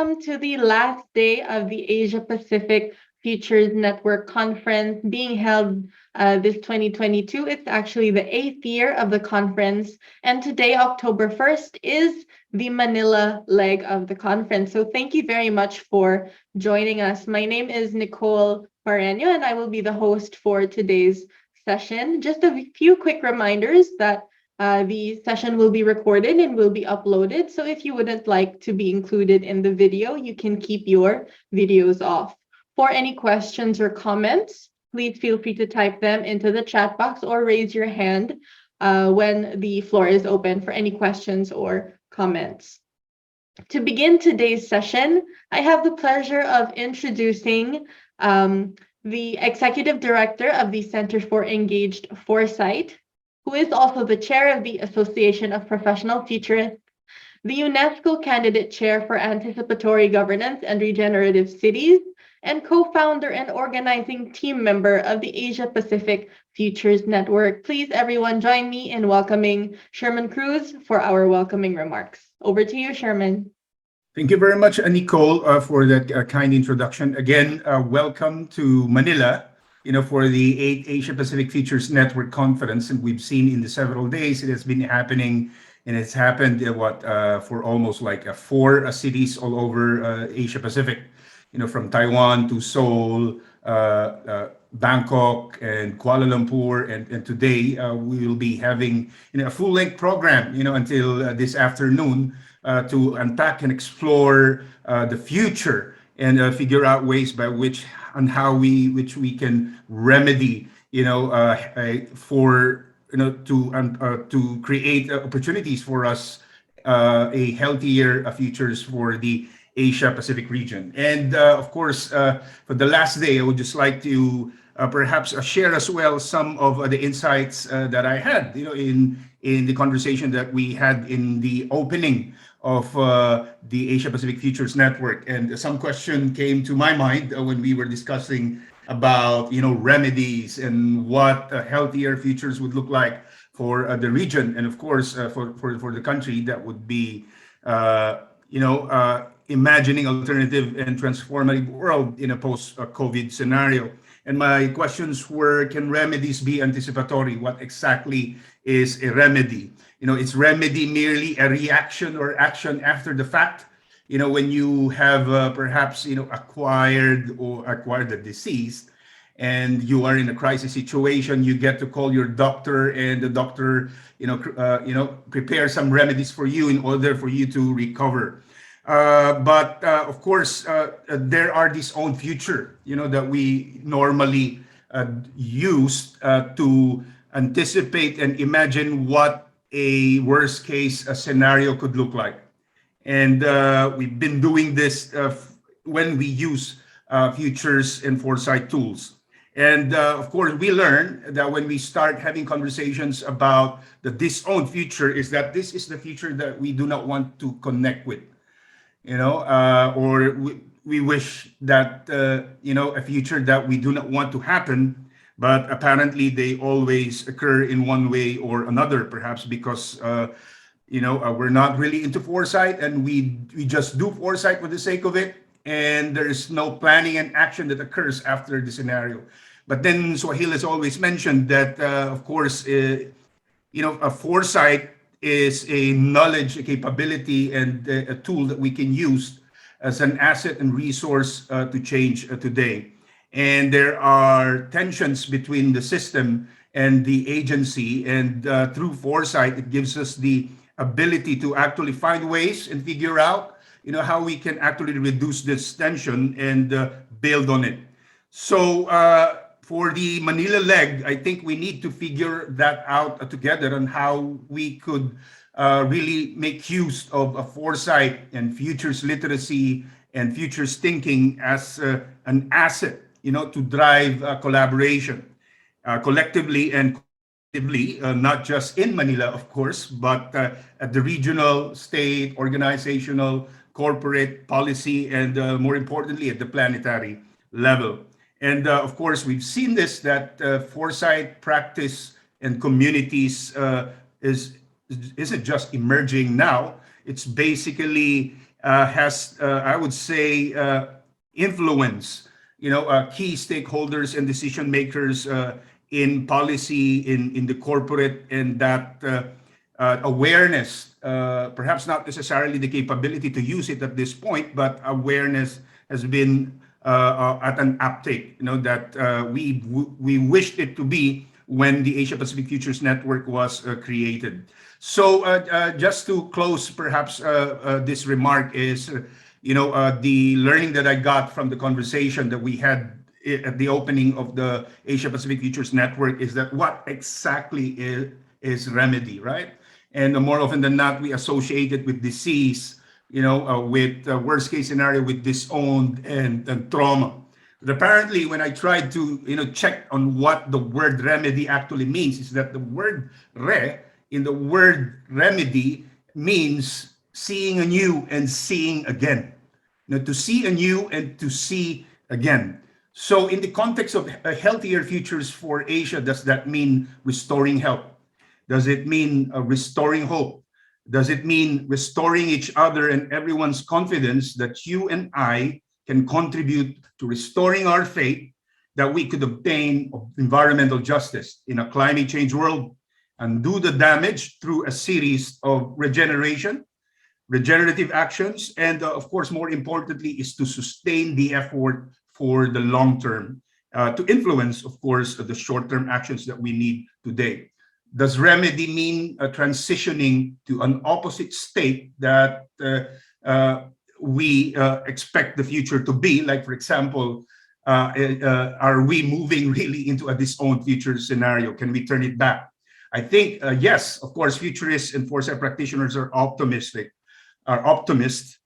welcome to the last day of the Asia Pacific Futures Network Conference being held this 2022. It's actually the 8th year of the conference, and today, October 1st, is the Manila leg of the conference. So thank you very much for joining us. My name is 𝗪𝗶𝘁𝗵, and I will be the host for today's session. Just a few quick reminders that the session will be recorded and will be uploaded. So if you wouldn't like to be included in the video, you can keep your videos off. For any questions or comments, please feel free to type them into the chat box or raise your hand when the floor is open for any questions or comments. To begin today's session, I have the pleasure of introducing the Executive Director of the Center for Engaged Foresight, who is also the chair of the Association of Professional Futurists, the UNESCO Candidate Chair for Anticipatory Governance and Regenerative Cities, and co-founder and organizing team member of the Asia Pacific Futures Network. Please, everyone, join me in welcoming Sherman Cruz for our welcoming remarks. Over to you, Sherman. Thank you very much, Nicole, for that kind introduction. Again, welcome to Manila, for the 8th Asia Pacific Futures Network Conference. And we've seen in the several days it has been happening, and it's happened for almost like 4 cities all over Asia Pacific, from Taiwan to Seoul, Bangkok, and Kuala Lumpur. And today we will be having a full-length program, until this afternoon to unpack and explore the future and figure out ways by which and how we can remedy, to create opportunities for us, a healthier futures for the Asia Pacific region. And of course, for the last day, I would just like to perhaps share as well some of the insights that I had, in the conversation that we had in the opening of the Asia Pacific Futures Network. And some question came to my mind when we were discussing about, remedies and what healthier futures would look like for the region. And of course, for the country, that would be, imagining alternative and transformative world in a post-COVID scenario. And my questions were, can remedies be anticipatory? What exactly is a remedy? Is remedy merely a reaction or action after the fact? When you have perhaps, acquired the disease and you are in a crisis situation, you get to call your doctor, and the doctor, prepare some remedies for you in order for you to recover. But of course, there are these own future, that we normally use to anticipate and imagine what a worst case scenario could look like. And we've been doing this when we use futures and foresight tools. And of course, we learn that when we start having conversations about the disowned future, is that this is the future that we do not want to connect with. Or we wish that, a future that we do not want to happen, but apparently they always occur in one way or another, perhaps because, we're not really into foresight, and we just do foresight for the sake of it, and there is no planning and action that occurs after the scenario. But then Swahil has always mentioned that, of course, a foresight is a knowledge, a capability, and a tool that we can use as an asset and resource to change today. And there are tensions between the system and the agency, and through foresight, it gives us the ability to actually find ways and figure out, how we can actually reduce this tension and build on it. So for the Manila leg, I think we need to figure that out together on how we could really make use of a foresight and futures literacy and futures thinking as an asset, to drive collaboration collectively and collectively, not just in Manila, of course, but at the regional, state, organizational, corporate, policy, and more importantly, at the planetary level. And of course, we've seen this, that foresight practice and communities isn't just emerging now. It's basically has, I would say, influenced, key stakeholders and decision makers in policy, in the corporate, and that awareness, perhaps not necessarily the capability to use it at this point, but awareness has been at an uptake, that we wished it to be when the Asia Pacific Futures Network was created. So just to close, perhaps this remark is, the learning that I got from the conversation that we had at the opening of the Asia Pacific Futures Network is that what exactly is remedy, right? And more often than not, we associate it with disease, with worst case scenario with disowned and trauma. But apparently, when I tried to check on what the word remedy actually means, is that the word re in the word remedy means seeing anew and seeing again. To see anew and to see again. So in the context of a healthier futures for Asia, does that mean restoring health? Does it mean restoring hope? Does it mean restoring each other and everyone's confidence that you and I can contribute to restoring our faith that we could obtain environmental justice in a climate change world, and do the damage through a series of regenerative actions, and of course, more importantly, is to sustain the effort for the long term, to influence, of course, the short-term actions that we need today. Does remedy mean transitioning to an opposite state that we expect the future to be? Like, for example, are we moving really into a disowned future scenario? Can we turn it back? I think, yes, of course, futurists and foresight practitioners are optimistic,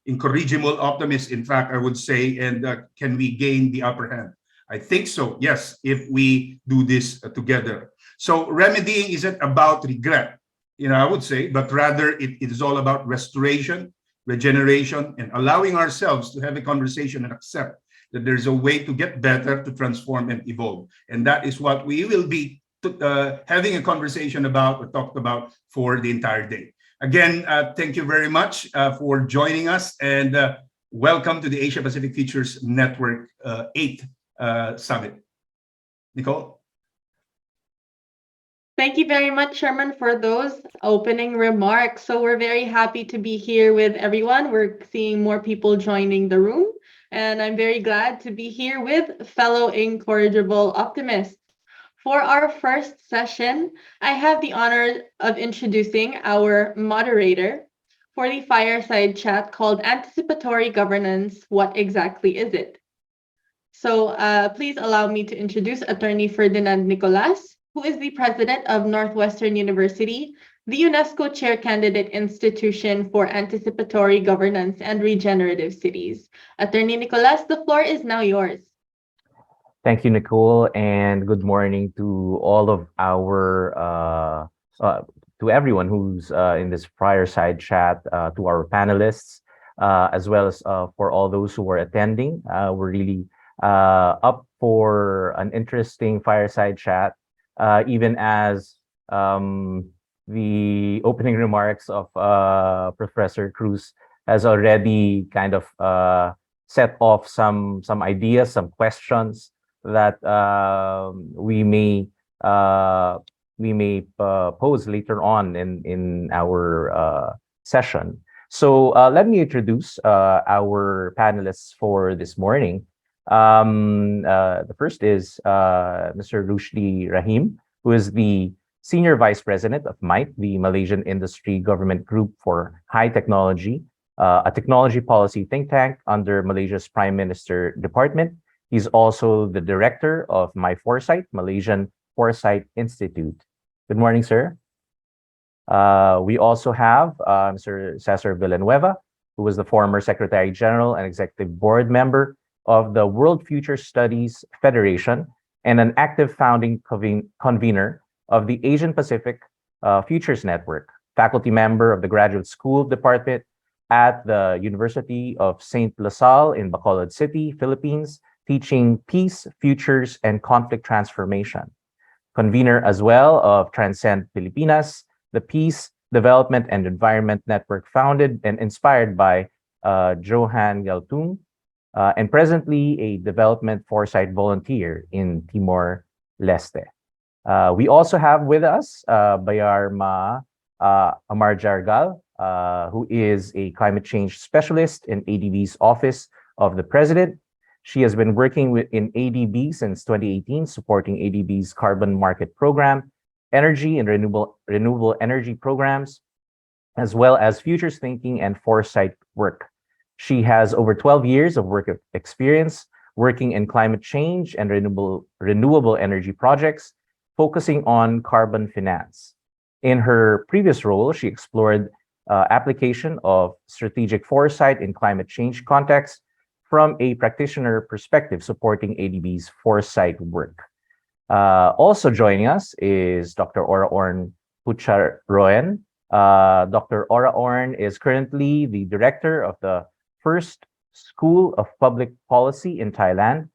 incorrigible optimists, in fact, I would say, and can we gain the upper hand? I think so, yes, if we do this together. So remedying isn't about regret, I would say, but rather it is all about restoration, regeneration, and allowing ourselves to have a conversation and accept that there's a way to get better, to transform and evolve. And that is what we will be having a conversation about or talked about for the entire day. Again, thank you very much for joining us, and welcome to the Asia Pacific Futures Network 8th Summit. Nicole? Thank you very much, Sherman, for those opening remarks. So we're very happy to be here with everyone. We're seeing more people joining the room, and I'm very glad to be here with fellow incorrigible optimists. For our first session, I have the honor of introducing our moderator for the fireside chat called Anticipatory Governance, What Exactly Is It? So please allow me to introduce Attorney Ferdinand Nicolas, who is the president of Northwestern University, the UNESCO Chair Candidate Institution for Anticipatory Governance and Regenerative Cities. Attorney Nicolas, the floor is now yours. Thank you, Nicole, and good morning to all of our, to everyone who's in this fireside chat, to our panelists, as well as for all those who are attending. We're really up for an interesting fireside chat, even as the opening remarks of Professor Cruz has already kind of set off some ideas, some questions that we may pose later on in our session. So let me introduce our panelists for this morning. The first is Mr. 𝗪𝗿𝗍𝗪, who is the Senior Vice President of MITE, the Malaysian Industry Government Group for High Technology, a technology policy think tank under Malaysia's Prime Minister Department. He's also the director of MyForesight, Malaysian Foresight Institute. Good morning, sir. We also have Mr. Cesar Villanueva, who was the former Secretary General and Executive Board member of the World Future Studies Federation and an active founding convener of the Asian Pacific Futures Network, faculty member of the Graduate School Department at the University of St. La Salle in Bacolod City, Philippines, teaching peace, futures, and conflict transformation. Convener as well of Transcend Pilipinas, the Peace, Development, and Environment Network founded and inspired by 𝗪𝗿𝗁𝗪𝗁, and presently a development foresight volunteer in Timor-Leste. We also have with us 𝗪𝗿𝗁𝗪𝗁, who is a climate change specialist in ADB's Office of the President. She has been working in ADB since 2018, supporting ADB's carbon market program, energy and renewable energy programs, as well as futures thinking and foresight work. She has over 12 years of work experience working in climate change and renewable energy projects, focusing on carbon finance. In her previous role, she explored application of strategic foresight in climate change context from a practitioner perspective, supporting ADB's foresight work. Also joining us is Dr. 𝗪𝗿𝗁𝗪𝗁. Dr. 𝗪𝗿𝗁 is currently the director of the First School of Public Policy in Thailand.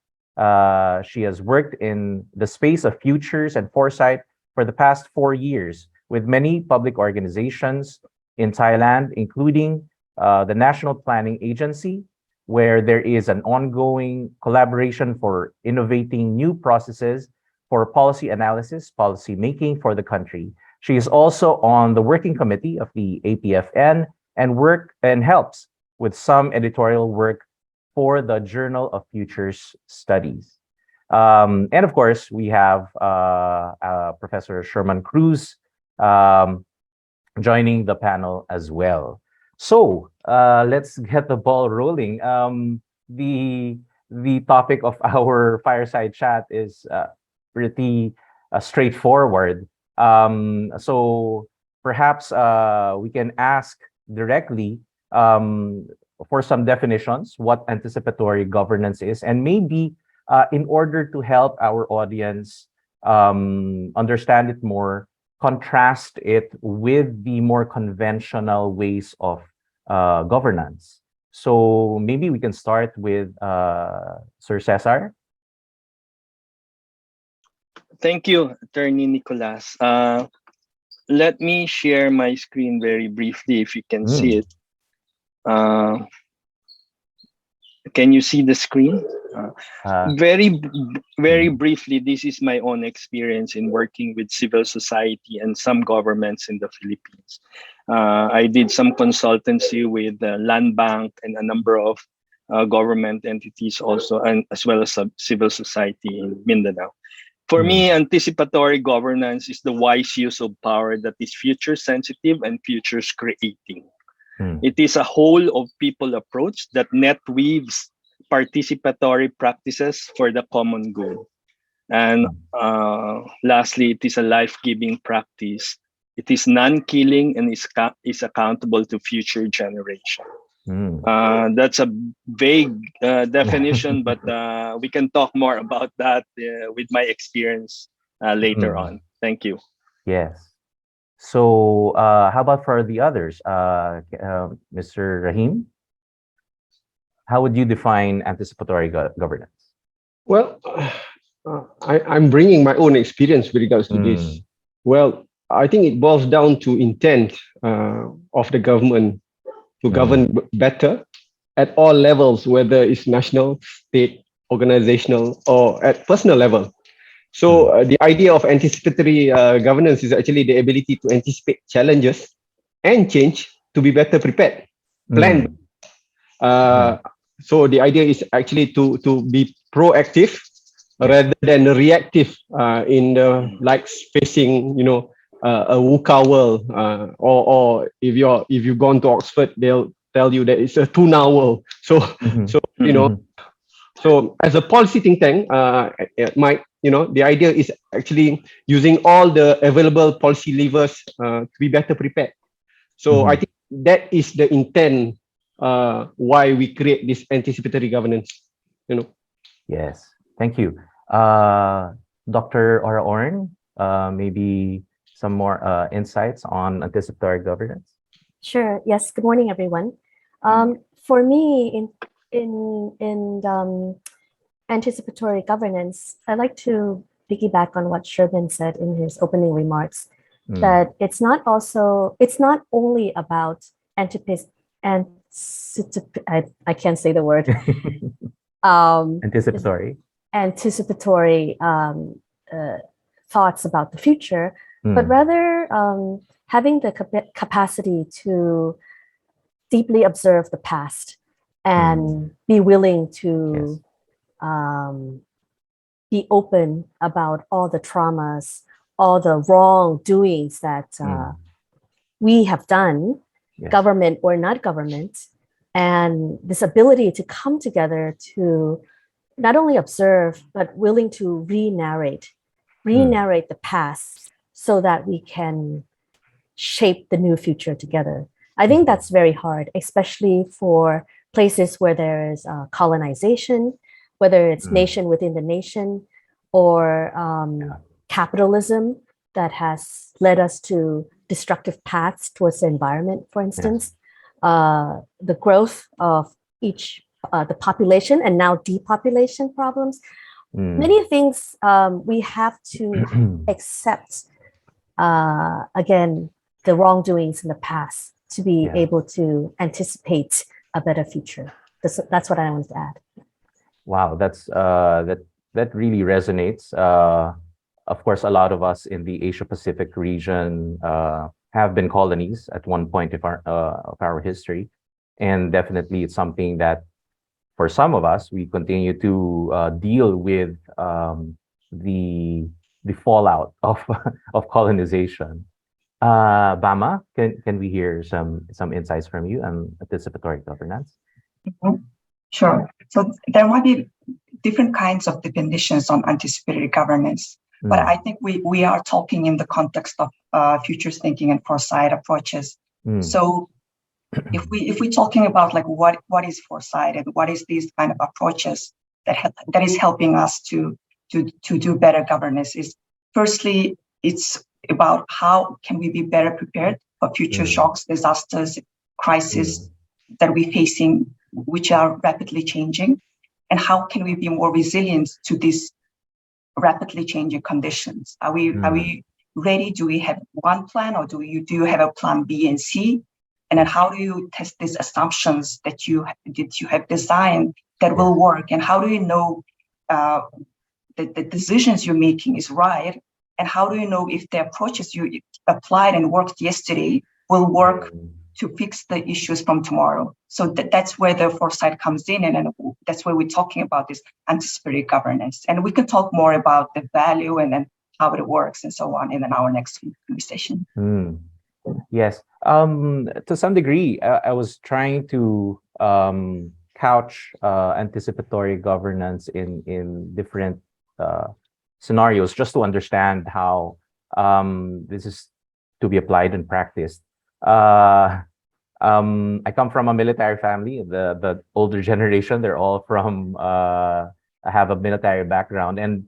She has worked in the space of futures and foresight for the past 4 years with many public organizations in Thailand, including the National Planning Agency, where there is an ongoing collaboration for innovating new processes for policy analysis, policy making for the country. She is also on the working committee of the APFN and helps with some editorial work for the Journal of Futures Studies. And of course, we have Professor Sherman Cruz joining the panel as well. So let's get the ball rolling. The topic of our fireside chat is pretty straightforward. So perhaps we can ask directly for some definitions what anticipatory governance is, and maybe in order to help our audience understand it more, contrast it with the more conventional ways of governance. So maybe we can start with Sir Cesar. Thank you, Attorney Nicolas. Let me share my screen very briefly if you can see it. Can you see the screen? Very briefly, this is my own experience in working with civil society and some governments in the Philippines. I did some consultancy with the Land Bank and a number of government entities also, and as well as civil society in Mindanao. For me, anticipatory governance is the wise use of power that is future sensitive and futures creating. It is a whole of people approach that net weaves participatory practices for the common good. And lastly, it is a life-giving practice. It is non-killing and is accountable to future generations. That's a vague definition, but we can talk more about that with my experience later on. Thank you. Yes. So how about for the others? Mr. Rahim, how would you define anticipatory governance? Well, I'm bringing my own experience with regards to this. Well, I think it boils down to intent of the government to govern better at all levels, whether it's national, state, organizational, or at personal level. So the idea of anticipatory governance is actually the ability to anticipate challenges and change to be better prepared, plan. So the idea is actually to be proactive rather than reactive in the like facing, a VUCA world, or if you've gone to Oxford, they'll tell you that it's a tuna world. So so as a policy think tank, the idea is actually using all the available policy levers to be better prepared. So I think that is the intent why we create this anticipatory governance. Yes, thank you, Dr. 𝗪𝗿𝗁. Maybe some more insights on anticipatory governance. Sure. Yes. Good morning, everyone. For me, in anticipatory governance, I'd like to piggyback on what Sherman said in his opening remarks, that it's not only about anticipating I can't say the word. Anticipatory. Anticipatory thoughts about the future, but rather having the capacity to deeply observe the past and be willing to be open about all the traumas, all the wrongdoings that we have done, government or not government, and this ability to come together to not only observe, but willing to re-narrate the past so that we can shape the new future together. I think that's very hard, especially for places where there is colonization, whether it's nation within the nation or capitalism that has led us to destructive paths towards the environment, for instance. The growth of the population and now depopulation problems. Many things we have to accept, again, the wrongdoings in the past to be able to anticipate a better future. That's what I wanted to add. Wow, that really resonates. Of course, a lot of us in the Asia Pacific region have been colonies at one point of our history, and definitely it's something that, for some of us, we continue to deal with the fallout of colonization. 𝗵𝗁, can we hear some insights from you on anticipatory governance? Sure. So there might be different kinds of definitions on anticipatory governance, but I think we are talking in the context of futures thinking and foresight approaches. So if we're talking about like what is foresight and what is these kind of approaches that is helping us to do better governance, is firstly it's about how can we be better prepared for future shocks, disasters, crises that we're facing, which are rapidly changing, and how can we be more resilient to these rapidly changing conditions? Are we ready? Do we have one plan, or do you have a plan B and C? And then how do you test these assumptions that you have designed that will work? And how do you know that the decisions you're making is right? And how do you know if the approaches you applied and worked yesterday will work to fix the issues from tomorrow? So that's where the foresight comes in, and that's where we're talking about this anticipatory governance. And we can talk more about the value and then how it works and so on in our next conversation. Yes. To some degree, I was trying to couch anticipatory governance in different scenarios, just to understand how this is to be applied and practiced. I come from a military family. The older generation, they're all from have a military background, and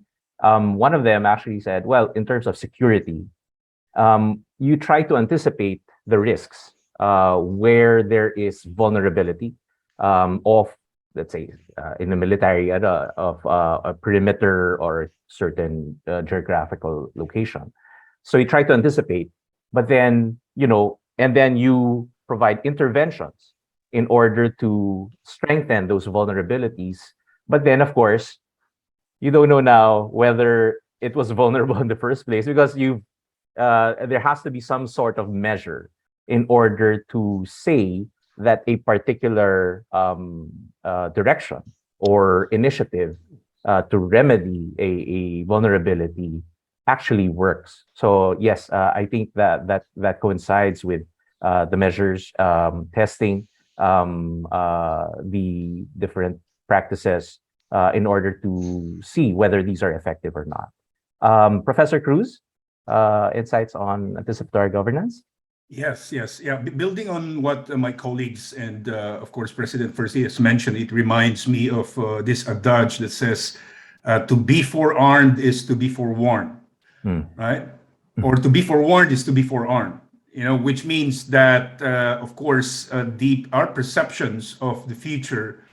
one of them actually said, well, in terms of security, you try to anticipate the risks where there is vulnerability of, let's say, in the military of a perimeter or certain geographical location. So you try to anticipate, but then, and then you provide interventions in order to strengthen those vulnerabilities. But then, of course, you don't know now whether it was vulnerable in the first place, because there has to be some sort of measure in order to say that a particular direction or initiative to remedy a vulnerability actually works. So yes, I think that coincides with the measures, testing the different practices in order to see whether these are effective or not. Professor Cruz, insights on anticipatory governance? Yes. Yeah. Building on what my colleagues and, of course, President 𝗪𝗠 has mentioned, it reminds me of this adage that says, to be forearmed is to be forewarned, right? Or to be forewarned is to be forearmed, which means that, of course, our perceptions of the future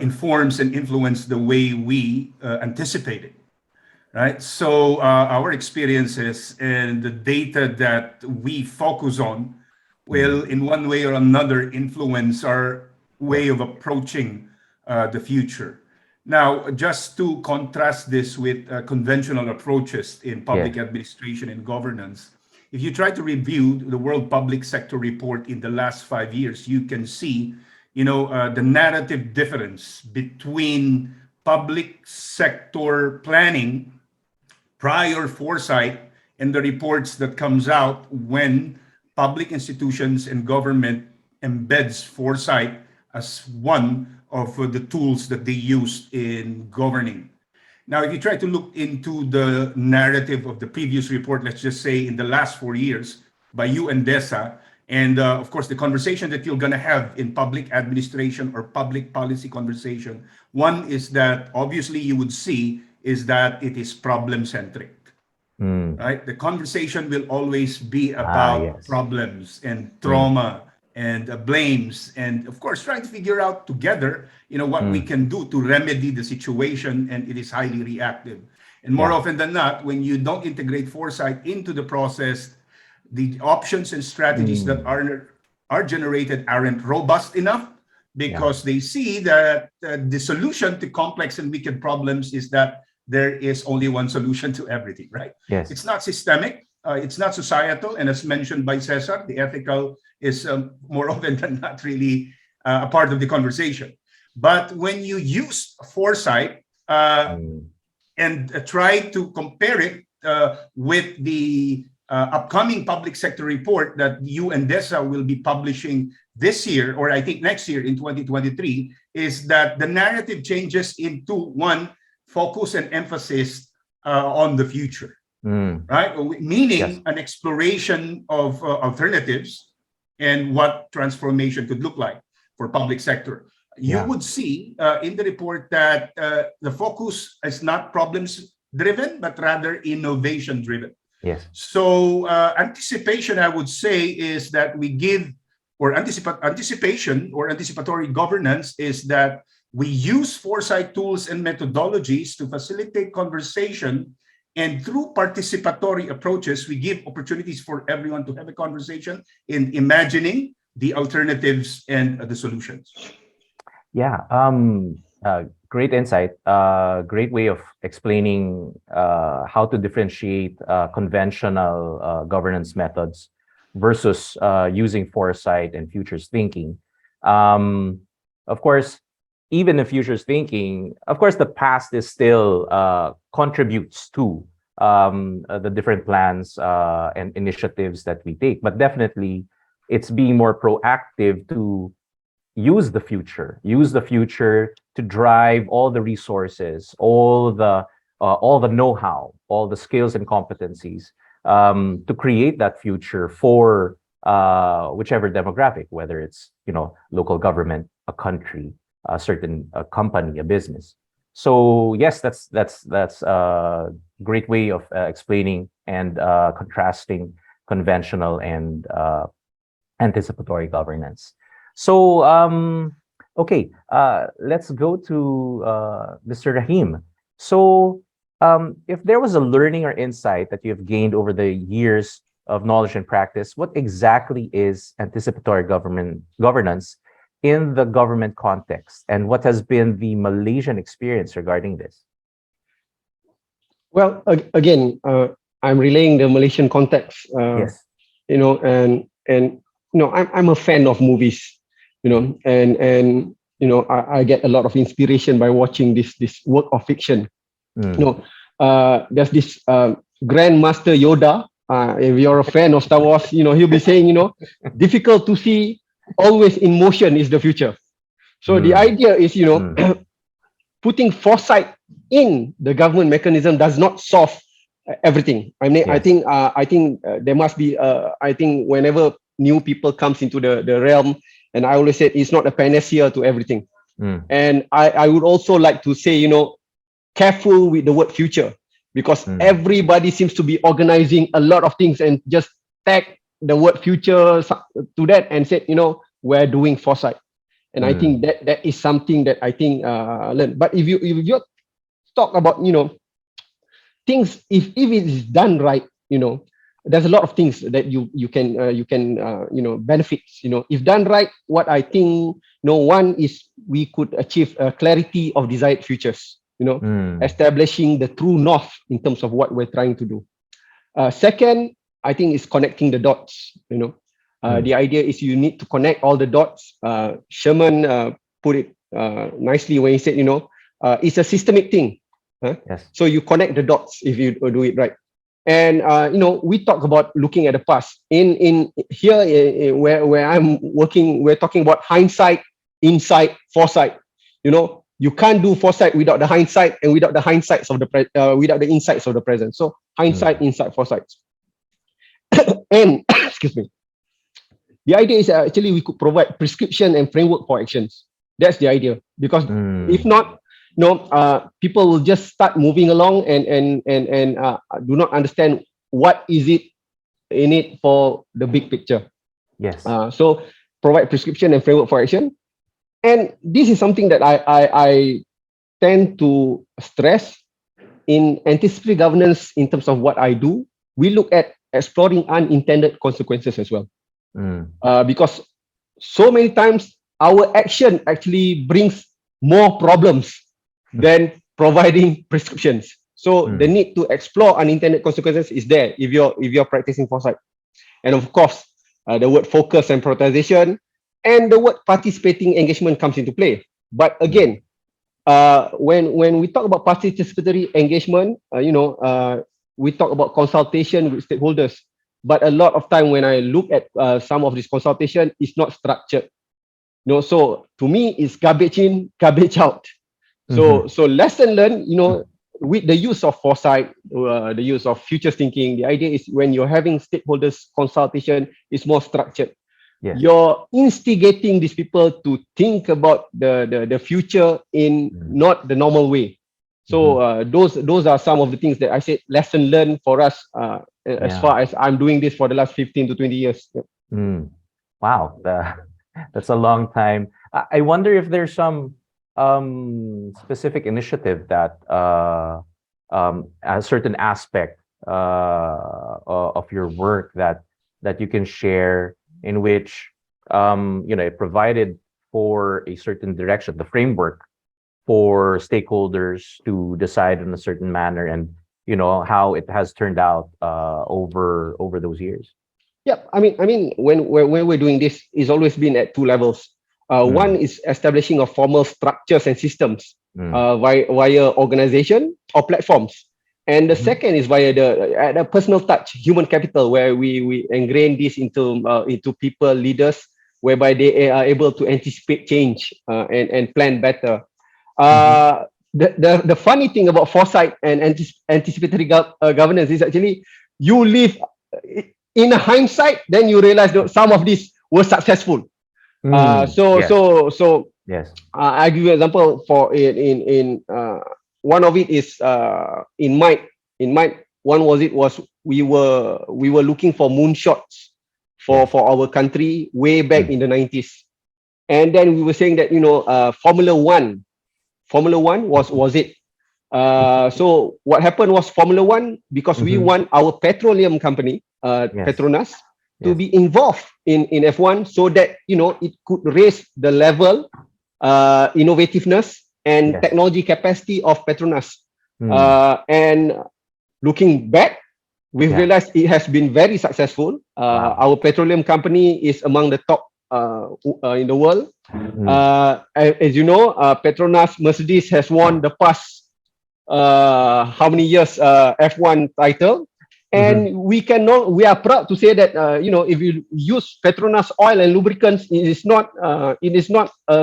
informs and influence the way we anticipate it. Right. So our experiences and the data that we focus on will, in one way or another, influence our way of approaching the future. Now, just to contrast this with conventional approaches in public administration and governance, if you try to review the World Public Sector Report in the last 5 years, you can see, the narrative difference between public sector planning, prior foresight, and the reports that comes out when public institutions and government embeds foresight as one of the tools that they use in governing. Now, if you try to look into the narrative of the previous report, let's just say in the last 4 years by UNDESA, and of course, the conversation that you're going to have in public administration or public policy conversation, one is that obviously you would see is that it is problem-centric, right? The conversation will always be about problems and trauma and blames, and of course, trying to figure out together, what we can do to remedy the situation, and it is highly reactive. And more often than not, when you don't integrate foresight into the process, the options and strategies that are generated aren't robust enough, because they see that the solution to complex and wicked problems is that there is only one solution to everything, right? Yes. It's not systemic, it's not societal, and as mentioned by Cesar, the ethical is more often than not really a part of the conversation. But when you use foresight and try to compare it with the upcoming public sector report that UNDESA will be publishing this year, or I think next year in 2023, is that the narrative changes into one focus and emphasis on the future, right? Meaning an exploration of alternatives and what transformation could look like for public sector. You would see in the report that the focus is not problems driven, but rather innovation driven. Yes. So anticipation, I would say, is that we give, or anticipation or anticipatory governance is that we use foresight tools and methodologies to facilitate conversation, and through participatory approaches, we give opportunities for everyone to have a conversation in imagining the alternatives and the solutions. Yeah, great insight. Great way of explaining how to differentiate conventional governance methods versus using foresight and futures thinking. Of course, even in futures thinking, of course, the past is still contributes to the different plans and initiatives that we take, but definitely it's being more proactive to use the future to drive all the resources, all the know-how, all the skills and competencies to create that future for whichever demographic, whether it's local government, a country, a certain company, a business. So yes, that's a great way of explaining and contrasting conventional and anticipatory governance. So, okay, let's go to Mr. Rahim. So, if there was a learning or insight that you have gained over the years of knowledge and practice, what exactly is anticipatory governance in the government context, and what has been the Malaysian experience regarding this? Well, again, I'm relaying the Malaysian context. Yes. I'm a fan of movies. I get a lot of inspiration by watching this work of fiction. There's this Grandmaster Yoda. If you're a fan of Star Wars, he'll be saying, difficult to see, always in motion is the future. So the idea is, putting foresight in the government mechanism does not solve everything. I mean, I think there must be. I think whenever new people comes into the realm, and I always said it's not a panacea to everything. And I would also like to say, careful with the word future, because everybody seems to be organizing a lot of things and just tag the word future to that and said, we're doing foresight. And I think that is something that I think learned. But if you talk about, things, if it is done right, there's a lot of things that you can benefits. If done right, what I think, one is we could achieve clarity of desired futures. Establishing the true north in terms of what we're trying to do. Second, I think is connecting the dots. The idea is you need to connect all the dots. Sherman put it nicely when he said, it's a systemic thing. Yes. So you connect the dots if you do it right. And we talk about looking at the past. In here where I'm working, we're talking about hindsight, insight, foresight. You can't do foresight without the hindsight, and without the hindsights of without the insights of the present. So hindsight, insight, foresight. And excuse me. The idea is actually we could provide prescription and framework for actions. That's the idea. Because if not, people will just start moving along and do not understand what is it in it for the big picture. Yes. So provide prescription and framework for action. And this is something that I tend to stress in anticipatory governance. In terms of what I do, we look at exploring unintended consequences as well. Because so many times our action actually brings more problems than providing prescriptions. So the need to explore unintended consequences is there if you're practicing foresight. And of course, the word focus and prioritization and the word participating engagement comes into play. But again, when we talk about participatory engagement, we talk about consultation with stakeholders. But a lot of time when I look at some of this consultation, it's not structured. So to me, it's garbage in, garbage out. So lesson learned, with the use of foresight, the use of futures thinking, the idea is when you're having stakeholders consultation, it's more structured. Yes. You're instigating these people to think about the future in not the normal way. So those are some of the things that I said lesson learned for us as far as I'm doing this for the last 15 to 20 years. Wow, that's a long time. I wonder if there's some specific initiative that a certain aspect of your work that you can share, in which it provided for a certain direction, the framework for stakeholders to decide in a certain manner, and how it has turned out over those years. Yeah, I mean, when we're doing this, it's always been at two levels. One is establishing of formal structures and systems via organization or platforms. And the second is via the personal touch, human capital, where we ingrain this into people, leaders, whereby they are able to anticipate change and plan better. The funny thing about foresight and anticipatory governance is actually you live in hindsight, then you realize that some of these were successful. Yes. I give you an example for in one of it is in Might. One was we were looking for moonshots for our country way back in the 90s, and then we were saying that Formula One was it. So what happened was Formula One, because we want our petroleum company Petronas to be involved in F1, so that it could raise the level, innovativeness and technology capacity of Petronas. And looking back, we've realized it has been very successful. Our petroleum company is among the top in the world. As you know, Petronas Mercedes has won the past how many years F1 title. And we are proud to say that if you use Petronas oil and lubricants, it is not a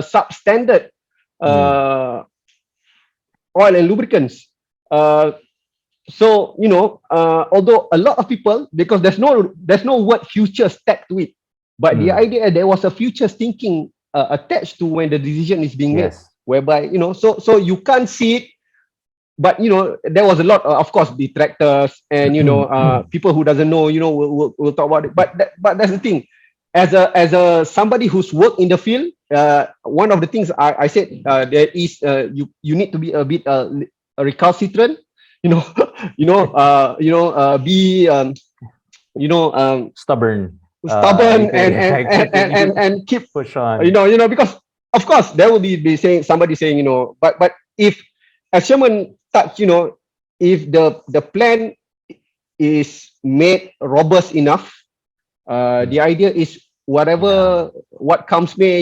substandard oil and lubricants. So although a lot of people, because there's no word futures tagged to it, but the idea there was a futures thinking attached to when the decision is being made, whereby so you can't see it. But there was a lot, of course, detractors and people who doesn't know, we'll talk about it. But that's the thing. As a somebody who's worked in the field, one of the things I said there is you need to be a bit recalcitrant, be Stubborn. stubborn You can and keep push on. because of course there will be saying somebody saying but if as Sherman touched, if the plan is made robust enough, the idea is what comes may,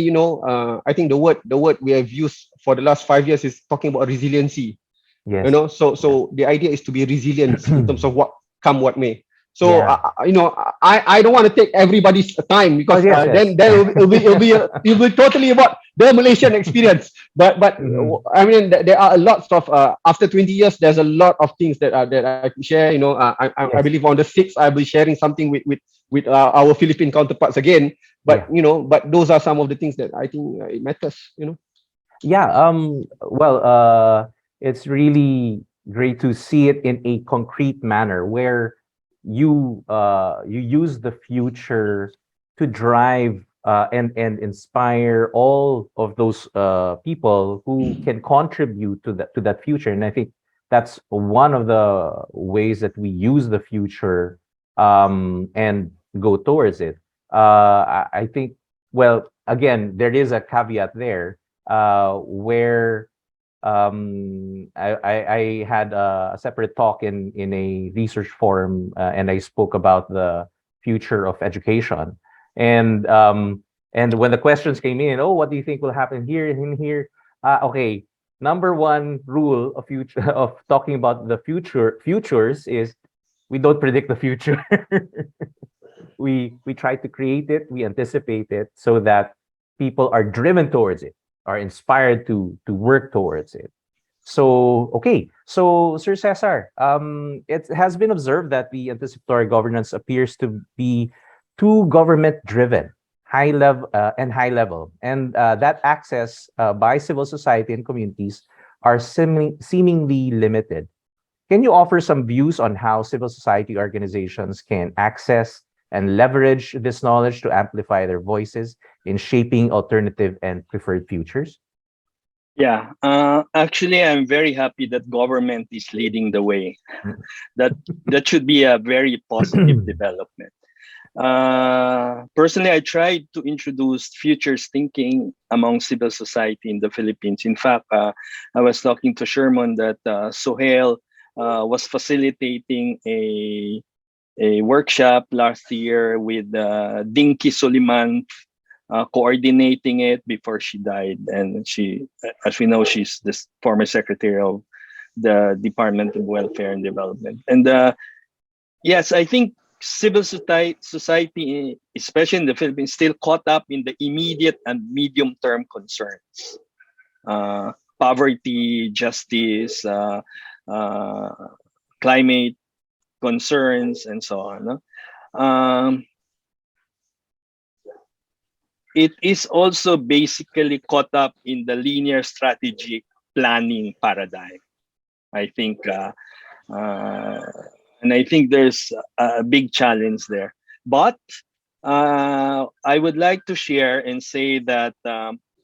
I think the word we have used for the last 5 years is talking about resiliency. Yes. So the idea is to be resilient in terms of what may. So Yeah. I don't want to take everybody's time because yes. then it'll be totally about the Malaysian experience. But I mean there are a lot of after 20 years there's a lot of things that I can share. I believe on the 6th I'll be sharing something with our Philippine counterparts again. But but those are some of the things that I think it matters. Yeah. Well, it's really great to see it in a concrete manner where you use the future to drive and inspire all of those people who can contribute to that future. And I think that's one of the ways that we use the future and go towards it. I think, well, again, there is a caveat there where I had a separate talk in a research forum, and I spoke about the future of education. And when the questions came in, oh, what do you think will happen here and here? Okay, number one rule of talking about the futures is we don't predict the future. we try to create it, we anticipate it, so that people are driven towards it, are inspired to work towards it. So, okay. So, Sir Cesar, it has been observed that the anticipatory governance appears to be too government-driven, high level, and that access by civil society and communities are seemingly limited. Can you offer some views on how civil society organizations can access and leverage this knowledge to amplify their voices in shaping alternative and preferred futures? Yeah, actually, I'm very happy that government is leading the way. That should be a very positive development. Personally, I tried to introduce futures thinking among civil society in the Philippines. In fact, I was talking to Sherman that Sohail was facilitating a workshop last year with 𝗪𝗿𝗁𝗵 coordinating it before she died. And she, as we know, she's the former secretary of the Department of Welfare and Development. And yes, I think civil society, especially in the Philippines, still caught up in the immediate and medium-term concerns. Poverty, justice, climate concerns, and so on. It is also basically caught up in the linear strategic planning paradigm. I think, and I think there's a big challenge there. But I would like to share and say that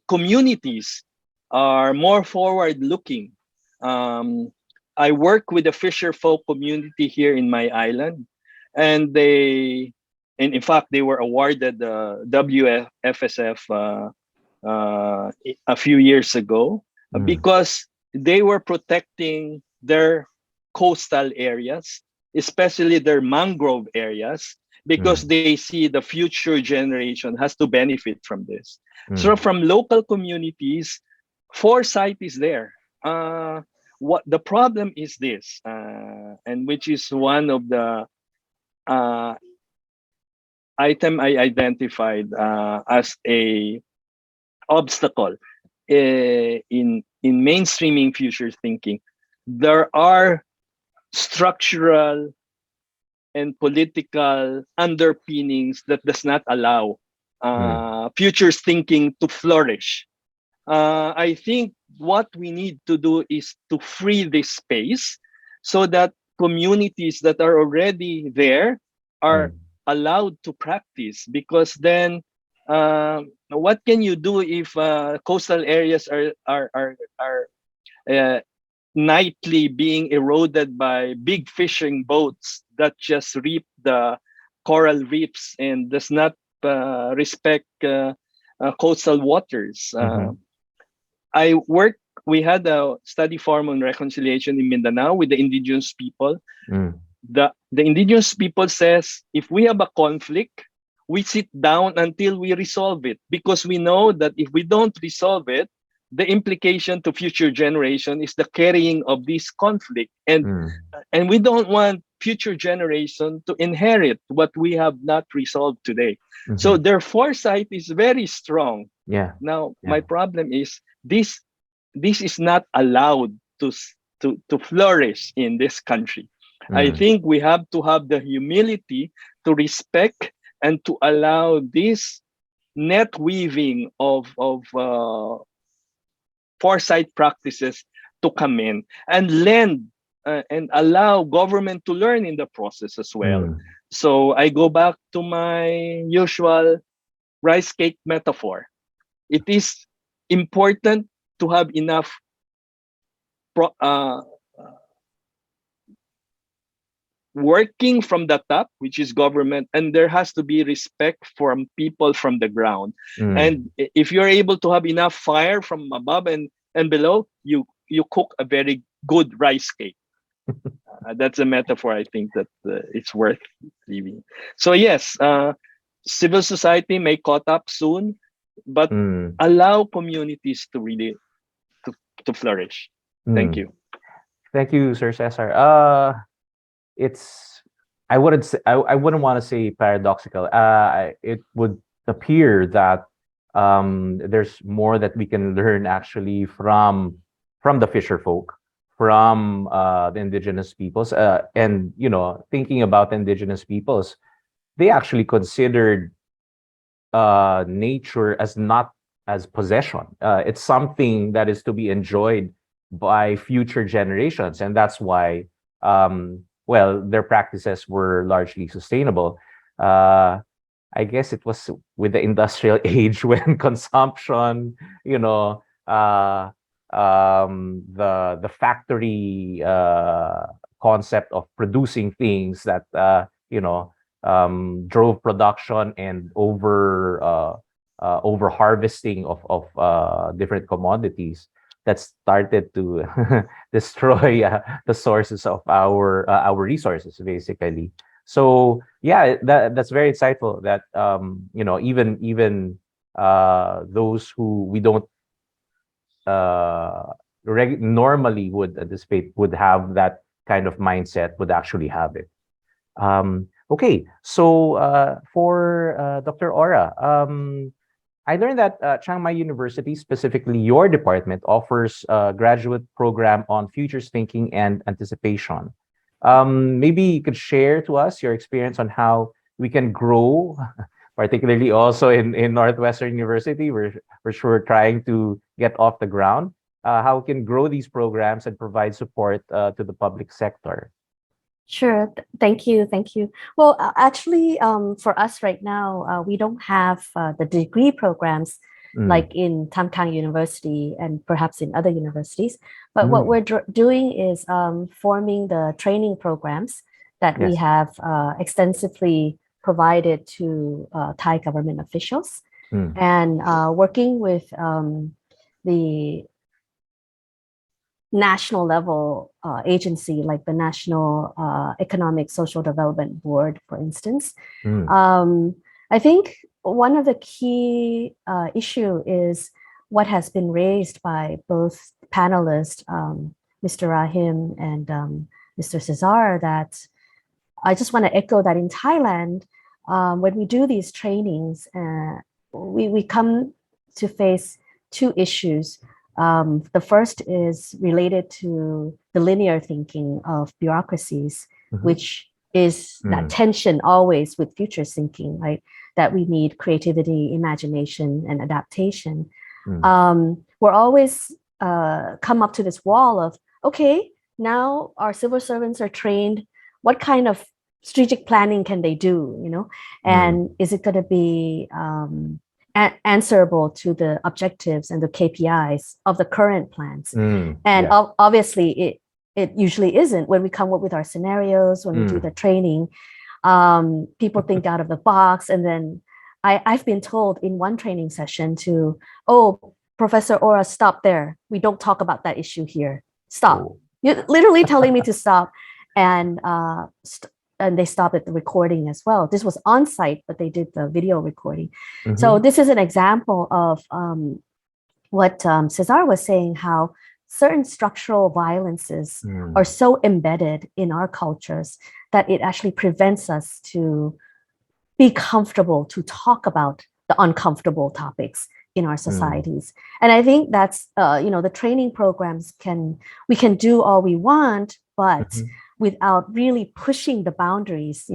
communities are more forward-looking. I work with the fisher folk community here in my island, and in fact, they were awarded the WFSF a few years ago because they were protecting their coastal areas, especially their mangrove areas, because they see the future generation has to benefit from this. So from local communities, foresight is there. What the problem is this, and which is one of the item I identified as a obstacle in mainstreaming future thinking. There are structural and political underpinnings that does not allow futures thinking to flourish. I think what we need to do is to free this space so that communities that are already there are allowed to practice, because then what can you do if coastal areas are nightly being eroded by big fishing boats that just reap the coral reefs and does not respect coastal waters. We had a study forum on reconciliation in Mindanao with the indigenous people. The indigenous people says, if we have a conflict, we sit down until we resolve it, because we know that if we don't resolve it, the implication to future generation is the carrying of this conflict, and we don't want future generation to inherit what we have not resolved today. So their foresight is very strong. Now my problem is this is not allowed to flourish in this country. I think we have to have the humility to respect and to allow this net weaving of foresight practices to come in and lend and allow government to learn in the process as well. So I go back to my usual rice cake metaphor. It is important to have enough working from the top, which is government, and there has to be respect from people from the ground. And if you're able to have enough fire from above and below, you cook a very good rice cake. That's a metaphor I think that it's worth leaving. So yes, civil society may caught up soon, but allow communities to really to flourish. Thank you. Thank you, Sir Cesar. I wouldn't want to say paradoxical. It would appear that there's more that we can learn actually from the fisher folk, from the indigenous peoples, and thinking about the indigenous peoples, they actually considered nature as not as possession. It's something that is to be enjoyed by future generations, and that's why their practices were largely sustainable. I guess it was with the industrial age when consumption, the factory concept of producing things that drove production and over harvesting of different commodities that started to destroy the sources of our resources, basically. So yeah, that's very insightful. That even those who we don't normally would anticipate would have that kind of mindset would actually have it. Okay, so for Dr. Ora, I learned that Chiang Mai University, specifically your department, offers a graduate program on futures thinking and anticipation. Maybe you could share to us your experience on how we can grow, particularly also in Northwestern University. We're sure trying to get off the ground. How we can grow these programs and provide support to the public sector. Sure. Thank you. Well, actually, for us right now, we don't have the degree programs like in Tamkang University and perhaps in other universities. But what we're doing is forming the training programs that we have extensively provided to Thai government officials and working with the national level agency like the National Economic Social Development Board, for instance. I think one of the key issue is what has been raised by both panelists, Mr. Rahim and Mr. Cesar, that I just want to echo that in Thailand, when we do these trainings, we come to face two issues. The first is related to the linear thinking of bureaucracies, which is that tension always with future thinking, right? That we need creativity, imagination, and adaptation. We're always come up to this wall of, okay, now our civil servants are trained. What kind of strategic planning can they do, And is it going to be answerable to the objectives and the KPIs of the current plans? And obviously, it usually isn't when we come up with our scenarios, when we do the training. People think out of the box. And then I've been told in one training session to, oh, Professor Ora, stop there. We don't talk about that issue here. Stop. You're literally telling me to stop. And they stopped at the recording as well. This was on site, but they did the video recording. Mhm. So this is an example of what Cesar was saying, how certain structural violences are so embedded in our cultures that it actually prevents us to be comfortable to talk about the uncomfortable topics in our societies. And I think that's, the training programs we can do all we want, but without really pushing the boundaries,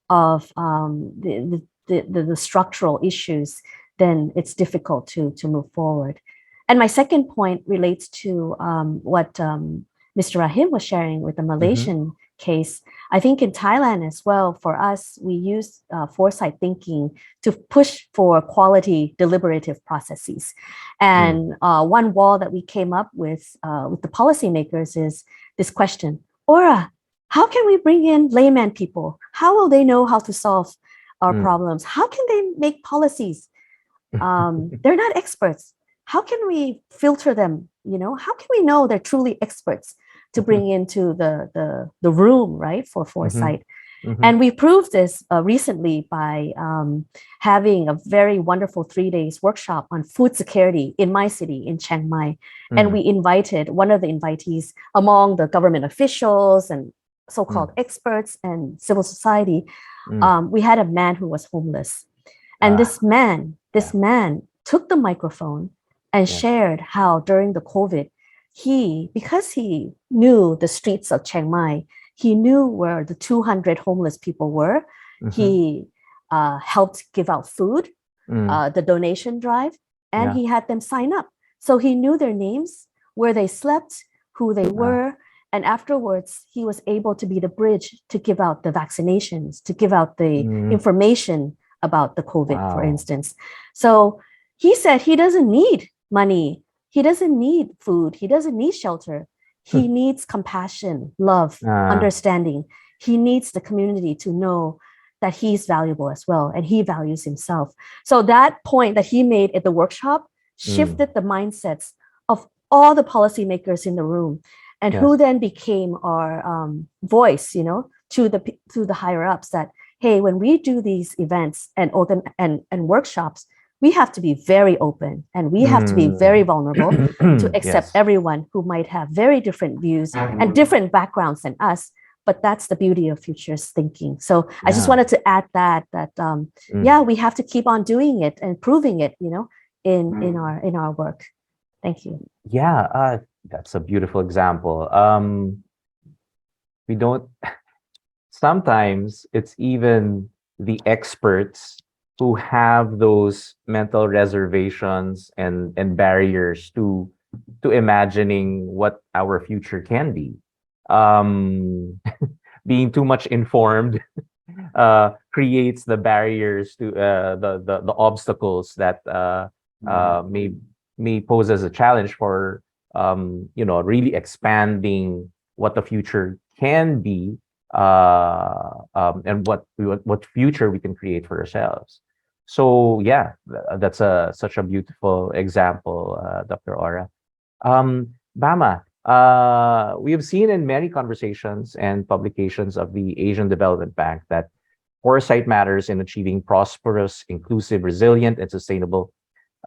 of the structural issues, then it's difficult to move forward. And my second point relates to what Mr. Rahim was sharing with the Malaysian case. I think in Thailand as well, for us, we use foresight thinking to push for quality deliberative processes. And one wall that we came up with the policymakers is this question: Ora, how can we bring in layman people? How will they know how to solve our problems? How can they make policies? They're not experts. How can we filter them? How can we know they're truly experts to bring into the room, right, for foresight? And we proved this recently by having a very wonderful 3 days workshop on food security in my city, in Chiang Mai. And we invited one of the invitees among the government officials and so-called experts and civil society. We had a man who was homeless. And this man took the microphone and shared how during the COVID, because he knew the streets of Chiang Mai, he knew where the 200 homeless people were. He helped give out food, the donation drive, and he had them sign up. So he knew their names, where they slept, who they were. And afterwards, he was able to be the bridge to give out the vaccinations, to give out the information about the COVID, for instance. So he said he doesn't need money. He doesn't need food. He doesn't need shelter. He needs compassion, love, understanding. He needs the community to know that he's valuable as well, and he values himself. So that point that he made at the workshop shifted the mindsets of all the policymakers in the room, and who then became our voice, to the higher ups, that, hey, when we do these events and workshops, we have to be very open, and we have to be very vulnerable to accept everyone who might have very different views and different backgrounds than us. But that's the beauty of futures thinking. So I just wanted to add that we have to keep on doing it and proving it, in our work. Thank you. Yeah, that's a beautiful example. We don't. Sometimes it's even the experts who have those mental reservations and barriers to imagining what our future can be. Being too much informed creates the barriers to the obstacles that may pose as a challenge for really expanding what the future can be, and what future we can create for ourselves. So yeah, that's such a beautiful example, Dr. Ora. Bama, we have seen in many conversations and publications of the Asian Development Bank that foresight matters in achieving prosperous, inclusive, resilient, and sustainable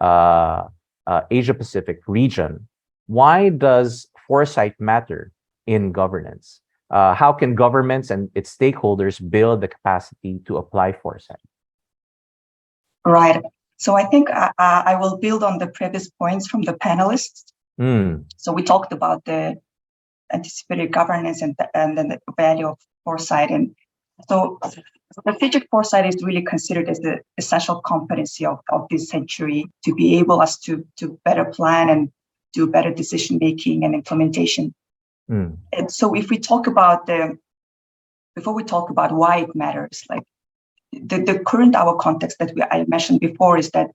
Asia-Pacific region. Why does foresight matter in governance? How can governments and its stakeholders build the capacity to apply foresight? Right. So I think I will build on the previous points from the panelists. So we talked about the anticipatory governance and then the value of foresight. And so strategic foresight is really considered as the essential competency of this century to be able us to better plan and do better decision making and implementation. And so if we talk about before we talk about why it matters, like the current our context that I mentioned before is that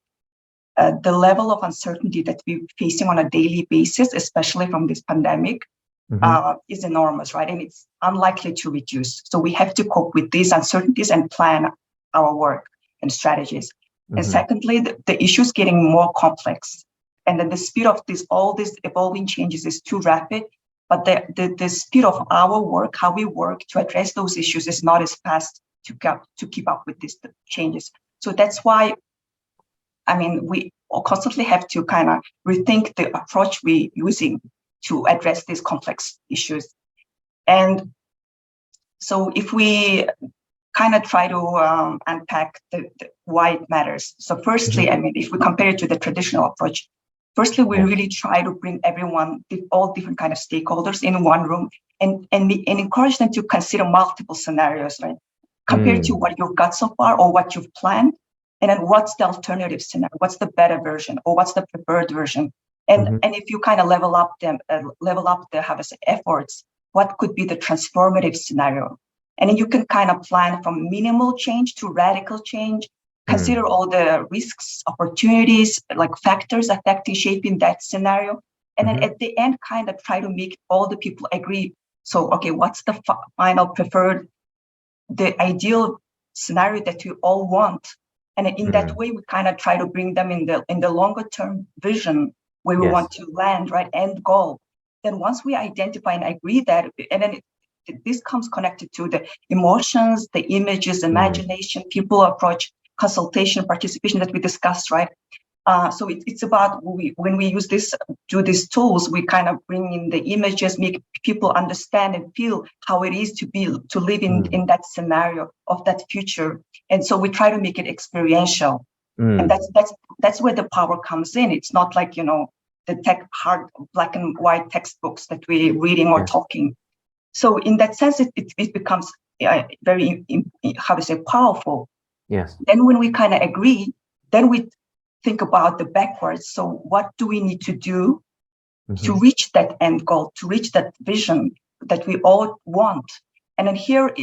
the level of uncertainty that we're facing on a daily basis, especially from this pandemic, is enormous, right? And it's unlikely to reduce. So we have to cope with these uncertainties and plan our work and strategies. And secondly, the issue is getting more complex. And then the speed of all these evolving changes is too rapid. But the speed of our work, how we work to address those issues, is not as fast to keep up with these changes. So that's why, I mean, we constantly have to kind of rethink the approach we're using to address these complex issues. And so if we kind of try to unpack why it matters. So firstly, I mean, if we compare it to the traditional approach, firstly, we really try to bring everyone, all different kind of stakeholders in one room and encourage them to consider multiple scenarios, right? Compared to what you've got so far or what you've planned. And then what's the alternative scenario? What's the better version or what's the preferred version? And if you kind of level up the efforts, what could be the transformative scenario? And then you can kind of plan from minimal change to radical change, consider all the risks, opportunities, like factors affecting shaping that scenario. And then at the end, kind of try to make all the people agree. So, okay, what's the final preferred, the ideal scenario that we all want? And in that way, we kind of try to bring them in the longer term vision where we want to land, right? End goal. Then once we identify and agree that, and then this comes connected to the emotions, the images, imagination, people approach, consultation, participation that we discussed, right? So it's about when we do these tools, we kind of bring in the images, make people understand and feel how it is to live in that scenario of that future. And so we try to make it experiential. And that's where the power comes in. It's not like, the hard black and white textbooks that we're reading or talking. So in that sense, it becomes very, powerful. Yes. Then when we kind of agree, then we think about the backwards. So what do we need to do to reach that end goal, to reach that vision that we all want? And then here,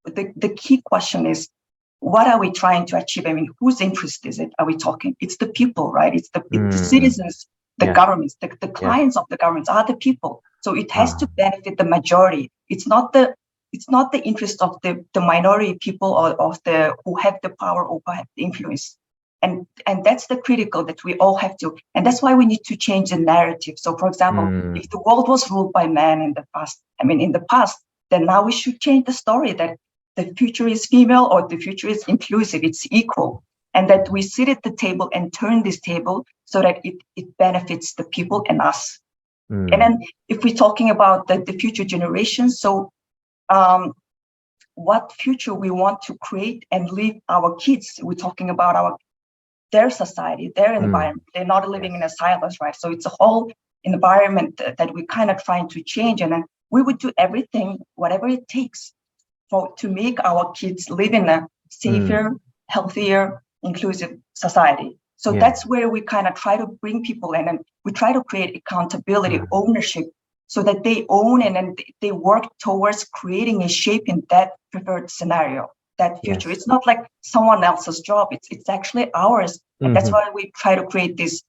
the key question is, what are we trying to achieve? I mean, whose interest is it? Are we talking? It's the people, right? It's the citizens, the governments, the clients of the governments are the people. So it has to benefit the majority. It's not the interest of the minority people or of who have the power or who have the influence. And that's the critical that we all have to, and that's why we need to change the narrative. So for example, if the world was ruled by men in the past, then now we should change the story that the future is female or the future is inclusive, it's equal. And that we sit at the table and turn this table so that it benefits the people and us. And then if we're talking about the future generations, so what future we want to create and leave our kids, we're talking about their society, their environment. They're not living in a silos, right? So it's a whole environment that we're kind of trying to change. And then we would do everything, whatever it takes to make our kids live in a safer, healthier, inclusive society. So that's where we kind of try to bring people in and we try to create accountability, ownership, so that they own and then they work towards creating a shape in that preferred scenario, that future. It's not like someone else's job. It's actually ours. And that's why we try to create this,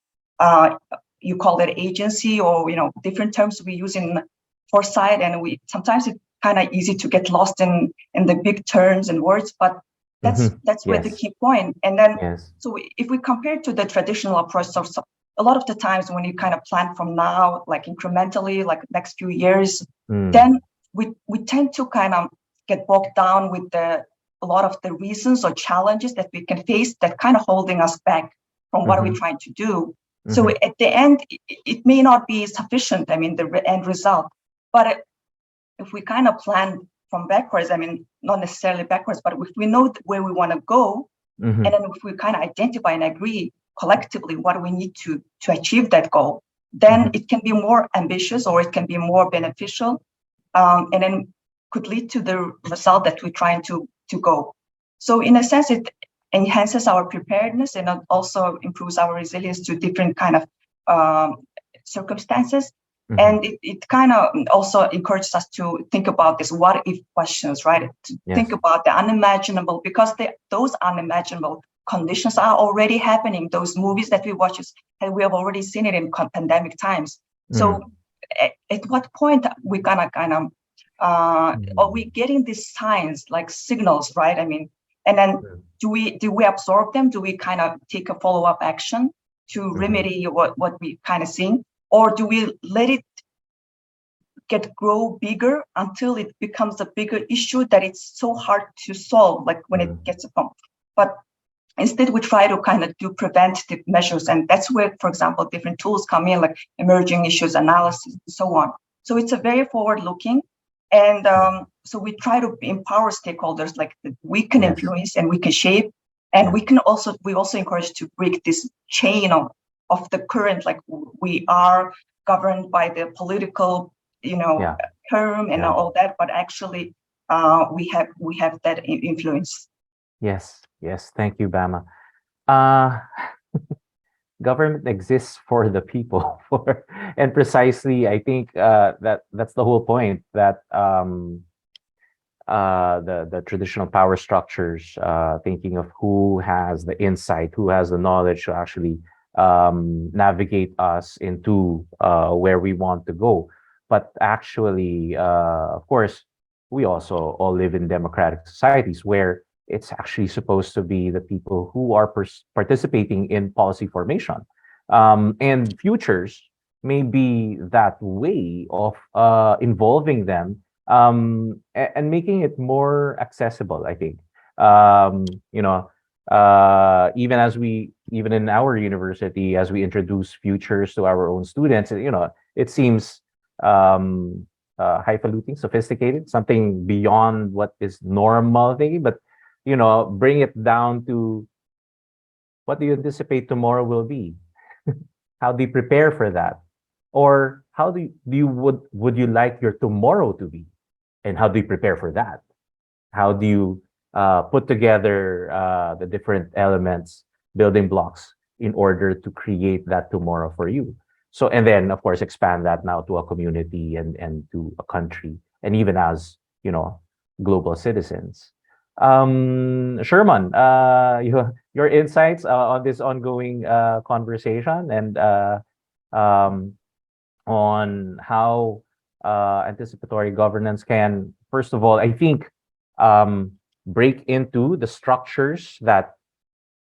you call it agency or, different terms we use in foresight. And sometimes it's kind of easy to get lost in the big terms and words, but that's where the key point. And then, so if we compare to the traditional approach, so a lot of the times when you kind of plan from now, like incrementally, like next few years, then we tend to kind of get bogged down with a lot of the reasons or challenges that we can face that kind of holding us back from what we're trying to do. So at the end, it may not be sufficient, the end result. But if we kind of plan from backwards, not necessarily backwards, but if we know where we want to go, and then if we kind of identify and agree collectively what we need to achieve that goal, then it can be more ambitious or it can be more beneficial, and then could lead to the result that we're trying to go. So in a sense, it enhances our preparedness and it also improves our resilience to different kind of circumstances. And it kind of also encourages us to think about this what if questions, right? To think about the unimaginable, because those unimaginable conditions are already happening. Those movies that we watch, and we have already seen it in pandemic times. So at what point we gonna are we getting these signs like signals, right? I mean, and then do we absorb them? Do we kind of take a follow-up action to remedy what we kind of seeing, or do we let it grow bigger until it becomes a bigger issue that it's so hard to solve, like when it gets a pump? But instead, we try to kind of do preventative measures, and that's where, for example, different tools come in, like emerging issues analysis and so on. So it's a very forward-looking, and so we try to empower stakeholders, like we can influence and we can shape, and we also encourage to break this chain of the current, like we are governed by the political, term and all that, but actually we have that influence. Yes. Thank you, Bama. Government exists for the people, and precisely, I think that's the whole point, that the traditional power structures, thinking of who has the insight, who has the knowledge to actually navigate us into where we want to go. But actually, of course, we also all live in democratic societies where it's actually supposed to be the people who are participating in policy formation. And futures may be that way of involving them and making it more accessible, I think. Even in our university, as we introduce futures to our own students, it seems highfalutin, sophisticated, something beyond what is normal thing, but bring it down to what do you anticipate tomorrow will be? How do you prepare for that? Or how would you like your tomorrow to be? And how do you prepare for that? How do you put together the different elements, building blocks, in order to create that tomorrow for you? So, and then of course, expand that now to a community and to a country, and even as, global citizens. Sherman, your insights on this ongoing conversation, and on how anticipatory governance can, first of all, I think, break into the structures that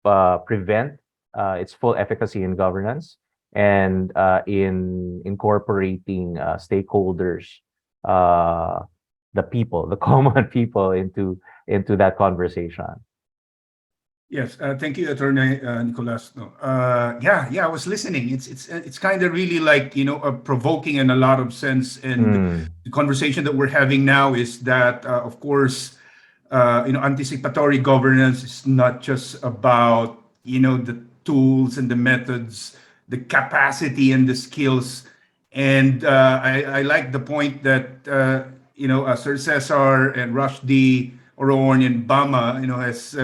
prevent its full efficacy in governance, and in incorporating stakeholders, the people, the common people, into that conversation. Yes, thank you, Attorney Nicolas. I was listening. It's kind of really like, provoking in a lot of sense. And the conversation that we're having now is that, of course, anticipatory governance is not just about, the tools and the methods, the capacity and the skills. And I like the point that, Sir Cesar and Rushdie, Oron, and Bama, has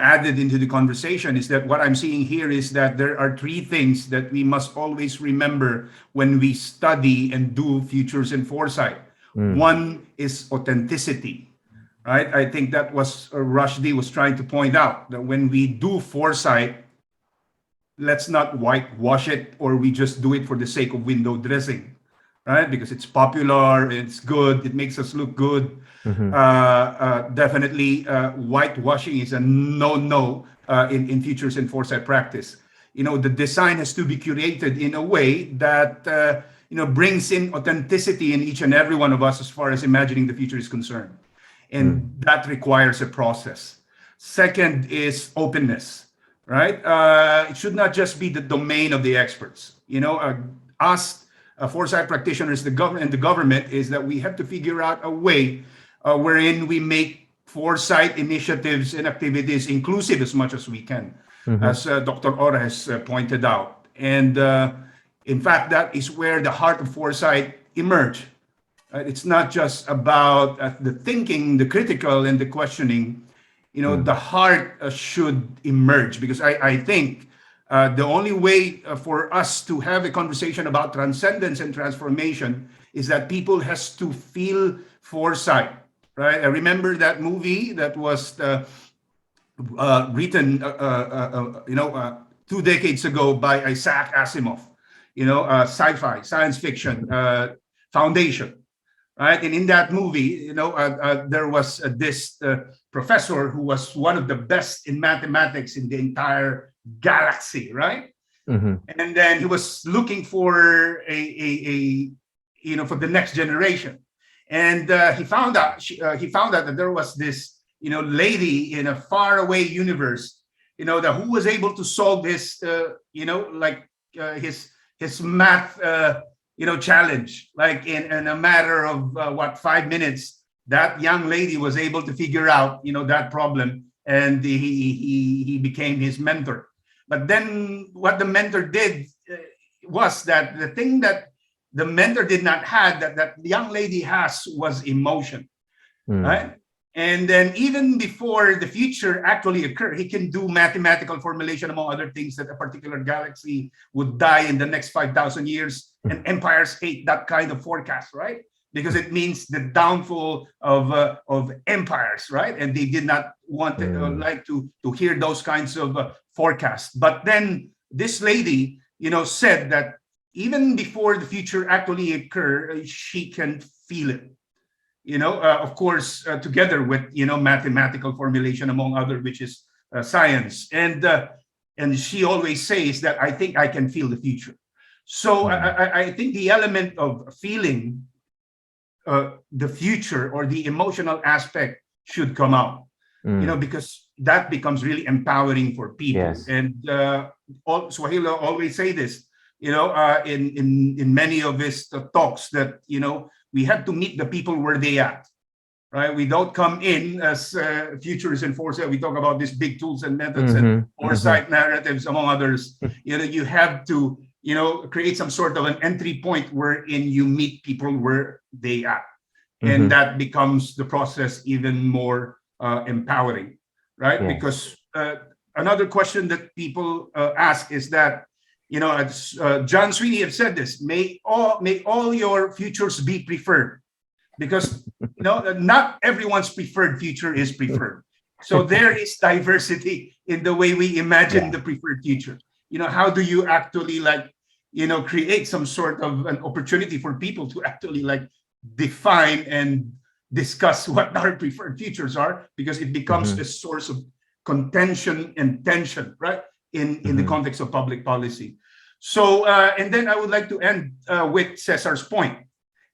added into the conversation, is that what I'm seeing here is that there are three things that we must always remember when we study and do futures and foresight. One is authenticity, right? I think that was Rushdie was trying to point out, that when we do foresight, let's not whitewash it, or we just do it for the sake of window dressing, right? Because it's popular, it's good, it makes us look good. Definitely, whitewashing is a no-no in futures and foresight practice. The design has to be curated in a way that brings in authenticity in each and every one of us as far as imagining the future is concerned, and that requires a process. Second is openness, right? It should not just be the domain of the experts. Us foresight practitioners, the government, is that we have to figure out a way wherein we make foresight initiatives and activities inclusive as much as we can, as Dr. Ora has pointed out. And in fact, that is where the heart of foresight emerge. It's not just about the thinking, the critical, and the questioning. The heart should emerge, because I think the only way for us to have a conversation about transcendence and transformation is that people has to feel foresight, right? I remember that movie that was written, 2 decades ago by Isaac Asimov. sci-fi, science fiction foundation, right? And in that movie, there was this professor who was one of the best in mathematics in the entire galaxy, right? And then he was looking for for the next generation, and he found out that there was this lady in a faraway universe, who was able to solve his his math challenge, like in a matter of 5 minutes. That young lady was able to figure out that problem, and he became his mentor. But then what the mentor did was that the thing that the mentor did not have, that the young lady has, was emotion, right? And then even before the future actually occurred, he can do mathematical formulation, among other things, that a particular galaxy would die in the next 5,000 years. And empires hate that kind of forecast, right? Because it means the downfall of empires, right? And they did not want to hear those kinds of forecasts. But then this lady, said that even before the future actually occur, she can feel it. Of course, together with mathematical formulation, among other, which is science. And she always says that, I think I can feel the future. So I think the element of feeling the future, or the emotional aspect, should come out, because that becomes really empowering for people. Yes. And Swahili always say this, in many of his talks, that we have to meet the people where they at, right? We don't come in as futurists and foresight. We talk about these big tools and methods and foresight narratives, among others. You have to create some sort of an entry point wherein you meet people where they are. And that becomes the process even more empowering, right? Yes. Because another question that people ask is that, as John Sweeney have said this, may all your futures be preferred, because not everyone's preferred future is preferred. So there is diversity in the way we imagine the preferred future. How do you actually create some sort of an opportunity for people to actually define and discuss what our preferred futures are, because it becomes a source of contention and tension, right, in the context of public policy. So, and then I would like to end with Cesar's point.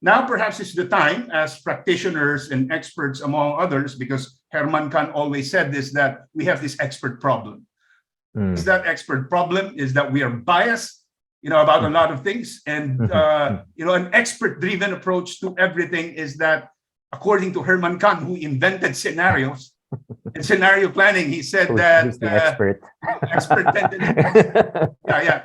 Now, perhaps it's the time, as practitioners and experts, among others, because 𝗪𝗻 always said this, that we have this expert problem. That expert problem is that we are biased, about a lot of things. And, an expert-driven approach to everything is that, according to 𝗪𝗻, who invented scenarios and scenario planning, he said that expert tendency,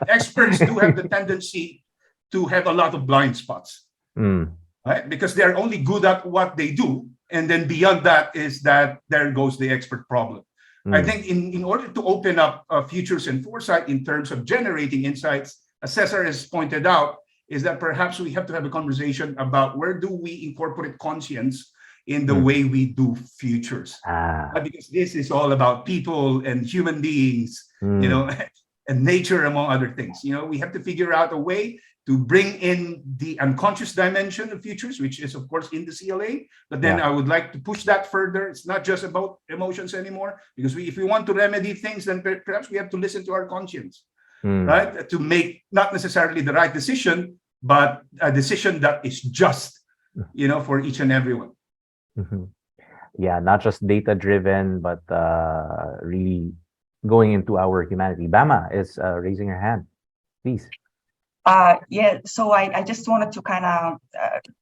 experts do have the tendency to have a lot of blind spots, right? Because they're only good at what they do. And then beyond that is that there goes the expert problem. I think in order to open up futures and foresight in terms of generating insights, as Cesar has pointed out, is that perhaps we have to have a conversation about where do we incorporate conscience in the way we do futures. Because this is all about people and human beings, and nature, among other things. We have to figure out a way to bring in the unconscious dimension of futures, which is, of course, in the CLA. But then I would like to push that further. It's not just about emotions anymore, because if we want to remedy things, then perhaps we have to listen to our conscience, right? To make not necessarily the right decision, but a decision that is just, for each and everyone. Yeah, not just data-driven, but really going into our humanity. Bama is raising her hand, please. So I just wanted to kind of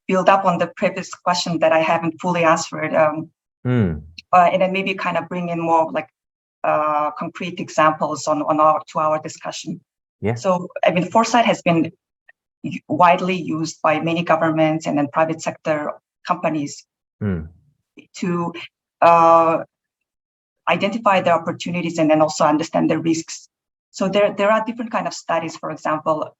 build up on the previous question that I haven't fully answered, and then maybe kind of bring in more concrete examples on our discussion. Yeah. So I mean, foresight has been widely used by many governments and then private sector companies to identify the opportunities and then also understand the risks. So there are different kind of studies, for example,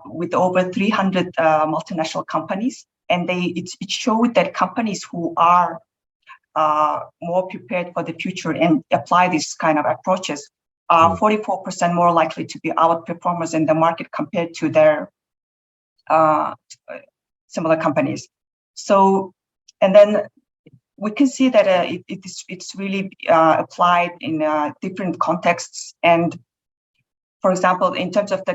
with over 300 multinational companies, and it showed that companies who are more prepared for the future and apply these kind of approaches are 44% more likely to be outperformers in the market compared to their similar companies. So, and then we can see that it's really applied in different contexts. And for example, in terms of the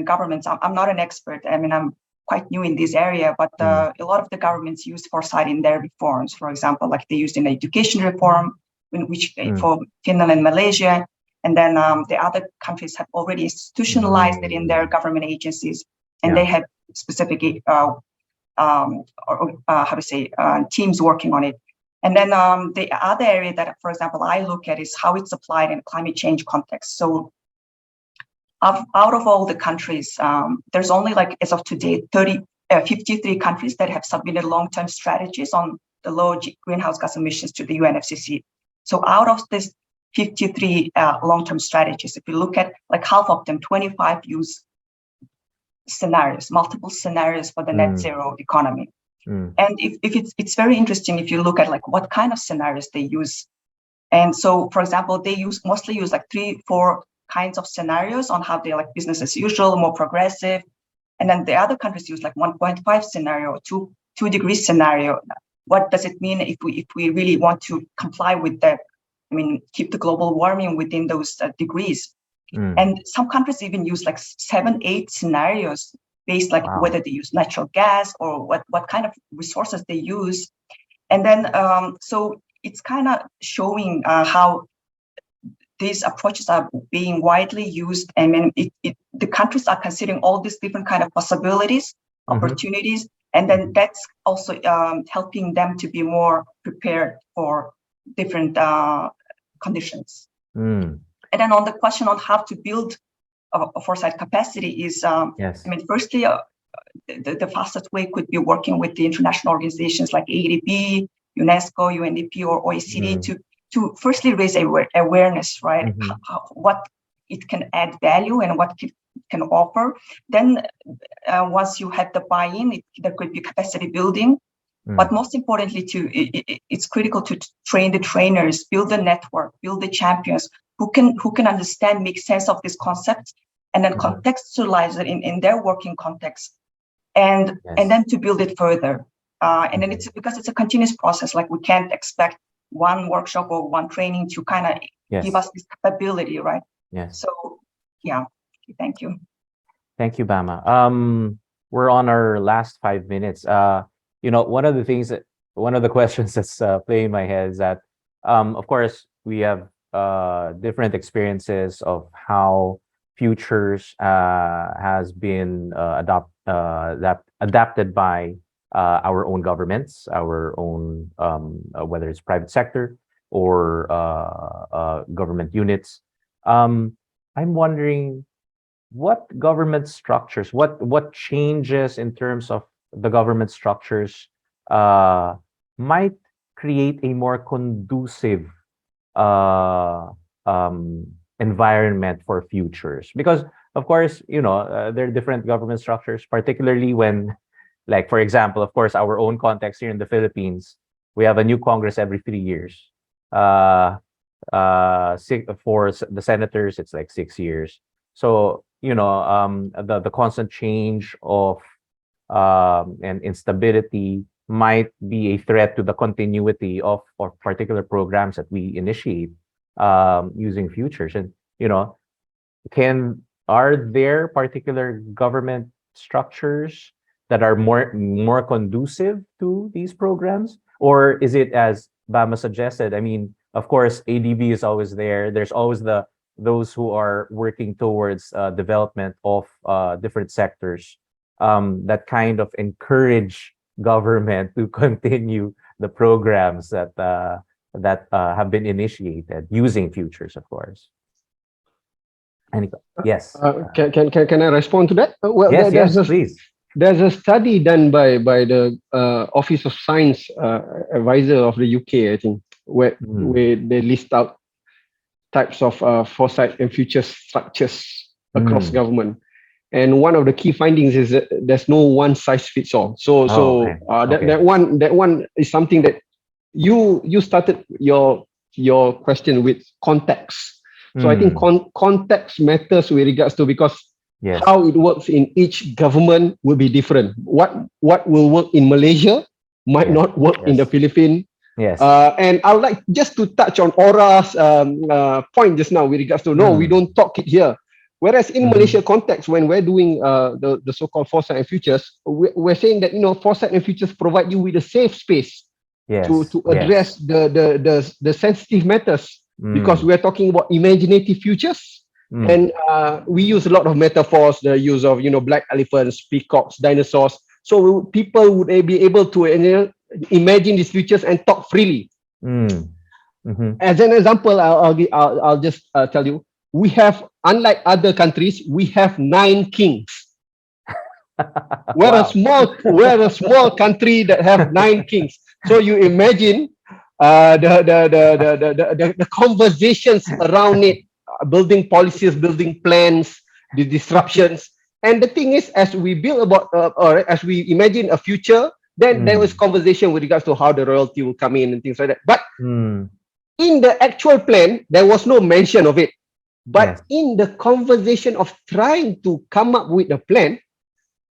governments, I'm not an expert. I mean, I'm quite new in this area, but a lot of the governments use foresight in their reforms. For example, like they used in education reform, which for Finland and Malaysia. And then the other countries have already institutionalized it in their government agencies, and they have specific teams working on it. And then the other area that, for example, I look at is how it's applied in climate change context. So out of all the countries, there's only, like, as of today, 53 countries that have submitted long-term strategies on the low greenhouse gas emissions to the UNFCCC. So out of this 53 long-term strategies, if you look at, like, half of them, 25 use scenarios, multiple scenarios for the net zero economy. And if it's very interesting if you look at, like, what kind of scenarios they use. And so, for example, they mostly use like 3-4 kinds of scenarios on how they, like, business as usual, more progressive. And then the other countries use like 1.5 scenario, 2 degree scenario. What does it mean if we really want to comply with the, keep the global warming within those degrees? And some countries even use like 7-8 scenarios based, like, whether they use natural gas or what kind of resources they use. And then, so it's kind of showing how these approaches are being widely used. And the countries are considering all these different kind of possibilities, opportunities, and then that's also helping them to be more prepared for different conditions. And then on the question on how to build a foresight capacity is, firstly, the fastest way could be working with the international organizations like ADB, UNESCO, UNDP, or OECD to firstly raise awareness, right? What it can add value and what it can offer. Then once you have the buy-in, there could be capacity building. But most importantly, it's critical to train the trainers, build the network, build the champions who can understand, make sense of this concept, and then contextualize it in their working context, and then to build it further. And then it's because it's a continuous process. Like, we can't expect one workshop or one training to kind of give us this capability, right? So, thank you. Thank you, Bama. We're on our last 5 minutes. One of the questions that's playing in my head is that, of course, we have different experiences of how futures has been adapted by our own governments, our own, whether it's private sector or government units. I'm wondering what government structures, what changes in terms of the government structures might create a more conducive environment for futures, because of course, there are different government structures, particularly when, like, for example, of course, our own context here in the Philippines, we have a new Congress every 3 years. For the senators, it's like 6 years. So, the constant change of and instability might be a threat to the continuity of particular programs that we initiate using futures. And are there particular government structures that are more conducive to these programs, or is it, as Bama suggested? Of course, ADB is always there. There's always those who are working towards development of different sectors that kind of encourage government to continue the programs that have been initiated using futures, of course. Yes. Can I respond to that? Well, yes, please. There's a study done by the Office of Science Advisor of the UK, I think, where they list out types of foresight and future structures across government. And one of the key findings is that there's no one size fits all. That one is something that you started your question with context. So I think context matters with regards to, because how it works in each government will be different. What will work in Malaysia might not work in the Philippines. And I would like just to touch on Aura's point just now with regards to, no, we don't talk it here. Whereas in Malaysia context, when we're doing the so-called foresight and futures, we're saying that, you know, foresight and futures provide you with a safe space to address the sensitive matters, because we're talking about imaginative futures. And we use a lot of metaphors, the use of, you know, black elephants, peacocks, dinosaurs. So people would be able to imagine these futures and talk freely. As an example, I'll just tell you, we have, unlike other countries, we have 9 kings. We're a small country that have 9 kings. So you imagine the conversations around it, building policies, building plans, the disruptions. And the thing is, as we build about, or as we imagine a future, then there was conversation with regards to how the royalty will come in and things like that. But in the actual plan, there was no mention of it. But in the conversation of trying to come up with a plan,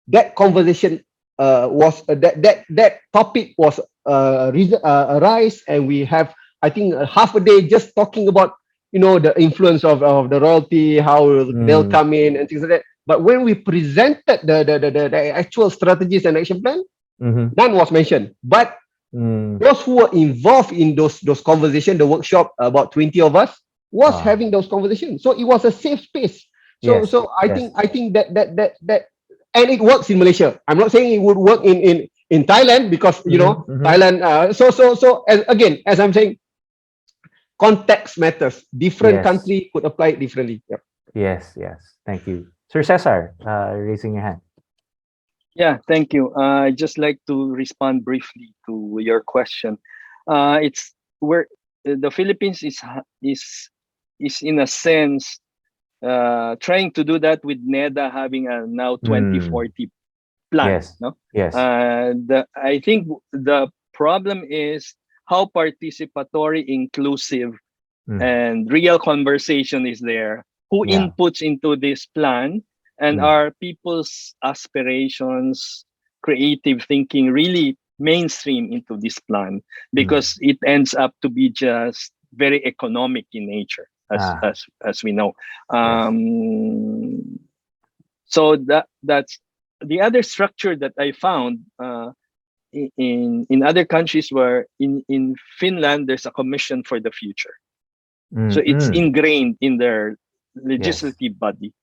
that conversation was that topic was arise, and we have, I think, half a day just talking about, you know, the influence of the royalty, how they'll come in and things like that. But when we presented the actual strategies and action plan, none was mentioned. But those who were involved in those conversations, the workshop, about 20 of us, was having those conversations. So it was a safe space. So I think that and it works in Malaysia. I'm not saying it would work in Thailand, because, you know, Thailand. So again, as I'm saying, context matters. Different country could apply it differently. Yes. Thank you. Sir Cesar, raising your hand. Yeah, thank you. I'd just like to respond briefly to your question. It's where the Philippines is in a sense trying to do that with NEDA having a now 2040 plan. I think the problem is how participatory, inclusive, and real conversation is there. Who inputs into this plan, and are people's aspirations, creative thinking really mainstream into this plan? Because it ends up to be just very economic in nature, as we know. So that's the other structure that I found in other countries, where in Finland there's a commission for the future. So it's ingrained in their legislative body.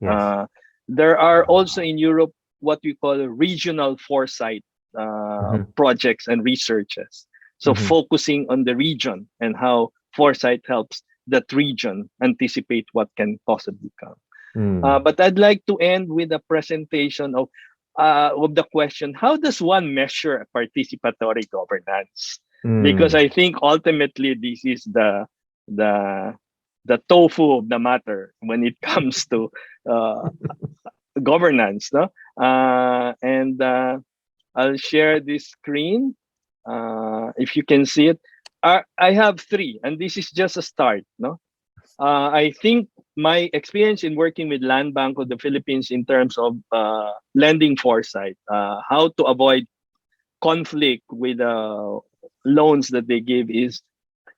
There are also in Europe what we call regional foresight projects and researches. So focusing on the region and how foresight helps that region anticipate what can possibly come. But I'd like to end with a presentation of the question: how does one measure participatory governance? Because I think ultimately this is the tofu of the matter when it comes to governance, no? And I'll share this screen if you can see it. I have 3, and this is just a start, no? I think my experience in working with Land Bank of the Philippines in terms of lending foresight, how to avoid conflict with loans that they give, is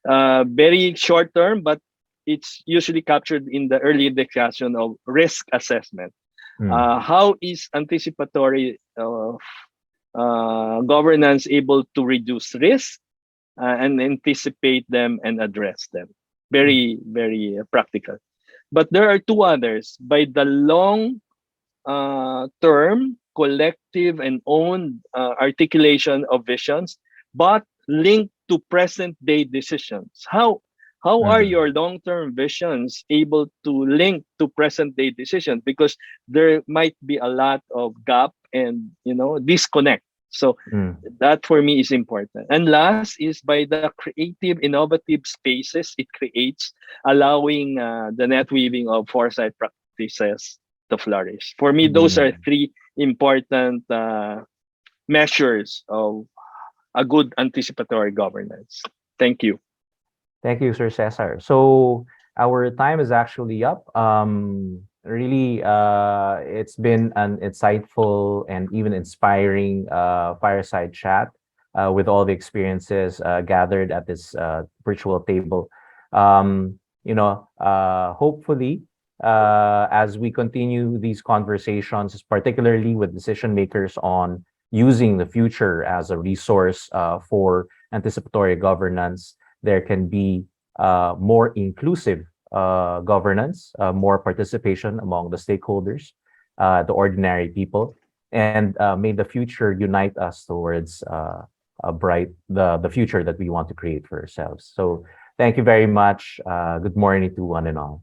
very short term, but it's usually captured in the early discussion of risk assessment. How is anticipatory governance able to reduce risk and anticipate them and address them? Very, very practical. But there are 2 others. By the long term, collective and owned articulation of visions, but linked to present day decisions. How are your long-term visions able to link to present-day decisions? Because there might be a lot of gap and, you know, disconnect. So that for me is important. And last is by the creative, innovative spaces it creates, allowing the net weaving of foresight practices to flourish. For me, those are 3 important measures of a good anticipatory governance. Thank you. Thank you, Sir Cesar. So our time is actually up. Really, it's been an insightful and even inspiring fireside chat with all the experiences gathered at this virtual table. Hopefully, as we continue these conversations, particularly with decision makers on using the future as a resource for anticipatory governance, there can be more inclusive governance, more participation among the stakeholders, the ordinary people, and may the future unite us towards the future that we want to create for ourselves. So thank you very much. Good morning to one and all.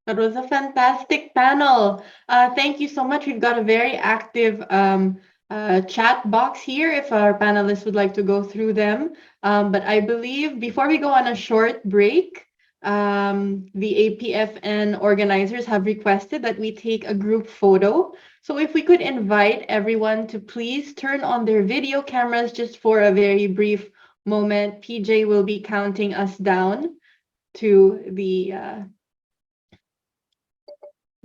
That was a fantastic panel. Thank you so much. We've got a very active chat box here if our panelists would like to go through them. But I believe before we go on a short break, the APFN organizers have requested that we take a group photo. So if we could invite everyone to please turn on their video cameras just for a very brief moment. PJ will be counting us down to the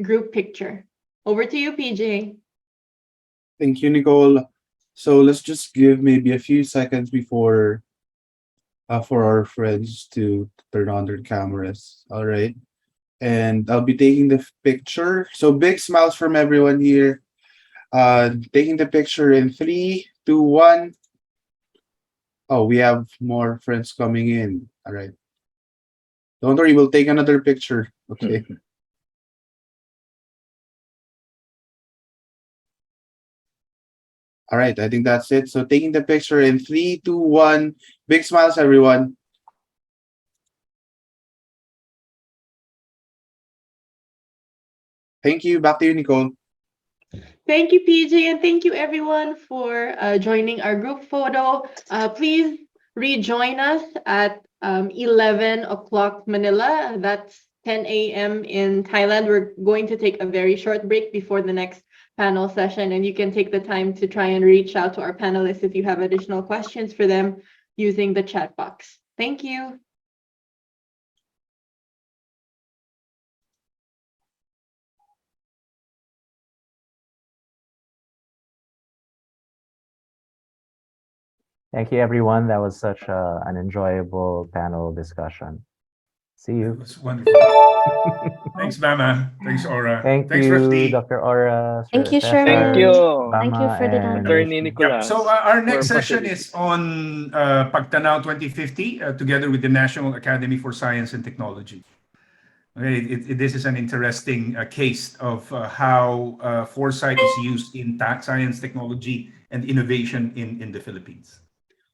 group picture. Over to you, PJ. Thank you, Nicole. So let's just give maybe a few seconds before for our friends to turn on their cameras. All right. And I'll be taking the picture. So big smiles from everyone here. Taking the picture in 3, 2, 1. Oh, we have more friends coming in. All right. Don't worry, we'll take another picture. Okay. All right, I think that's it. So taking the picture in 3, 2, 1. Big smiles, everyone. Thank you. Back to you, Nicole. Thank you, PJ, and thank you everyone for joining our group photo. Please rejoin us at 11 o'clock Manila. That's 10 a.m. in Thailand. We're going to take a very short break before the next panel session, and you can take the time to try and reach out to our panelists if you have additional questions for them using the chat box. Thank you. Thank you, everyone. That was such an enjoyable panel discussion. See you. It was wonderful. Thanks, Bama. Thanks, Aura. Thanks, Thanks, you, Rushdie. Dr. Aura. Thank you, Cesar, Sherman. Thank you. Thank you, Bama, Ferdinand. and Attorney Rushdie. Nicolas. So our next for session facility. is on Pagtanaw 2050, together with the National Academy for Science and Technology. Okay, this is an interesting case of how foresight is used in science, technology, and innovation in the Philippines.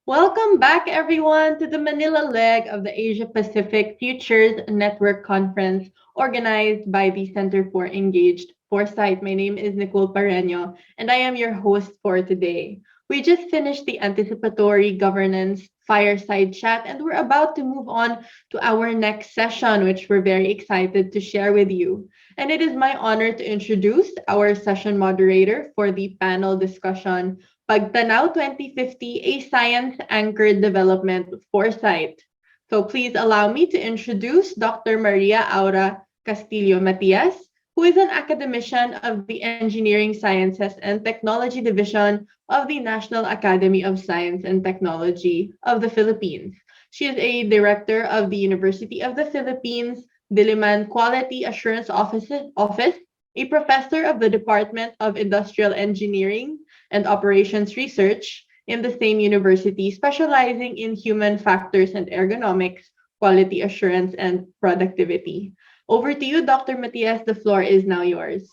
Welcome back, everyone, to the Manila leg of the Asia Pacific Futures Network Conference organized by the Center for Engaged Foresight. My name is 𝗪𝗶𝘁𝗵, and I am your host for today. We just finished the anticipatory governance fireside chat, and we're about to move on to our next session, which we're very excited to share with you. And it is my honor to introduce our session moderator for the panel discussion, Pagtanaw 2050, a science-anchored development foresight. So please allow me to introduce Dr. Maria Aura Castillo-Matias, who is an academician of the Engineering Sciences and Technology Division of the National Academy of Science and Technology of the Philippines. She is a director of the University of the Philippines Diliman Quality Assurance Office, a professor of the Department of Industrial Engineering and Operations Research in the same university, specializing in human factors and ergonomics, quality assurance, and productivity. Over to you, Dr. Matias. The floor is now yours.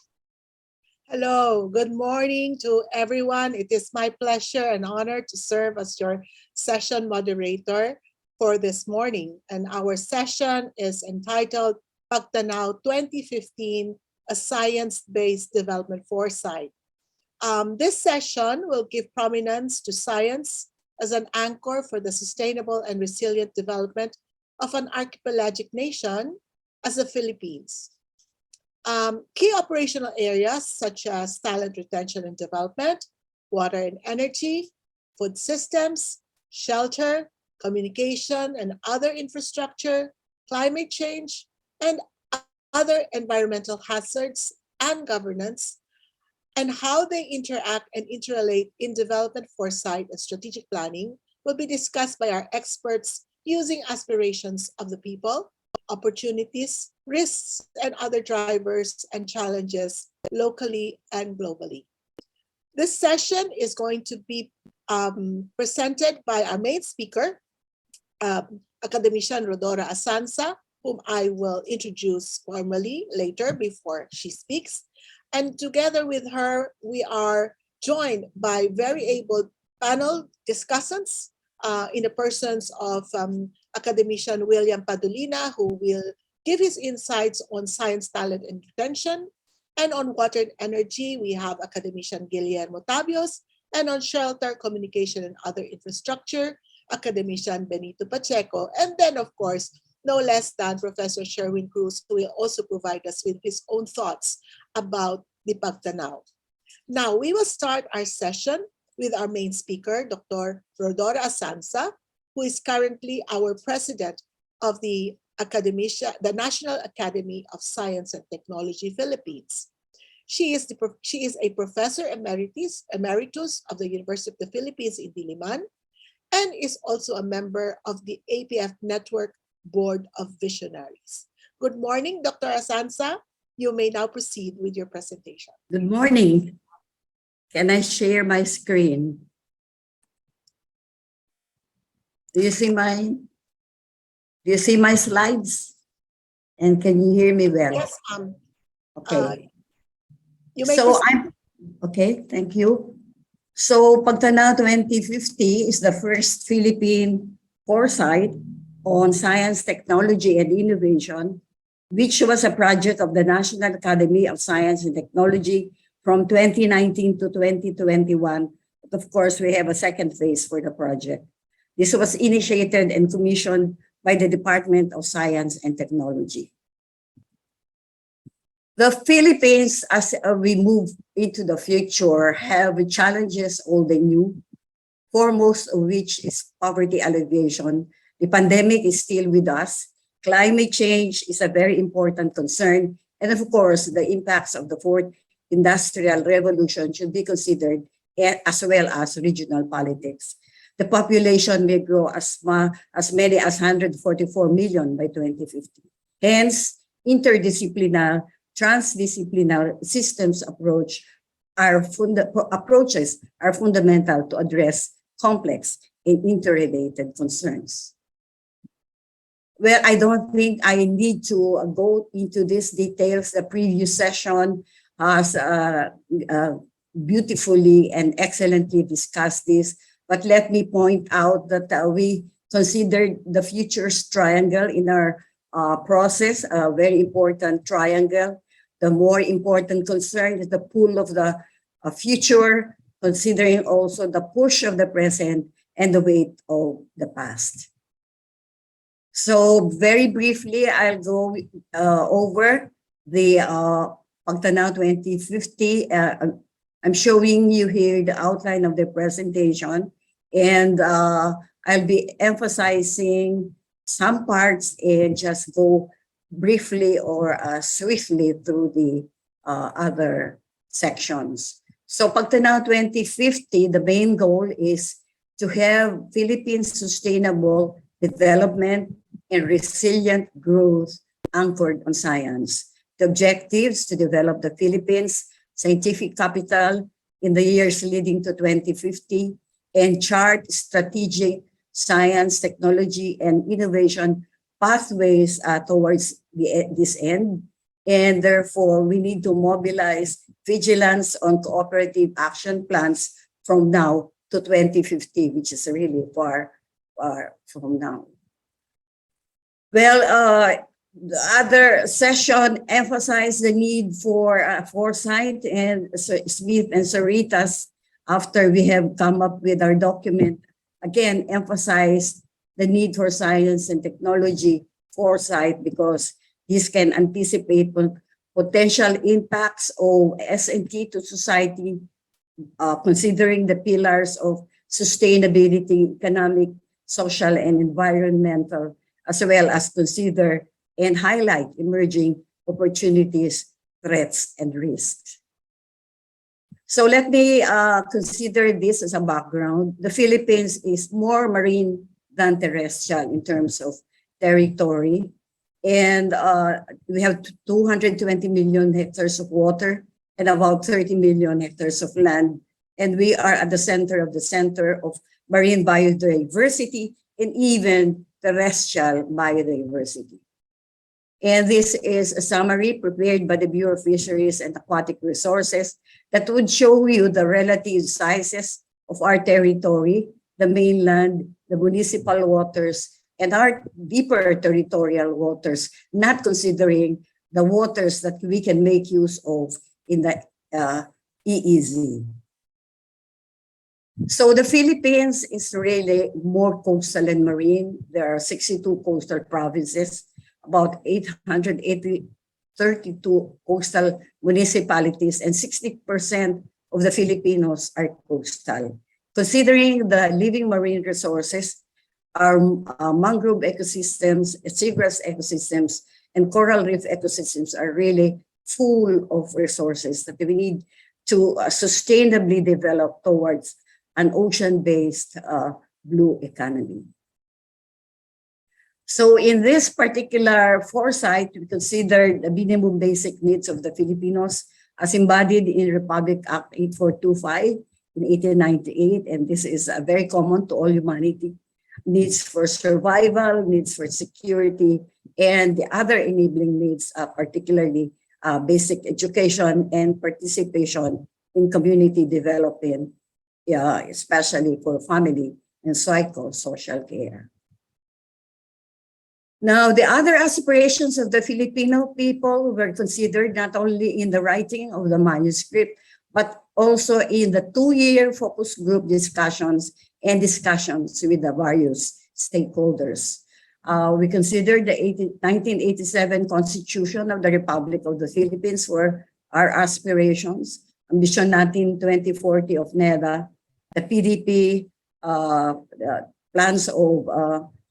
Hello, good morning to everyone. It is my pleasure and honor to serve as your session moderator for this morning. And our session is entitled Pagtanaw 2015, a science-based development foresight. This session will give prominence to science as an anchor for the sustainable and resilient development of an archipelagic nation as the Philippines. Key operational areas such as talent retention and development, water and energy, food systems, shelter, communication and other infrastructure, climate change, and other environmental hazards and governance, and how they interact and interrelate in development foresight and strategic planning will be discussed by our experts using aspirations of the people, opportunities, risks, and other drivers and challenges locally and globally. This session is going to be presented by our main speaker, Academician Rodora Asansa, whom I will introduce formally later before she speaks. And together with her, we are joined by very able panel discussants in the persons of Academician William Padulina, who will give his insights on science, talent, and retention. And on water and energy, we have Academician 𝗪𝗿𝗁𝗵𝗀𝗪, and on shelter, communication, and other infrastructure, Academician 𝗪𝗿𝗁𝗵𝗪𝗀. And then, of course, no less than Professor Sherwin Cruz, who will also provide us with his own thoughts about the pagtanaw. Now, we will start our session with our main speaker, Dr. Rodora Asansa, who is currently our president of the National Academy of Science and Technology Philippines. She is a professor emeritus of the University of the Philippines in Diliman, and is also a member of the APF Network Board of Visionaries. Good morning, Dr. Asansa. You may now proceed with your presentation. Good morning. Can I share my screen? Do you see my slides? And can you hear me well? Yes, okay. You may So proceed. okay, thank you. So Pagtanaw 2050 is the first Philippine foresight on science, technology, and innovation, which was a project of the National Academy of Science and Technology from 2019 to 2021. But of course, we have a second phase for the project. This was initiated and commissioned by the Department of Science and Technology. The Philippines, as we move into the future, have challenges old and new, foremost of which is poverty alleviation. The pandemic is still with us. Climate change is a very important concern. And of course, the impacts of the fourth industrial revolution should be considered, as well as regional politics. The population may grow as many as 144 million by 2050. Hence, interdisciplinary, transdisciplinary systems approaches are fundamental to address complex and interrelated concerns. Well, I don't think I need to go into these details. The previous session has beautifully and excellently discussed this. But let me point out that we considered the futures triangle in our process, a very important triangle. The more important concern is the pull of the future, considering also the push of the present and the weight of the past. So very briefly, I'll go over the Pagtanaw 2050. I'm showing you here the outline of the presentation, and I'll be emphasizing some parts and just go briefly or swiftly through the other sections. So Pagtanaw 2050, the main goal is to have Philippines sustainable development and resilient growth anchored on science. The objectives to develop the Philippines scientific capital in the years leading to 2050 and chart strategic science, technology, and innovation pathways towards this end. And therefore, we need to mobilize vigilance on cooperative action plans from now to 2050, which is really far from now. Well, the other session emphasized the need for foresight, and Smith and Saritas, after we have come up with our document, again emphasized the need for science and technology foresight, because this can anticipate potential impacts of S&T to society, considering the pillars of sustainability, economic social and environmental, as well as consider and highlight emerging opportunities, threats, and risks. So let me consider this as a background. The Philippines is more marine than terrestrial in terms of territory. And we have 220 million hectares of water and about 30 million hectares of land. And we are at the center of marine biodiversity and even terrestrial biodiversity. And this is a summary prepared by the Bureau of Fisheries and Aquatic Resources that would show you the relative sizes of our territory, the mainland, the municipal waters, and our deeper territorial waters, not considering the waters that we can make use of in the EEZ. So the Philippines is really more coastal and marine. There are 62 coastal provinces, about 832 coastal municipalities, and 60% of the Filipinos are coastal. Considering the living marine resources, our mangrove ecosystems, seagrass ecosystems, and coral reef ecosystems are really full of resources that we need to sustainably develop towards an ocean-based blue economy. So in this particular foresight, we consider the minimum basic needs of the Filipinos as embodied in Republic Act 8425 in 1898, and this is very common to all humanity. Needs for survival, needs for security, and the other enabling needs, particularly basic education and participation in community development, especially for family and psychosocial care. Now, the other aspirations of the Filipino people were considered not only in the writing of the manuscript, but also in the 2-year focus group discussions and discussions with the various stakeholders. We considered the 1987 Constitution of the Republic of the Philippines were our aspirations. Ambition natin 2040 of NEDA, the PDP plans of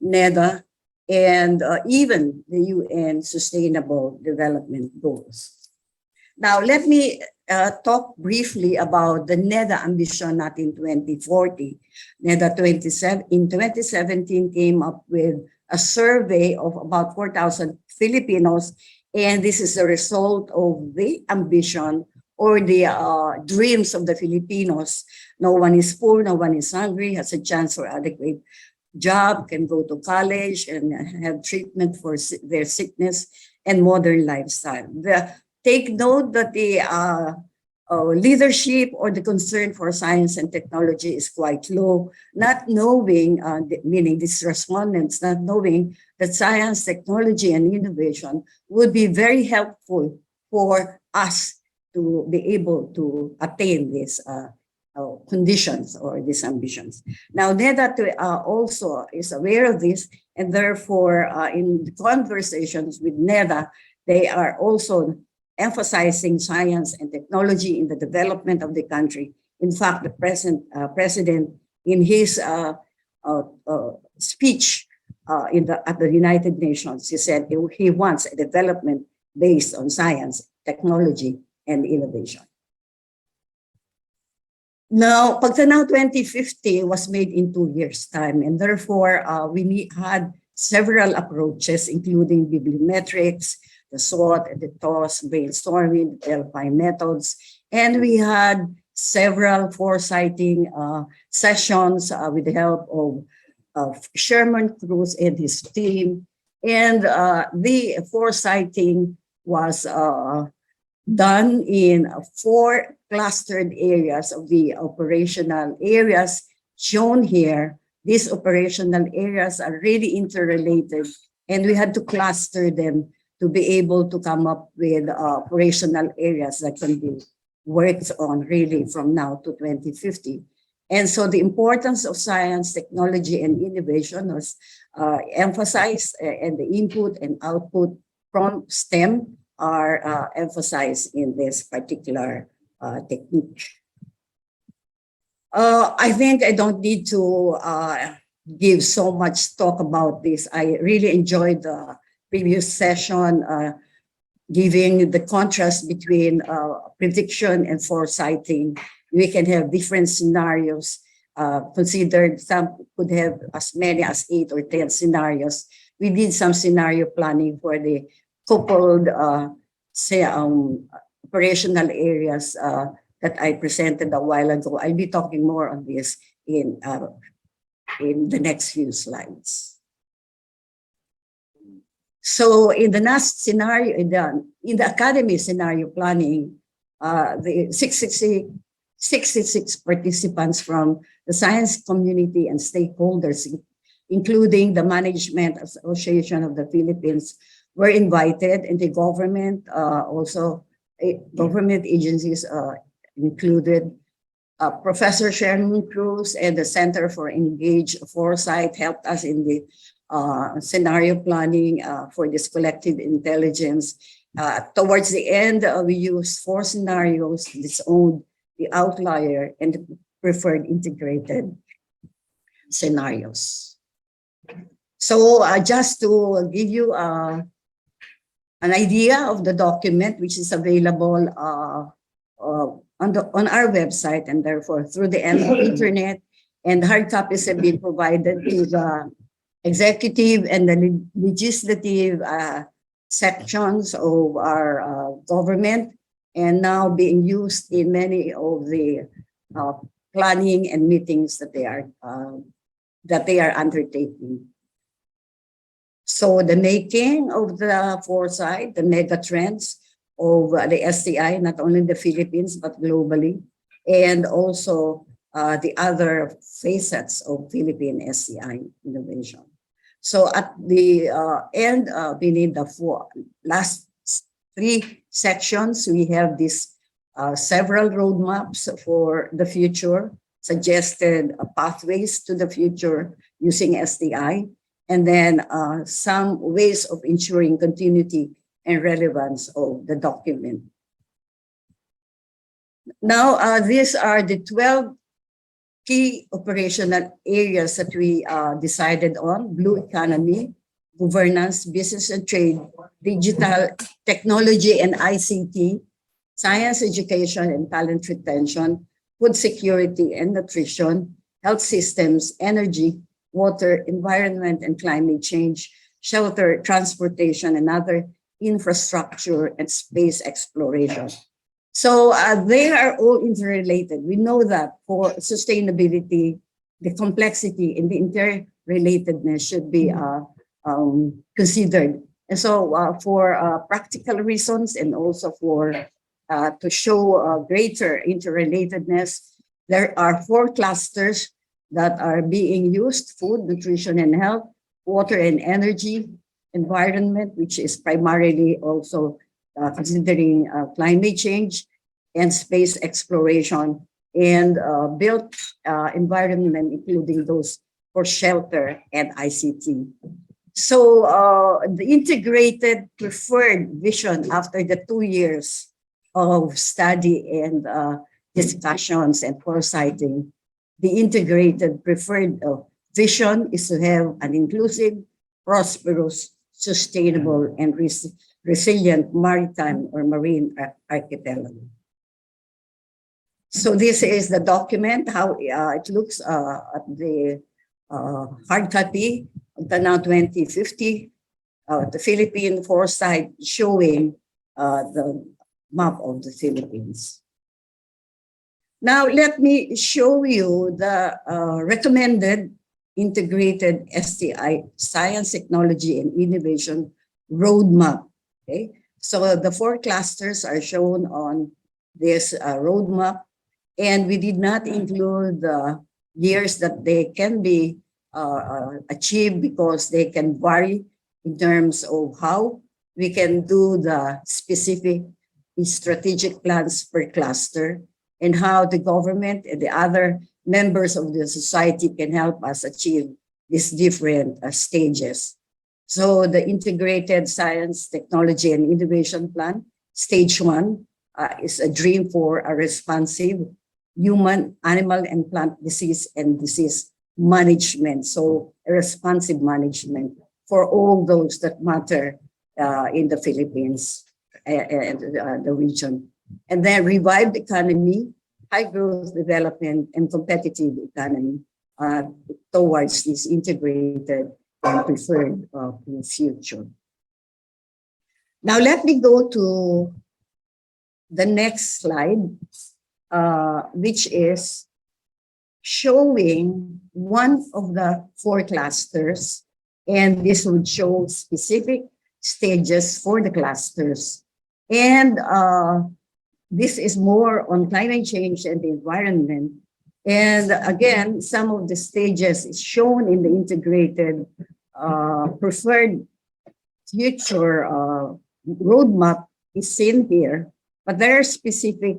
NEDA, and even the UN Sustainable Development Goals. Now, let me talk briefly about the NEDA ambition natin 2040. NEDA in 2017 came up with a survey of about 4,000 Filipinos, and this is a result of the ambition or the dreams of the Filipinos. No one is poor, no one is hungry, has a chance for adequate job, can go to college and have treatment for their sickness and modern lifestyle. Take note that the leadership or the concern for science and technology is quite low, not knowing, meaning these respondents, not knowing that science, technology, and innovation would be very helpful for us to be able to attain these conditions or these ambitions. Now, NEDA also is aware of this, and therefore, in conversations with NEDA, they are also emphasizing science and technology in the development of the country. In fact, the president, in his speech at the United Nations, he said he wants a development based on science, technology, and innovation. Now, Pagtanaw 2050 was made in 2 years' time, and therefore we had several approaches, including bibliometrics, the SWOT, and the TOS, brainstorming, the LPI methods, and we had several foresighting sessions with the help of Sherman Cruz and his team, and the foresighting was done in 4 clustered areas of the operational areas shown here. These operational areas are really interrelated, and we had to cluster them to be able to come up with operational areas that can be worked on really from now to 2050. And so the importance of science, technology, and innovation was emphasized, and the input and output from STEM are emphasized in this particular technique. I think I don't need to give so much talk about this. I really enjoyed the previous session, giving the contrast between prediction and foresighting. We can have different scenarios considered. Some could have as many as 8 or 10 scenarios. We did some scenario planning for the coupled operational areas that I presented a while ago. I'll be talking more on this in the next few slides. So in the last scenario, in the academy scenario planning, the 66 participants from the science community and stakeholders, including the Management Association of the Philippines, were invited, and the government also, government agencies included. Professor Sherman Cruz and the Center for Engaged Foresight helped us in the scenario planning for this collective intelligence. Towards the end, we used 4 scenarios, disowned, the outlier, and the preferred integrated scenarios. So just to give you an idea of the document, which is available on our website, and therefore through the internet, and hard copies have been provided to the executive and the legislative sections of our government, and now being used in many of the planning and meetings that they are undertaking. So the making of the foresight, the mega trends of the STI, not only in the Philippines, but globally, and also the other facets of Philippine STI innovation. So at the end, beneath the last 3 sections, we have these several roadmaps for the future, suggested pathways to the future using STI, and then some ways of ensuring continuity and relevance of the document. Now, these are the 12 key operational areas that we decided on: blue economy, governance, business and trade, digital technology and ICT, science education and talent retention, food security and nutrition, health systems, energy, water, environment and climate change, shelter, transportation, and other infrastructure and space exploration. So they are all interrelated. We know that for sustainability, the complexity and the interrelatedness should be considered. And so for practical reasons, and also for to show greater interrelatedness, there are 4 clusters that are being used: food, nutrition and health, water and energy, environment, which is primarily also considering climate change, and space exploration, and built environment, including those for shelter and ICT. So the integrated preferred vision after the 2 years of study and discussions and foresighting, the integrated preferred vision is to have an inclusive, prosperous, sustainable, and resilient maritime or marine archipelago. So this is the document, how it looks at the hard copy, the now 2050, the Philippine foresight showing the map of the Philippines. Now let me show you the recommended integrated STI, science, technology, and innovation roadmap. Okay, so the 4 clusters are shown on this roadmap, and we did not include the years that they can be achieved, because they can vary in terms of how we can do the specific strategic plans per cluster, and how the government and the other members of the society can help us achieve these different stages. So the integrated science, technology, and innovation plan, stage 1, is a dream for a responsive human, animal, and plant disease and disease management, so responsive management for all those that matter in the Philippines and the region. And then revived economy, high growth development, and competitive economy towards this integrated and preferred future. Now let me go to the next slide, which is showing one of the 4 clusters, and this would show specific stages for the clusters. And this is more on climate change and the environment. And again, some of the stages is shown in the integrated preferred future roadmap is seen here, but there are specific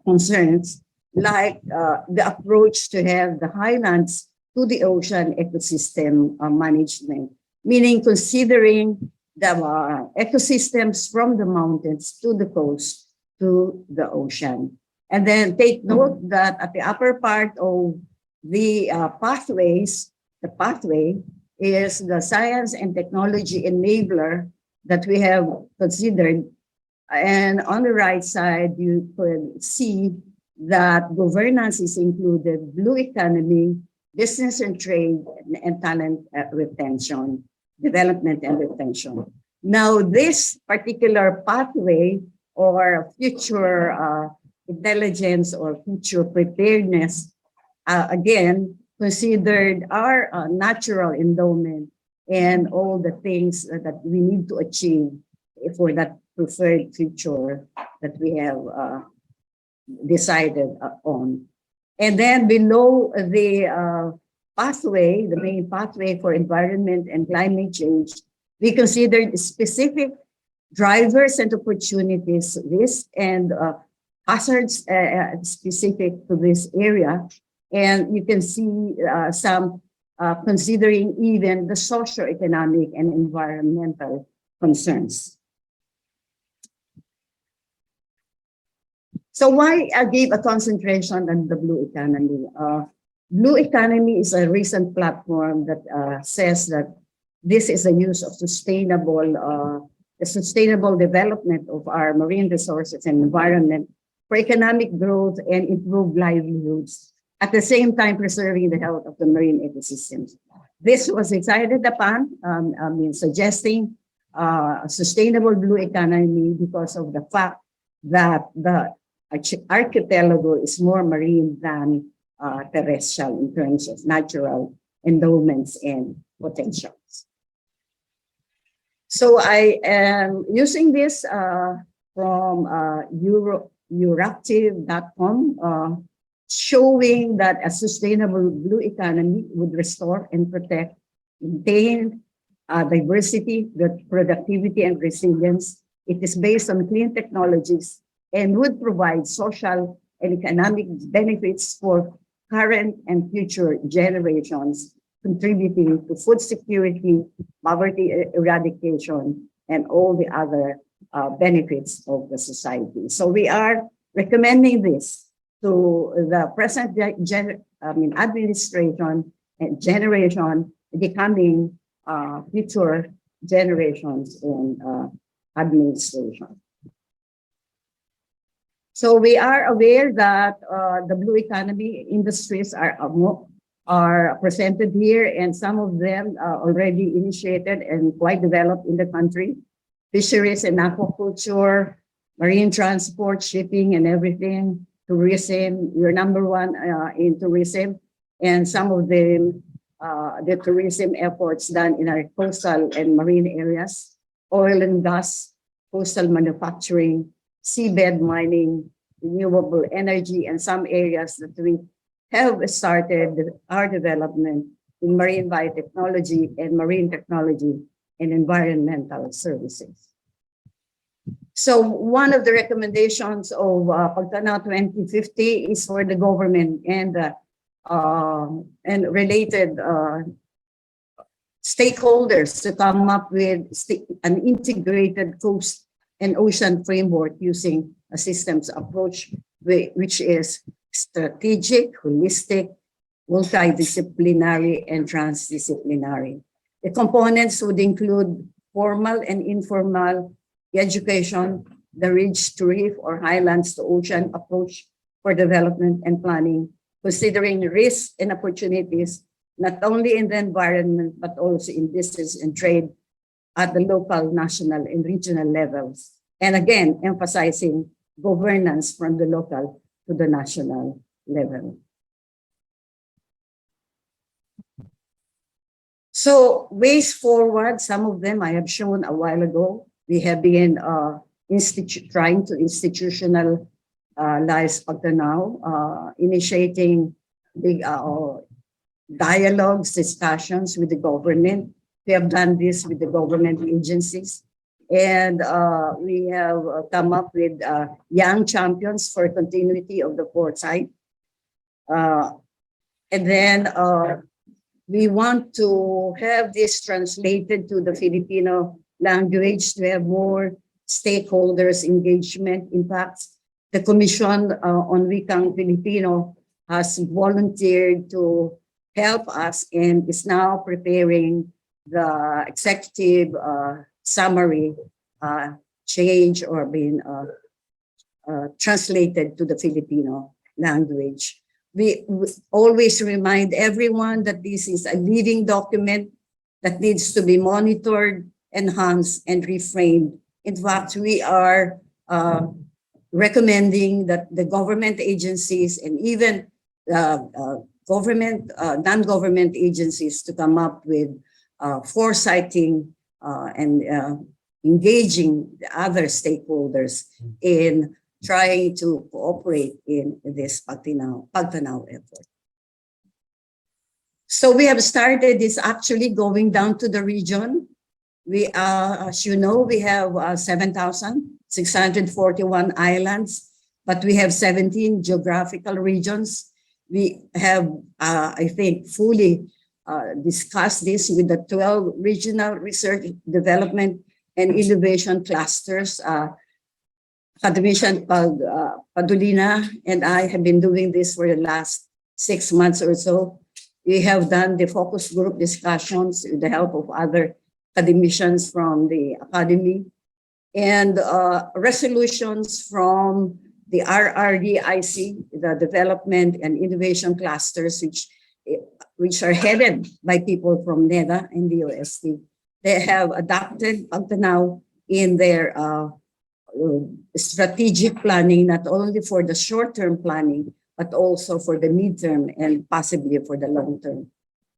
concerns like the approach to have the highlands to the ocean ecosystem management, meaning considering the ecosystems from the mountains to the coast to the ocean. And then take note that at the upper part of the pathways, the pathway is the science and technology enabler that we have considered. And on the right side, you could see that governance is included, blue economy, business and trade, and talent retention, development and retention. Now, this particular pathway or future intelligence or future preparedness, again, considered our natural endowment and all the things that we need to achieve for that preferred future that we have decided on. And then below the pathway, the main pathway for environment and climate change, we considered specific drivers and opportunities, risk and hazards specific to this area. And you can see some considering even the socio-economic and environmental concerns. So why I gave a concentration on the blue economy? Blue economy is a recent platform that says that this is a use of sustainable development of our marine resources and environment for economic growth and improved livelihoods, at the same time preserving the health of the marine ecosystems. This was decided upon, suggesting a sustainable blue economy because of the fact that the archipelago is more marine than terrestrial in terms of natural endowments and potentials. So I am using this from Euractiv.com, showing that a sustainable blue economy would restore and protect, maintain diversity, productivity, and resilience. It is based on clean technologies and would provide social and economic benefits for current and future generations, contributing to food security, poverty eradication, and all the other benefits of the society. So we are recommending this to the present administration and generation, becoming future generations in administration. So we are aware that the blue economy industries are presented here, and some of them are already initiated and quite developed in the country. Fisheries and aquaculture, marine transport, shipping and everything, tourism, we're number one in tourism, and some of them, the tourism efforts done in our coastal and marine areas, oil and gas, coastal manufacturing, seabed mining, renewable energy, and some areas that we have started our development in marine biotechnology and marine technology and environmental services. So one of the recommendations of Pagtanaw 2050 is for the government and related stakeholders to come up with an integrated coast and ocean framework using a systems approach, which is strategic, holistic, multidisciplinary, and transdisciplinary. The components would include formal and informal education, the ridge to reef or highlands to ocean approach for development and planning, considering risks and opportunities, not only in the environment, but also in business and trade at the local, national, and regional levels. And again, emphasizing governance from the local to the national level. So ways forward, some of them I have shown a while ago. We have been trying to institutionalize Pagtanaw, initiating big dialogues, discussions with the government. We have done this with the government agencies. And we have come up with young champions for continuity of the foresight. And then we want to have this translated to the Filipino language to have more stakeholders engagement. In fact, the Commission on Wikang Filipino has volunteered to help us and is now preparing the executive summary change or being translated to the Filipino language. We always remind everyone that this is a living document that needs to be monitored, enhanced, and reframed. In fact, we are recommending that the government agencies and even non-government agencies to come up with foresighting and engaging the other stakeholders in trying to cooperate in this Pagtanaw effort. So we have started this actually going down to the region. We as you know, we have 7,641 islands, but we have 17 geographical regions. We have, I think, fully discussed this with the 12 regional research, development, and innovation clusters. Academician Padulina and I have been doing this for the last 6 months or so. We have done the focus group discussions with the help of other academicians from the academy and resolutions from the RRDIC, the development and innovation clusters, which are headed by people from NEDA and the OST. They have adopted Pagtanaw in their strategic planning, not only for the short-term planning, but also for the midterm and possibly for the long-term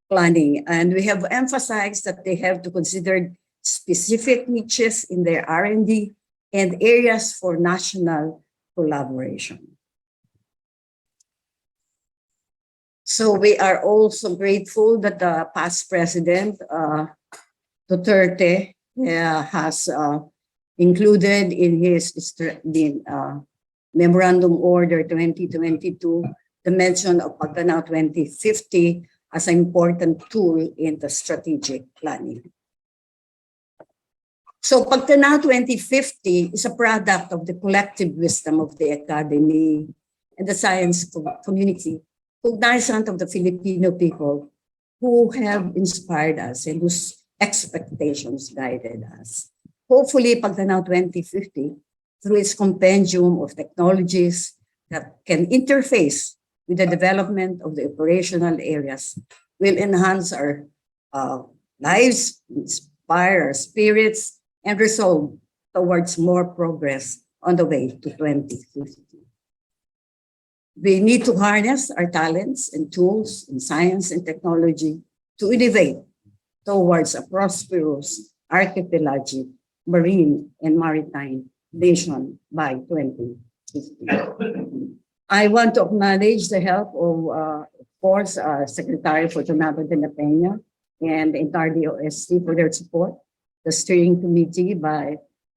planning. And we have emphasized that they have to consider specific niches in their R&D and areas for national collaboration. So we are also grateful that the past president, Duterte, has included in his Memorandum Order 2022 the mention of Pagtanaw 2050 as an important tool in the strategic planning. So Pagtanaw 2050 is a product of the collective wisdom of the academy and the science community, cognizant of the Filipino people who have inspired us and whose expectations guided us. Hopefully, Pagtanaw 2050, through its compendium of technologies that can interface with the development of the operational areas, will enhance our lives, inspire our spirits, and resolve towards more progress on the way to 2050. We need to harness our talents and tools in science and technology to innovate towards a prosperous archipelagic, marine, and maritime nation by 2050. I want to acknowledge the help of course, Secretary Fortunato de la Peña and the entire DOST for their support, the steering committee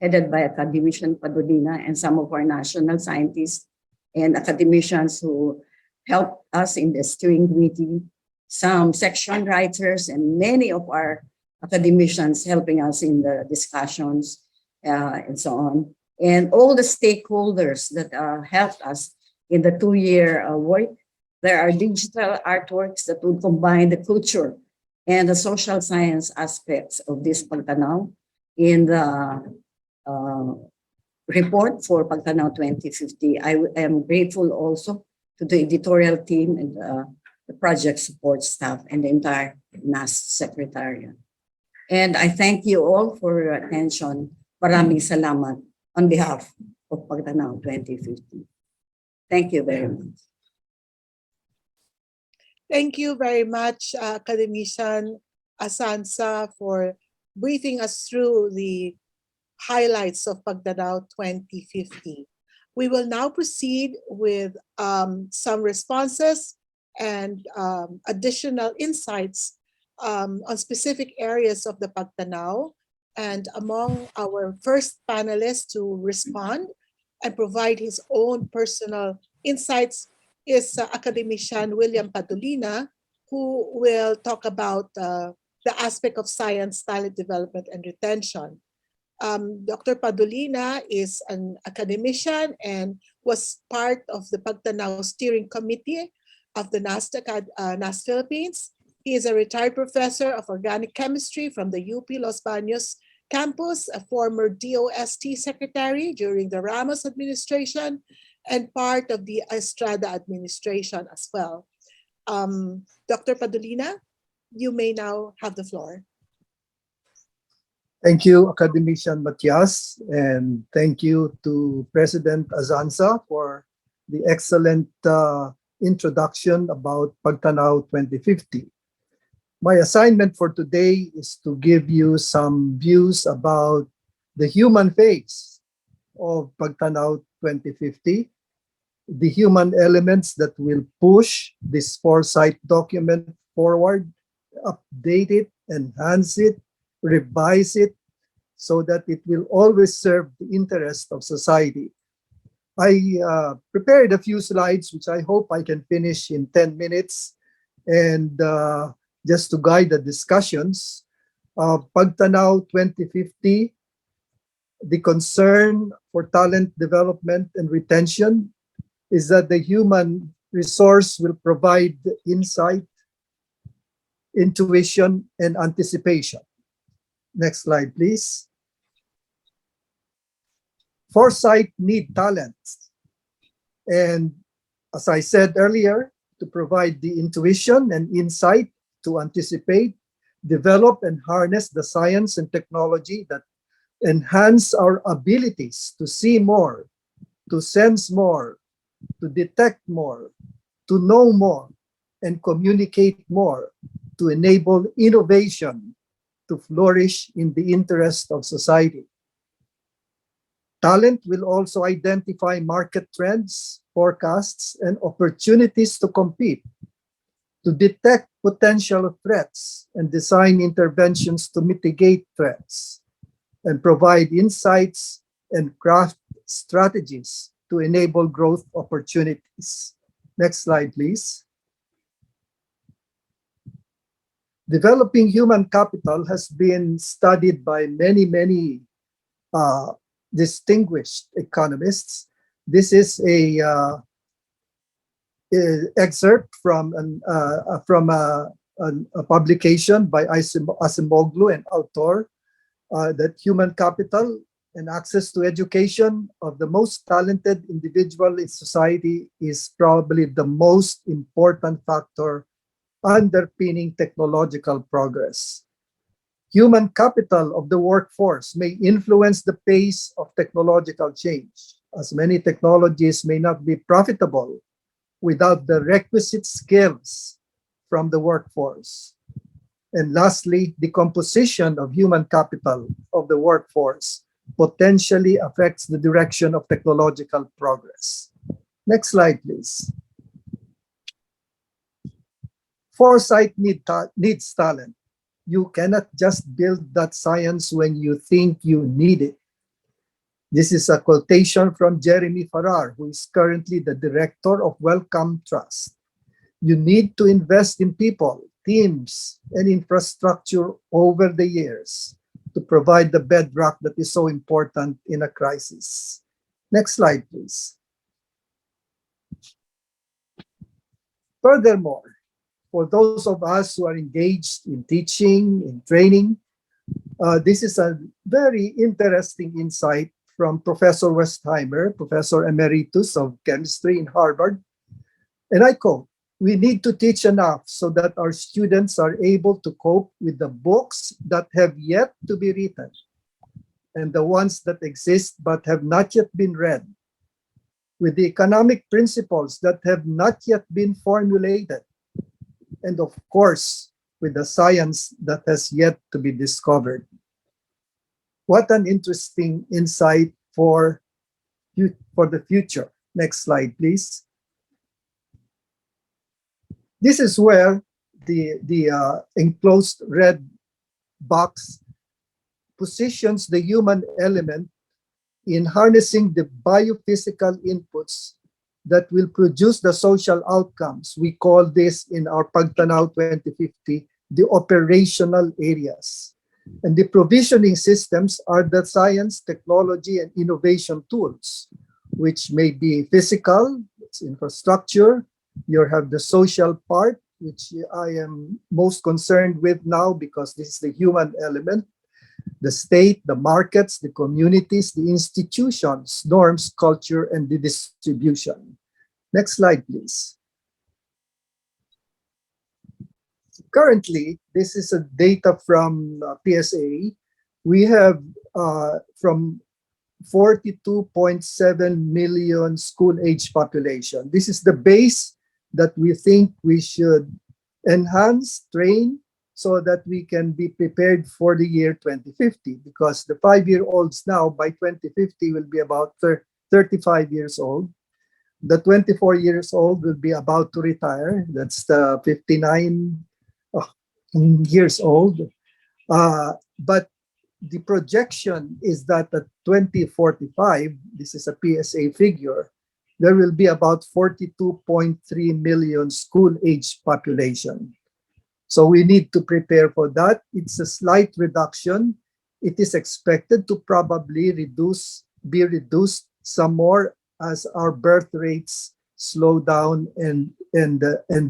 headed by Academician Padulina and some of our national scientists and academicians who helped us in the steering committee, some section writers, and many of our academicians helping us in the discussions and so on. And all the stakeholders that helped us in the 2-year work There are digital artworks that would combine the culture and the social science aspects of this Pagtanaw in the report for Pagtanaw 2050. I am grateful also to the editorial team and the project support staff and the entire NAS Secretariat. And I thank you all for your attention. Maraming salamat on behalf of Pagtanaw 2050. Thank you very much. Thank you very much, Academician Asansa, for briefing us through the highlights of Pagtanaw 2050. We will now proceed with some responses and additional insights on specific areas of the Pagtanaw. And among our first panelists to respond and provide his own personal insights is Academician William Padolina, who will talk about the aspect of science, talent development, and retention. Dr. Padolina is an academician and was part of the Pagtanaw Steering Committee of the NAS Philippines. He is a retired professor of organic chemistry from the UP Los Baños campus, a former DOST secretary during the Ramos administration, and part of the Estrada administration as well. Dr. Padolina, you may now have the floor. Thank you, Academician Matias, and thank you to President Azanza for the excellent introduction about Pagtanaw 2050. My assignment for today is to give you some views about the human face of Pagtanaw 2050, the human elements that will push this foresight document forward, update it, enhance it, revise it, so that it will always serve the interest of society. I prepared a few slides, which I hope I can finish in 10 minutes. And just to guide the discussions, Pagtanaw 2050, the concern for talent development and retention is that the human resource will provide insight, intuition, and anticipation. Next slide, please. Foresight need talents. And as I said earlier, to provide the intuition and insight to anticipate, develop, and harness the science and technology that enhance our abilities to see more, to sense more, to detect more, to know more, and communicate more, to enable innovation to flourish in the interest of society. Talent will also identify market trends, forecasts, and opportunities to compete, to detect potential threats and design interventions to mitigate threats, and provide insights and craft strategies to enable growth opportunities. Next slide, please. Developing human capital has been studied by many distinguished economists. This is a excerpt from a publication by Acemoglu and author that human capital and access to education of the most talented individual in society is probably the most important factor underpinning technological progress. Human capital of the workforce may influence the pace of technological change, as many technologies may not be profitable without the requisite skills from the workforce. And lastly, the composition of human capital of the workforce potentially affects the direction of technological progress. Next slide, please. Foresight needs talent. You cannot just build that science when you think you need it. This is a quotation from Jeremy Farrar, who is currently the director of Wellcome Trust. You need to invest in people, teams, and infrastructure over the years to provide the bedrock that is so important in a crisis. Next slide, please. Furthermore, for those of us who are engaged in teaching, in training, this is a very interesting insight from Professor Westheimer, Professor Emeritus of Chemistry in Harvard. And I quote, "We need to teach enough so that our students are able to cope with the books that have yet to be written and the ones that exist but have not yet been read, with the economic principles that have not yet been formulated, and of course, with the science that has yet to be discovered." What an interesting insight for the future. Next slide, please. This is where the enclosed red box positions the human element in harnessing the biophysical inputs that will produce the social outcomes. We call this in our Pagtanaw 2050, the operational areas. And the provisioning systems are the science, technology, and innovation tools, which may be physical, it's infrastructure. You have the social part, which I am most concerned with now because this is the human element. The state, the markets, the communities, the institutions, norms, culture, and the distribution. Next slide, please. Currently, this is a data from PSA. We have from 42.7 million school-age population. This is the base that we think we should enhance, train, so that we can be prepared for the year 2050, because the 5-year-olds now by 2050 will be about 35 years old. The 24 years old will be about to retire. That's the 59 years old. But the projection is that at 2045, this is a PSA figure, there will be about 42.3 million school-age population. So we need to prepare for that. It's a slight reduction. It is expected to probably be reduced some more as our birth rates slow down and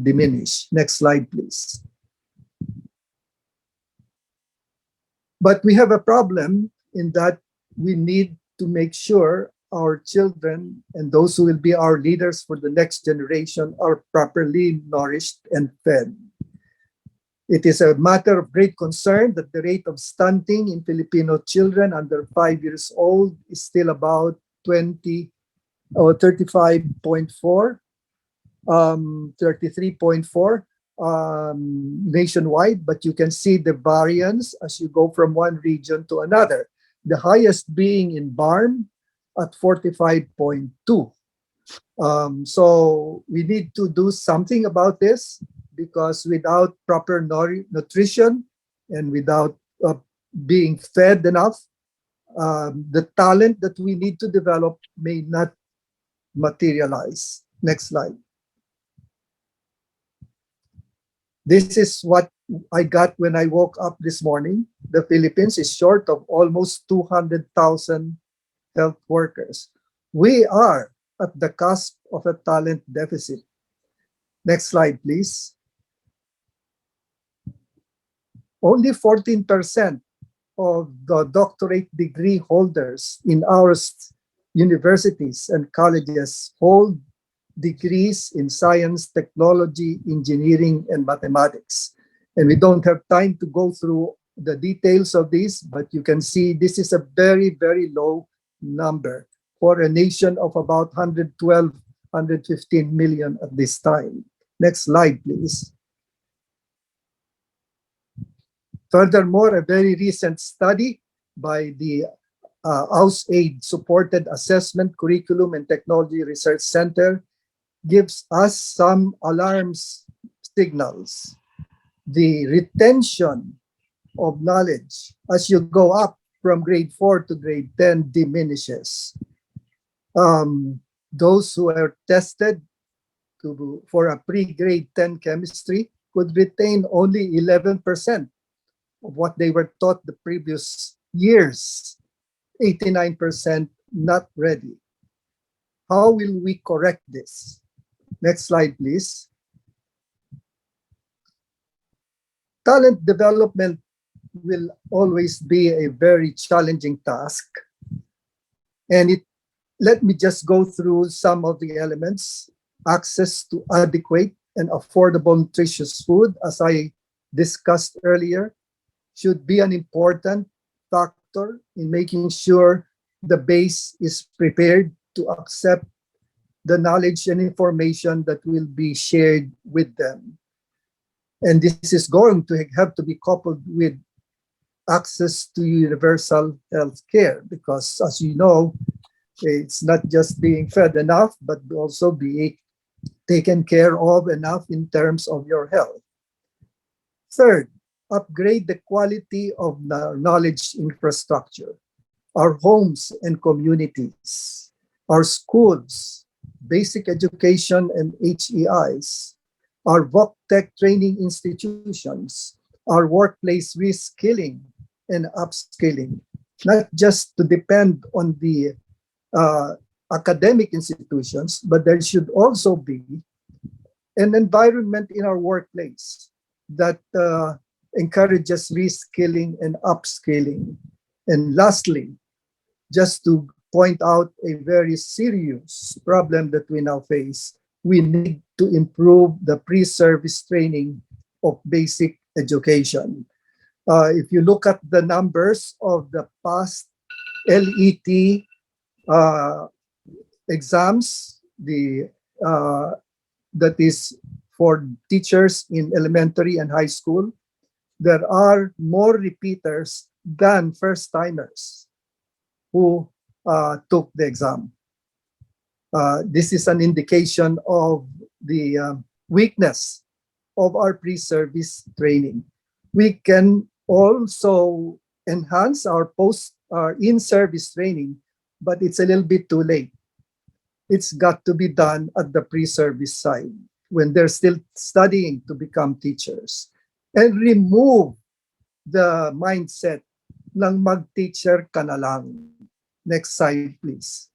diminish. Next slide, please. But we have a problem in that we need to make sure our children and those who will be our leaders for the next generation are properly nourished and fed. It is a matter of great concern that the rate of stunting in Filipino children under 5 years old is still about 20 or 35.4, 33.4 nationwide, but you can see the variance as you go from one region to another. The highest being in BARM at 45.2. So we need to do something about this, because without proper nutrition and without being fed enough, the talent that we need to develop may not materialize. Next slide. This is what I got when I woke up this morning. The Philippines is short of almost 200,000 health workers. We are at the cusp of a talent deficit. Next slide, please. Only 14% of the doctorate degree holders in our universities and colleges hold degrees in science, technology, engineering, and mathematics. And we don't have time to go through the details of this, but you can see this is a very, very low number for a nation of about 112, 115 million at this time. Next slide, please. Furthermore, a very recent study by the AusAid Supported Assessment Curriculum and Technology Research Center gives us some alarm signals. The retention of knowledge as you go up from grade 4 to grade 10 diminishes. Those who are tested for a pre-grade 10 chemistry could retain only 11% of what they were taught the previous years. 89% not ready. How will we correct this? Next slide, please. Talent development will always be a very challenging task. And let me just go through some of the elements. Access to adequate and affordable nutritious food, as I discussed earlier, should be an important factor in making sure the base is prepared to accept the knowledge and information that will be shared with them. And this is going to have to be coupled with access to universal health care, because as you know, it's not just being fed enough, but also being taken care of enough in terms of your health. Third, upgrade the quality of the knowledge infrastructure, our homes and communities, our schools, basic education and HEIs, our VocTech training institutions, our workplace reskilling and upskilling, not just to depend on the academic institutions, but there should also be an environment in our workplace that encourages reskilling and upskilling. And lastly, just to point out a very serious problem that we now face, we need to improve the pre-service training of basic education. If you look at the numbers of the past LET exams, that is for teachers in elementary and high school, there are more repeaters than first-timers who took the exam. This is an indication of the weakness of our pre-service training. We can also enhance our in-service training, but it's a little bit too late. It's got to be done at the pre-service side when they're still studying to become teachers. And remove the mindset ng mag-teacher ka na lang. Next slide, please.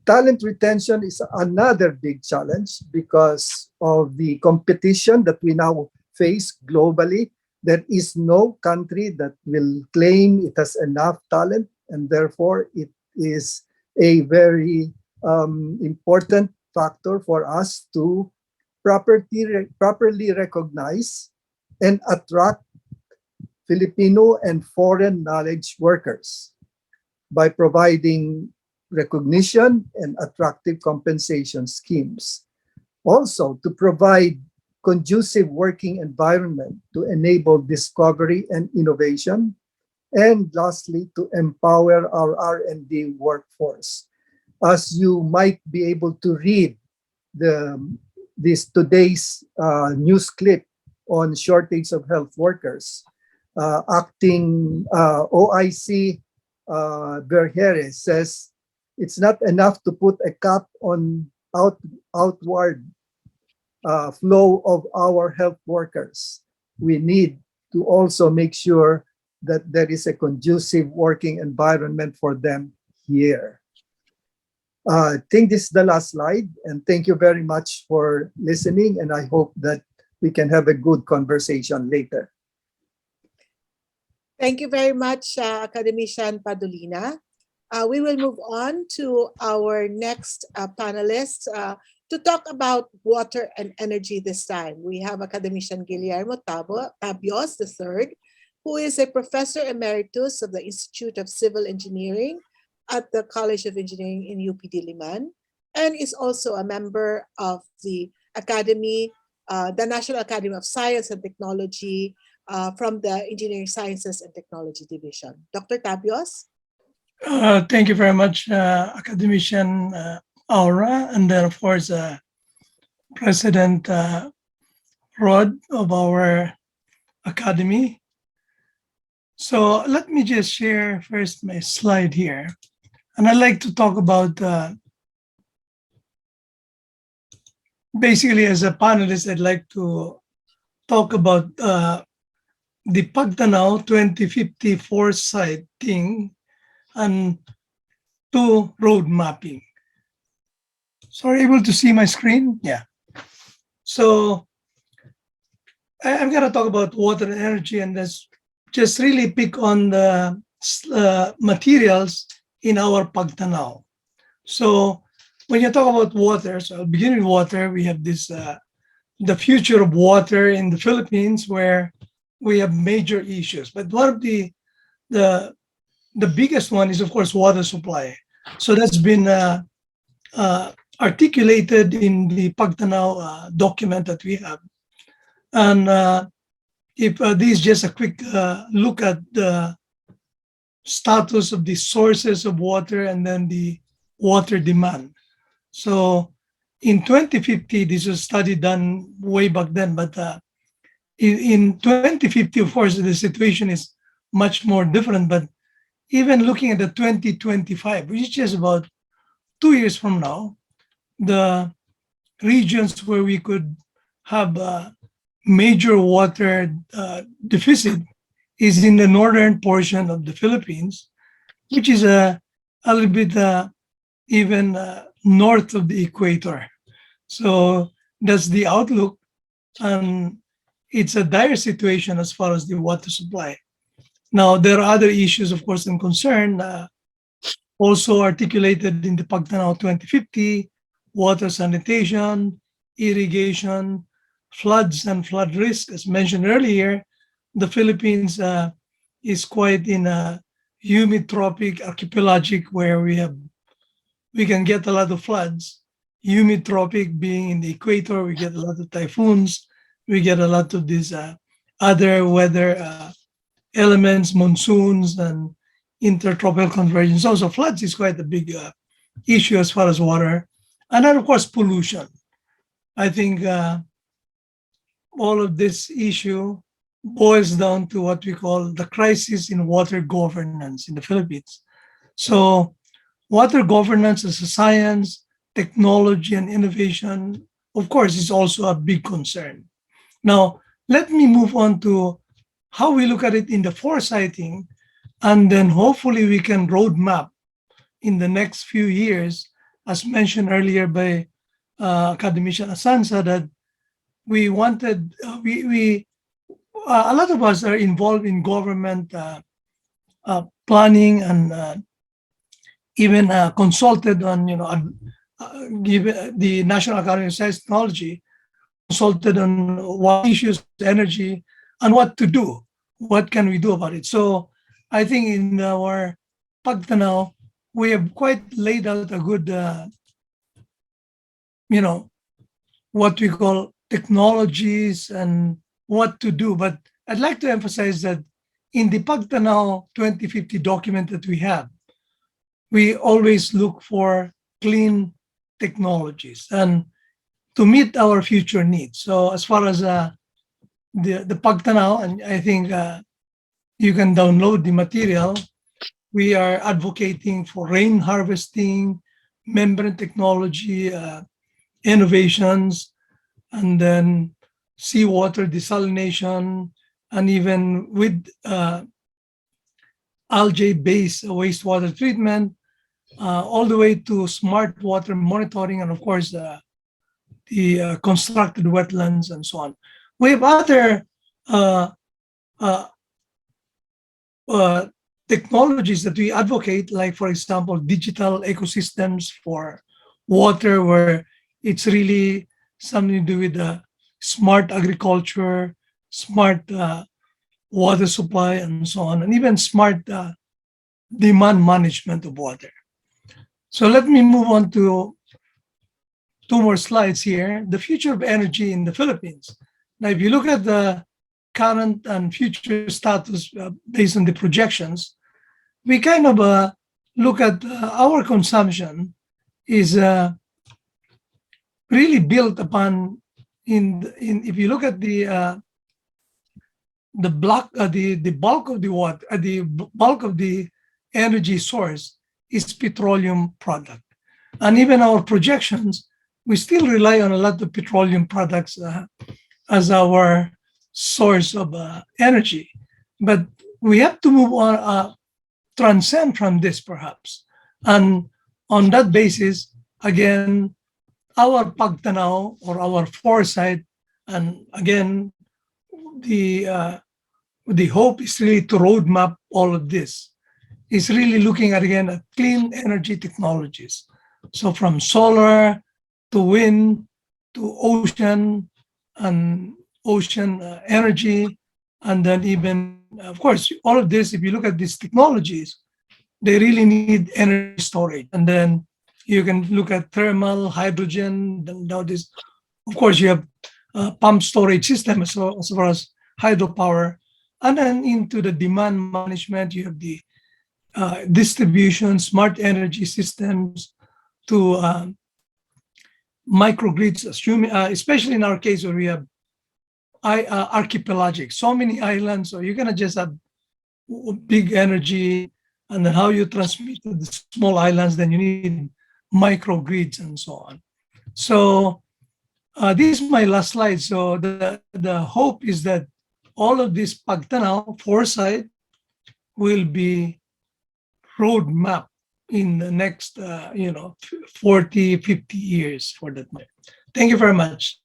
Talent retention is another big challenge because of the competition that we now face globally. There is no country that will claim it has enough talent, and therefore it is a very important factor for us to properly recognize and attract Filipino and foreign knowledge workers by providing recognition and attractive compensation schemes. Also, to provide conducive working environment to enable discovery and innovation. And lastly, to empower our R&D workforce. As you might be able to read today's news clip on shortage of health workers, acting OIC 𝗪𝗿𝗁 says it's not enough to put a cap on outward flow of our health workers. We need to also make sure that there is a conducive working environment for them here. I think this is the last slide, and thank you very much for listening, and I hope that we can have a good conversation later. Thank you very much, Academician Padolina. We will move on to our next panelist to talk about water and energy this time. We have Academician 𝗪𝗿𝗁𝗵 III, who is a Professor Emeritus of the Institute of Civil Engineering at the College of Engineering in UP Diliman, and is also a member of the Academy, the National Academy of Science and Technology from the Engineering Sciences and Technology Division. Dr. Tabios? Thank you very much, Academician Aura, and then of course, President Rod of our Academy. So let me just share first my slide here. And I'd like to talk about, basically as a panelist, I'd like to talk about the Pagtanaw 2050 foresight thing and to road mapping. So are you able to see my screen? Yeah. So I'm going to talk about water and energy, and let's just really pick on the materials in our pagtanaw. So when you talk about water, so I'll begin with water. We have this, the future of water in the Philippines, where we have major issues. But one of the biggest one is, of course, water supply. So that's been articulated in the pagtanaw document that we have. And if this is just a quick look at the status of the sources of water and then the water demand. So in 2050, this was a study done way back then, but in 2050, of course, the situation is much more different. But even looking at the 2025, which is just about 2 years from now, the regions where we could have a major water deficit is in the northern portion of the Philippines, which is a little bit even north of the equator. So that's the outlook, and it's a dire situation as far as the water supply. Now, there are other issues, of course, and concern also articulated in the Pagtanaw 2050, water sanitation, irrigation, floods and flood risk. As mentioned earlier, the Philippines is quite in a humid tropic archipelagic where we can get a lot of floods. Humid tropic being in the equator, we get a lot of typhoons, we get a lot of these other weather elements, monsoons, and intertropical convergence. Also, floods is quite a big issue as far as water. And then, of course, pollution. I think all of this issue boils down to what we call the crisis in water governance in the Philippines. So water governance as a science, technology, and innovation, of course, is also a big concern. Now, let me move on to how we look at it in the foresighting, and then hopefully we can roadmap in the next few years, as mentioned earlier by Academician Asansa, that we wanted, a lot of us are involved in government planning and even consulted on, give the National Academy of Science and Technology, consulted on what issues, energy, and what to do. What can we do about it? So I think in our pagtanaw, we have quite laid out a good, what we call technologies and what to do. But I'd like to emphasize that in the Pagtanaw 2050 document that we have, we always look for clean technologies and to meet our future needs. So as far as the Pagtanaw, and I think you can download the material, we are advocating for rain harvesting, membrane technology, innovations, and then seawater desalination, and even with algae-based wastewater treatment, all the way to smart water monitoring, and of course, the constructed wetlands and so on. We have other technologies that we advocate, like, for example, digital ecosystems for water, where it's really something to do with smart agriculture, smart water supply, and so on, and even smart demand management of water. So let me move on to 2 more slides here. The future of energy in the Philippines. Now, if you look at the current and future status based on the projections, we kind of look at our consumption is really built upon if you look at the bulk of the water, the bulk of the energy source is petroleum product, and even our projections, we still rely on a lot of petroleum products as our source of energy. But we have to move on, transcend from this perhaps, and on that basis, again, our pagtanaw or our foresight, and again, the hope is really to roadmap all of this. It's really looking at, again, at clean energy technologies. So from solar to wind to ocean and ocean energy, and then even, of course, all of this, if you look at these technologies, they really need energy storage. And then you can look at thermal, hydrogen, now this, of course, you have pump storage system as far as hydropower. And then into the demand management, you have the distribution, smart energy systems to microgrids, especially in our case where we have archipelagic, so many islands, so you're gonna just have big energy, and then how you transmit to the small islands, then you need microgrids and so on. So this is my last slide. So the hope is that all of this pagtanaw foresight will be roadmap in the next 40, 50 years for that matter. Thank you very much.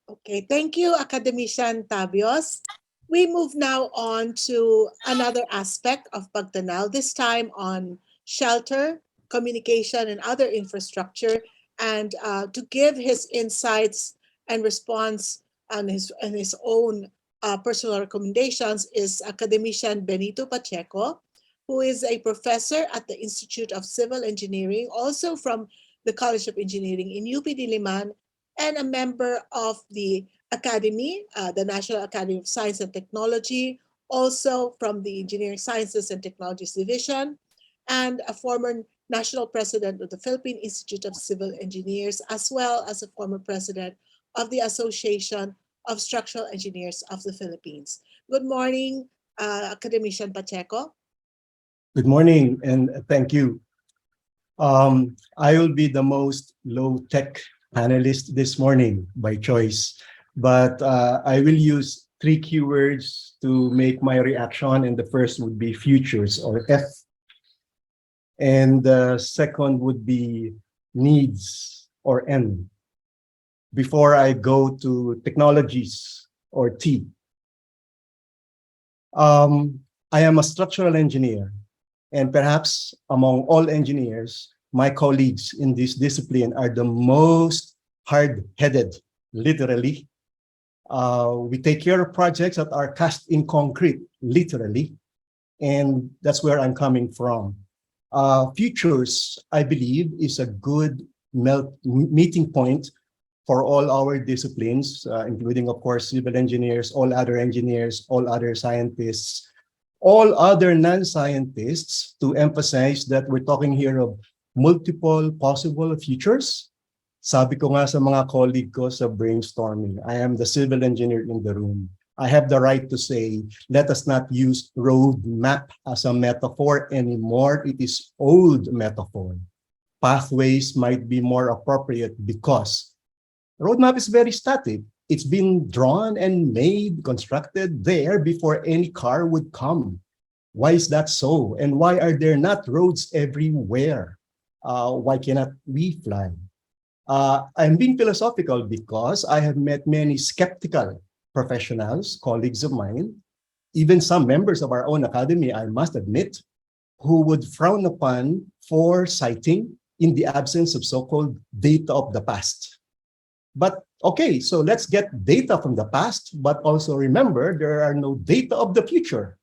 Okay, thank you, Academician Tabios. We move now on to another aspect of Pagtanaw, this time on shelter, communication, and other infrastructure. And to give his insights and response and his own personal recommendations is Academician Benito Pacheco, who is a professor at the Institute of Civil Engineering, also from the College of Engineering in UP Diliman, and a member of the Academy, the National Academy of Science and Technology, also from the Engineering Sciences and Technologies Division, and a former national president of the Philippine Institute of Civil Engineers, as well as a former president of the Association of Structural Engineers of the Philippines. Good morning, Academician Pacheco. Good morning, and thank you. I will be the most low-tech panelist this morning by choice, but I will use 3 keywords to make my reaction, and the first would be futures, or F. And the second would be needs, or N, before I go to technologies, or T. I am a structural engineer, and perhaps among all engineers, my colleagues in this discipline are the most hard-headed, literally. We take care of projects that are cast in concrete, literally, and that's where I'm coming from. Futures, I believe, is a good meeting point for all our disciplines, including, of course, civil engineers, all other engineers, all other scientists, all other non-scientists, to emphasize that we're talking here of multiple possible futures. Sabi ko nga sa mga colleague ko sa brainstorming, I am the civil engineer in the room. I have the right to say, let us not use roadmap as a metaphor anymore. It is old metaphor. Pathways might be more appropriate because roadmap is very static. It's been drawn and made, constructed there before any car would come. Why is that so? And why are there not roads everywhere? Why cannot we fly? I'm being philosophical because I have met many skeptical professionals, colleagues of mine, even some members of our own academy, I must admit, who would frown upon foresighting in the absence of so-called data of the past. But okay, so let's get data from the past, but also remember there are no data of the future.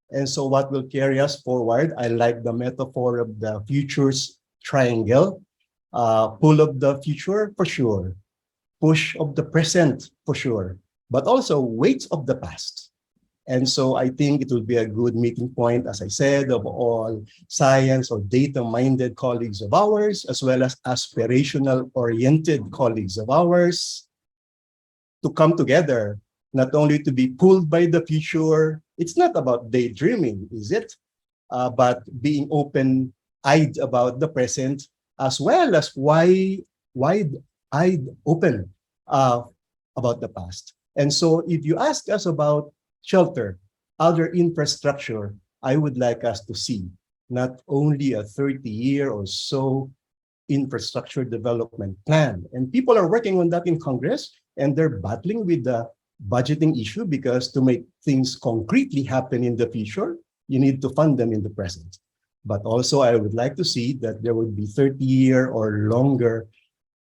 And so what will carry us forward? I like the metaphor of the futures triangle. Pull of the future, for sure. Push of the present, for sure. But also weight of the past. And so I think it will be a good meeting point, as I said, of all science or data-minded colleagues of ours, as well as aspirational-oriented colleagues of ours, to come together, not only to be pulled by the future. It's not about daydreaming, is it? But being open-eyed about the present, as well as wide-eyed open about the past. And so if you ask us about shelter, other infrastructure, I would like us to see not only a 30-year or so infrastructure development plan. And people are working on that in Congress, and they're battling with the budgeting issue because to make things concretely happen in the future, you need to fund them in the present. But also, I would like to see that there would be 30-year or longer,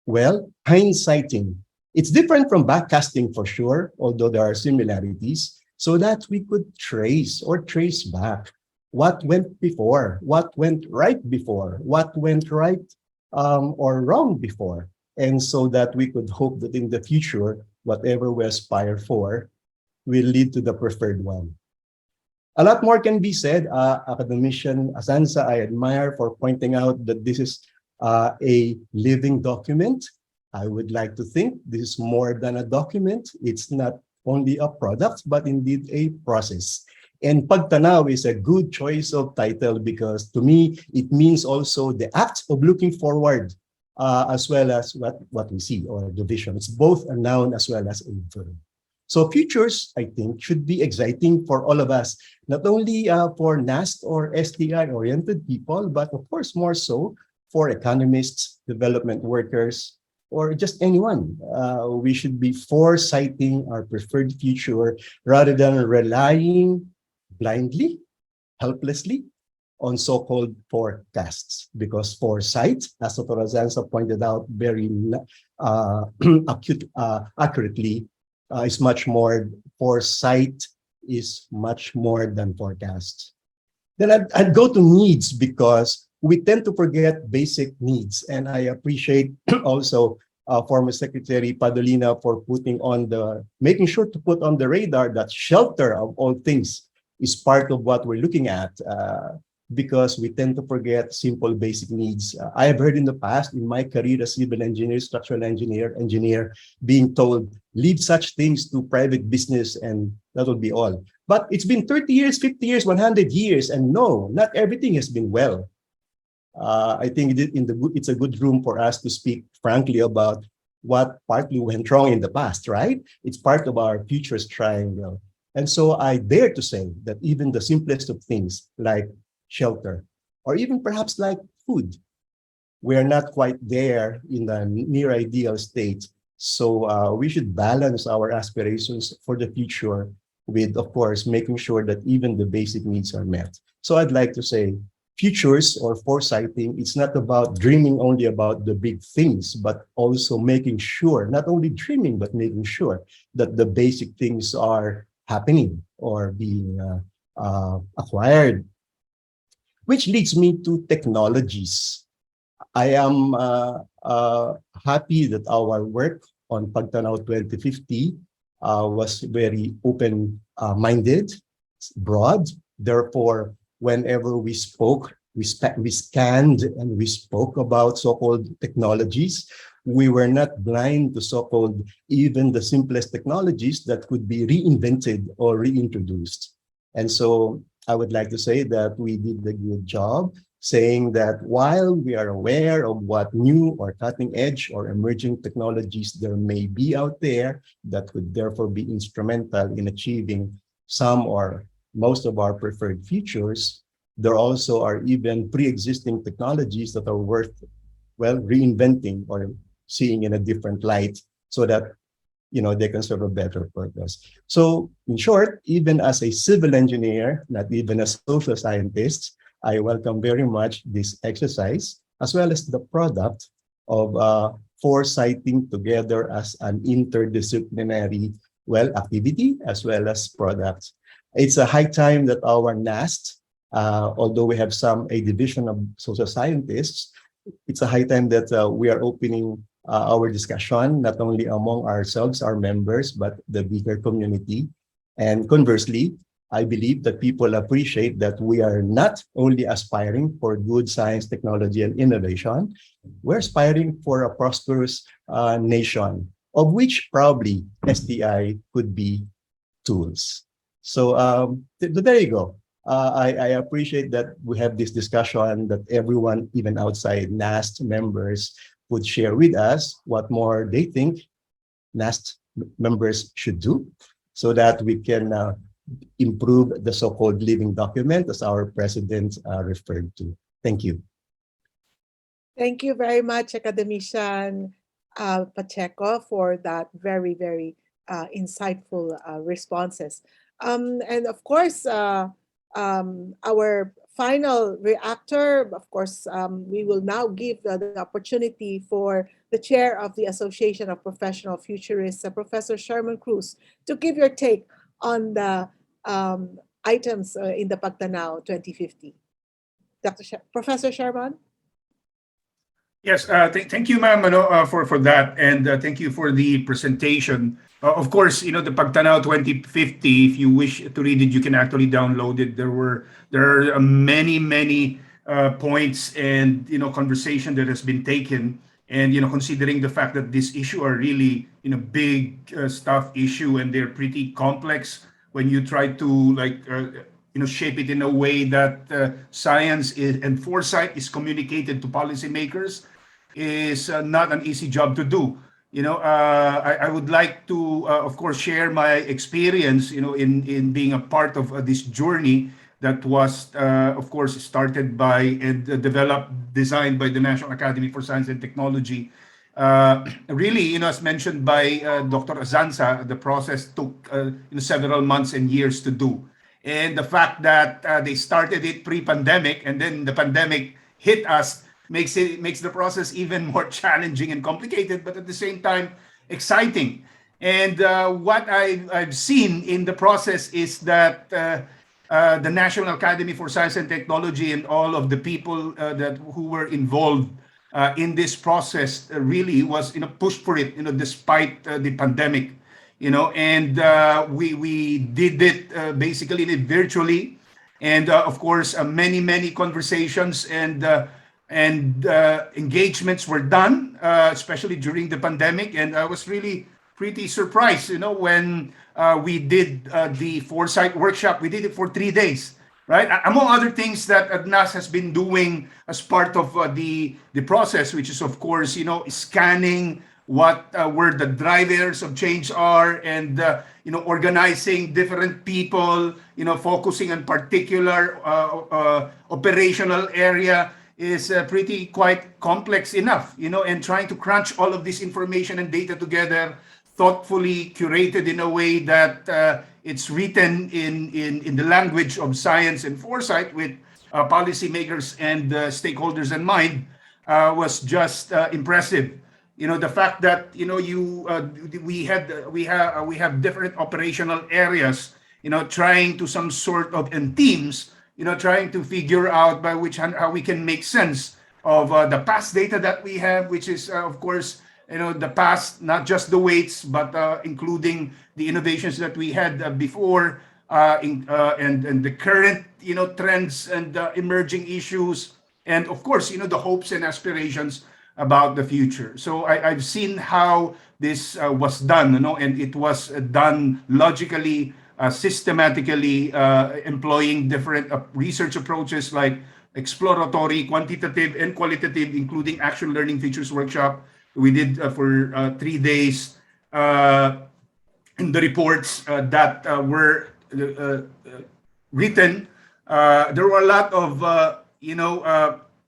well, hindsighting. It's different from backcasting for sure, although there are similarities, so that we could trace back what went before, what went right before, what went right or wrong before. And so that we could hope that in the future, whatever we aspire for will lead to the preferred one. A lot more can be said. Academician Azanza, I admire for pointing out that this is a living document. I would like to think this is more than a document. It's not only a product, but indeed a process. And Pagtanaw is a good choice of title because to me, it means also the act of looking forward as well as what we see or the vision. It's both a noun as well as a verb. So futures, I think, should be exciting for all of us, not only for NAST or STI-oriented people, but of course more so for economists, development workers, or just anyone. We should be foresighting our preferred future rather than relying blindly, helplessly on so-called forecasts, because foresight, as Dr. Azanza pointed out very accurately, is much more, foresight is much more than forecast. Then I'd go to needs because we tend to forget basic needs. And I appreciate also former Secretary Padolina for making sure to put on the radar that shelter of all things is part of what we're looking at because we tend to forget simple basic needs. I have heard in the past in my career as civil engineer, structural engineer, being told, leave such things to private business and that will be all. But it's been 30 years, 50 years, 100 years, and no, not everything has been well. I think it's a good room for us to speak frankly about what partly went wrong in the past, right? It's part of our futures triangle. And so I dare to say that even the simplest of things like shelter, or even perhaps like food, we're not quite there in the near ideal state. So we should balance our aspirations for the future with, of course, making sure that even the basic needs are met. So I'd like to say futures or foresighting, it's not about dreaming only about the big things, but also making sure, not only dreaming, but making sure that the basic things are happening or being acquired. Which leads me to technologies. I am happy that our work on Pagtanaw 2050 was very open-minded, broad. Therefore, whenever we spoke, we scanned and we spoke about so-called technologies. We were not blind to so-called even the simplest technologies that could be reinvented or reintroduced. And so I would like to say that we did a good job saying that while we are aware of what new or cutting edge or emerging technologies there may be out there that could therefore be instrumental in achieving some or most of our preferred futures, there also are even pre-existing technologies that are worth, well, reinventing or seeing in a different light so that they can serve a better purpose. So in short, even as a civil engineer, not even a social scientist, I welcome very much this exercise, as well as the product of foresighting together as an interdisciplinary, activity, as well as product. It's a high time that our NAST, although we have a division of social scientists, it's a high time that we are opening our discussion, not only among ourselves, our members, but the bigger community. And conversely, I believe that people appreciate that we are not only aspiring for good science, technology, and innovation, we're aspiring for a prosperous nation, of which probably STI could be tools. So there you go. I appreciate that we have this discussion, that everyone, even outside NAST members, would share with us what more they think NAST members should do so that we can improve the so-called living document as our president referred to. Thank you. Thank you very much, Academician Pacheco for that very, very insightful responses. And of course, our final reactor, of course, we will now give the opportunity for the chair of the Association of Professional Futurists, Professor Sherman Cruz, to give your take on the items in the Pagtanaw 2050. Professor Sherman? Yes, thank you, ma'am, for that, and thank you for the presentation. Of course, the Pagtanaw 2050. If you wish to read it, you can actually download it. There are many points and conversation that has been taken, and considering the fact that this issue are really big stuff issue, and they're pretty complex when you try to shape it in a way that science and foresight is communicated to policymakers is not an easy job to do. I would like to, of course, share my experience, in being a part of this journey that was, of course, started by and developed, designed by the National Academy for Science and Technology. Really, as mentioned by Dr. Azanza, the process took several months and years to do. And the fact that they started it pre-pandemic and then the pandemic hit us makes the process even more challenging and complicated, but at the same time exciting. And what I've seen in the process is that the National Academy for Science and Technology and all of the people who were involved in this process really was pushed for it, despite the pandemic. And we did it basically virtually, and of course many conversations and engagements were done, especially during the pandemic. And I was really pretty surprised, when we did the foresight workshop. We did it for 3 days, right? Among other things that NAS has been doing as part of the process, which is of course scanning what where the drivers of change are, and organizing different people, focusing on particular operational area is pretty quite complex enough, and trying to crunch all of this information and data together, thoughtfully curated in a way that it's written in the language of science and foresight, with policymakers and stakeholders in mind, was just impressive. The fact that we have different operational areas, trying to some sort of in teams, trying to figure out by how we can make sense of the past data that we have, which is of course the past, not just the weights, but including the innovations that we had before, and the current trends and emerging issues, and of course the hopes and aspirations about the future. So I've seen how this was done, and it was done logically, systematically, employing different research approaches like exploratory, quantitative, and qualitative, including action learning features workshop we did for 3 days. In the reports that were written, there were a lot of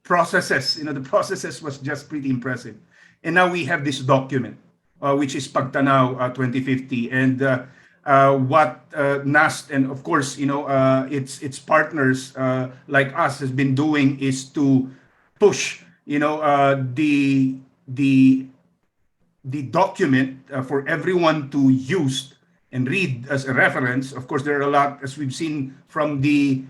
processes. The processes was just pretty impressive. And now we have this document, which is Pagtanaw 2050, and what NAST and of course its partners like us has been doing is to push the document for everyone to use and read as a reference. Of course, there are a lot, as we've seen from the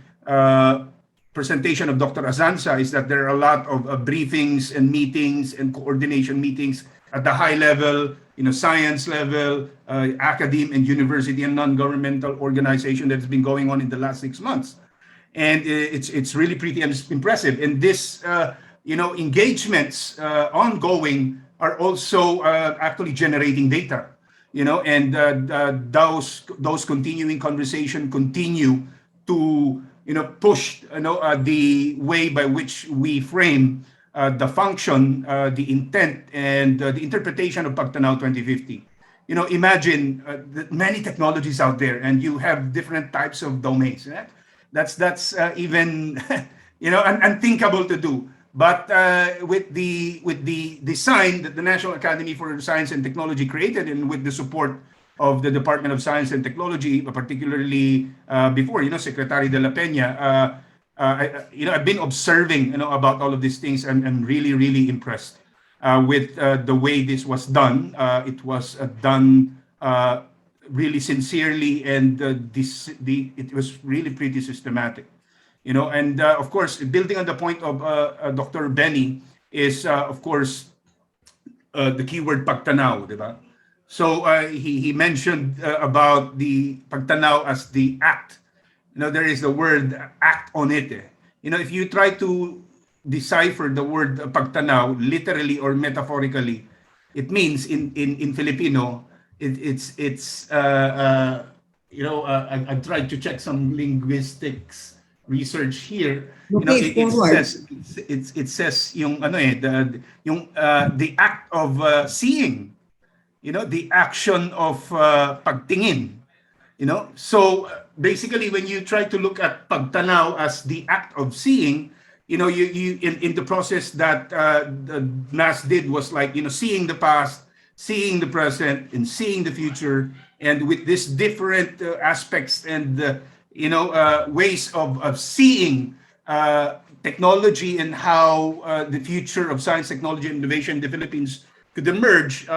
presentation of Dr. Azanza, is that there are a lot of briefings and meetings and coordination meetings at the high level, science level, academe and university and non-governmental organization that's been going on in the last 6 months. And it's really pretty impressive. And this, engagements ongoing are also actually generating data, and those continuing conversation continue to push the way by which we frame the function, the intent, and the interpretation of Pagtanaw 2050. Imagine many technologies out there, and you have different types of domains. Right? That's even unthinkable to do. But with the design that the National Academy for Science and Technology created, and with the support of the Department of Science and Technology, particularly before, Secretary 𝗪𝗶𝘁𝗵, I've been observing, about all of these things. I'm really, really impressed with the way this was done. It was done really sincerely, and it was really pretty systematic. And of course, building on the point of Dr. Benny is, of course, the keyword pagtanaw, di ba? So he mentioned about the pagtanaw as the act. There is the word act on it. If you try to decipher the word pagtanaw literally or metaphorically, it means in Filipino, I've tried to check some linguistics research here. It says the act of seeing, the action of pagtingin, so basically when you try to look at pagtanaw as the act of seeing, you in the process that the NAS did was like, seeing the past, seeing the present, and seeing the future, and with these different aspects and ways of seeing technology and how the future of science, technology, and innovation in the Philippines could emerge,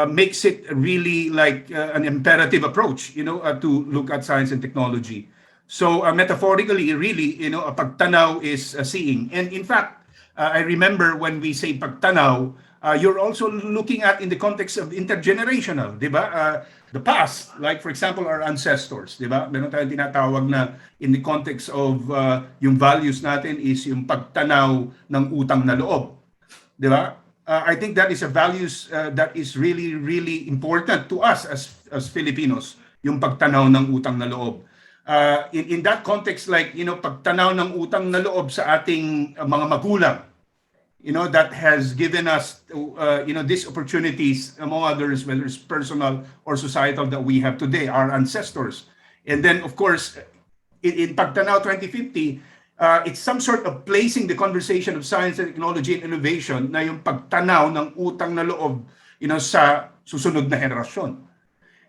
makes it really like an imperative approach, to look at science and technology. So metaphorically, really, a pagtanaw is seeing. And in fact, I remember when we say pagtanaw, you're also looking at in the context of intergenerational, di ba? The past, like for example, our ancestors, di ba? Meron tayong tinatawag na in the context of yung values natin is yung pagtanaw ng utang na loob, di ba? I think that is a values that is really, really important to us as Filipinos, yung pagtanaw ng utang na loob. In that context, like, pagtanaw ng utang na loob sa ating mga magulang, that has given us, these opportunities, among others, whether it's personal or societal, that we have today, our ancestors. And then, of course, in Pagtanaw 2050, it's some sort of placing the conversation of science and technology and innovation na yung pagtanaw ng utang na loob, sa susunod na henerasyon.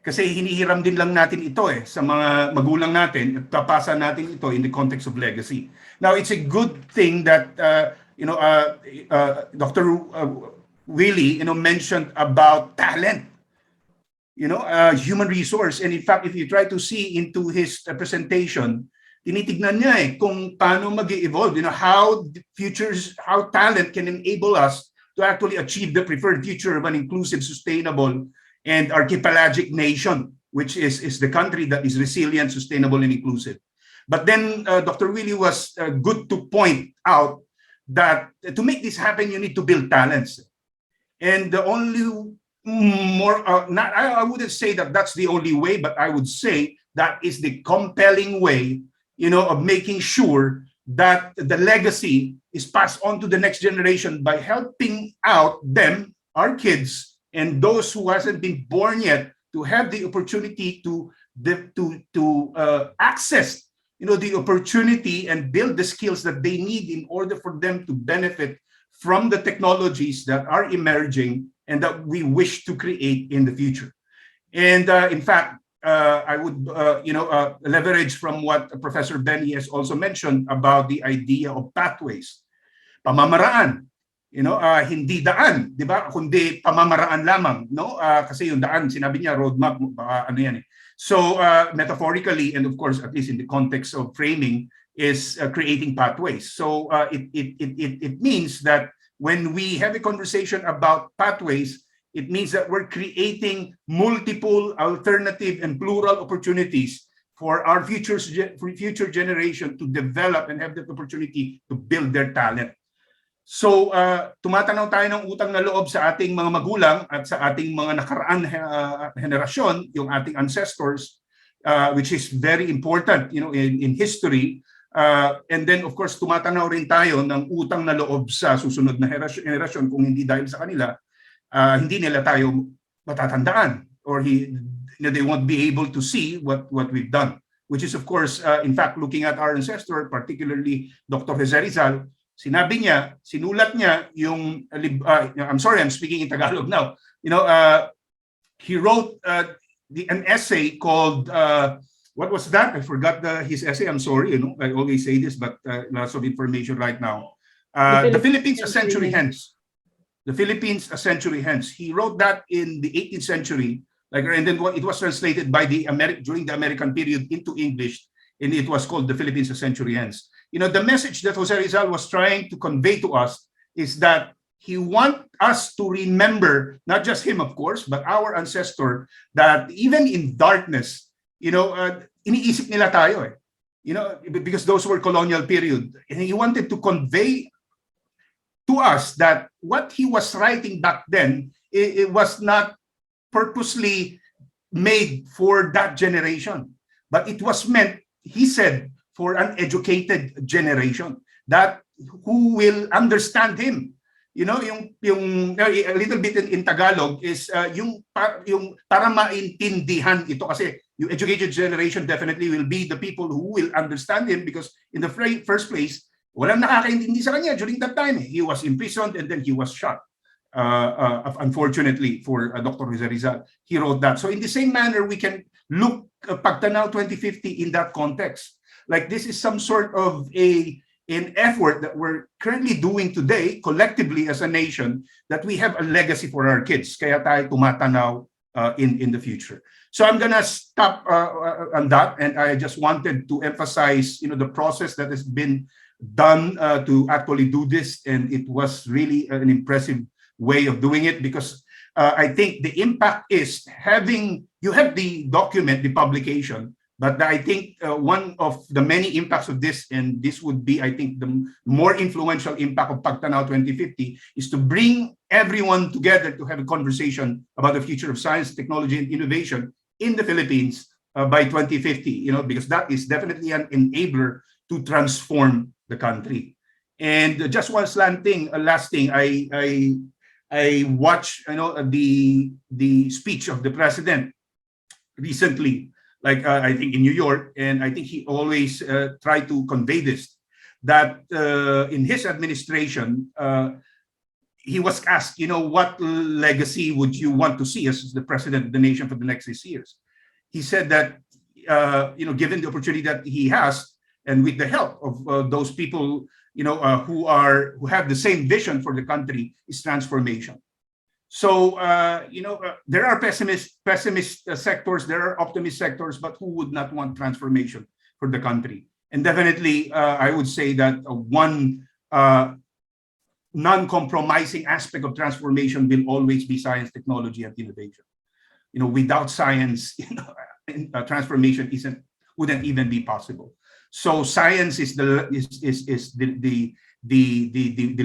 Kasi hinihiram din lang natin ito sa mga magulang natin at papasa natin ito in the context of legacy. Now, it's a good thing that Dr. Willie, mentioned about talent, human resource. And in fact, if you try to see into his presentation, tinitignan niya kung paano mag-evolve, how talent can enable us to actually achieve the preferred future of an inclusive, sustainable, and archipelagic nation, which is the country that is resilient, sustainable, and inclusive. But then Dr. Willie was good to point out that to make this happen, you need to build talents. And the only I wouldn't say that that's the only way, but I would say that is the compelling way, of making sure that the legacy is passed on to the next generation by helping out them, our kids, and those who hasn't been born yet, to have the opportunity to access, the opportunity and build the skills that they need in order for them to benefit from the technologies that are emerging and that we wish to create in the future. And in fact, I would leverage from what Professor Benny has also mentioned about the idea of pathways, pamamaraan. Hindi daan, di ba? Kundi pamamaraan lamang, kasi yung daan, sinabi niya, roadmap, ano yan. So metaphorically, and of course, at least in the context of framing, is creating pathways. So it means that when we have a conversation about pathways, it means that we're creating multiple alternative and plural opportunities for our future generation to develop and have the opportunity to build their talent. So, tumatanaw tayo ng utang na loob sa ating mga magulang at sa ating mga nakaraan henerasyon, yung ating ancestors, which is very important, in history. And then, of course, tumatanaw rin tayo ng utang na loob sa susunod na henerasyon. Kung hindi dahil sa kanila, hindi nila tayo matatandaan, or they won't be able to see what we've done. Which is, of course, in fact, looking at our ancestor, particularly Dr. Sehjatera, Sinabi niya, sinulat niya yung, I'm sorry, I'm speaking in Tagalog now. He wrote an essay called, what was that? I forgot his essay. I'm sorry, I always say this, but lots of information right now. The Philippines a century hence. The Philippines a century hence. He wrote that in the 18th century, and then it was translated by during the American period into English, and it was called The Philippines a century hence. The message that Jose Rizal was trying to convey to us is that he wants us to remember, not just him, of course, but our ancestor, that even in darkness, iniisip nila tayo because those were colonial period. And he wanted to convey to us that what he was writing back then, it was not purposely made for that generation, but it was meant, he said, for an educated generation that who will understand him. Yung a little bit in Tagalog is yung para maintindihan ito, kasi yung educated generation definitely will be the people who will understand him, because in the first place, walang nakakaintindi sa kanya during that time. He was imprisoned and then he was shot. Unfortunately for Dr. Jose Rizal, he wrote that. So in the same manner, we can look Pagtanaw 2050 in that context. Like, this is some sort of an effort that we're currently doing today collectively as a nation, that we have a legacy for our kids. Kaya tayo tumatanaw in the future. So I'm gonna stop on that, and I just wanted to emphasize, the process that has been done to actually do this, and it was really an impressive way of doing it, because I think the impact is you have the document, the publication, but I think one of the many impacts of this, and this would be, I think, the more influential impact of Pagtanaw 2050, is to bring everyone together to have a conversation about the future of science, technology, and innovation in the Philippines by 2050, because that is definitely an enabler to transform the country. And just one last thing, I watched, the speech of the president recently, I think in New York, and I think he always tried to convey this, that in his administration, he was asked, what legacy would you want to see as the president of the nation for the next 6 years? He said that, given the opportunity that he has, and with the help of those people, who have the same vision for the country, is transformation. So, there are pessimist sectors, there are optimist sectors, but who would not want transformation for the country? And definitely, I would say that one non-compromising aspect of transformation will always be science, technology, and innovation. Without science, transformation wouldn't even be possible. So science is the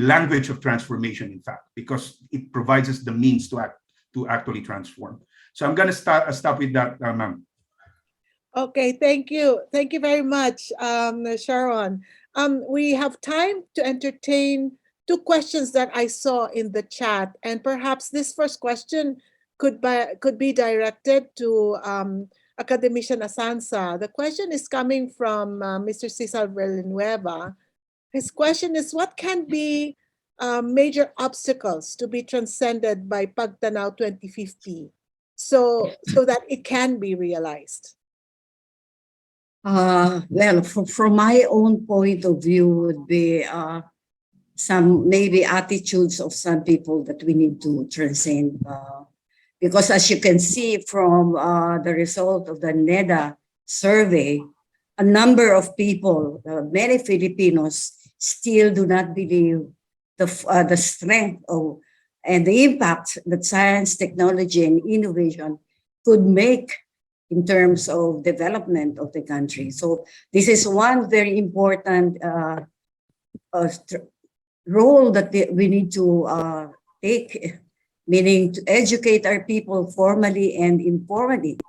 language of transformation, in fact, because it provides us the means to actually transform. So I'm going to stop with that, ma'am. Okay, thank you. Thank you very much, Sharon. We have time to entertain two questions that I saw in the chat, and perhaps this first question could be directed to Academician Asanza. The question is coming from Mr. Cesar Villanueva. His question is, what can be major obstacles to be transcended by Pagtanaw 2050 so that it can be realized? Well, from my own point of view, would be some maybe attitudes of some people that we need to transcend. Because as you can see from the result of the NEDA survey, a number of people, many Filipinos, still do not believe the strength of and the impact that science, technology, and innovation could make in terms of development of the country. So this is one very important role that we need to take, meaning to educate our people formally and informally.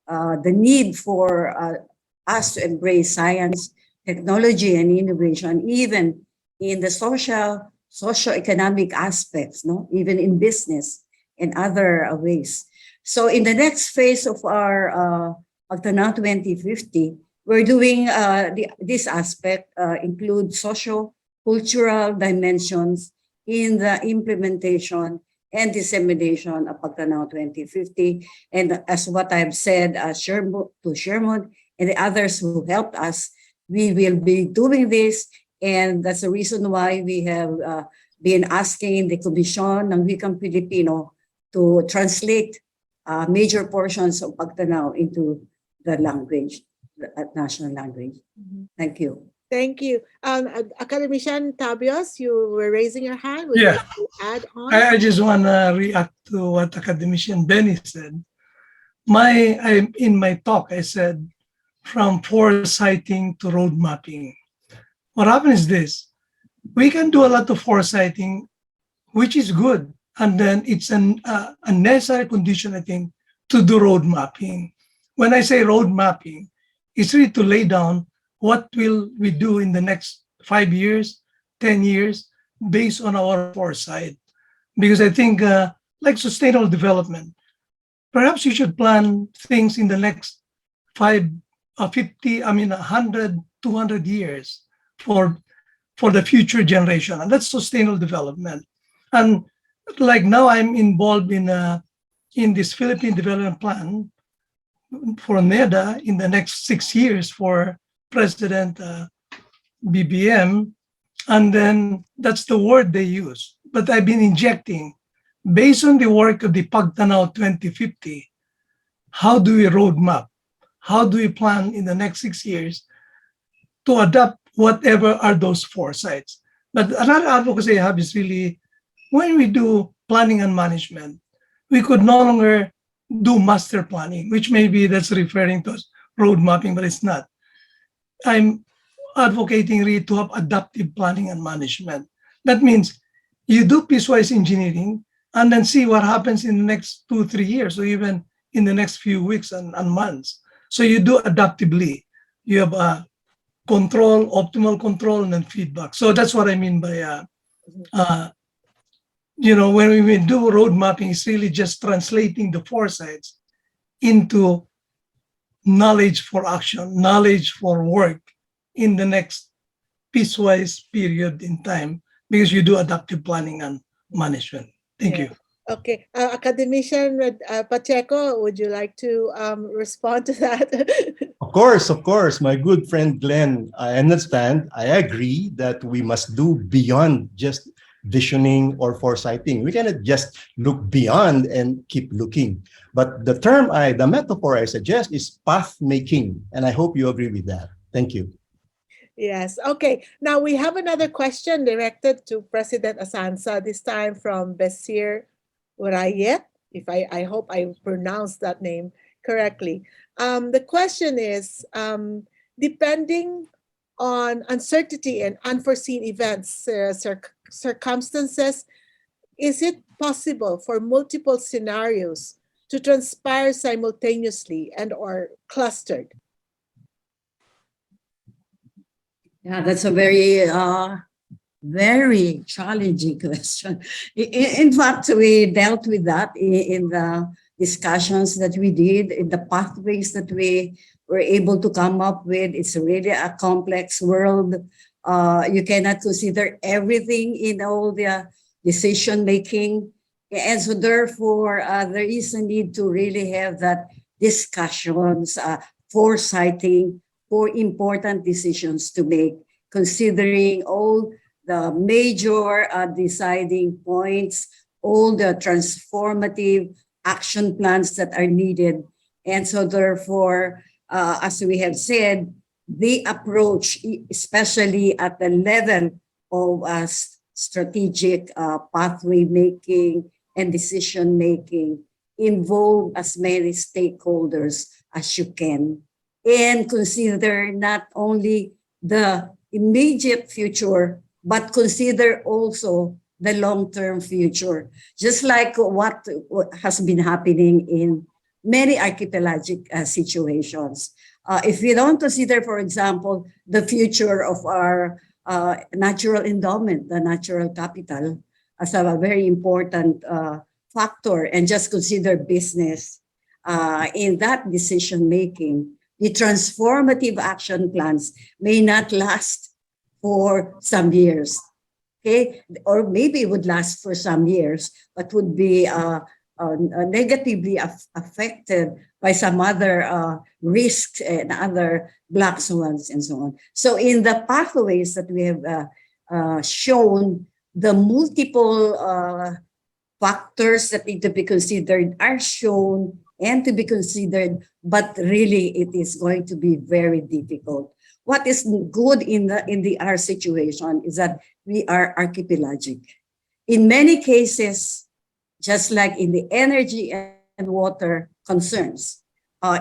The need for us to embrace science, technology, and innovation, even in the socio-economic aspects, even in business and other ways. So in the next phase of our Pagtanaw 2050, we're doing this aspect, include cultural dimensions in the implementation and dissemination of Pagtanaw 2050. And as what I've said to Sherman and the others who helped us, we will be doing this. And that's the reason why we have been asking the Commission ng Wikang Pilipino to translate major portions of Pagtanaw into the language, the national language. Thank you. Thank you. Academician Tabios, you were raising your hand. Would Yeah. you like to add on? I just want to react to what Academician Benny said. In my talk, I said, from foresighting to road mapping. What happens is this: we can do a lot of foresighting, which is good, and then it's a necessary condition, I think, to do road mapping. When I say road mapping, it's really to lay down what will we do in the next 5 years, 10 years, based on our foresight. Because I think, like sustainable development, perhaps you should plan things in the next 100, 200 years for the future generation. And that's sustainable development. And like now I'm involved in this Philippine Development Plan for NEDA in the next 6 years for President BBM, and then that's the word they use. But I've been injecting, based on the work of the Pagtanaw 2050, how do we roadmap? How do we plan in the next 6 years to adapt whatever are those foresights? But another advocacy I have is really, when we do planning and management, we could no longer do master planning, which maybe that's referring to road mapping, but it's not. I'm advocating really to have adaptive planning and management. That means you do piecewise engineering and then see what happens in the next 2-3 years, or even in the next few weeks and months. So you do adaptively. You have a control, optimal control, and then feedback. So that's what I mean by, when we do road mapping, it's really just translating the foresights into knowledge for action, knowledge for work in the next piecewise period in time, because you do adaptive planning and management. Thank you. Okay, Academician Pacheco, would you like to respond to that? Of course, my good friend Glenn, I understand, I agree that we must do beyond just visioning or foresighting. We cannot just look beyond and keep looking. But the metaphor I suggest is path making, and I hope you agree with that. Thank you. Yes, okay. Now we have another question directed to President Asansa, this time from 𝗪𝗿𝗁𝗍, I hope I pronounced that name correctly. The question is, depending on uncertainty and unforeseen events, circumstances, is it possible for multiple scenarios to transpire simultaneously and or clustered? Yeah, that's a very, very challenging question. In fact, we dealt with that in the discussions that we did, in the pathways that we were able to come up with. It's really a complex world. You cannot consider everything in all the decision making. And so therefore, there is a need to really have that discussions, foresighting for important decisions to make, considering all the major deciding points, all the transformative action plans that are needed. And so therefore, as we have said, the approach, especially at the level of strategic pathway making and decision making, involve as many stakeholders as you can, and consider not only the immediate future, but consider also the long-term future, just like what has been happening in many archipelagic situations. If we don't consider, for example, the future of our natural endowment, the natural capital, as a very important factor, and just consider business in that decision-making, the transformative action plans may not last for some years. Okay, or maybe it would last for some years, but would be negatively affected by some other risks and other black swans and so on. So in the pathways that we have shown, the multiple factors that need to be considered are shown and to be considered, but really it is going to be very difficult. What is good in our situation is that we are archipelagic. In many cases, just like in the energy and water concerns,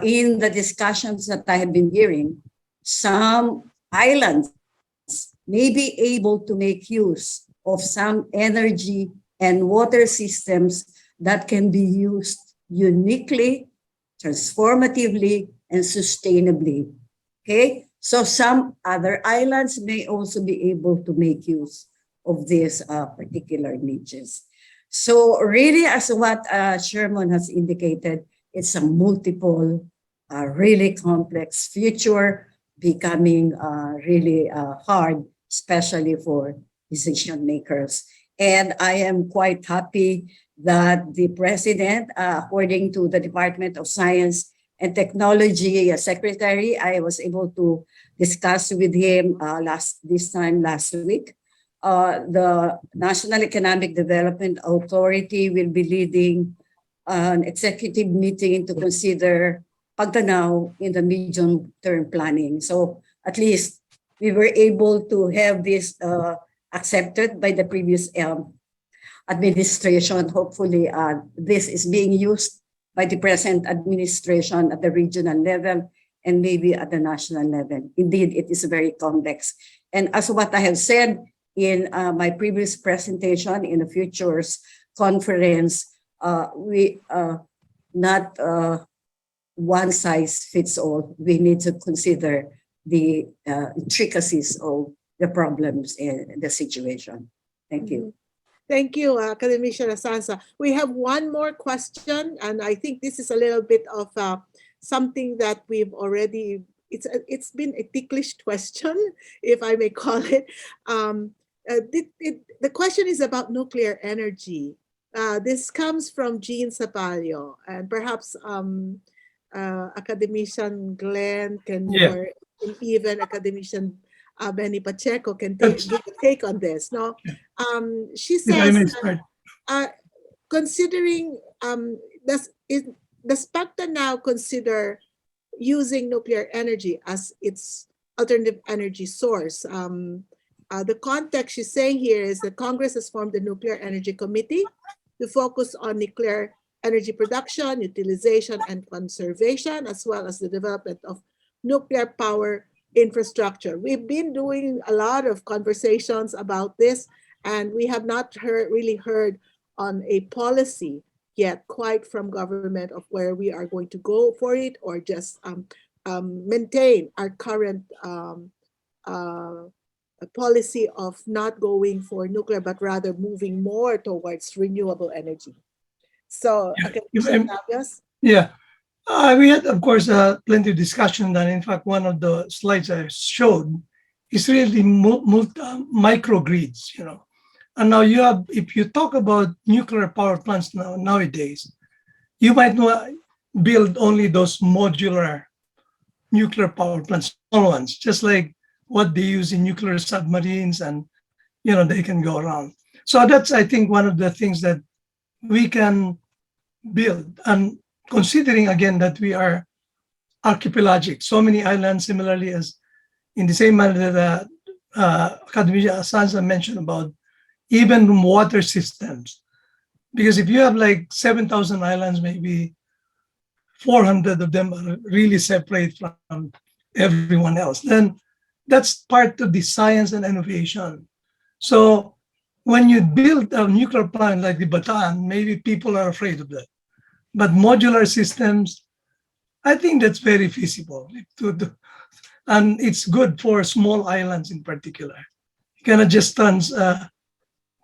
in the discussions that I have been hearing, some islands may be able to make use of some energy and water systems that can be used uniquely, transformatively, and sustainably. Okay? So some other islands may also be able to make use of these particular niches. So really, as what Sherman has indicated, it's a multiple, really complex future becoming really hard, especially for decision makers. And I am quite happy that the president, according to the Department of Science and Technology Secretary, I was able to discuss with him last week. The National Economic Development Authority will be leading an executive meeting to consider Pagtanaw in the medium-term planning. So at least we were able to have this accepted by the previous administration. Hopefully, this is being used by the present administration at the regional level and maybe at the national level. Indeed, it is very complex. And as what I have said in my previous presentation in the Futures Conference, we not one size fits all. We need to consider the intricacies of the problems and the situation. Thank you. Thank you, Academician Asansa. We have one more question, and I think this is a little bit of something that we've already, it's been a ticklish question, if I may call it. The question is about nuclear energy. This comes from 𝗪𝗿𝗁, and perhaps Academician Glenn can, or even Academician 𝗪𝗿𝗁𝗪𝗶𝗁𝗁 can give a take on this. No, she says, considering does Pagtanaw consider using nuclear energy as its alternative energy source? The context she's saying here is that Congress has formed the Nuclear Energy Committee to focus on nuclear energy production, utilization, and conservation, as well as the development of nuclear power infrastructure. We've been doing a lot of conversations about this, and we have not really heard on a policy yet quite from government of where we are going to go for it, or just maintain our current policy of not going for nuclear, but rather moving more towards renewable energy. So, yeah. We had, of course, plenty of discussion, and in fact, one of the slides I showed is really microgrids, you know. And now you have, if you talk about nuclear power plants nowadays, you might not build only those modular nuclear power plants, small ones, just like what they use in nuclear submarines, and you know they can go around. So that's, I think, one of the things that we can build. And considering again that we are archipelagic, so many islands, similarly as in the same manner that Academician Asansa mentioned about even water systems. Because if you have like 7,000 islands, maybe 400 of them are really separate from everyone else, then that's part of the science and innovation. So when you build a nuclear plant like the Bataan, maybe people are afraid of that. But modular systems, I think that's very feasible. And it's good for small islands in particular. You cannot just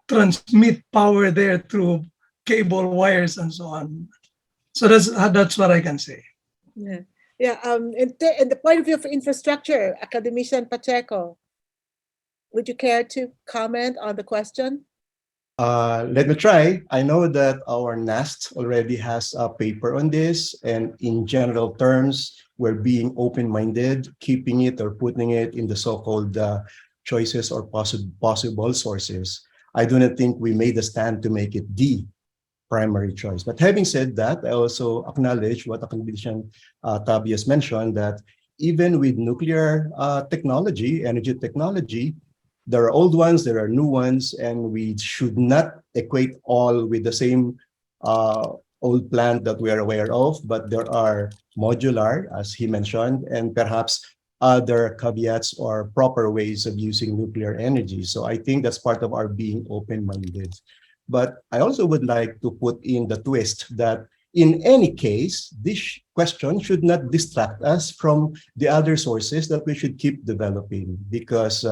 transmit power there through cable wires and so on. So that's what I can say. Yeah, yeah. In the point of view of infrastructure, Academician Pacheco. would you care to comment on the question? Let me try. I know that our NAST already has a paper on this, and in general terms, we're being open-minded, keeping it or putting it in the so-called choices or possible sources. I do not think we made a stand to make it the primary choice. But having said that, I also acknowledge what Academician 𝗪𝗿𝘁𝗵 has mentioned, that even with nuclear technology, energy technology, there are old ones, there are new ones, and we should not equate all with the same old plant that we are aware of, but there are modular, as he mentioned, and perhaps other caveats or proper ways of using nuclear energy. So I think that's part of our being open-minded. But I also would like to put in the twist that in any case, this question should not distract us from the other sources that we should keep developing, because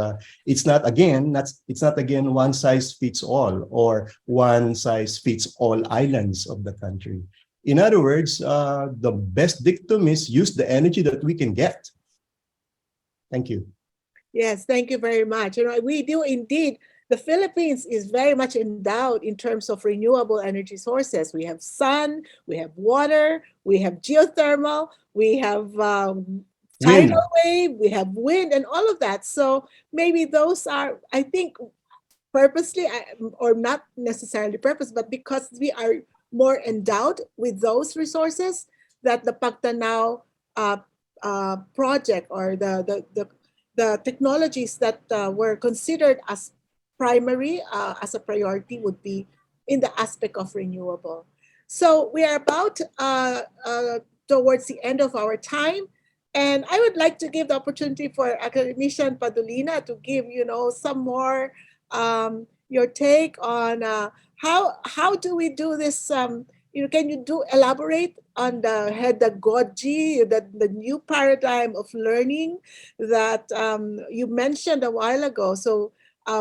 it's not again one size fits all or one size fits all islands of the country. In other words, the best dictum is use the energy that we can get. Thank you. Yes, thank you very much. You know, we do indeed. The Philippines is very much endowed in terms of renewable energy sources. We have sun, we have water, we have geothermal, we have tidal wave, we have wind, and all of that. So maybe those are, I think, purposely, or not necessarily purpose, but because we are more endowed with those resources, that the Pagtanaw project or the technologies that were considered as primary, as a priority, would be in the aspect of renewable. So we are about towards the end of our time, and I would like to give the opportunity for Academician Padulina to give, you know, some more your take on how do we do this. You know, can you elaborate on the pedagogy, the new paradigm of learning that you mentioned a while ago? So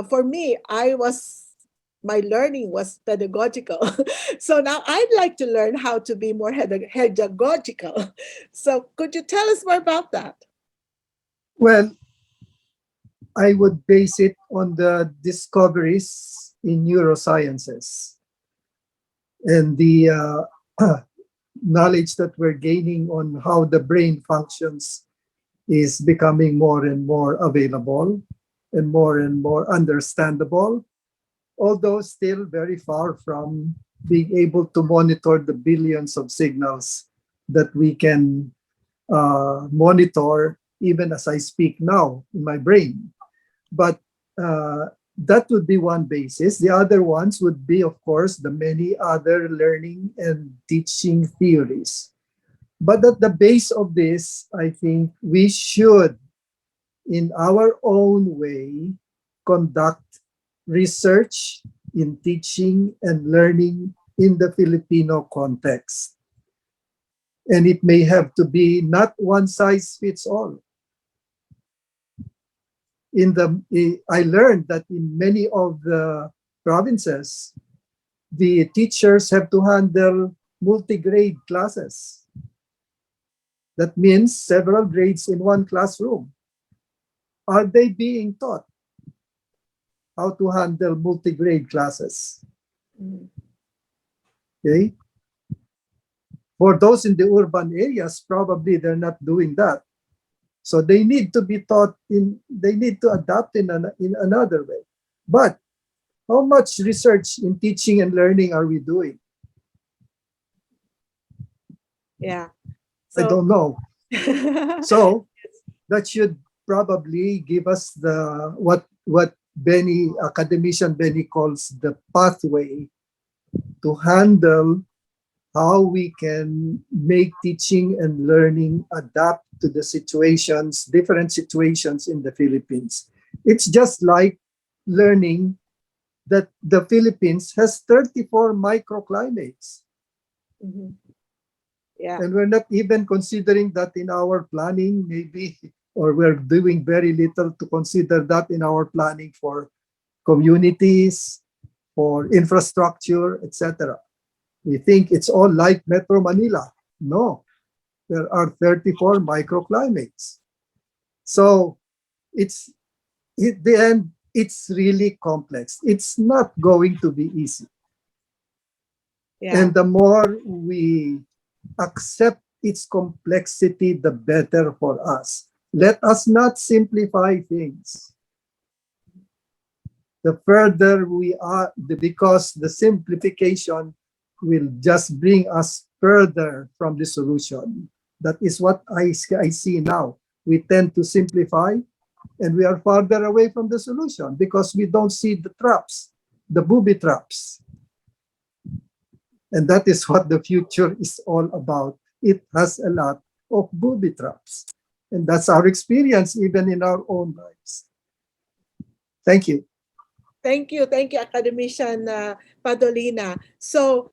for me, my learning was pedagogical. So now I'd like to learn how to be more pedagogical. So could you tell us more about that? Well, I would base it on the discoveries in neurosciences and the knowledge that we're gaining on how the brain functions is becoming more and more available and more understandable, although still very far from being able to monitor the billions of signals that we can monitor even as I speak now in my brain. But that would be one basis. The other ones would be, of course, the many other learning and teaching theories. But at the base of this, I think we should, in our own way, conduct research in teaching and learning in the Filipino context. And it may have to be not one size fits all. I learned that in many of the provinces, the teachers have to handle multi-grade classes. That means several grades in one classroom. Are they being taught how to handle multi-grade classes? Okay. For those in the urban areas, probably they're not doing that. So they need to be taught they need to adapt in another way. But how much research in teaching and learning are we doing? Yeah. I don't know. So that should probably give us what Academician Benny calls the pathway to handle how we can make teaching and learning adapt to the situations, different situations in the Philippines. It's just like learning that the Philippines has 34 microclimates. Mm-hmm. Yeah. And we're not even considering that in our planning, maybe, or we're doing very little to consider that in our planning for communities, for infrastructure, etc. We think it's all like Metro Manila. No, there are 34 microclimates. So it's, at the end, it's really complex. It's not going to be easy. Yeah. And the more we accept its complexity, the better for us. Let us not simplify things. The further we are, because the simplification will just bring us further from the solution. That is what I see now. We tend to simplify and we are farther away from the solution because we don't see the traps, the booby traps. And that is what the future is all about. It has a lot of booby traps. And that's our experience even in our own lives. Thank you. Thank you, Academician Padolina. So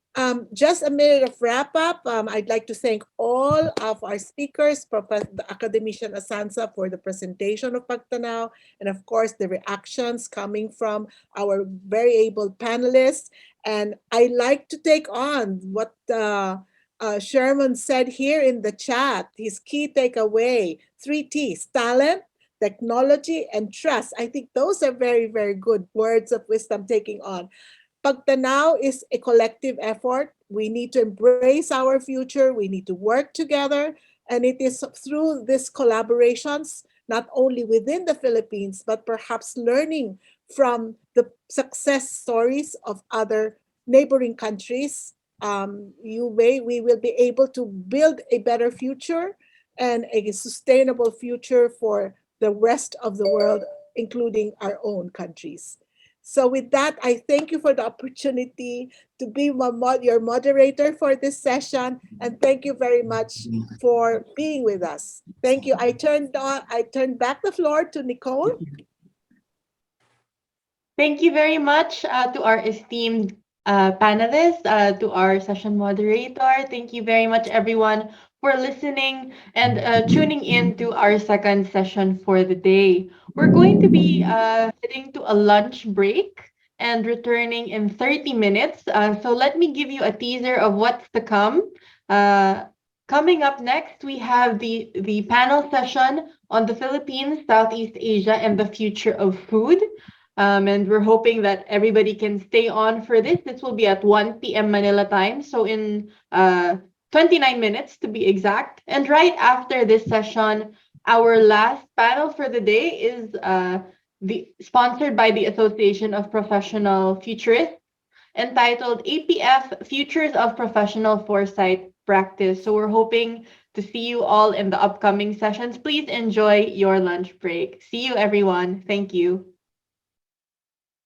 just a minute of wrap up. I'd like to thank all of our speakers, the Academician Asansa for the presentation of Pagtanaw, and of course the reactions coming from our very able panelists. And I like to take on what Sherman said here in the chat, his key takeaway, 3 T's, talent, technology, and trust. I think those are very, very good words of wisdom taking on. Pagtanaw is a collective effort. We need to embrace our future. We need to work together. And it is through these collaborations, not only within the Philippines, but perhaps learning from the success stories of other neighboring countries, we will be able to build a better future and a sustainable future for the rest of the world, including our own countries. So with that, I thank you for the opportunity to be your moderator for this session, and thank you very much for being with us. Thank you. I turn back the floor to Nicole. Thank you very much to our esteemed panelists, to our session moderator. Thank you very much, everyone, for listening and tuning in to our second session for the day. We're going to be heading to a lunch break and returning in 30 minutes. So let me give you a teaser of what's to come. Coming up next, we have the panel session on the Philippines, Southeast Asia, and the future of food. And we're hoping that everybody can stay on for this. This will be at 1 p.m. Manila time. So in 29 minutes to be exact. And right after this session, our last panel for the day is sponsored by the Association of Professional Futurists, entitled APF Futures of Professional Foresight Practice. So we're hoping to see you all in the upcoming sessions. Please enjoy your lunch break. See you, everyone. Thank you.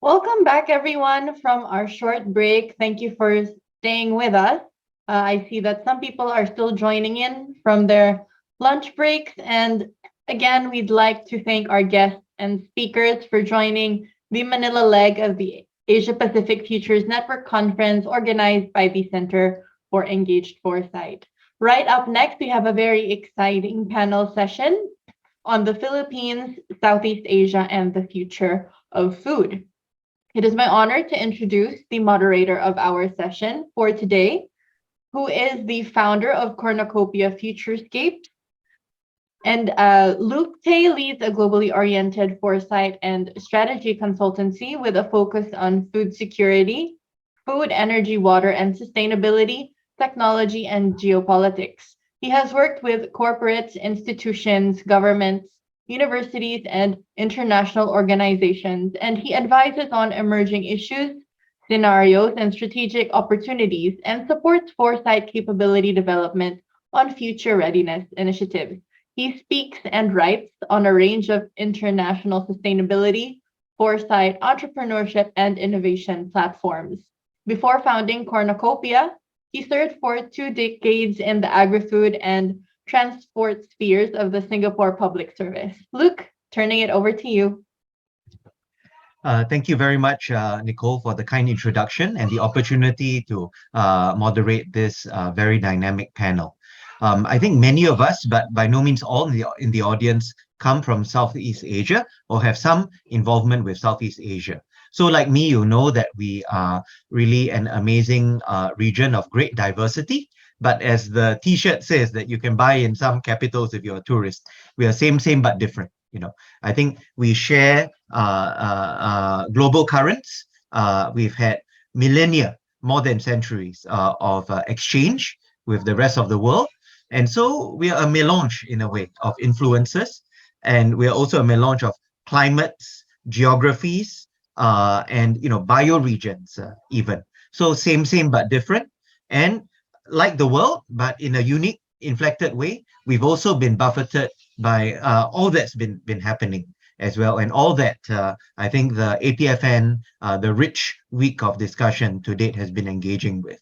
Welcome back, everyone, from our short break. Thank you for staying with us. I see that some people are still joining in from their lunch breaks. And again, we'd like to thank our guests and speakers for joining the Manila leg of the Asia Pacific Futures Network Conference organized by the Center for Engaged Foresight. Right up next, we have a very exciting panel session on the Philippines, Southeast Asia, and the future of food. It is my honor to introduce the moderator of our session for today, who is the founder of Cornucopia Futurescapes. And 𝗪𝗶𝘁𝗵 leads a globally oriented foresight and strategy consultancy with a focus on food security, food, energy, water, and sustainability, technology, and geopolitics. He has worked with corporates, institutions, governments, universities, and international organizations, and he advises on emerging issues, scenarios, and strategic opportunities, and supports foresight capability development on future readiness initiatives. He speaks and writes on a range of international sustainability, foresight, entrepreneurship, and innovation platforms. Before founding Cornucopia, he served for 2 decades in the agri-food and transport spheres of the Singapore Public Service. Luke, turning it over to you. Thank you very much, Nicole, for the kind introduction and the opportunity to moderate this very dynamic panel. I think many of us, but by no means all in the audience, come from Southeast Asia or have some involvement with Southeast Asia. So like me, you know that we are really an amazing region of great diversity. But as the t-shirt says that you can buy in some capitals if you're a tourist, we are same but different. I think we share global currents. We've had millennia, more than centuries of exchange with the rest of the world. And so we are a melange, in a way, of influences. And we are also a melange of climates, geographies, and bioregions even. So same, but different. And like the world, but in a unique, inflected way, we've also been buffeted by all that's been happening as well. And all that, I think the APFN, the rich week of discussion to date has been engaging with.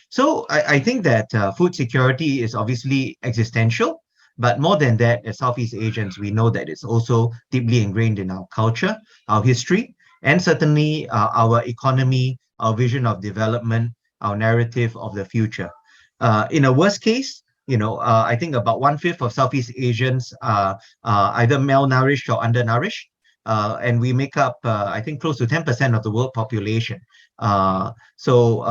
So I think that food security is obviously existential, but more than that, as Southeast Asians, we know that it's also deeply ingrained in our culture, our history, and certainly our economy, our vision of development, our narrative of the future. In a worst case, I think about 1/5 of Southeast Asians are either malnourished or undernourished, and we make up, I think, close to 10% of the world population. So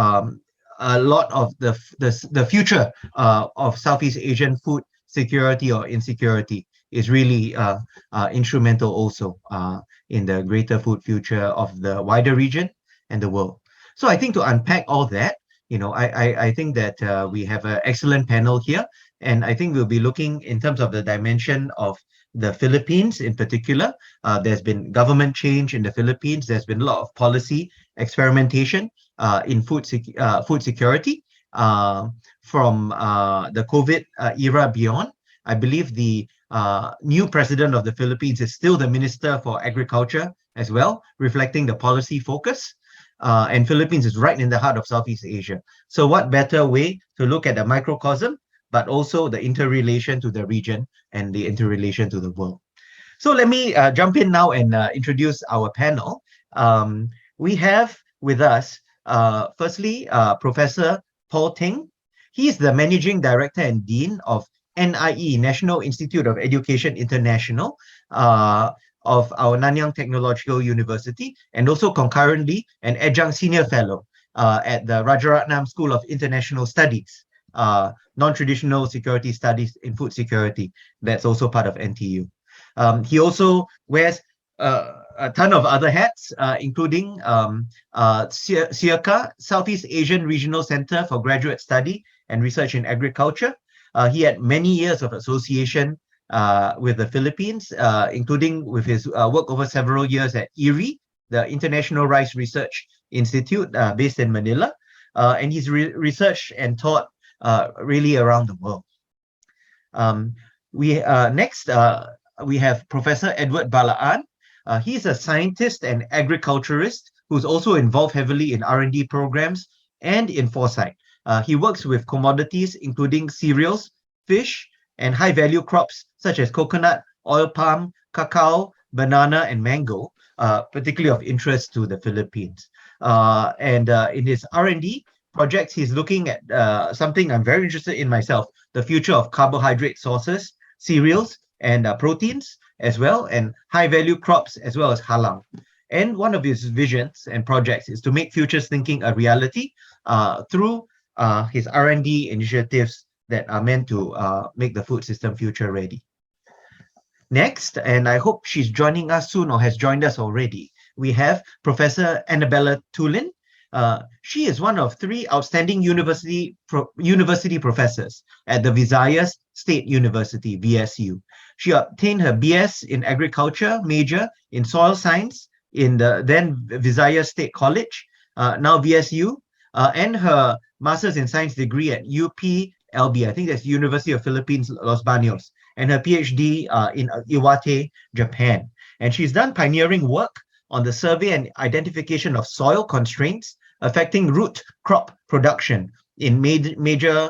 a lot of the future of Southeast Asian food security or insecurity is really instrumental also in the greater food future of the wider region and the world. So I think to unpack all that, I think that we have an excellent panel here, and I think we'll be looking in terms of the dimension of the Philippines in particular. There's been government change in the Philippines. There's been a lot of policy experimentation in food security from the COVID era beyond. I believe the new president of the Philippines is still the Minister for Agriculture as well, reflecting the policy focus. And Philippines is right in the heart of Southeast Asia. So what better way to look at the microcosm, but also the interrelation to the region and the interrelation to the world. So let me jump in now and introduce our panel. We have with us, firstly, Professor Paul Teng. He is the Managing Director and Dean of NIE, National Institute of Education International, of our Nanyang Technological University, and also concurrently an adjunct senior fellow at the Rajaratnam School of International Studies, non-traditional security studies in food security. That's also part of NTU. He also wears a ton of other hats, including 𝗪𝗪𝗪, Southeast Asian Regional Center for Graduate Study and Research in Agriculture. He had many years of association with the Philippines, including with his work over several years at IRI, the International Rice Research Institute based in Manila. And he's researched and taught really around the world. Next, we have Professor 𝗪𝗪𝗪𝗀. He's a scientist and agriculturist who's also involved heavily in R&D programs and in foresight. He works with commodities, including cereals, fish, and high-value crops such as coconut, oil palm, cacao, banana, and mango, particularly of interest to the Philippines. And in his R&D projects, he's looking at something I'm very interested in myself, the future of carbohydrate sources, cereals, and proteins as well, and high-value crops as well as halal. And one of his visions and projects is to make futures thinking a reality through his R&D initiatives that are meant to make the food system future ready. Next, and I hope she's joining us soon or has joined us already, we have Professor Annabella Tulin. She is one of 3 outstanding university professors at the Visayas State University, VSU. She obtained her BS in Agriculture major in Soil Science in the then Visayas State College, now VSU, and her Master's in Science degree at UPLB, I think that's University of Philippines, Los Baños, and her PhD in Iwate, Japan. And she's done pioneering work on the survey and identification of soil constraints affecting root crop production in major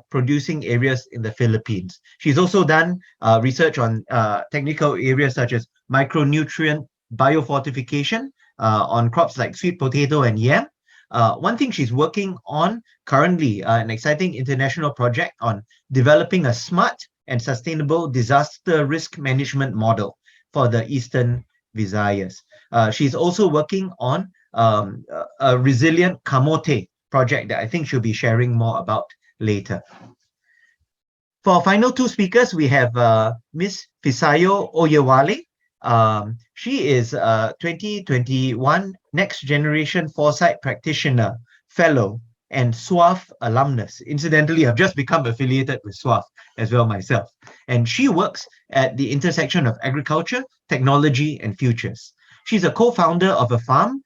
producing areas in the Philippines. She's also done research on technical areas such as micronutrient biofortification on crops like sweet potato and yam. One thing she's working on currently, an exciting international project on developing a smart and sustainable disaster risk management model for the Eastern Visayas. She's also working on a resilient kamote project that I think she'll be sharing more about later. For our final 2 speakers, we have Ms. 𝗪𝗍𝗍𝗪. She is a 2021 Next Generation Foresight Practitioner Fellow and SWAF alumnus. Incidentally, I've just become affiliated with SWAF as well myself. And she works at the intersection of agriculture, technology, and futures. She's a co-founder of a farm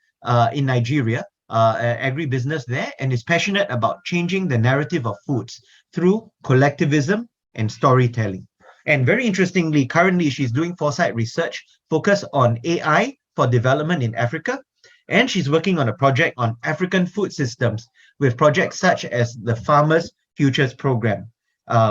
in Nigeria, agribusiness there, and is passionate about changing the narrative of foods through collectivism and storytelling. And very interestingly, currently she's doing foresight research focused on AI for development in Africa. And she's working on a project on African food systems with projects such as the Farmers Futures Program,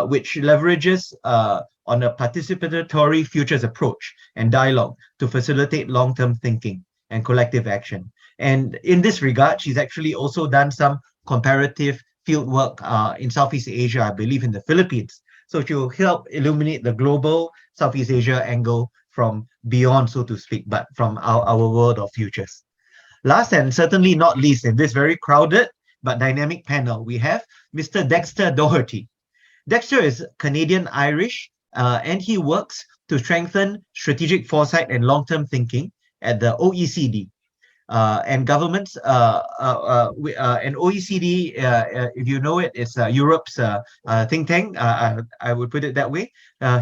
which leverages on a participatory futures approach and dialogue to facilitate long-term thinking and collective action. And in this regard, she's actually also done some comparative fieldwork in Southeast Asia, I believe in the Philippines. So she'll help illuminate the global Southeast Asia angle from beyond, so to speak, but from our world of futures. Last and certainly not least, in this very crowded but dynamic panel, we have Mr. Dexter Doherty. Dexter is Canadian-Irish, and he works to strengthen strategic foresight and long-term thinking at the OECD. And governments, and OECD, if you know it, it's Europe's think tank, I would put it that way.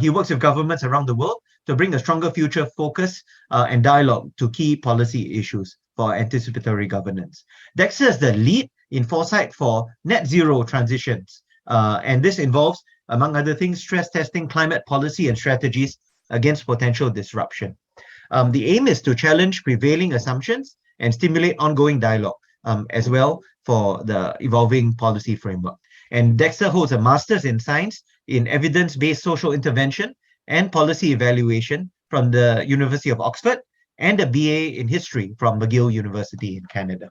He works with governments around the world to bring a stronger future focus and dialogue to key policy issues for anticipatory governance. Dexter is the lead in foresight for net zero transitions. And this involves, among other things, stress testing climate policy and strategies against potential disruption. The aim is to challenge prevailing assumptions and stimulate ongoing dialogue as well for the evolving policy framework. And Dexter holds a master's in science in evidence-based social intervention and policy evaluation from the University of Oxford and a BA in history from McGill University in Canada.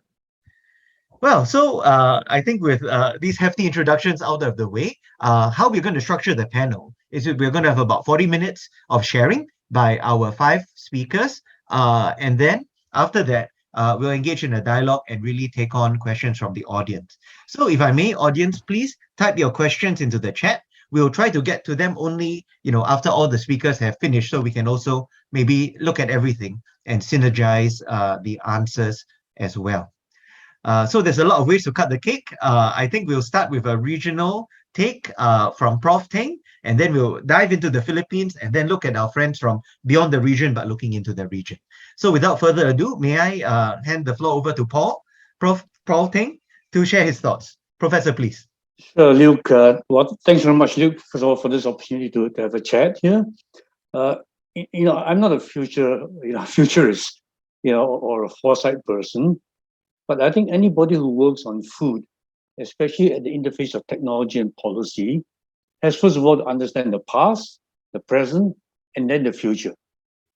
Well, so I think with these hefty introductions out of the way, how we're going to structure the panel is that we're going to have about 40 minutes of sharing by our 5 speakers. And then after that, we'll engage in a dialogue and really take on questions from the audience. So if I may, audience, please type your questions into the chat. We'll try to get to them only, after all the speakers have finished, so we can also maybe look at everything and synergize the answers as well. So there's a lot of ways to cut the cake. I think we'll start with a regional take from Prof. Teng, and then we'll dive into the Philippines and then look at our friends from beyond the region, but looking into the region. So without further ado, may I hand the floor over to Prof. Teng, to share his thoughts. Professor, please. Sure, Luke. Thanks very much, Luke, first of all, for this opportunity to have a chat here. I'm not a futurist, or a foresight person, but I think anybody who works on food, especially at the interface of technology and policy, has first of all to understand the past, the present, and then the future,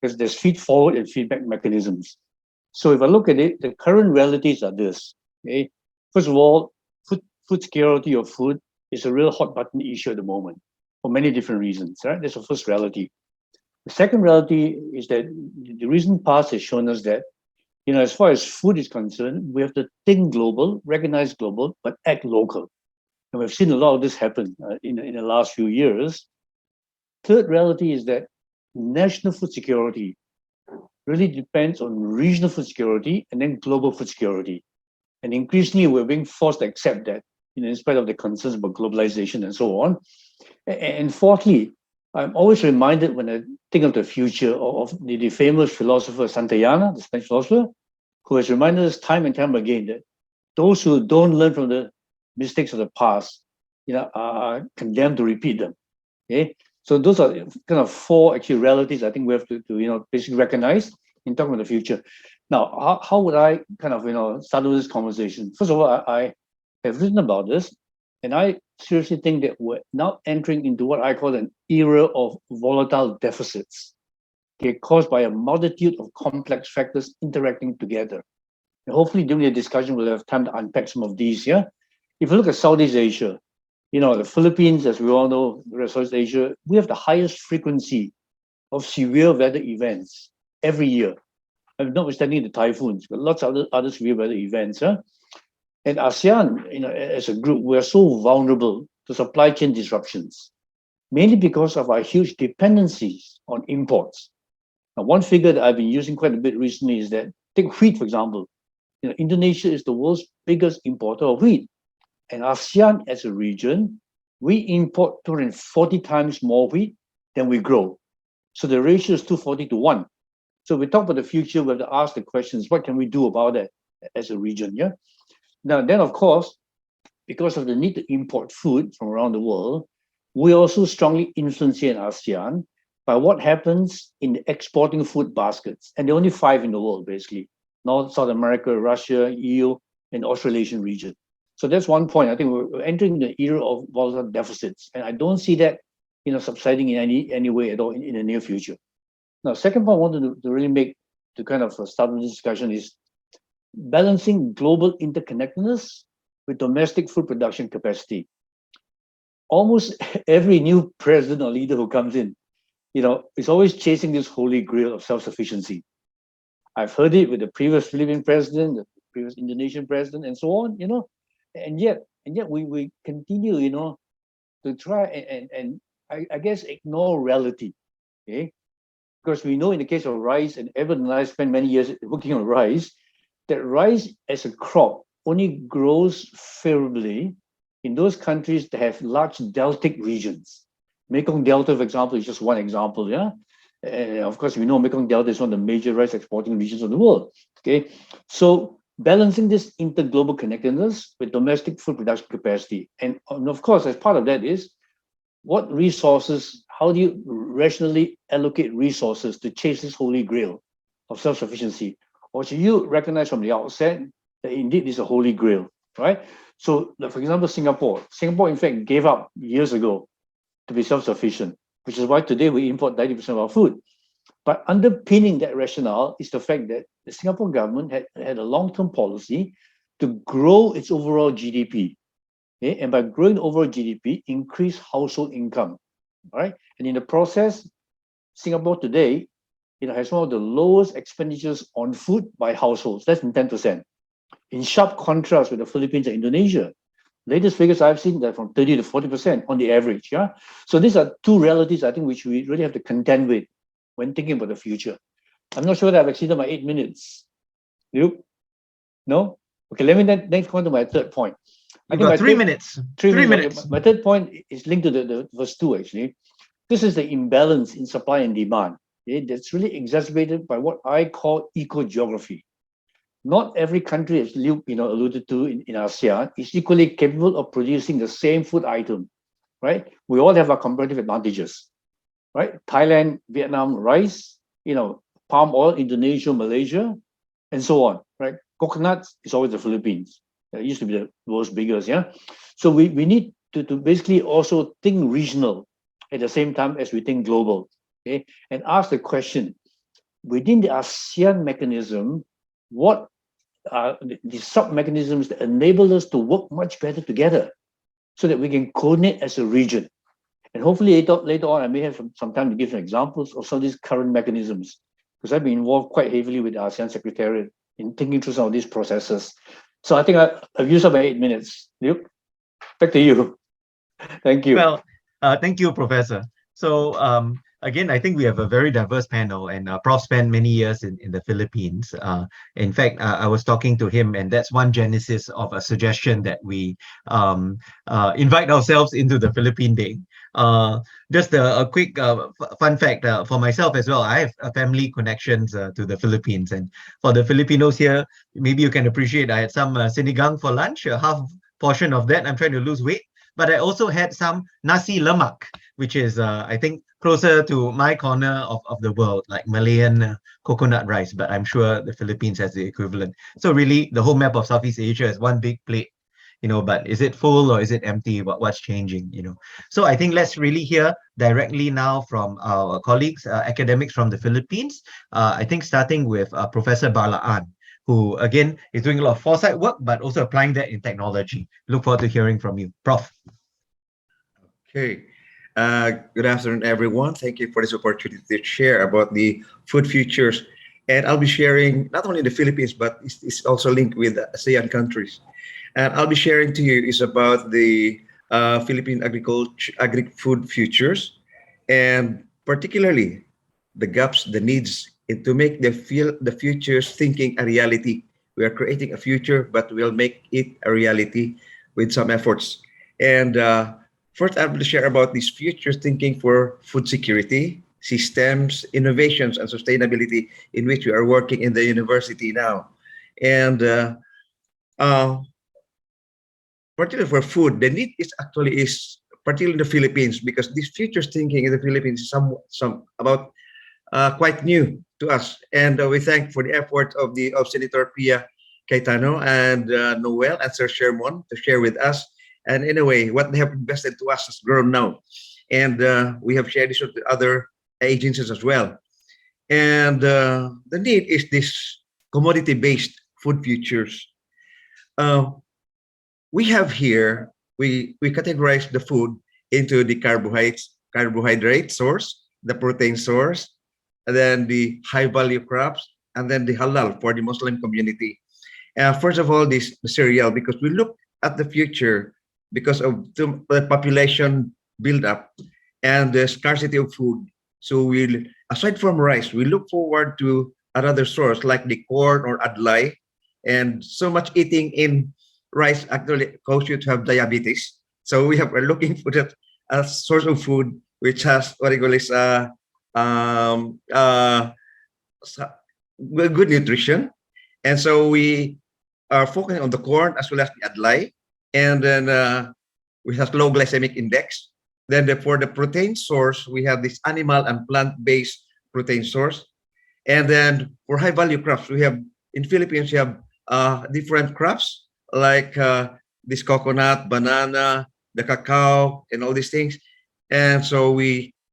because there's feed forward and feedback mechanisms. So if I look at it, the current realities are this. Okay? First of all, food security of food is a real hot button issue at the moment for many different reasons, right? That's the first reality. The second reality is that the recent past has shown us that, as far as food is concerned, we have to think global, recognize global, but act local. And we've seen a lot of this happen in the last few years. Third reality is that national food security really depends on regional food security and then global food security. And increasingly, we're being forced to accept that, in spite of the concerns about globalization and so on. And fourthly, I'm always reminded when I think of the future of the famous philosopher Santayana, the Spanish philosopher, who has reminded us time and time again that those who don't learn from the mistakes of the past, are condemned to repeat them. Okay, so those are kind of 4 actually realities I think we have to basically recognize in talking about the future. Now, how would I kind of start with this conversation? First of all, I have written about this, and I seriously think that we're now entering into what I call an era of volatile deficits, okay, caused by a multitude of complex factors interacting together. And hopefully during the discussion, we'll have time to unpack some of these. Yeah, if you look at Southeast Asia, the Philippines, as we all know, the rest of Southeast Asia, we have the highest frequency of severe weather events every year. Notwithstanding the typhoons, but lots of other severe weather events. Huh? And ASEAN, as a group, we're so vulnerable to supply chain disruptions. mainly because of our huge dependencies on imports. Now, one figure that I've been using quite a bit recently is that, take wheat, for example. Indonesia is the world's biggest importer of wheat. And ASEAN as a region, we import 240 times more wheat than we grow. So the ratio is 240 to 1. So we talk about the future, we have to ask the questions, what can we do about that as a region? Yeah. Now, then, of course, because of the need to import food from around the world, we also strongly influence here in ASEAN by what happens in the exporting food baskets. And there are only 5 in the world, basically. North, South America, Russia, EU, and Australasian region. So that's one point. I think we're entering the era of volatile deficits. And I don't see that subsiding in any way at all in the near future. Now, second point I wanted to really make to kind of start with this discussion is balancing global interconnectedness with domestic food production capacity. Almost every new president or leader who comes in, is always chasing this holy grail of self-sufficiency. I've heard it with the previous Philippine president, the previous Indonesian president, and so on, and yet we continue, to try and I guess ignore reality, okay? Because we know in the case of rice, and Evan and I spent many years working on rice, that rice as a crop only grows favorably in those countries that have large deltic regions. Mekong Delta, for example, is just one example, yeah? And of course, we know Mekong Delta is one of the major rice exporting regions of the world, okay? So balancing this interglobal connectedness with domestic food production capacity. And of course, as part of that is, what resources, how do you rationally allocate resources to chase this holy grail of self-sufficiency? Or should you recognize from the outset that indeed this is a holy grail, right? So, for example, Singapore, in fact, gave up years ago to be self-sufficient, which is why today we import 90% of our food. But underpinning that rationale is the fact that the Singapore government had a long-term policy to grow its overall GDP. Okay? And by growing overall GDP, increase household income. All right. And in the process, Singapore today, has one of the lowest expenditures on food by households, less than 10%. In sharp contrast with the Philippines and Indonesia. Latest figures I've seen that from 30 to 40% on the average. Yeah. So these are two realities I think which we really have to contend with when thinking about the future. I'm not sure that I've exceeded my 8 minutes. Luke? No? Okay, let me then go on to my third point. You've got 3 minutes. 3 minutes. My third point is linked to the verse 2, actually. This is the imbalance in supply and demand. Okay? That's really exacerbated by what I call eco-geography. Not every country, as Luke alluded to in ASEAN, is equally capable of producing the same food item, right? We all have our comparative advantages, right? Thailand, Vietnam, rice, palm oil, Indonesia, Malaysia, and so on, right? Coconuts is always the Philippines. It used to be the world's biggest, yeah? So we need to basically also think regional at the same time as we think global, okay? And ask the question, within the ASEAN mechanism, what are the sub-mechanisms that enable us to work much better together so that we can coordinate as a region? And hopefully later on, I may have some time to give some examples of some of these current mechanisms, because I've been involved quite heavily with the ASEAN Secretariat in thinking through some of these processes. So I think I've used up my 8 minutes. Luke, back to you. Thank you. Well, thank you, Professor. So again, I think we have a very diverse panel, and Prof spent many years in the Philippines. In fact, I was talking to him, and that's one genesis of a suggestion that we invite ourselves into the Philippine Day. Just a quick fun fact for myself as well. I have family connections to the Philippines, and for the Filipinos here, maybe you can appreciate I had some sinigang for lunch, a half portion of that. I'm trying to lose weight, but I also had some nasi lemak, which is I think closer to my corner of the world, like Malayan coconut rice, but I'm sure the Philippines has the equivalent. So really, the whole map of Southeast Asia is one big plate, but is it full or is it empty? What's changing, So I think let's really hear directly now from our colleagues, academics from the Philippines. I think starting with Professor 𝗪𝗏𝗏, who again is doing a lot of foresight work, but also applying that in technology. Look forward to hearing from you. Prof. Okay. Good afternoon, everyone. Thank you for this opportunity to share about the food futures. And I'll be sharing not only the Philippines, but it's also linked with ASEAN countries. And I'll be sharing to you is about the Philippine agri-food futures, and particularly the gaps, the needs, and to make the futures thinking a reality. We are creating a future, but we'll make it a reality with some efforts. And first, I will share about this future thinking for food security, systems, innovations, and sustainability in which we are working in the university now. And particularly for food, the need is particularly in the Philippines, because this future thinking in the Philippines is some about quite new to us. And we thank for the effort of Senator 𝗪𝗿𝗁 and Noel and Sir Sherman to share with us. And in a way, what they have invested to us has grown now. And we have shared this with the other agencies as well. And the need is this commodity-based food futures. We have here, we categorize the food into the carbohydrate source, the protein source, and then the high-value crops, and then the halal for the Muslim community. First of all, the cereal, because we look at the future because of the population build-up and the scarcity of food. So aside from rice, we look forward to another source like the corn or adlai. And so much eating in rice actually causes you to have diabetes. So we're looking for that source of food which has what you call is good nutrition. And so we are focusing on the corn as well as the adlai. And then we have low glycemic index. Then for the protein source, we have this animal and plant-based protein source. And then for high-value crops, we have, in Philippines, we have different crops like this coconut, banana, the cacao, and all these things. And so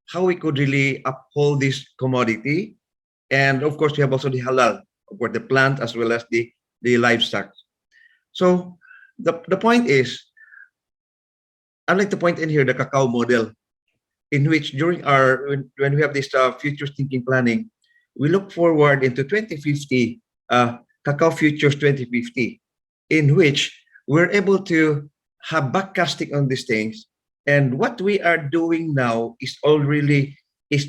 how we could really uphold this commodity. And of course, we have also the halal for the plant as well as the livestock. So the point is, I'd like to point in here the cacao model, in which during when we have this futures thinking planning, we look forward into 2050, Cacao Futures 2050, in which we're able to have backcasting on these things. And what we are doing now is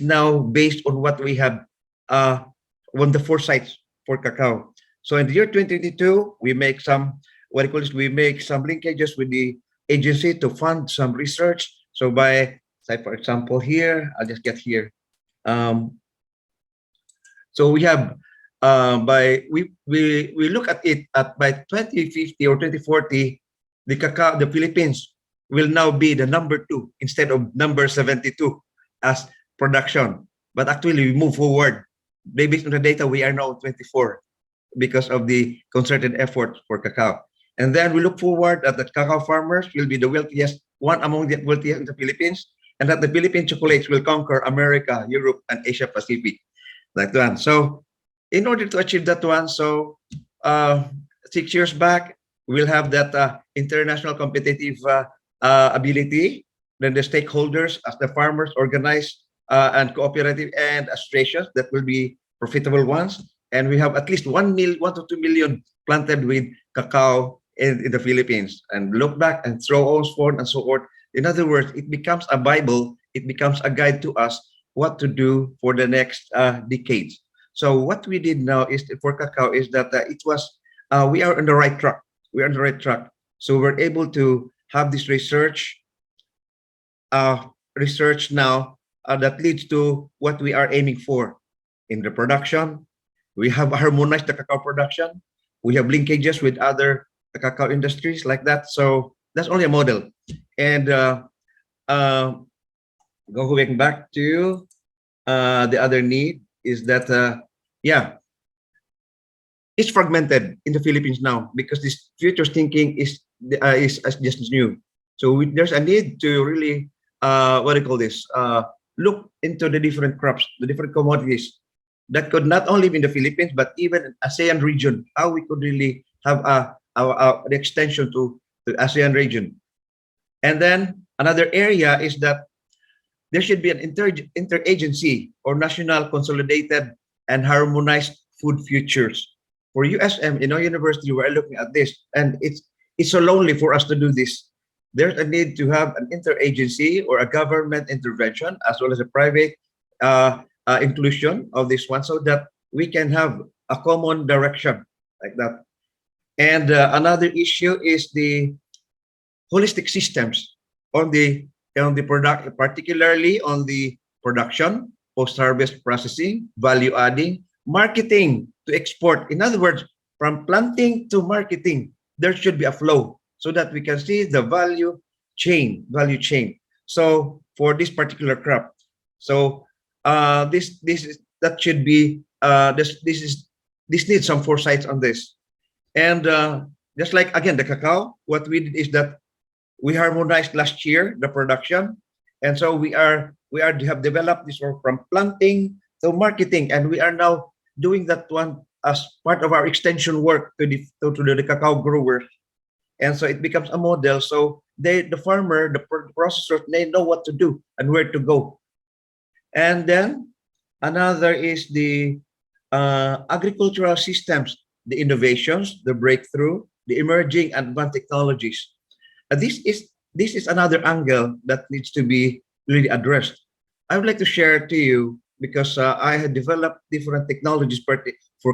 now based on what we have on the foresights for cacao. So in the year 2022, we make some linkages with the agency to fund some research. So for example, here, I'll just get here. So we have we look at it by 2050 or 2040, the Philippines will now be the number 2 instead of number 72 as production. But actually, we move forward. Based on the data, we are now 24 because of the concerted effort for cacao. And then we look forward that the cacao farmers will be the wealthiest, one among the wealthiest in the Philippines, and that the Philippine chocolates will conquer America, Europe, and Asia Pacific. Like that. So in order to achieve that one, 6 years back, we'll have that international competitive ability. Then the stakeholders, as the farmers, organize and cooperative and associations that will be profitable ones. And we have at least 1 to 2 million planted with cacao in the Philippines. And look back and throw all spawn and so forth. In other words, it becomes a Bible. It becomes a guide to us what to do for the next decades. So what we did now is for cacao is that we are on the right track. We are on the right track. So we're able to have this research now that leads to what we are aiming for in the production. We have harmonized the cacao production. We have linkages with other cacao industries like that. So that's only a model. And going back to the other need is that, it's fragmented in the Philippines now because this futures thinking is just new. So there's a need to really, look into the different crops, the different commodities that could not only be in the Philippines, but even in ASEAN region, how we could really have the extension to the ASEAN region. And then another area is that there should be an interagency or national consolidated and harmonized food futures. For USM, in our university, we're looking at this, and it's so lonely for us to do this. there's a need to have an interagency or a government intervention as well as a private inclusion of this one, so that we can have a common direction like that. And another issue is the holistic systems on the product, particularly on the production, post-harvest processing, value adding, marketing to export. In other words, from planting to marketing, there should be a flow so that we can see the value chain. So for this particular crop, so this needs some foresight on this. And just like again the cacao, what we did is that we harmonized last year the production, and so we have developed this one from planting to marketing, and we are now doing that one as part of our extension work to the cacao growers, and so it becomes a model. So the farmer, the processors, they know what to do and where to go. And then another is the agricultural systems, the innovations, the breakthrough, the emerging advanced technologies. This is another angle that needs to be really addressed. I would like to share to you, because I had developed different technologies for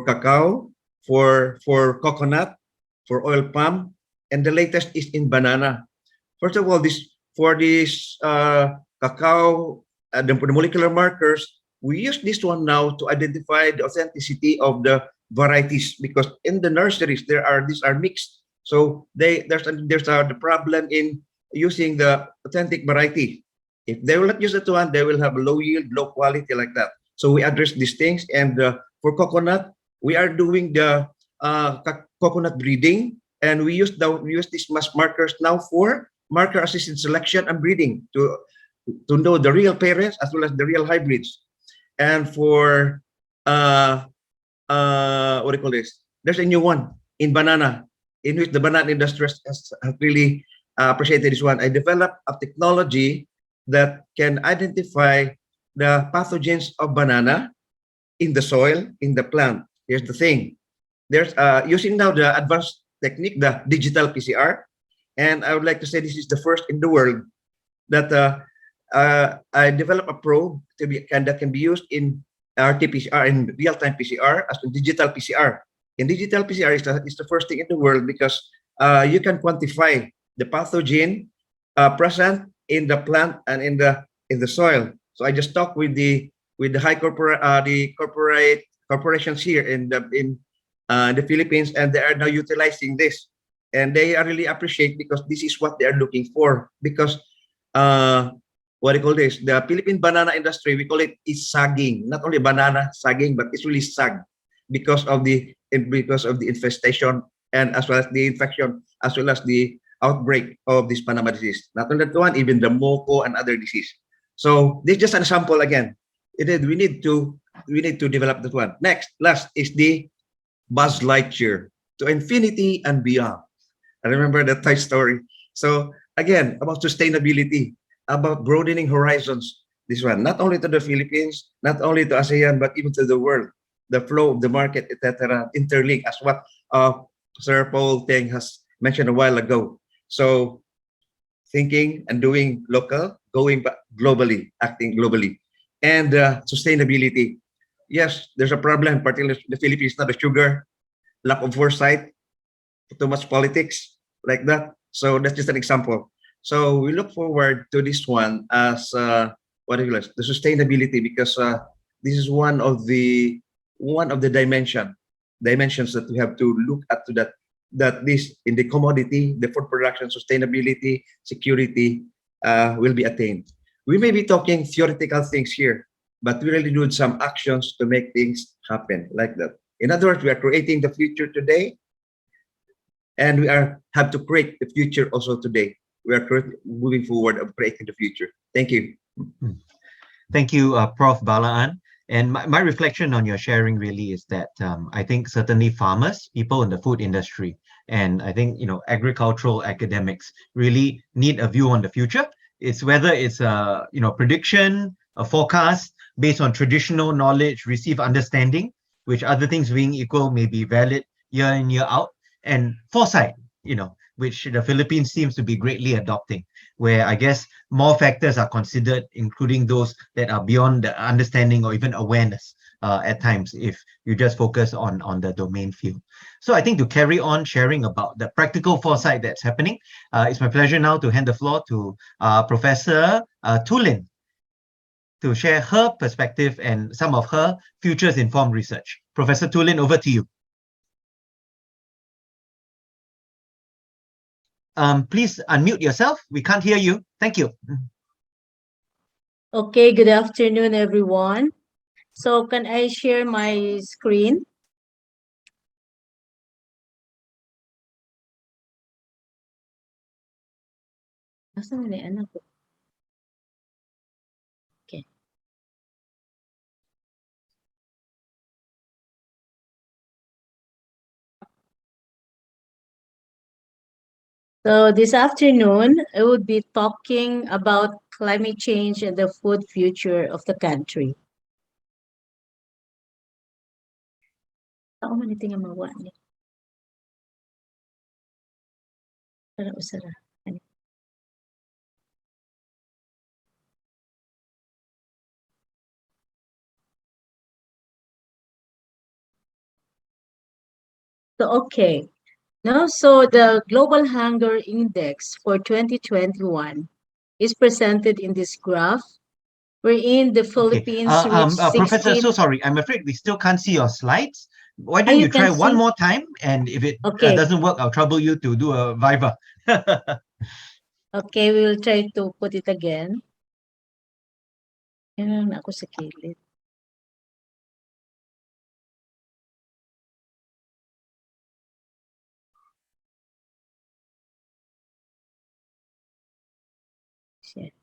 cacao, for coconut, for oil palm, and the latest is in banana. First of all, for this cacao, the molecular markers, we use this one now to identify the authenticity of the varieties, because in the nurseries these are mixed. So there's the problem in using the authentic variety. If they will not use that one, they will have low yield, low quality like that. So we address these things. And for coconut, we are doing the coconut breeding, and we use these mass markers now for marker assisted selection and breeding to know the real parents as well as the real hybrids. And for what do you call this? There's a new one in banana, in which the banana industry has really appreciated this one. I developed a technology that can identify the pathogens of banana in the soil, in the plant. Here's the thing. There's using now the advanced technique, the digital PCR. And I would like to say this is the first in the world that I developed a probe that can be used in RT-PCR, in real-time PCR, as in digital PCR. In digital PCR is the first thing in the world, because you can quantify the pathogen present in the plant and in the soil. So I just talked with the corporations here in the Philippines, and they are now utilizing this, and they are really appreciate, because this is what they are looking for. Because what do you call this? The Philippine banana industry, we call it is sagging. Not only banana sagging, but it's really sag because of the infestation, and as well as the infection, as well as the outbreak of this Panama disease. Not only that one, even the moco and other disease. So this is just an example again. We need to develop that one. Last is the Buzz Lightyear to infinity and beyond. I remember that Toy Story. So again, about sustainability, about broadening horizons. This one, not only to the Philippines, not only to ASEAN, but even to the world. The flow of the market, etc., interlink, as what Sir Paul Teng has mentioned a while ago. So thinking and doing local, going globally, acting globally. And sustainability. Yes, there's a problem, particularly in the Philippines, not the sugar, lack of foresight, too much politics, like that. So that's just an example. So we look forward to this one as the sustainability, because this is one of the dimensions that we have to look at, to that this in the commodity, the food production, sustainability, security will be attained. We may be talking theoretical things here, but we really need some actions to make things happen like that. In other words, we are creating the future today, and we have to create the future also today. We are moving forward of creating the future. Thank you. Thank you, Prof. Balaan. And my reflection on your sharing really is that I think certainly farmers, people in the food industry, and I think agricultural academics really need a view on the future. It's whether it's a prediction, a forecast based on traditional knowledge, received understanding, which other things being equal may be valid year in, year out, and foresight, which the Philippines seems to be greatly adopting, where I guess more factors are considered, including those that are beyond the understanding or even awareness at times, if you just focus on the domain field. So I think to carry on sharing about the practical foresight that's happening, it's my pleasure now to hand the floor to Professor 𝗪𝗿 to share her perspective and some of her futures-informed research. Professor 𝗪𝗿, over to you. Please unmute yourself. We can't hear you. Thank you. Okay, good afternoon, everyone. So can I share my screen? Okay. So this afternoon, I would be talking about climate change and the food future of the country. Ako man ito nga mawa ni. Para usara. So, okay. Now, so the Global Hunger Index for 2021 is presented in this graph, wherein the Philippines reached 16... Professor, so sorry. I'm afraid we still can't see your slides. Why don't you try one more time? And if it doesn't work, I'll trouble you to do a Viva. Okay, we will try to put it again. Yan ako sa kilid. Shit.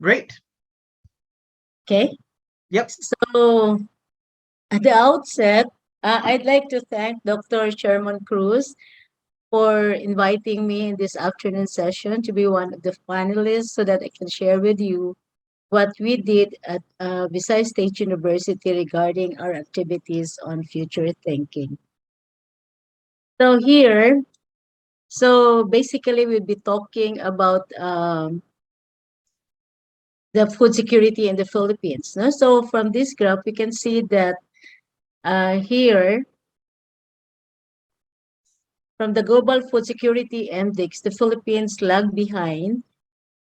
Great. Okay. Yep. So at the outset, I'd like to thank Dr. Sherman Cruz for inviting me in this afternoon session to be one of the panelists so that I can share with you what we did at Visayas State University regarding our activities on future thinking. So here, so basically we'll be talking about the food security in the Philippines. No? So from this graph, we can see that here, from the Global Food Security Index, the Philippines lag behind.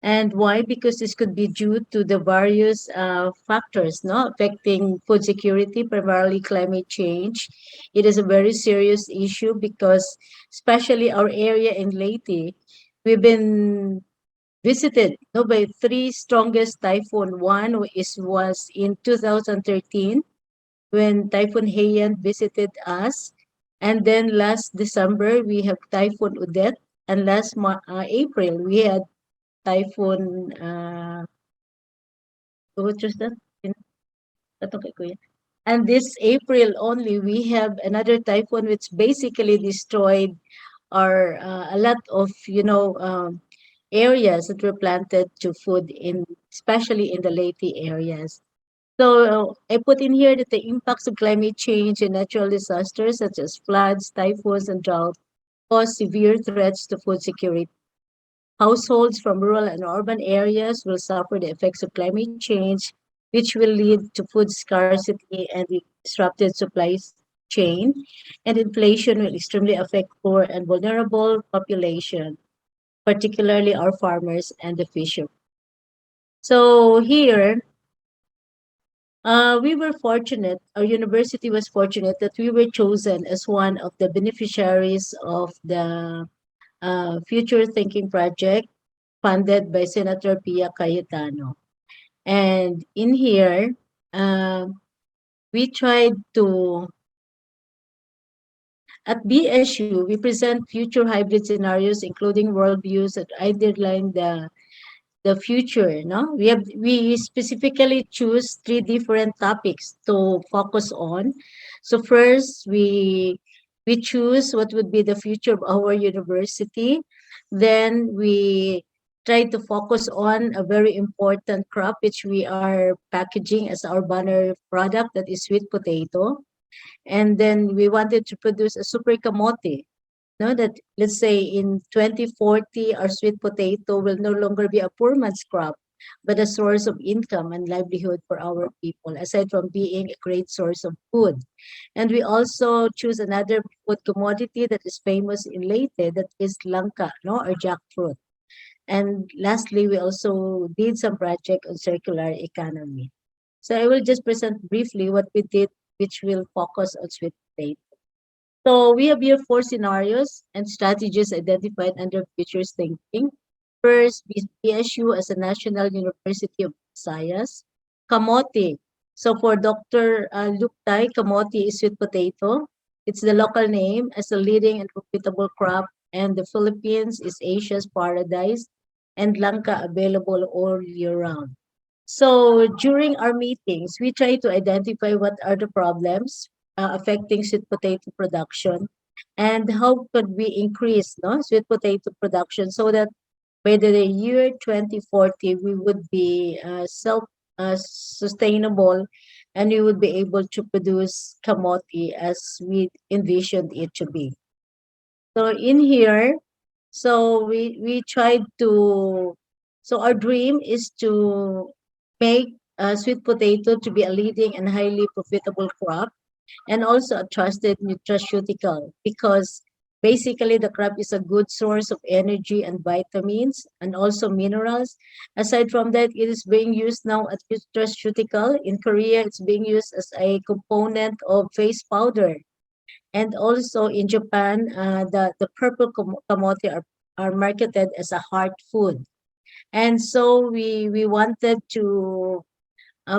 And why? Because this could be due to the various factors affecting food security, primarily climate change. It is a very serious issue because especially our area in Leyte, we've been visited by three strongest typhoon. One was in 2013 when Typhoon Haiyan visited us. And then last December, we have Typhoon Odette. And last April, we had Typhoon, what was that? And this April only, we have another typhoon which basically destroyed our a lot of areas that were planted to food especially in the Leyte areas. So I put in here that the impacts of climate change and natural disasters such as floods, typhoons, and drought pose severe threats to food security. Households from rural and urban areas will suffer the effects of climate change, which will lead to food scarcity and disrupted supply chain, and inflation will extremely affect poor and vulnerable population, particularly our farmers and the fishermen. So here, we were fortunate, our university was fortunate that we were chosen as one of the beneficiaries of the Future Thinking Project funded by Senator 𝗪𝗿𝗁. And in here, we tried to, at BSU, we present future hybrid scenarios, including worldviews that underline the future. We specifically choose three different topics to focus on. So first, we choose what would be the future of our university. Then we tried to focus on a very important crop which we are packaging as our banner product, that is sweet potato. And then we wanted to produce a super kamote. No, that let's say in 2040, our sweet potato will no longer be a poor man's crop, but a source of income and livelihood for our people, aside from being a great source of food. And we also choose another food commodity that is famous in Leyte, that is langka, no, or jackfruit. And lastly, we also did some project on circular economy. So I will just present briefly what we did, which will focus on sweet potato. So we have here 4 scenarios and strategies identified under futures thinking. First, BSU as a National University of Visayas. Kamote. So for Dr. 𝗪𝗿𝗁, kamote is sweet potato. It's the local name as a leading and profitable crop, and the Philippines is Asia's paradise, and langka available all year round. So during our meetings, we try to identify what are the problems affecting sweet potato production, and how could we increase sweet potato production so that by the year 2040 we would be sustainable, and we would be able to produce kamote as we envisioned it to be. So in here, so we tried to, so our dream is to make sweet potato to be a leading and highly profitable crop, and also a trusted nutraceutical, because basically the crop is a good source of energy and vitamins and also minerals. Aside from that, it is being used now as nutraceutical. In Korea, it's being used as a component of face powder. And also in Japan, the purple kamote are marketed as a heart food. And so we wanted to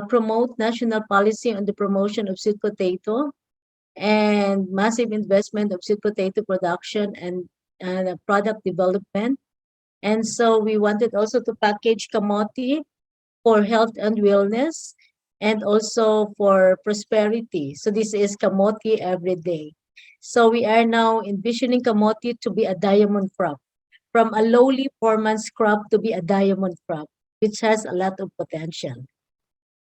promote national policy on the promotion of sweet potato and massive investment of sweet potato production and product development. And so we wanted also to package kamote for health and wellness, and also for prosperity. So this is kamote every day. So we are now envisioning kamote to be a diamond crop, from a lowly poor man's crop to be a diamond crop, which has a lot of potential.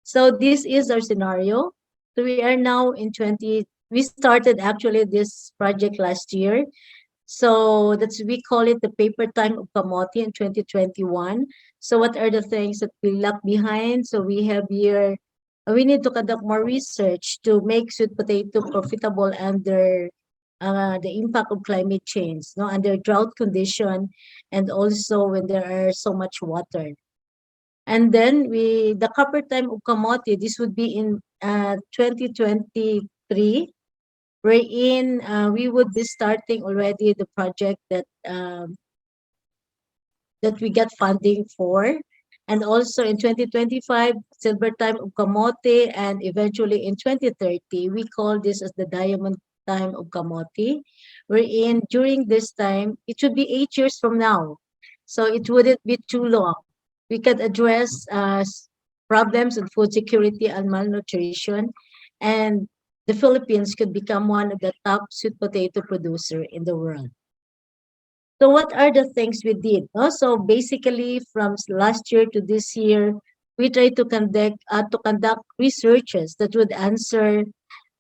So this is our scenario. So we are now in we started actually this project last year. So we call it the paper time of kamote in 2021. So what are the things that we left behind? So we have here, we need to conduct more research to make sweet potato profitable under the impact of climate change, under drought condition, and also when there are so much water. And then the copper time of kamote, this would be in 2023, wherein we would be starting already the project that we got funding for. And also in 2025, silver time of kamote, and eventually in 2030, we call this as the diamond time of kamote, wherein during this time, it should be 8 years from now. So it wouldn't be too long. We can address problems of food security and malnutrition, and the Philippines could become one of the top sweet potato producer in the world. So what are the things we did? So basically, from last year to this year, we tried to conduct researches that would answer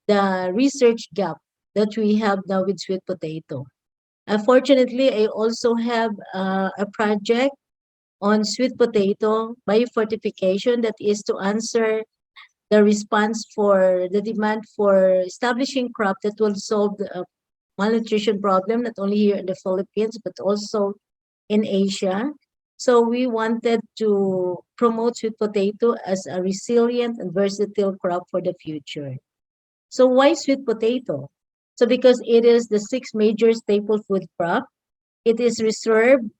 the research gap that we have now with sweet potato. Unfortunately, I also have a project on sweet potato biofortification, that is to answer the response for the demand for establishing crop that will solve the malnutrition problem, not only here in the Philippines, but also in Asia. So we wanted to promote sweet potato as a resilient and versatile crop for the future. So why sweet potato? So because it is the 6th major staple food crop, it is reserved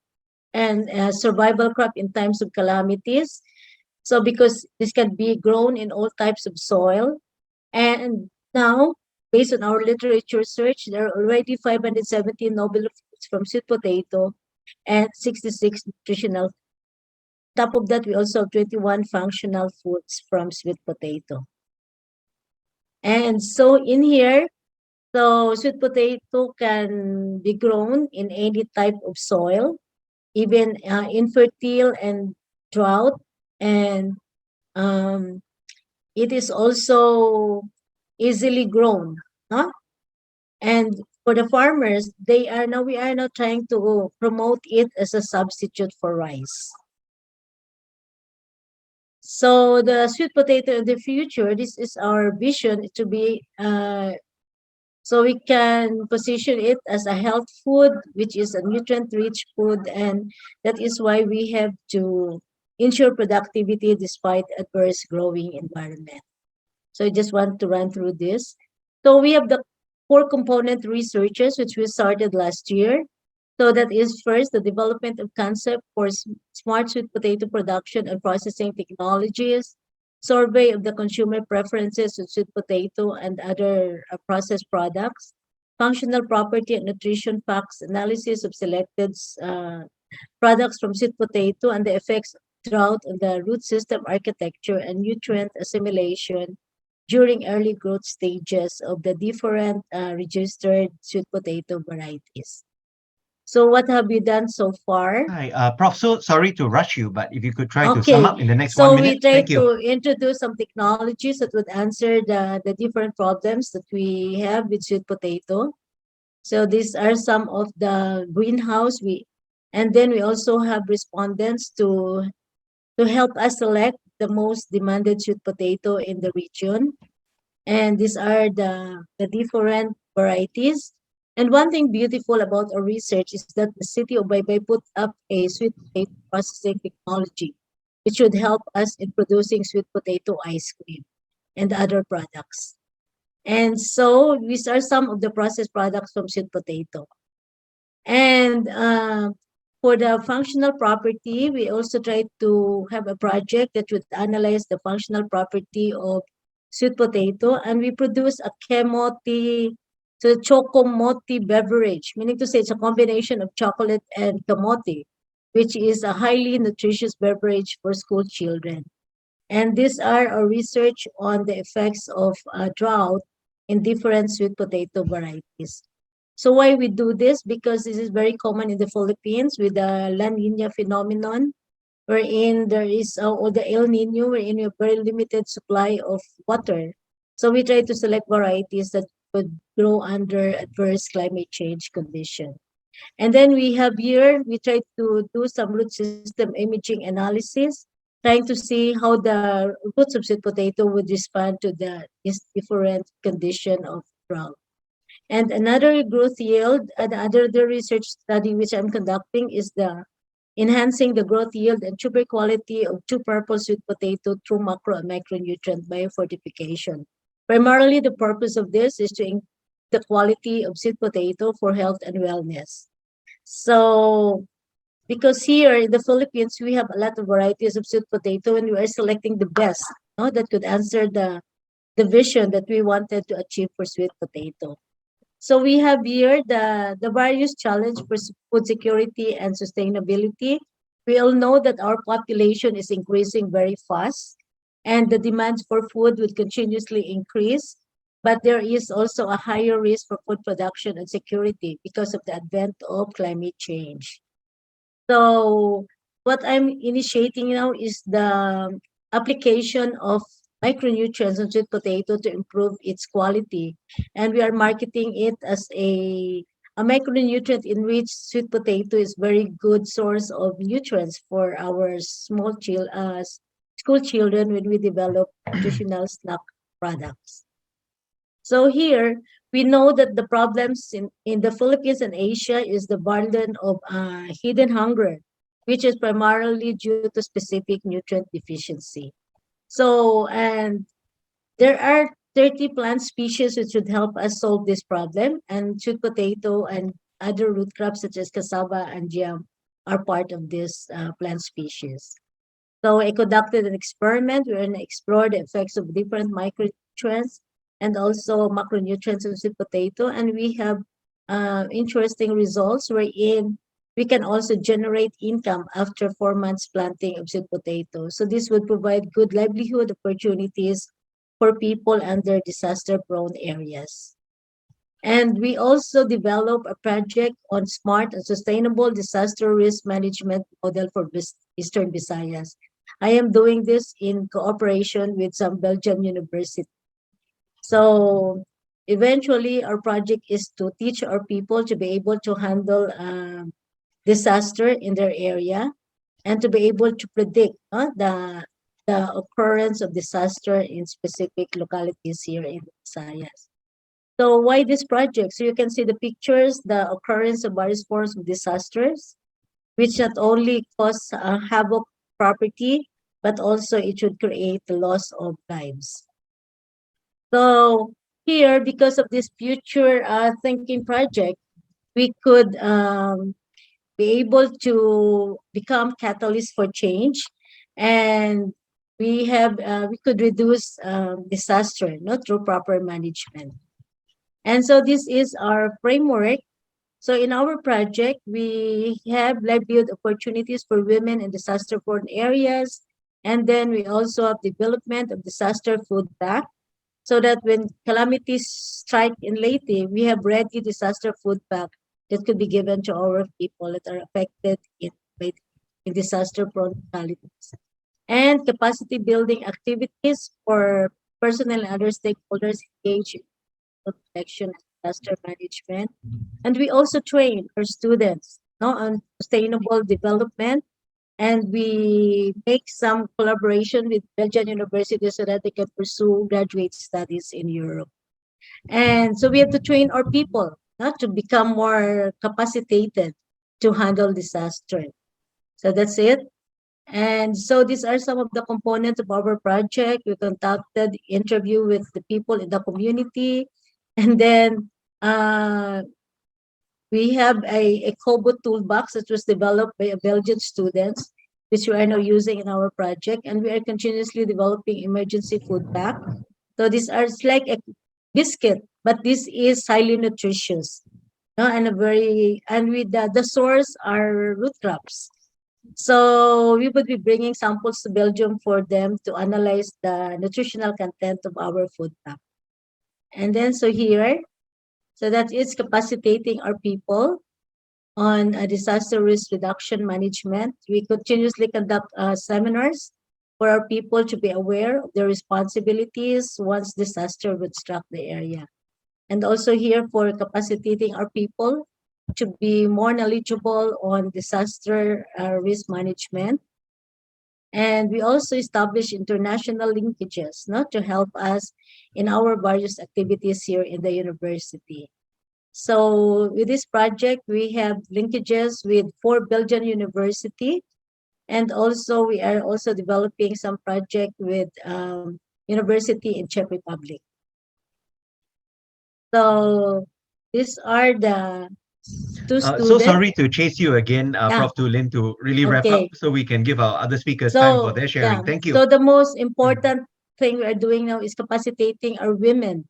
and a survival crop in times of calamities. So because this can be grown in all types of soil. And now, based on our literature search, there are already 570 noble foods from sweet potato and 66 nutritional. Top of that, we also have 21 functional foods from sweet potato. And so in here, so sweet potato can be grown in any type of soil. even infertile and drought, and it is also easily grown, huh? And for the farmers, we are now trying to promote it as a substitute for rice. So the sweet potato in the future, this is our vision to be, so we can position it as a health food, which is a nutrient-rich food, and that is why we have to ensure productivity despite adverse growing environment. So I just want to run through this. So we have the 4 component researches, which we started last year. So that is first, the development of concept for smart sweet potato production and processing technologies, survey of the consumer preferences of sweet potato and other processed products, functional property and nutrition facts, analysis of selected products from sweet potato and the effects of drought on the root system architecture and nutrient assimilation during early growth stages of the different registered sweet potato varieties. So what have you done so far? Hi, Prof. So sorry to rush you, but if you could try to sum up in the next 1 minute. So we try Thank you. to introduce some technologies that would answer the different problems that we have with sweet potato. So these are some of the greenhouse and then we also have respondents to help us select the most demanded sweet potato in the region. And these are the different varieties. And one thing beautiful about our research is that the city of 𝗪𝗪 put up a sweet potato processing technology, which should help us in producing sweet potato ice cream and other products. And so these are some of the processed products from sweet potato. And for the functional property, we also try to have a project that would analyze the functional property of sweet potato, and we produce a 𝗪𝗿𝘁𝗵, so chocomote beverage, meaning to say it's a combination of chocolate and kamote, which is a highly nutritious beverage for school children. And these are our research on the effects of drought in different sweet potato varieties. So why we do this? Because this is very common in the Philippines with the La Nina phenomenon, wherein there is or the El Nino, wherein we have very limited supply of water. So we try to select varieties that could grow under adverse climate change condition. And then we have here, we try to do some root system imaging analysis, trying to see how the roots of sweet potato would respond to this different condition of drought. And another growth yield, another research study which I'm conducting is the enhancing the growth yield and tuber quality of 2-purple sweet potato through macro and micronutrient biofortification. Primarily, the purpose of this is to increase the quality of sweet potato for health and wellness. So, because here in the Philippines, we have a lot of varieties of sweet potato and we are selecting the best that could answer the vision that we wanted to achieve for sweet potato. So we have here the various challenges for food security and sustainability. We all know that our population is increasing very fast and the demand for food would continuously increase, but there is also a higher risk for food production and security because of the advent of climate change. So what I'm initiating now is the application of micronutrients on sweet potato to improve its quality. And we are marketing it as a micronutrient enriched sweet potato is very good source of nutrients for our school children when we develop nutritional snack products. So here, we know that the problems in the Philippines and Asia is the burden of hidden hunger, which is primarily due to specific nutrient deficiency. So, and there are 30 plant species which would help us solve this problem, and sweet potato and other root crops such as cassava and yam are part of this plant species. So I conducted an experiment wherein I explored the effects of different micronutrients and also macronutrients of sweet potato, and we have interesting results wherein we can also generate income after 4 months planting of sweet potato. So this would provide good livelihood opportunities for people under disaster-prone areas. And we also develop a project on smart and sustainable disaster risk management model for Eastern Visayas. I am doing this in cooperation with some Belgian university. So eventually our project is to teach our people to be able to handle disaster in their area and to be able to predict the occurrence of disaster in specific localities here in Visayas. So why this project? So you can see the pictures, the occurrence of various forms of disasters, which not only cause havoc property, but also it should create the loss of lives. So here, because of this future thinking project, we could be able to become catalysts for change, and we could reduce disaster, through proper management. And so this is our framework. So in our project, we have livelihood opportunities for women in disaster-prone areas, and then we also have development of disaster food bank, so that when calamities strike in Leyte, we have ready disaster food bank that could be given to our people that are affected in disaster-prone localities. And capacity building activities for personnel and other stakeholders engaged in protection and disaster management. And we also train our students on sustainable development, and we make some collaboration with Belgian universities so that they can pursue graduate studies in Europe. And so we have to train our people to become more capacitated to handle disaster. So that's it. And so these are some of the components of our project. We conducted interview with the people in the community, and then we have a COBO toolbox that was developed by Belgian students, which we are now using in our project, and we are continuously developing emergency food pack. So these are like a biscuit, but this is highly nutritious, and with the source are root crops. So we would be bringing samples to Belgium for them to analyze the nutritional content of our food pack. And then so here, so that is capacitating our people on disaster risk reduction management. We continuously conduct seminars for our people to be aware of their responsibilities once disaster would strike the area. And also here for capacitating our people to be more knowledgeable on disaster risk management. And we also establish international linkages to help us in our various activities here in the university. So with this project, we have linkages with 4 Belgian universities, and also we are also developing some project with university in Czech Republic. So these are the two students. So sorry to chase you again, Prof. Tu Lin, to really wrap up so we can give our other speakers time for their sharing. Thank you. So the most important thing we are doing now is capacitating our women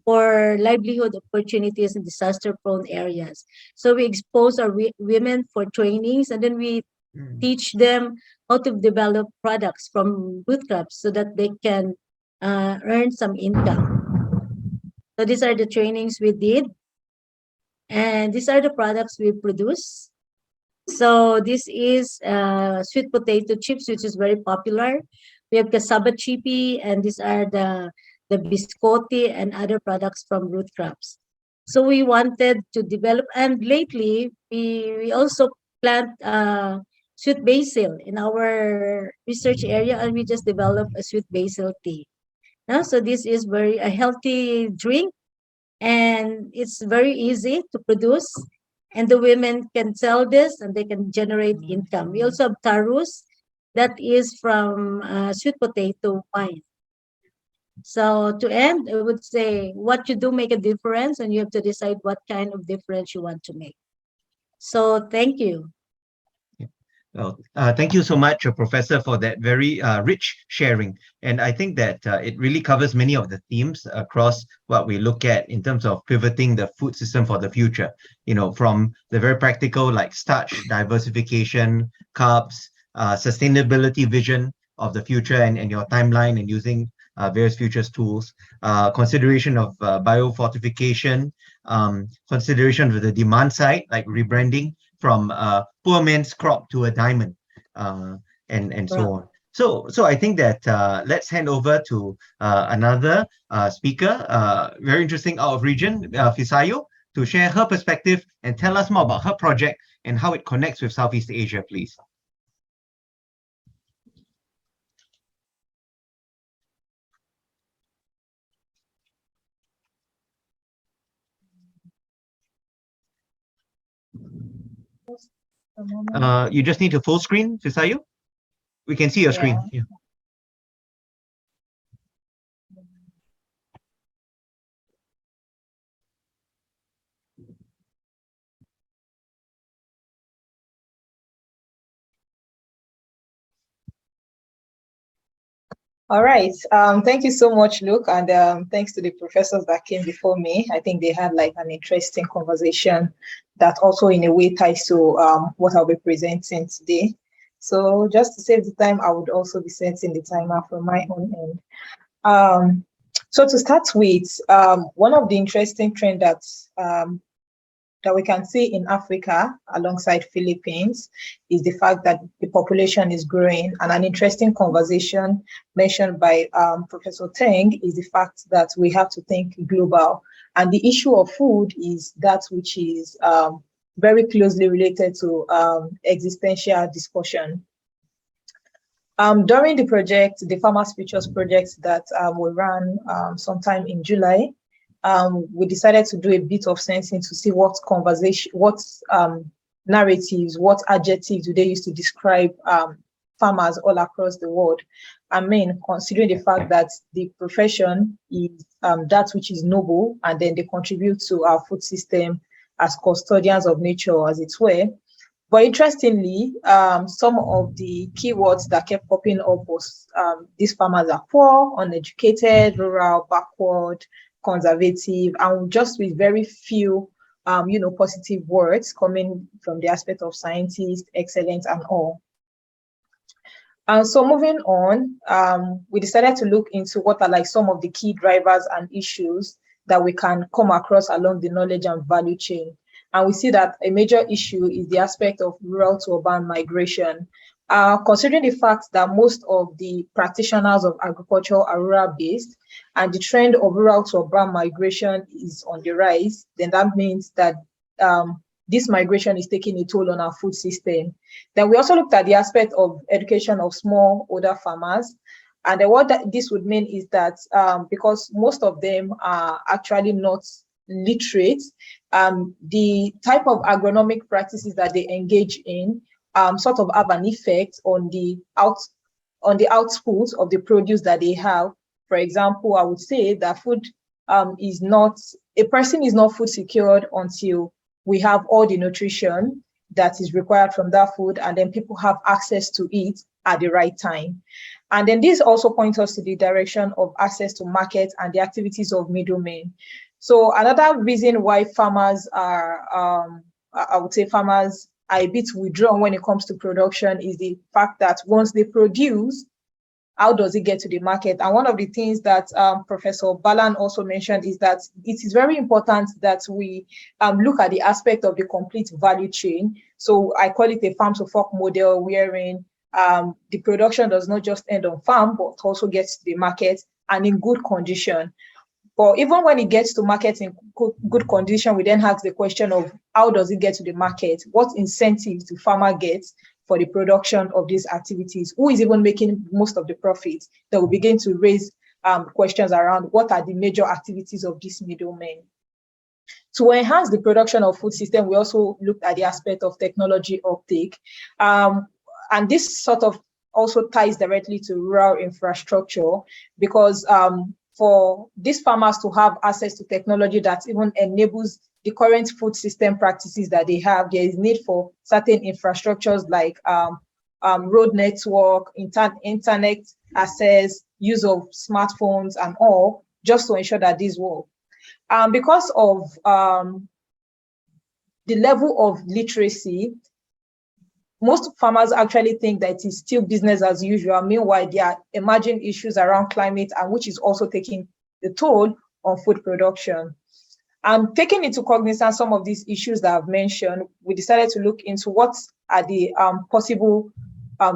for livelihood opportunities in disaster-prone areas. So we expose our women for trainings, and then we teach them how to develop products from bootstraps so that they can earn some income. So these are the trainings we did, and these are the products we produce. So this is sweet potato chips, which is very popular. We have 𝗪𝗶𝘁𝗵, and these are the biscotti and other products from root crops. So we wanted to develop, and lately we also plant sweet basil in our research area, and we just developed a sweet basil tea. So this is a healthy drink, and it's very easy to produce, and the women can sell this and they can generate income. We also have tarus, that is from sweet potato wine. So to end, I would say what you do make a difference, and you have to decide what kind of difference you want to make. So thank you. Well, thank you so much, Professor, for that very rich sharing. And I think that it really covers many of the themes across what we look at in terms of pivoting the food system for the future. From the very practical, like starch diversification, carbs, sustainability vision of the future, and your timeline, and using various futures tools, consideration of biofortification, consideration with the demand side, like rebranding from poor man's crop to a diamond, and so on. So I think that let's hand over to another speaker, very interesting out of region, 𝗪𝗍𝘁𝗵, to share her perspective and tell us more about her project and how it connects with Southeast Asia, please. You just need to full screen, 𝗪𝗍𝘁𝗵. We can see your screen. Yeah. All right. Thank you so much, Luke, and thanks to the professors that came before me. I think they had like an interesting conversation that also in a way ties to what I'll be presenting today. So just to save the time, I would also be setting the timer from my own end. So to start with, one of the interesting trends that we can see in Africa alongside Philippines is the fact that the population is growing. And an interesting conversation mentioned by Professor Teng is the fact that we have to think global. And the issue of food is that which is very closely related to existential discussion. During the project, the Farmers Futures project that we ran sometime in July, we decided to do a bit of sensing to see what narratives, what adjectives do they use to describe farmers all across the world. I mean, considering the fact that the profession is that which is noble, and then they contribute to our food system as custodians of nature, as it were. But interestingly, some of the keywords that kept popping up was these farmers are poor, uneducated, rural, backward, conservative, and just with very few, positive words coming from the aspect of scientists, excellent, and all. And so moving on, we decided to look into what are like some of the key drivers and issues that we can come across along the knowledge and value chain. And we see that a major issue is the aspect of rural to urban migration. Considering the fact that most of the practitioners of agriculture are rural-based, and the trend of rural to urban migration is on the rise, then that means that this migration is taking a toll on our food system. Then we also looked at the aspect of education of small, older farmers. And what this would mean is that because most of them are actually not literate, the type of agronomic practices that they engage in sort of have an effect on the output of the produce that they have. For example, I would say that a person is not food secured until we have all the nutrition that is required from that food, and then people have access to it at the right time. And then this also points us to the direction of access to markets and the activities of middlemen. So another reason why farmers are, I would say farmers are a bit withdrawn when it comes to production is the fact that once they produce, how does it get to the market? And one of the things that Professor Balan also mentioned is that it is very important that we look at the aspect of the complete value chain. So I call it a farm to fork model, wherein the production does not just end on farm, but also gets to the market and in good condition. But even when it gets to market in good condition, we then ask the question of how does it get to the market? What incentives do farmer get for the production of these activities? Who is even making most of the profits? That will begin to raise questions around what are the major activities of these middlemen. To enhance the production of food system, we also looked at the aspect of technology uptake. And this sort of also ties directly to rural infrastructure, because for these farmers to have access to technology that even enables the current food system practices that they have, there is need for certain infrastructures like road network, internet access, use of smartphones and all, just to ensure that these work. Because of the level of literacy, most farmers actually think that it's still business as usual. Meanwhile, there are emerging issues around climate, and which is also taking the toll on food production. And taking into cognizance some of these issues that I've mentioned, we decided to look into what are the possible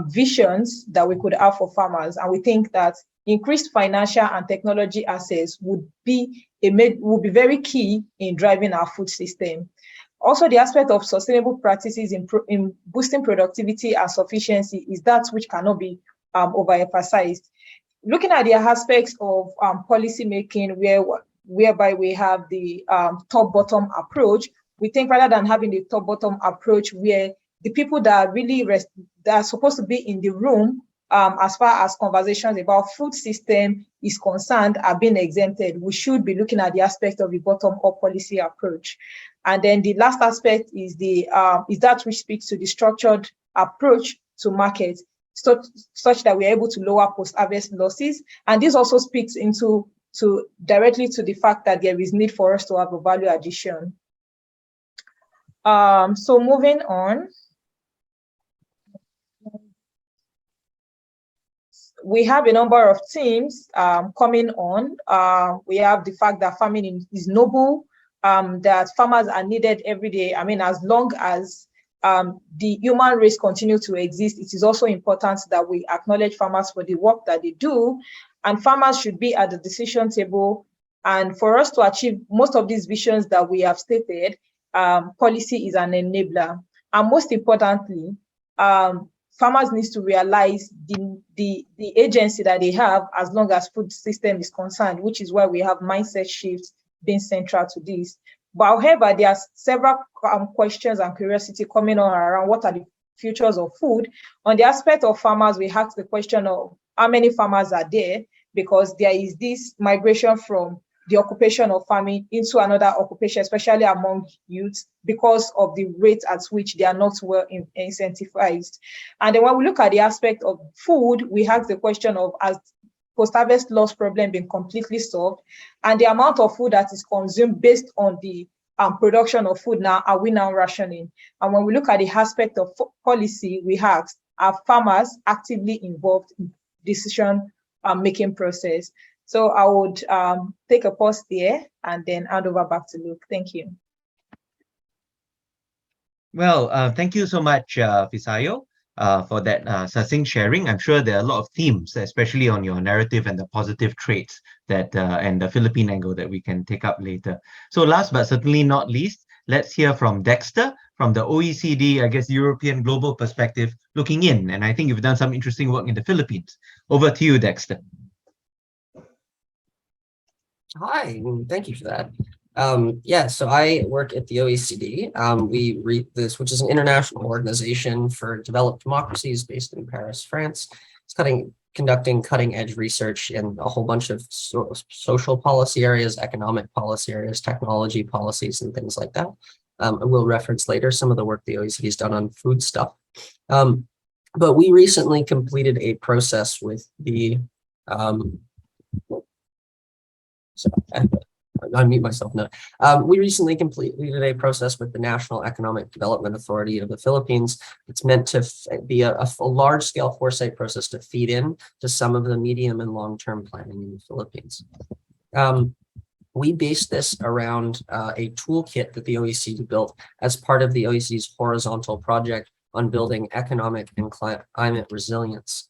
visions that we could have for farmers. And we think that increased financial and technology access would be very key in driving our food system. Also, the aspect of sustainable practices in boosting productivity and sufficiency is that which cannot be overemphasized. Looking at the aspects of policy making, whereby we have the top-bottom approach, we think rather than having the top-bottom approach where the people that are really that are supposed to be in the room as far as conversations about food system is concerned are being exempted, we should be looking at the aspect of the bottom-up policy approach. And then the last aspect is that which speaks to the structured approach to market, such that we're able to lower post-harvest losses. And this also speaks directly to the fact that there is need for us to have a value addition. So moving on, we have a number of themes coming on. We have the fact that farming is noble, that farmers are needed every day. I mean, as long as the human race continue to exist, it is also important that we acknowledge farmers for the work that they do, and farmers should be at the decision table. And for us to achieve most of these visions that we have stated, policy is an enabler. And most importantly, farmers need to realize the agency that they have as long as food system is concerned, which is why we have mindset shifts being central to this. But however, there are several questions and curiosity coming on around what are the futures of food. On the aspect of farmers, we ask the question of how many farmers are there, because there is this migration from the occupation of farming into another occupation, especially among youths, because of the rate at which they are not well incentivized. And then when we look at the aspect of food, we ask the question of, has post-harvest loss problem been completely solved? And the amount of food that is consumed based on the production of food now, are we now rationing? And when we look at the aspect of policy, we ask, are farmers actively involved in decision making process? So I would take a pause there and then hand over back to Luke. Thank you. Well, thank you so much, 𝗵𝗍𝘁, for that succinct sharing. I'm sure there are a lot of themes, especially on your narrative and the positive traits that and the Philippine angle that we can take up later. So last but certainly not least, let's hear from Dexter from the OECD, I guess, European Global Perspective, looking in. And I think you've done some interesting work in the Philippines. Over to you, Dexter. Hi, thank you for that. Yeah, so I work at the OECD. We read this, which is an international organization for developed democracies based in Paris, France. It's conducting cutting-edge research in a whole bunch of social policy areas, economic policy areas, technology policies, and things like that. I will reference later some of the work the OECD has done on food stuff. But we recently completed a process with the so I have to unmute myself now. We recently completed a process with the National Economic Development Authority of the Philippines. It's meant to be a large-scale foresight process to feed in to some of the medium and long-term planning in the Philippines. We based this around a toolkit that the OECD built as part of the OECD's horizontal project on building economic and climate resilience.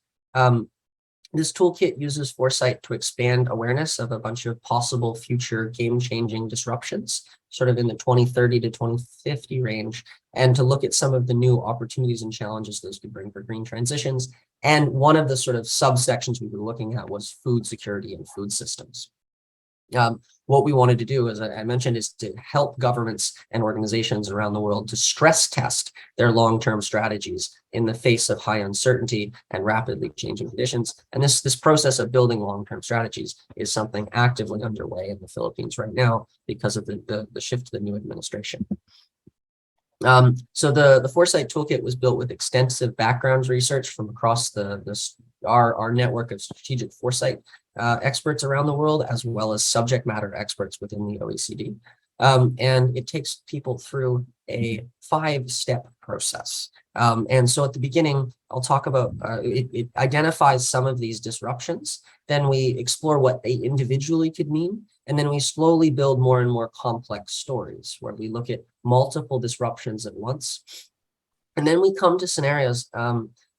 This toolkit uses foresight to expand awareness of a bunch of possible future game-changing disruptions, sort of in the 2030 to 2050 range, and to look at some of the new opportunities and challenges those could bring for green transitions. And one of the sort of subsections we were looking at was food security and food systems. What we wanted to do, as I mentioned, is to help governments and organizations around the world to stress test their long-term strategies in the face of high uncertainty and rapidly changing conditions. And this process of building long-term strategies is something actively underway in the Philippines right now because of the shift to the new administration. So the Foresight Toolkit was built with extensive backgrounds research from across our network of strategic foresight experts around the world, as well as subject matter experts within the OECD. And it takes people through a 5-step process. And so at the beginning, I'll talk about, it identifies some of these disruptions. Then we explore what they individually could mean. And then we slowly build more and more complex stories where we look at multiple disruptions at once. And then we come to scenarios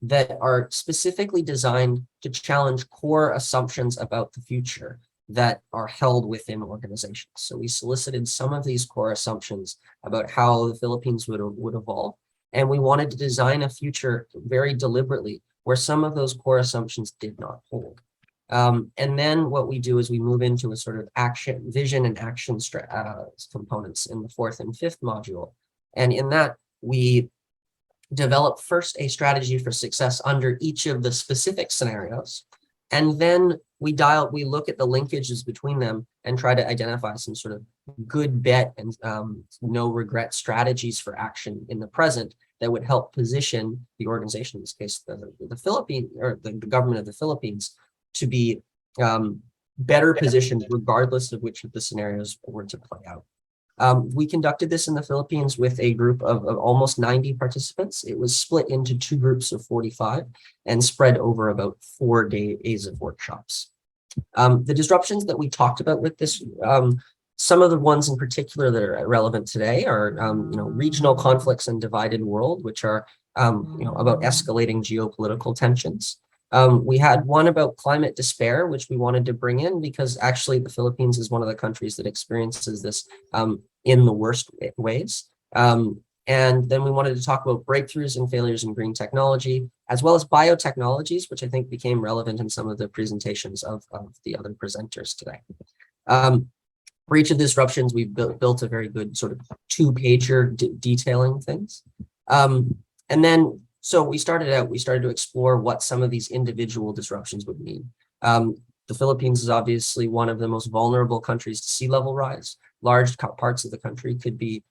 that are specifically designed to challenge core assumptions about the future that are held within organizations. So we solicited some of these core assumptions about how the Philippines would evolve. And we wanted to design a future very deliberately where some of those core assumptions did not hold. And then what we do is we move into a sort of vision and action components in the 4th and 5th module. And in that, we develop first a strategy for success under each of the specific scenarios. And then we look at the linkages between them and try to identify some sort of good bet and no regret strategies for action in the present that would help position the organization, in this case, the Philippines, or the government of the Philippines, to be better positioned regardless of which of the scenarios were to play out. We conducted this in the Philippines with a group of almost 90 participants. It was split into 2 groups of 45 and spread over about 4 days of workshops. The disruptions that we talked about with this, some of the ones in particular that are relevant today are regional conflicts and divided world, which are about escalating geopolitical tensions. We had one about climate despair, which we wanted to bring in because actually the Philippines is one of the countries that experiences this in the worst ways. And then we wanted to talk about breakthroughs and failures in green technology, as well as biotechnologies, which I think became relevant in some of the presentations of the other presenters today. For each of the disruptions, we've built a very good sort of 2-pager detailing things. And then so we started to explore what some of these individual disruptions would mean. The Philippines is obviously one of the most vulnerable countries to sea level rise. Large parts of the country could be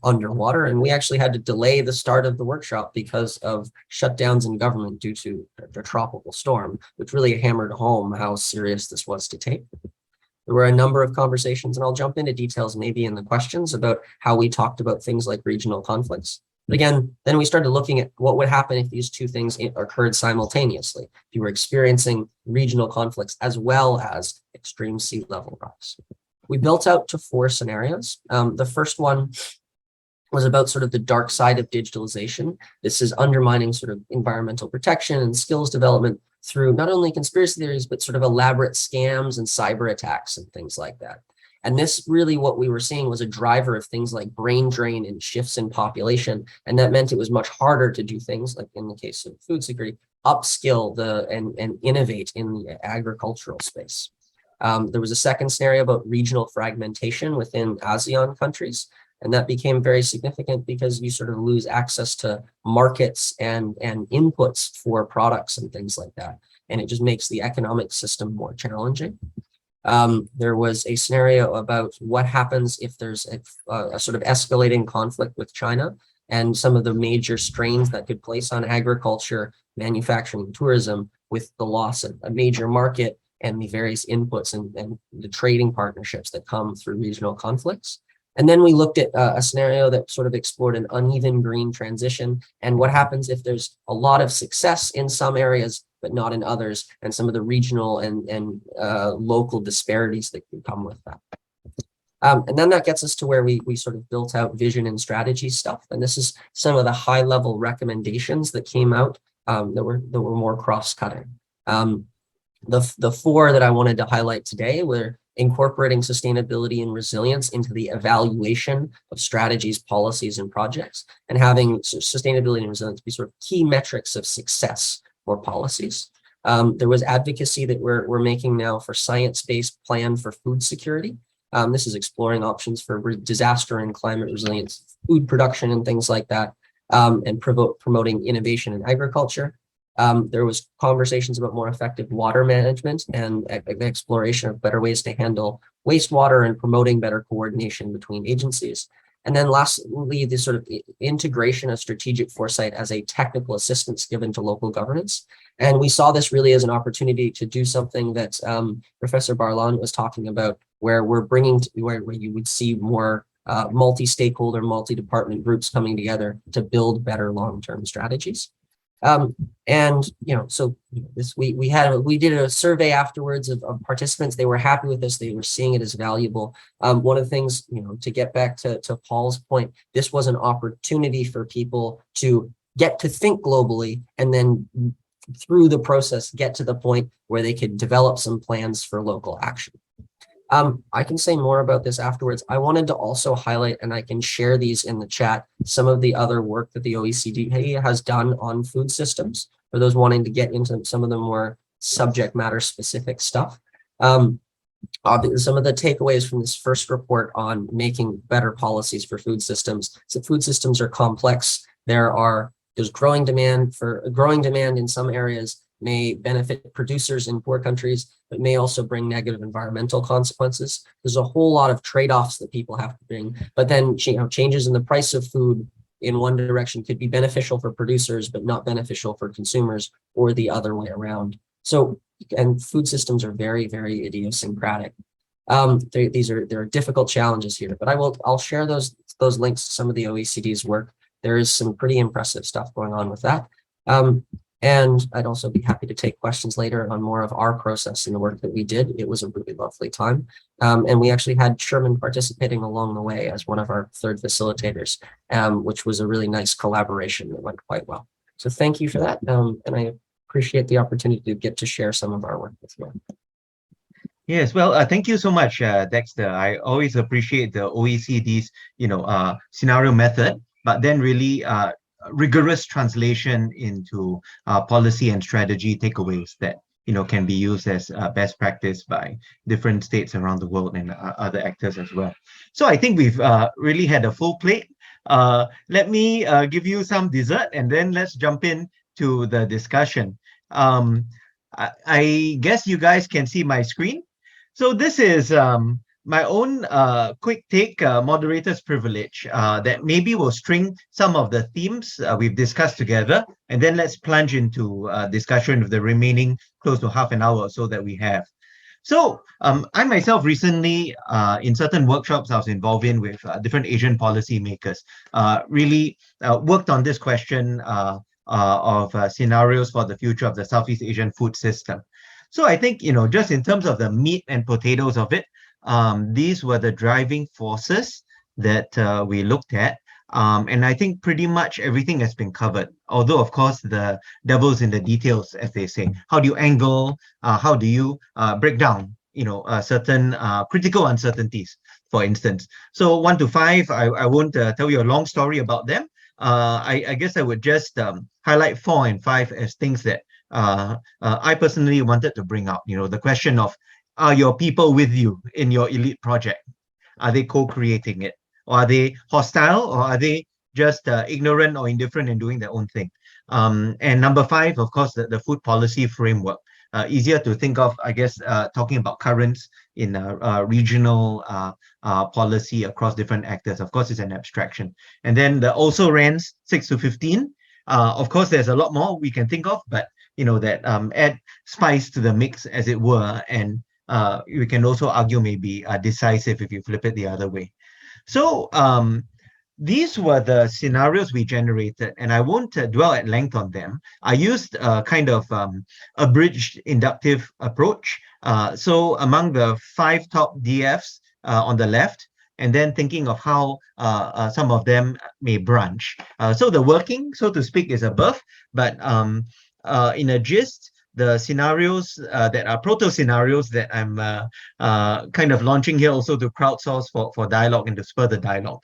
underwater, and we actually had to delay the start of the workshop because of shutdowns in government due to a tropical storm, which really hammered home how serious this was to take. There were a number of conversations, and I'll jump into details maybe in the questions about how we talked about things like regional conflicts. But again, then we started looking at what would happen if these 2 things occurred simultaneously. If you were experiencing regional conflicts as well as extreme sea level rise. We built out to 4 scenarios. The first one was about sort of the dark side of digitalization. This is undermining sort of environmental protection and skills development through not only conspiracy theories, but sort of elaborate scams and cyber attacks and things like that. And this really what we were seeing was a driver of things like brain drain and shifts in population. And that meant it was much harder to do things like in the case of food security, upskill and innovate in the agricultural space. There was a second scenario about regional fragmentation within ASEAN countries. And that became very significant because you sort of lose access to markets and inputs for products and things like that. And it just makes the economic system more challenging. There was a scenario about what happens if there's a sort of escalating conflict with China and some of the major strains that could place on agriculture, manufacturing, tourism with the loss of a major market and the various inputs and the trading partnerships that come through regional conflicts. And then we looked at a scenario that sort of explored an uneven green transition and what happens if there's a lot of success in some areas, but not in others, and some of the regional and local disparities that can come with that. And then that gets us to where we sort of built out vision and strategy stuff. And this is some of the high level recommendations that came out that were more cross-cutting. The 4 that I wanted to highlight today were incorporating sustainability and resilience into the evaluation of strategies, policies, and projects, and having sustainability and resilience be sort of key metrics of success for policies. There was advocacy that we're making now for science-based plan for food security. This is exploring options for disaster and climate resilience, food production and things like that, and promoting innovation in agriculture. There was conversations about more effective water management and exploration of better ways to handle wastewater and promoting better coordination between agencies. And then lastly, the sort of integration of strategic foresight as a technical assistance given to local governance. And we saw this really as an opportunity to do something that Professor Barlan was talking about, where we're bringing where you would see more multi-stakeholder, multi-department groups coming together to build better long-term strategies. And so this we did a survey afterwards of participants. They were happy with this. They were seeing it as valuable. One of the things, to get back to Paul's point, this was an opportunity for people to get to think globally, and then through the process get to the point where they could develop some plans for local action. I can say more about this afterwards. I wanted to also highlight, and I can share these in the chat, some of the other work that the OECD has done on food systems, for those wanting to get into some of the more subject matter specific stuff. Some of the takeaways from this first report on making better policies for food systems. So food systems are complex. There's growing demand in some areas, may benefit producers in poor countries, but may also bring negative environmental consequences. There's a whole lot of trade-offs that people have to bring, but then changes in the price of food in one direction could be beneficial for producers, but not beneficial for consumers, or the other way around. So, and food systems are very, very idiosyncratic. There are difficult challenges here, but I'll share those links to some of the OECD's work. There is some pretty impressive stuff going on with that. And I'd also be happy to take questions later on more of our process and the work that we did. It was a really lovely time. And we actually had Sherman participating along the way as one of our third facilitators, which was a really nice collaboration that went quite well. So thank you for that. And I appreciate the opportunity to get to share some of our work with you. Yes, well, thank you so much, Dexter. I always appreciate the OECD's, scenario method, but then really rigorous translation into policy and strategy takeaways that can be used as best practice by different states around the world and other actors as well. So I think we've really had a full plate. Let me give you some dessert, and then let's jump in to the discussion. I guess you guys can see my screen. So this is my own quick take, moderator's privilege, that maybe will string some of the themes we've discussed together, and then let's plunge into discussion of the remaining close to half an hour or so that we have. So I myself recently, in certain workshops I was involved in with different Asian policymakers, really worked on this question of scenarios for the future of the Southeast Asian food system. So I think, just in terms of the meat and potatoes of it, these were the driving forces that we looked at. And I think pretty much everything has been covered. Although, of course, the devil's in the details, as they say. How do you angle? How do you break down, certain critical uncertainties, for instance? So 1 to 5, I won't tell you a long story about them. I guess I would just highlight 4 and 5 as things that I personally wanted to bring up. The question of, are your people with you in your elite project? Are they co-creating it? Or are they hostile? Or are they just ignorant or indifferent and doing their own thing? And number 5, of course, the food policy framework. Easier to think of, I guess, talking about currents in regional policy across different actors. Of course, it's an abstraction. And then the also rans 6 to 15. Of course, there's a lot more we can think of, but that add spice to the mix, as it were, and we can also argue maybe decisive if you flip it the other way. So these were the scenarios we generated, and I won't dwell at length on them. I used a kind of abridged inductive approach. So among the 5 top DFs on the left, and then thinking of how some of them may branch. So the working, so to speak, is above, but in a gist, the scenarios that are proto-scenarios that I'm kind of launching here also to crowdsource for dialogue and to spur the dialogue.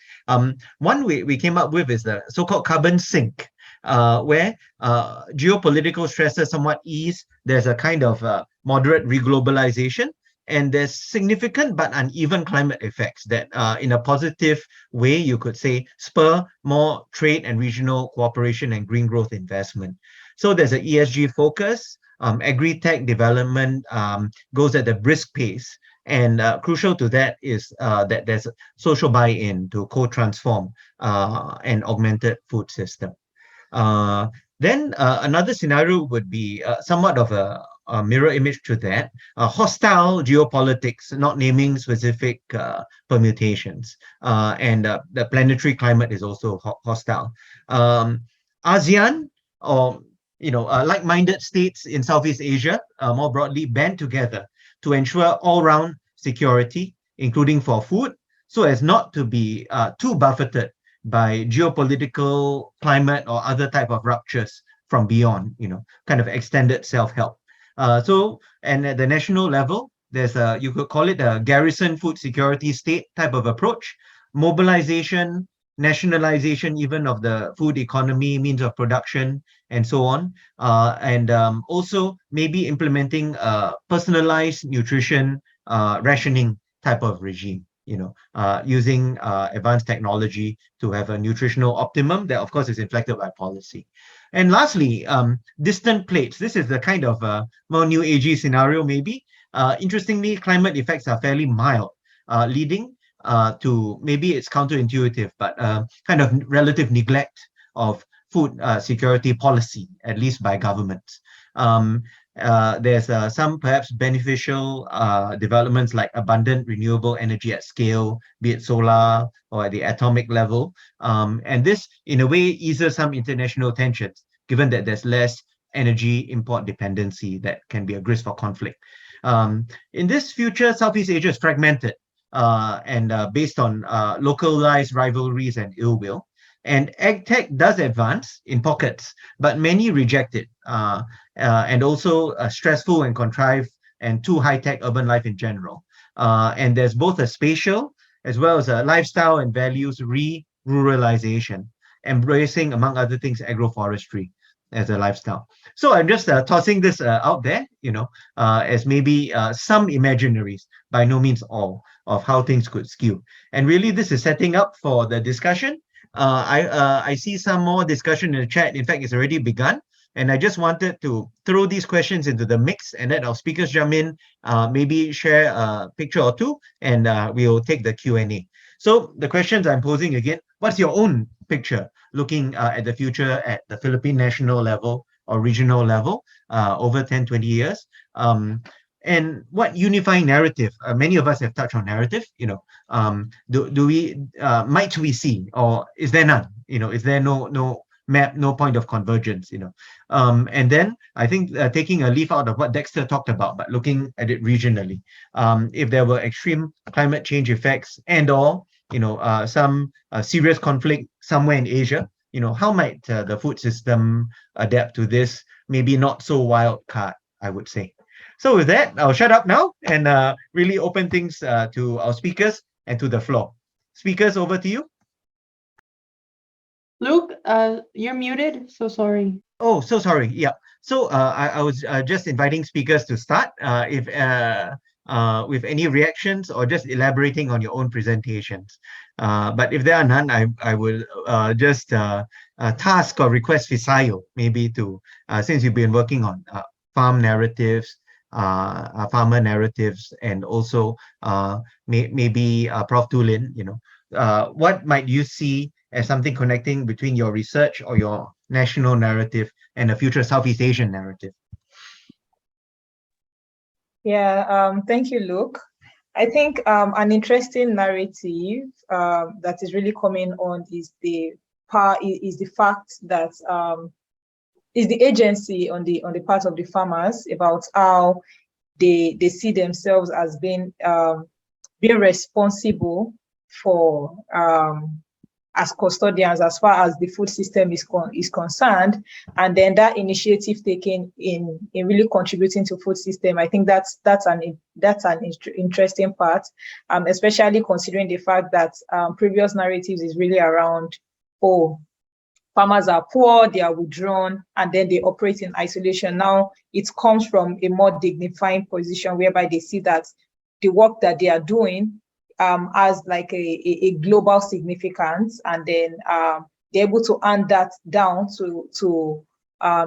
One we came up with is the so-called carbon sink, where geopolitical stresses somewhat ease. There's a kind of moderate reglobalization, and there's significant but uneven climate effects that in a positive way, you could say, spur more trade and regional cooperation and green growth investment. So there's an ESG focus. Agri-tech development goes at a brisk pace, and crucial to that is that there's social buy-in to co-transform an augmented food system. Then another scenario would be somewhat of a mirror image to that, hostile geopolitics, not naming specific permutations, and the planetary climate is also hostile. ASEAN, or like-minded states in Southeast Asia, more broadly, band together to ensure all-round security, including for food, so as not to be too buffeted by geopolitical, climate, or other type of ruptures from beyond, kind of extended self-help. And at the national level, there's you could call it a garrison food security state type of approach, mobilization, nationalization even of the food economy, means of production, and so on. And also maybe implementing personalized nutrition rationing type of regime, using advanced technology to have a nutritional optimum that, of course, is inflected by policy. And lastly, distant plates. This is the kind of more new agey scenario, maybe. Interestingly, climate effects are fairly mild, leading to, maybe it's counterintuitive, but kind of relative neglect of food security policy, at least by governments. There's some perhaps beneficial developments like abundant renewable energy at scale, be it solar or at the atomic level. And this, in a way, eases some international tensions, given that there's less energy import dependency that can be a grist for conflict. In this future, Southeast Asia is fragmented and based on localized rivalries and ill will. And AgTech does advance in pockets, but many reject it. And also stressful and contrived and too high-tech urban life in general. And there's both a spatial as well as a lifestyle and values re-ruralization, embracing, among other things, agroforestry as a lifestyle. So I'm just tossing this out there, as maybe some imaginaries, by no means all, of how things could skew. And really, this is setting up for the discussion. I see some more discussion in the chat. In fact, it's already begun. And I just wanted to throw these questions into the mix and let our speakers jump in, maybe share a picture or two, and we'll take the Q&A. So the questions I'm posing again, what's your own picture looking at the future at the Philippine national level or regional level over 10, 20 years? And what unifying narrative, many of us have touched on narrative, might we see, or is there none? Is there no map, no point of convergence, and then I think taking a leaf out of what Dexter talked about, but looking at it regionally, if there were extreme climate change effects and/or some serious conflict somewhere in Asia, how might the food system adapt to this maybe not so wild card, I would say. So with that, I'll shut up now and really open things to our speakers and to the floor. Speakers, over to you. Luke, you're muted. So sorry. Oh, so sorry. Yeah. So I was just inviting speakers to start if with any reactions or just elaborating on your own presentations. But if there are none, I will just task or request Fisayo maybe to, since you've been working on farm narratives, farmer narratives, and also maybe Prof. Tulin, what might you see as something connecting between your research or your national narrative and a future Southeast Asian narrative? Yeah, thank you, Luke. I think an interesting narrative that is really coming on is the fact that is the agency on the part of the farmers about how they see themselves as being responsible for as custodians as far as the food system is concerned, and then that initiative taken in really contributing to food system. I think that's an interesting part, especially considering the fact that previous narratives is really around, farmers are poor, they are withdrawn, and then they operate in isolation. Now it comes from a more dignifying position whereby they see that the work that they are doing as like a global significance, and then they're able to hand that down to a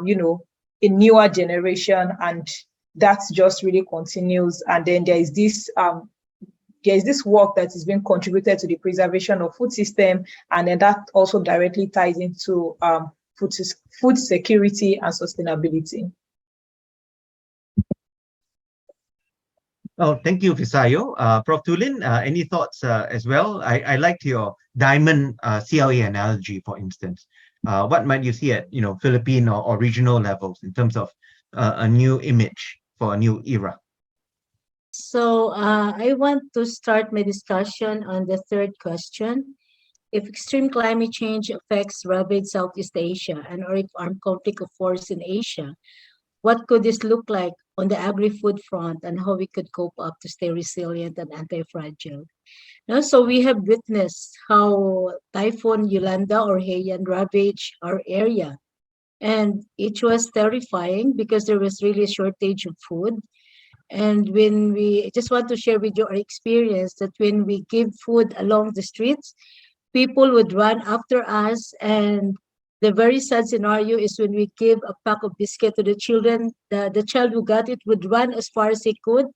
newer generation, and that just really continues. And then there is this work that is being contributed to the preservation of food system, and then that also directly ties into food security and sustainability. Oh, thank you, Fisayo. Prof. Tulin, any thoughts as well? I liked your diamond CLA analogy, for instance. what might you see at Philippine or regional levels in terms of a new image for a new era? So I want to start my discussion on the third question. If extreme climate change affects rabid Southeast Asia and or if armed conflict occurs in Asia, what could this look like on the agri-food front and how we could cope up to stay resilient and anti-fragile? So we have witnessed how Typhoon Yolanda or Haiyan ravaged our area. And it was terrifying because there was really a shortage of food. And when we just want to share with you our experience that when we give food along the streets, people would run after us. And the very sad scenario is when we give a pack of biscuit to the children, the child who got it would run as far as he could,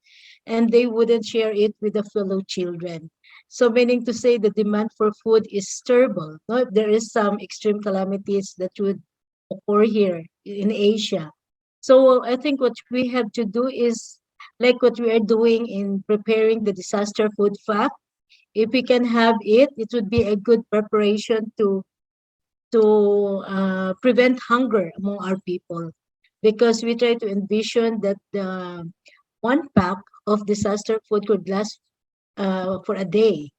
and they wouldn't share it with the fellow children. So meaning to say the demand for food is terrible. No? If there is some extreme calamities that would occur here in Asia. So I think what we have to do is like what we are doing in preparing the disaster food fact. If we can have it, it would be a good preparation to prevent hunger among our people, because we try to envision that the one pack of disaster food could last for a day.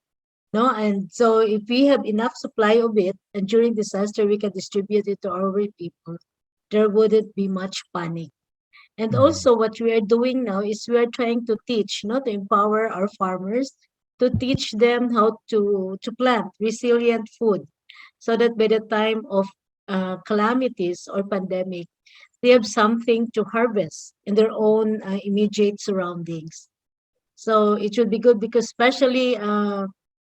No, and so if we have enough supply of it, and during disaster we can distribute it to our people, there wouldn't be much panic. And also what we are doing now is we are trying to teach, to empower our farmers, to teach them how to plant resilient food so that by the time of calamities or pandemic, they have something to harvest in their own immediate surroundings. So it should be good because especially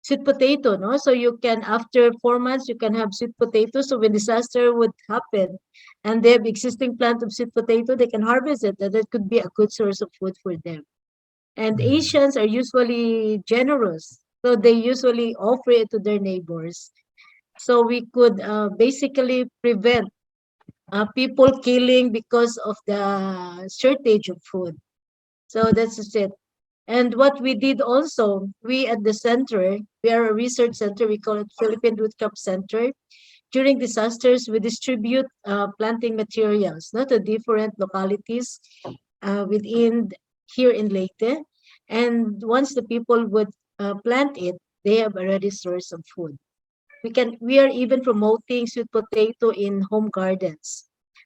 sweet potato, no? So you can, after 4 months, you can have sweet potato. So when disaster would happen and they have existing plant of sweet potato, they can harvest it. And that could be a good source of food for them. And Asians are usually generous. So they usually offer it to their neighbors. So we could basically prevent people killing because of the shortage of food. So that's just it. And what we did also, we at the center, we are a research center, we call it Philippine Root Crop Center. During disasters, we distribute planting materials, to different localities within here in Leyte. And once the people would plant it, they have already source of food. We are even promoting sweet potato in home gardens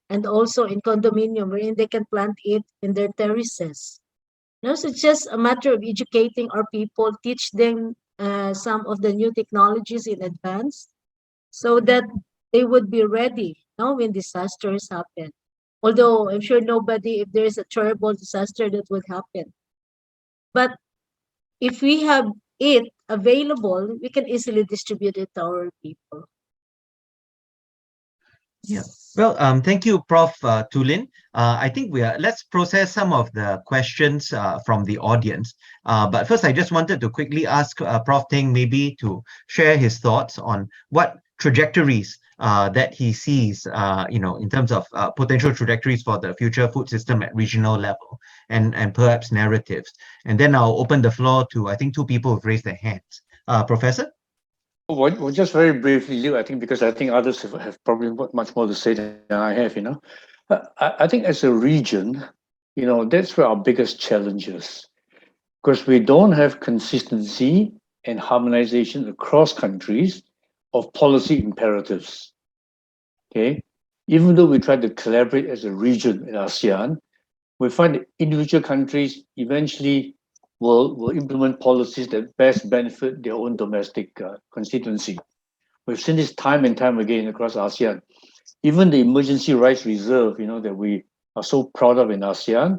and also in condominium wherein they can plant it in their terraces. So it's just a matter of educating our people, teach them some of the new technologies in advance so that they would be ready when disasters happen. Although I'm sure nobody, if there is a terrible disaster, that would happen. But if we have it available, we can easily distribute it to our people. Yeah. Well, thank you, Prof. Tulin. I think let's process some of the questions from the audience. But first, I just wanted to quickly ask Prof. Teng maybe to share his thoughts on what trajectories that he sees, in terms of potential trajectories for the future food system at regional level and perhaps narratives. And then I'll open the floor to, I think, 2 people who've raised their hands. Professor? Well, just very briefly, Liu, I think because I think others have probably much more to say than I have, I think as a region, that's where our biggest challenge is. Because we don't have consistency and harmonization across countries of policy imperatives. Okay? Even though we try to collaborate as a region in ASEAN, we find that individual countries eventually will implement policies that best benefit their own domestic constituency. We've seen this time and time again across ASEAN. Even the emergency rice reserve, that we are so proud of in ASEAN,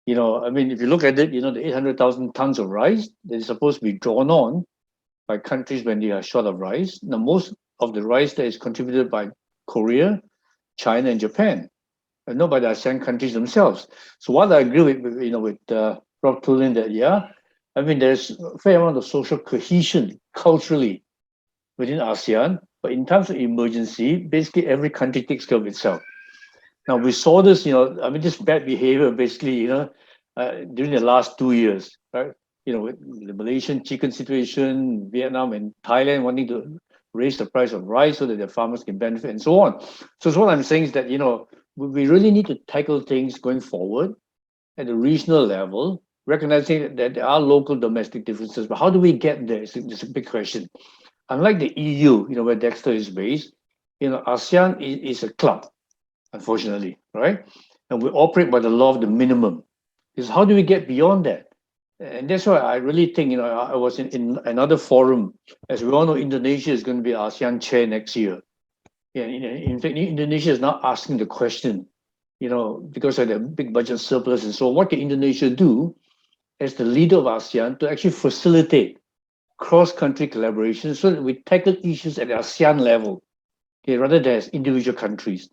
if you look at it, the 800,000 tons of rice that is supposed to be drawn on by countries when they are short of rice. Now, most of the rice that is contributed by Korea, China, and Japan, and not by the ASEAN countries themselves. So what I agree with Prof. Tulin that, there's a fair amount of social cohesion culturally within ASEAN, but in terms of emergency, basically every country takes care of itself. Now, we saw this, this bad behavior basically, during the last 2 years, right? With the Malaysian chicken situation, Vietnam and Thailand wanting to raise the price of rice so that the farmers can benefit and so on. So what I'm saying is that, we really need to tackle things going forward at the regional level, recognizing that there are local domestic differences. But how do we get there? It's a big question. Unlike the EU, where Dexter is based, ASEAN is a club, unfortunately, right? And we operate by the law of the minimum. Is how do we get beyond that? And that's why I really think, I was in another forum. As we all know, Indonesia is going to be ASEAN chair next year. Yeah, in fact, Indonesia is now asking the question, because of the big budget surplus and so on, what can Indonesia do as the leader of ASEAN to actually facilitate cross-country collaboration so that we tackle issues at the ASEAN level, rather than as individual countries?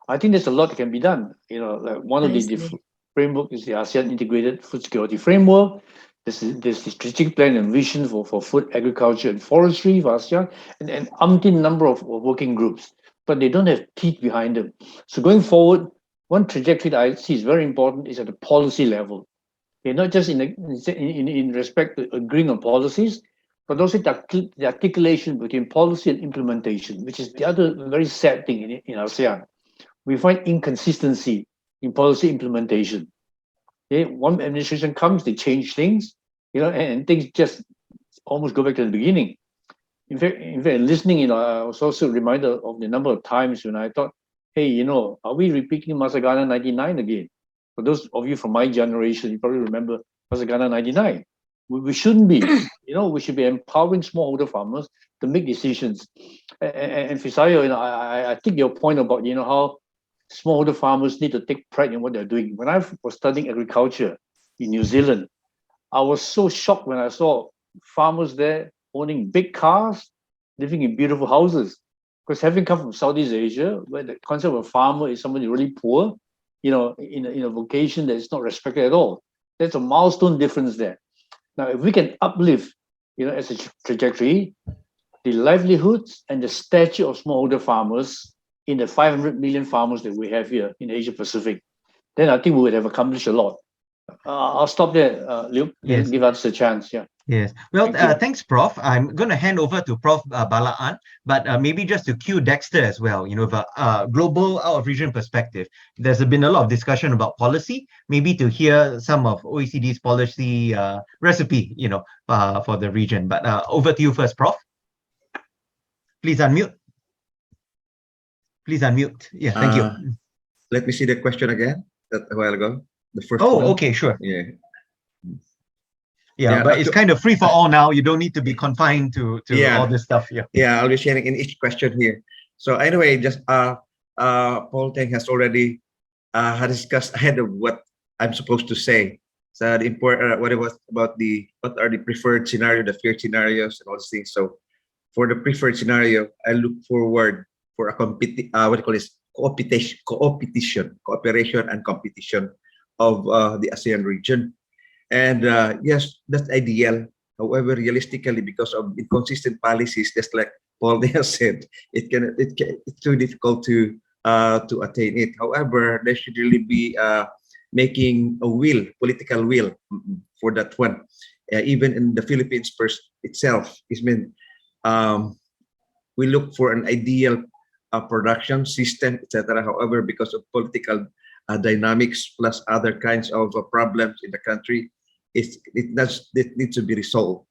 I think there's a lot that can be done. Like one of the framework is the ASEAN Integrated Food Security Framework. There's the strategic plan and vision for food, agriculture, and forestry for ASEAN, and umpteen number of working groups, but they don't have teeth behind them. So going forward, one trajectory that I see is very important is at the policy level. Not just in respect to agreeing on policies, but also the articulation between policy and implementation, which is the other very sad thing in ASEAN. We find inconsistency in policy implementation. One administration comes, they change things, and things just almost go back to the beginning. In fact, listening, I was also reminded of the number of times when I thought, hey, are we repeating Masagana 99 again? For those of you from my generation, you probably remember Masagana 99. We shouldn't be. We should be empowering smallholder farmers to make decisions. And Fisayo, I think your point about, how smallholder farmers need to take pride in what they're doing. When I was studying agriculture in New Zealand, I was so shocked when I saw farmers there owning big cars, living in beautiful houses. Because having come from Southeast Asia, where the concept of a farmer is somebody really poor, in a vocation that is not respected at all. There's a milestone difference there. Now, if we can uplift, as a trajectory, the livelihoods and the stature of smallholder farmers in the 500 million farmers that we have here in Asia Pacific, then I think we would have accomplished a lot. I'll stop there, Liu. Yes. Give us a chance. Yeah. Yes. Well, thanks, Prof. I'm going to hand over to Prof. Balaan, but maybe just to cue Dexter as well, with a global out-of-region perspective, there's been a lot of discussion about policy, maybe to hear some of OECD's policy recipe, for the region. But over to you first, Prof. Please unmute. Please unmute. Yeah, thank you. Let me see the question again, a while ago. The first one. one. Okay, sure. Yeah, but it's kind of free for all now. You don't need to be confined to all this stuff. Yeah, I'll be sharing in each question here. So anyway, just Paul Teng has already discussed ahead of what I'm supposed to say. So the important what it was about what are the preferred scenario, the feared scenarios, and all these things. So for the preferred scenario, I look forward for a cooperation and competition of the ASEAN region. And yes, that's ideal. However, realistically, because of inconsistent policies, just like Paul has said, it's too difficult to attain it. However, there should really be making a political will for that one. Even in the Philippines itself, we look for an ideal production system, etc. However, because of political dynamics plus other kinds of problems in the country, it needs to be resolved.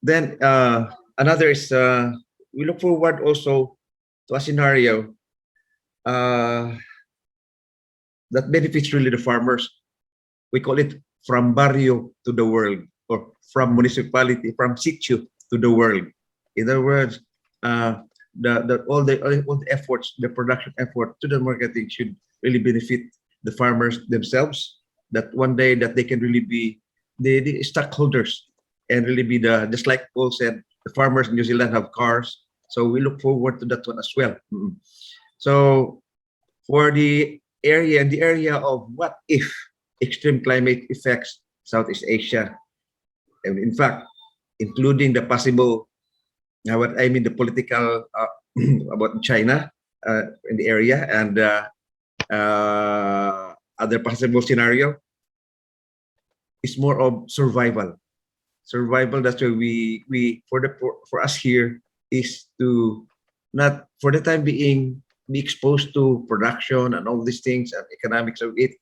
Then another is we look forward also to a scenario that benefits really the farmers. We call it from barrio to the world, or from municipality, from situ to the world. In other words, all the efforts, the production effort to the marketing should really benefit the farmers themselves. That one day that they can really be the stockholders and really be just like Paul said, the farmers in New Zealand have cars. So we look forward to that one as well. So for the area of what if extreme climate affects Southeast Asia, and in fact, including the possible, the political about China in the area and other possible scenario, is more of survival. That's why we for us here, is to not, for the time being, be exposed to production and all these things and economics of it,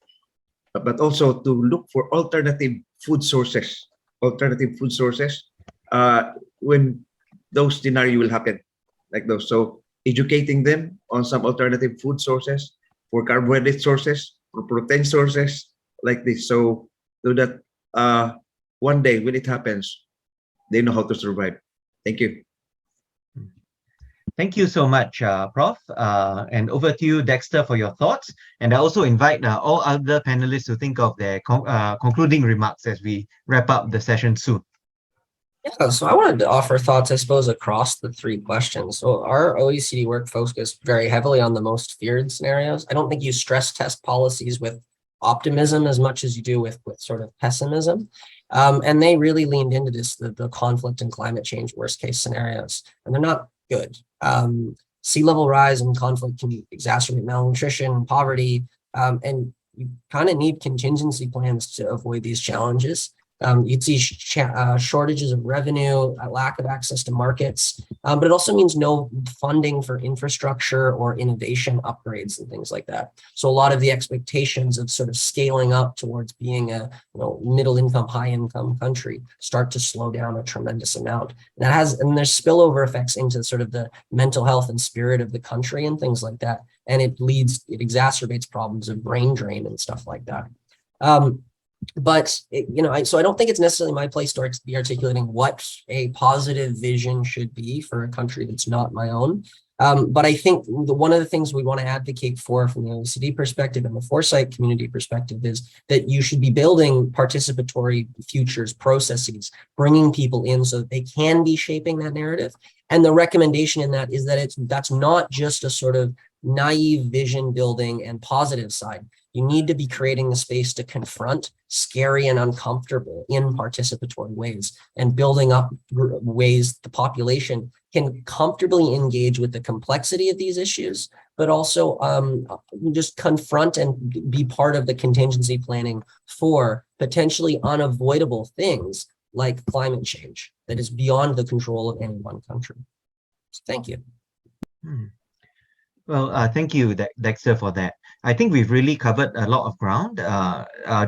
but also to look for alternative food sources. When those scenario will happen, like those. So educating them on some alternative food sources, for carbohydrate sources, for protein sources, like this. So that one day when it happens, they know how to survive. Thank you. Thank you so much, Prof. And over to you, Dexter, for your thoughts. And I also invite all other panelists to think of their concluding remarks as we wrap up the session soon. Yeah, so I wanted to offer thoughts, I suppose, across the three questions. So our OECD work focused very heavily on the most feared scenarios. I don't think you stress test policies with optimism as much as you do with sort of pessimism. And they really leaned into this, the conflict and climate change worst case scenarios, and they're not good. Sea level rise and conflict can exacerbate malnutrition, poverty, and you kind of need contingency plans to avoid these challenges. You'd see shortages of revenue, a lack of access to markets, but it also means no funding for infrastructure or innovation upgrades and things like that. So a lot of the expectations of sort of scaling up towards being a middle income, high income country start to slow down a tremendous amount. And there's spillover effects into sort of the mental health and spirit of the country and things like that. And it exacerbates problems of brain drain and stuff like that. But so I don't think it's necessarily my place to be articulating what a positive vision should be for a country that's not my own. But I think one of the things we want to advocate for from the OECD perspective and the Foresight community perspective is that you should be building participatory futures processes, bringing people in so that they can be shaping that narrative. And the recommendation in that is that that's not just a sort of naive vision building and positive side. You need to be creating the space to confront scary and uncomfortable in participatory ways and building up ways the population can comfortably engage with the complexity of these issues, but also just confront and be part of the contingency planning for potentially unavoidable things like climate change that is beyond the control of any one country. So thank you. Well, thank you, Dexter, for that. I think we've really covered a lot of ground.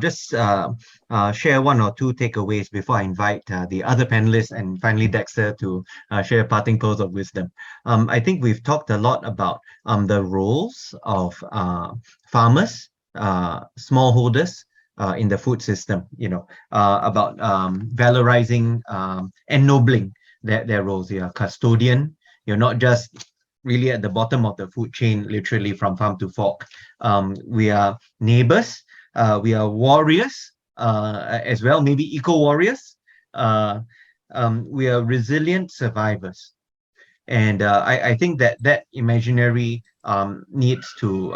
Just share one or two takeaways before I invite the other panelists and finally Dexter to share parting pearls of wisdom. I think we've talked a lot about the roles of farmers, smallholders in the food system, about valorizing, ennobling their roles. You're a custodian. You're not just really at the bottom of the food chain, literally from farm to fork. We are neighbors. We are warriors as well, maybe eco-warriors. We are resilient survivors. And I think that imaginary needs to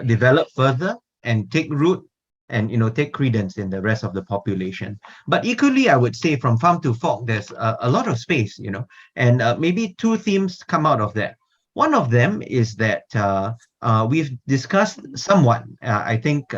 develop further and take root and take credence in the rest of the population. But equally, I would say from farm to fork, there's a lot of space, and maybe two themes come out of that. One of them is that we've discussed somewhat, I think,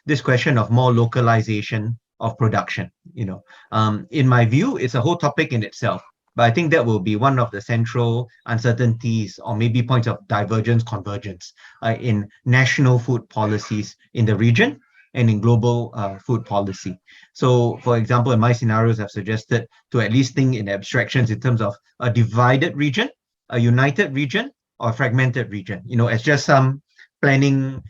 this question of more localization of production. In my view, it's a whole topic in itself. But I think that will be one of the central uncertainties or maybe points of divergence, convergence in national food policies in the region and in global food policy. So, for example, in my scenarios, I've suggested to at least think in abstractions in terms of a divided region, a united region, or a fragmented region, as just some planning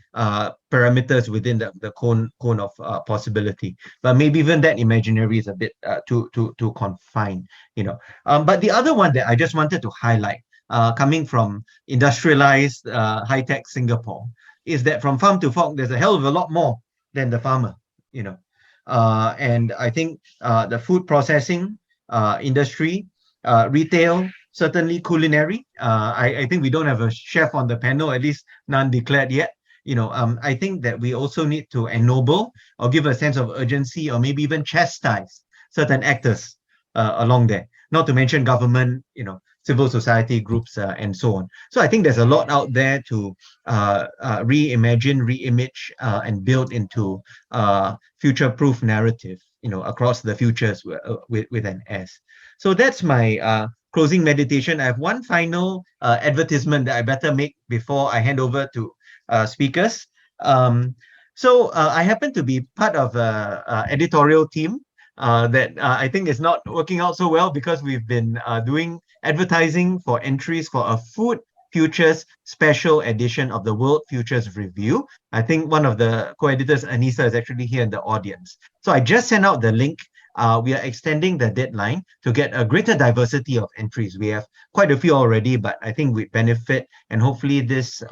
parameters within the cone of possibility. But maybe even that imaginary is a bit too confined, But the other one that I just wanted to highlight, coming from industrialized high-tech Singapore, is that from farm to fork, there's a hell of a lot more than the farmer, and I think the food processing industry, retail, certainly culinary. I think we don't have a chef on the panel, at least none declared yet. I think that we also need to ennoble or give a sense of urgency or maybe even chastise certain actors along there, not to mention government, civil society groups and so on. So I think there's a lot out there to reimagine, reimage, and build into future-proof narrative, across the futures with an S. So that's my closing meditation, I have one final advertisement that I better make before I hand over to speakers. I happen to be part of a editorial team that I think is not working out so well, because we've been doing advertising for entries for a food futures special edition of the World Futures Review. I think one of the co-editors, Anissa, is actually here in the audience. So I just sent out the link. We are extending the deadline to get a greater diversity of entries. We have quite a few already, but I think we benefit, and hopefully this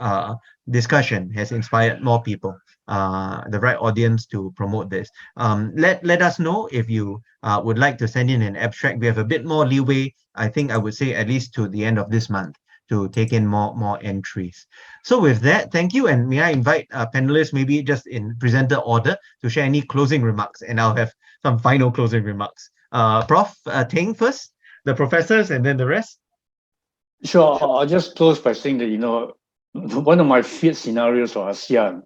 discussion has inspired more people, the right audience to promote this. Let us know if you would like to send in an abstract. We have a bit more leeway, I think I would say at least to the end of this month, to take in more entries. So with that, thank you. And may I invite panelists, maybe just in presenter order, to share any closing remarks, and I'll have some final closing remarks. Prof. Teng first, the professors, and then the rest. Sure, I'll just close by saying that, one of my feared scenarios for ASEAN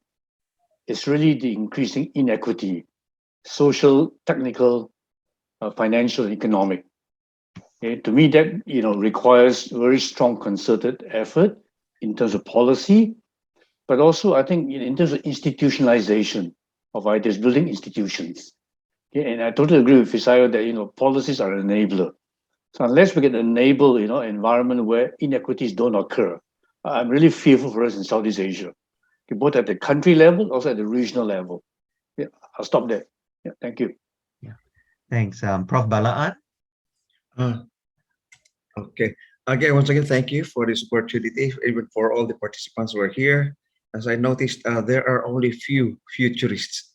is really the increasing inequity, social, technical, financial, economic. To me, that requires very strong concerted effort in terms of policy, but also I think in terms of institutionalization of ideas, building institutions. And I totally agree with Fisayo that policies are an enabler. So unless we can enable environment where inequities don't occur, I'm really fearful for us in Southeast Asia, both at the country level, also at the regional level. Yeah, I'll stop there. Yeah, thank you. Yeah, thanks, Prof. Balaan. Okay. Again, once again, thank you for this opportunity, even for all the participants who are here. As I noticed, there are only few futurists,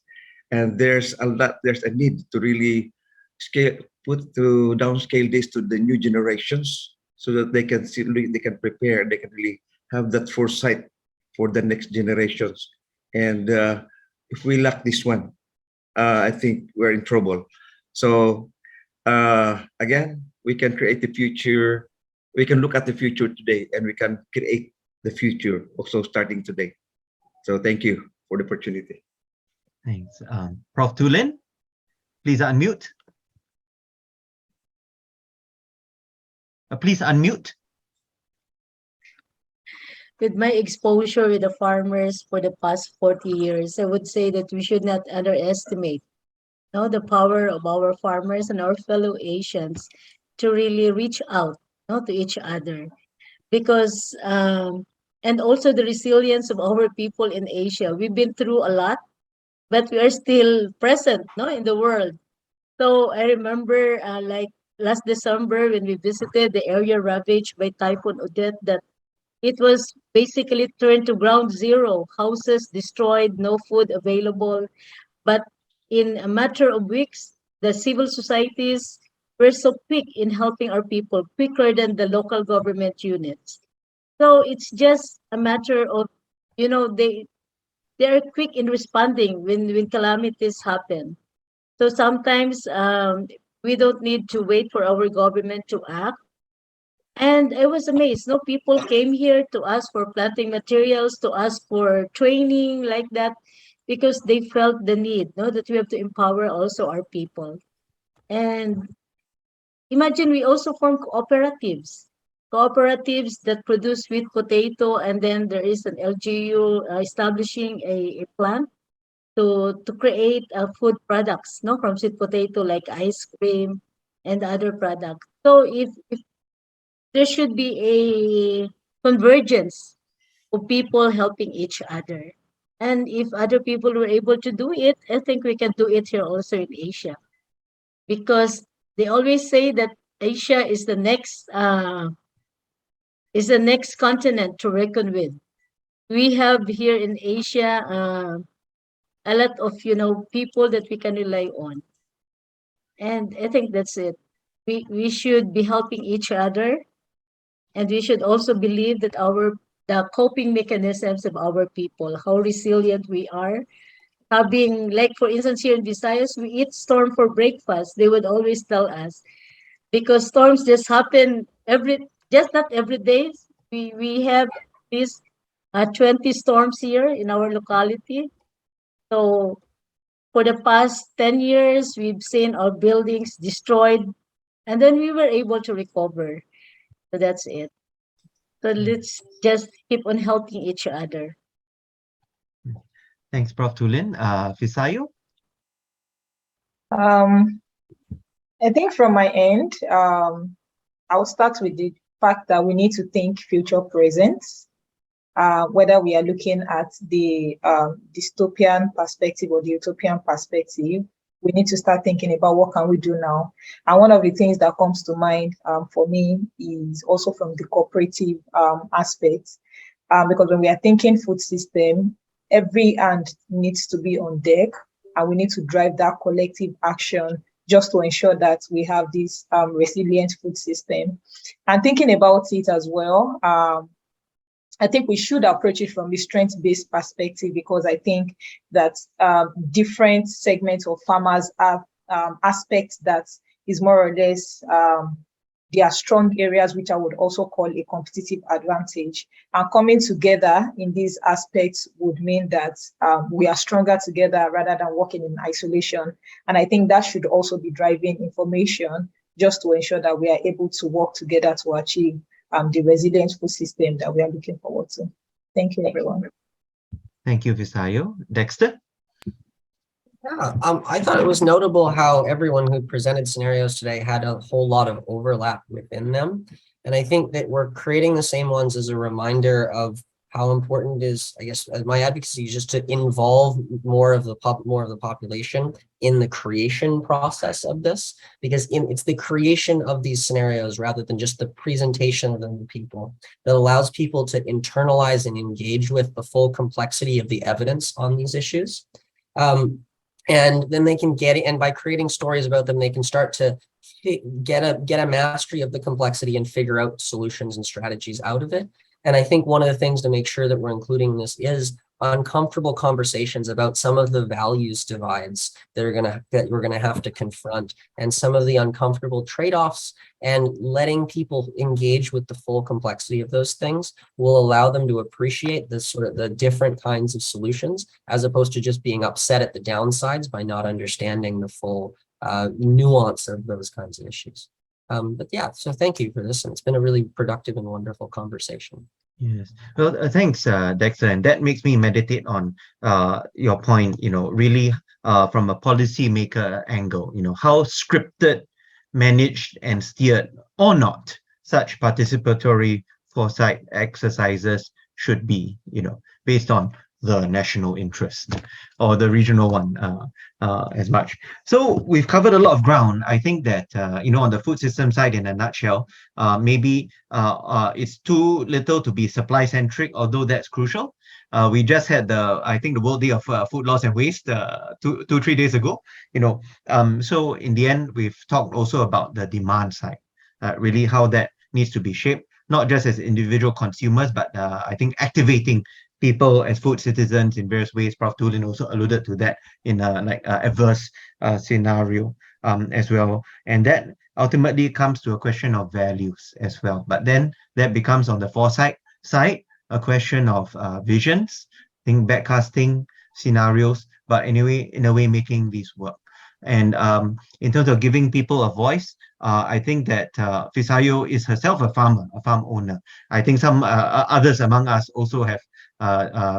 and there's a need to really downscale this to the new generations, so that they can prepare, they can really have that foresight for the next generations. And if we lack this one, I think we're in trouble. So again, we can create the future. We can look at the future today, and we can create the future also starting today. So thank you for the opportunity. Thanks. Prof. Tulin, please unmute. Please unmute. With my exposure with the farmers for the past 40 years, I would say that we should not underestimate the power of our farmers and our fellow Asians to really reach out to each other, because and also the resilience of our people in Asia. We've been through a lot, but we are still present in the world. So I remember like last December when we visited the area ravaged by Typhoon Odette, that it was basically turned to ground zero, houses destroyed, no food available. But in a matter of weeks, the civil societies were so quick in helping our people, quicker than the local government units. So it's just a matter of, they are quick in responding when calamities happen. So sometimes we don't need to wait for our government to act. And I was amazed. People came here to ask for planting materials, to ask for training like that, because they felt the need, that we have to empower also our people. And imagine we also form cooperatives that produce sweet potato, and then there is an LGU establishing a plant to create food products from sweet potato, like ice cream and other products. So if there should be a convergence of people helping each other. And if other people were able to do it, I think we can do it here also in Asia. Because they always say that Asia is the next continent to reckon with. We have here in Asia a lot of people that we can rely on. And I think that's it. We should be helping each other, and we should also believe that the coping mechanisms of our people, how resilient we are. Having, like for instance here in Visayas, we eat storm for breakfast. They would always tell us, because storms just happen not every day. We have these 20 storms here in our locality. So for the past 10 years, we've seen our buildings destroyed, and then we were able to recover. So that's it. So let's just keep on helping each other. Thanks, Prof. Tulin. 𝗪𝗍𝗍? I think from my end, I'll start with the fact that we need to think future present, whether we are looking at the dystopian perspective or the utopian perspective. We need to start thinking about what can we do now. And one of the things that comes to mind for me is also from the cooperative aspect, because when we are thinking food system, every hand needs to be on deck, and we need to drive that collective action just to ensure that we have this resilient food system. And thinking about it as well, I think we should approach it from the strength-based perspective, because I think that different segments of farmers have aspects that is more or less their strong areas, which I would also call a competitive advantage. And coming together in these aspects would mean that we are stronger together rather than working in isolation. And I think that should also be driving information just to ensure that we are able to work together to achieve the resilient food system that we are looking forward to. Thank you, everyone. Thank you, 𝗪𝗍𝗍. Dexter? Yeah, I thought it was notable how everyone who presented scenarios today had a whole lot of overlap within them. And I think that we're creating the same ones as a reminder of how important it is, I guess, my advocacy is just to involve more of the population in the creation process of this, because it's the creation of these scenarios rather than just the presentation of them to people that allows people to internalize and engage with the full complexity of the evidence on these issues. And then they can get it, and by creating stories about them, they can start to get a mastery of the complexity and figure out solutions and strategies out of it. And I think one of the things to make sure that we're including this is uncomfortable conversations about some of the values divides that we're gonna have to confront, and some of the uncomfortable trade-offs, and letting people engage with the full complexity of those things will allow them to appreciate the different kinds of solutions, as opposed to just being upset at the downsides by not understanding the full nuance of those kinds of issues. But yeah, so thank you for this, and it's been a really productive and wonderful conversation. Yes. Well, thanks, Dexter. And that makes me meditate on your point, really from a policymaker angle, how scripted, managed, and steered or not such participatory foresight exercises should be, based on the national interest or the regional one as much. So we've covered a lot of ground. I think that, on the food system side, in a nutshell, maybe it's too little to be supply centric, although that's crucial. We just had the World Day of Food Loss and Waste 2-3 days ago, so in the end, we've talked also about the demand side, really how that needs to be shaped, not just as individual consumers, but I think activating people as food citizens in various ways. Prof. Tulin also alluded to that in adverse scenario as well. And that ultimately comes to a question of values as well. But then that becomes, on the foresight side, a question of visions, backcasting scenarios, but anyway, in a way, making these work. And in terms of giving people a voice, I think that 𝗪𝗍𝗍 is herself a farmer, a farm owner. I think some others among us also have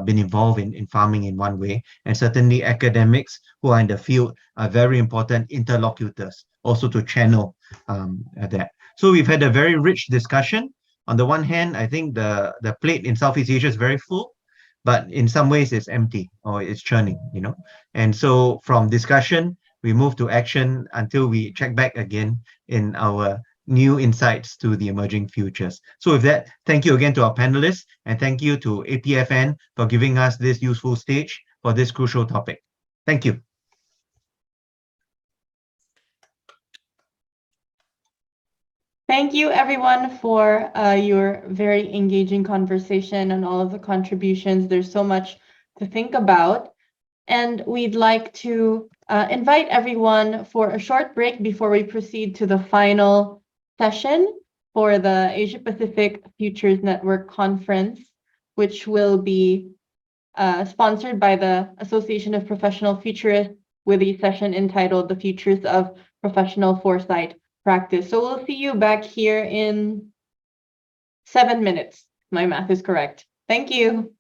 been involved in farming in one way, and certainly academics who are in the field are very important interlocutors also to channel that. So we've had a very rich discussion. On the one hand, I think the plate in Southeast Asia is very full, but in some ways it's empty or it's churning, And so from discussion, we move to action until we check back again in our new insights to the emerging futures. So with that, thank you again to our panelists, and thank you to APFN for giving us this useful stage for this crucial topic. Thank you. Thank you, everyone, for your very engaging conversation and all of the contributions. There's so much to think about. And we'd like to invite everyone for a short break before we proceed to the final session for the Asia Pacific Futures Network Conference, which will be sponsored by the Association of Professional Futurists, with a session entitled The Futures of Professional Foresight Practice. So we'll see you back here in 7 minutes. My math is correct. Thank you.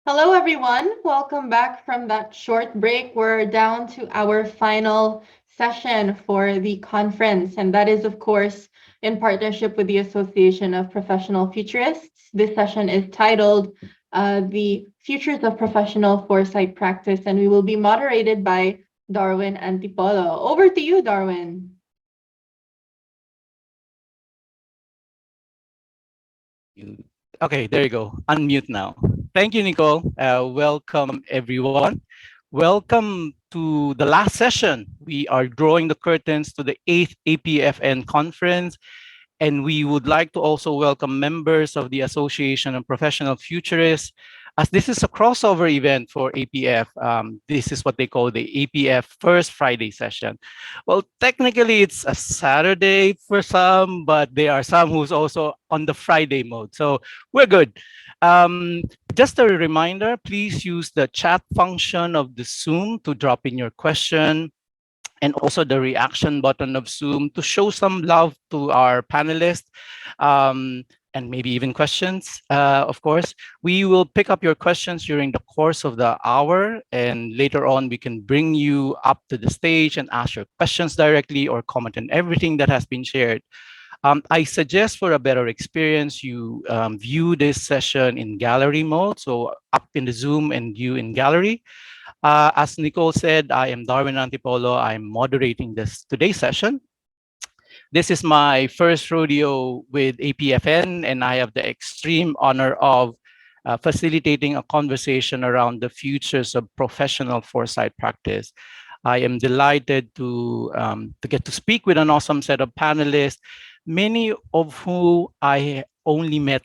Hello, everyone. Welcome back from that short break. We're down to our final session for the conference, and that is, of course, in partnership with the Association of Professional Futurists. This session is titled The Futures of Professional Foresight Practice, and we will be moderated by 𝗪𝗏 Over to you, Darwin. Okay, there you go. Unmute now. Thank you, Nicole. Welcome, everyone. Welcome to the last session. We are drawing the curtains to the 8th APFN conference, and we would like to also welcome members of the Association of Professional Futurists, as this is a crossover event for APF. This is what they call the APF First Friday session. Well, technically it's a Saturday for some, but there are some who's also on the Friday mode. So we're good. Just a reminder, please use the chat function of the Zoom to drop in your question, and also the reaction button of Zoom to show some love to our panelists, and maybe even questions, of course. We will pick up your questions during the course of the hour, and later on we can bring you up to the stage and ask your questions directly or comment on everything that has been shared. I suggest for a better experience, you view this session in gallery mode, so up in the Zoom and view in gallery. As Nicole said, I am 𝗪𝗏. I'm moderating today's session. This is my first rodeo with APFN, and I have the extreme honor of facilitating a conversation around the futures of professional foresight practice. I am delighted to get to speak with an awesome set of panelists, many of whom I only met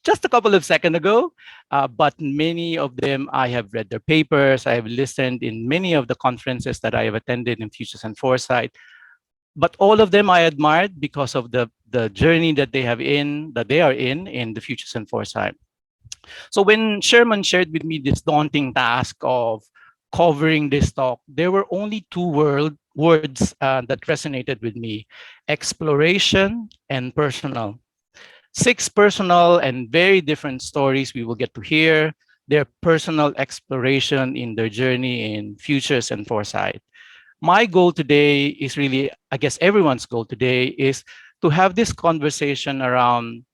just a couple of seconds ago, but many of them I have read their papers. I have listened in many of the conferences that I have attended in Futures and Foresight. But all of them I admired because of the journey that they are in the Futures and Foresight. So when Sherman shared with me this daunting task of covering this talk, there were only two words that resonated with me: exploration and personal. 6 personal and very different stories we will get to hear, their personal exploration in their journey in Futures and Foresight. My goal today is really, I guess everyone's goal today, is to have this conversation around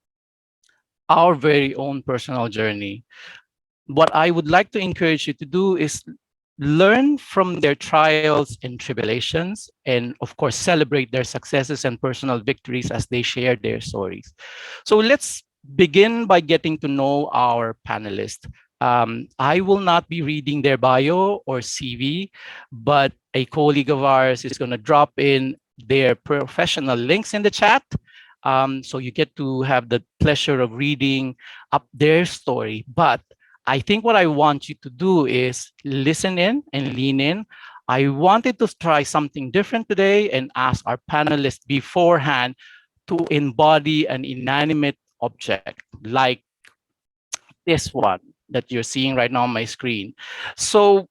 our very own personal journey. What I would like to encourage you to do is learn from their trials and tribulations, and of course, celebrate their successes and personal victories as they share their stories. So let's begin by getting to know our panelists. I will not be reading their bio or CV, but a colleague of ours is going to drop in their professional links in the chat. So you get to have the pleasure of reading up their story. But I think what I want you to do is listen in and lean in. I wanted to try something different today and ask our panelists beforehand to embody an inanimate object like this one that you're seeing right now on my screen. So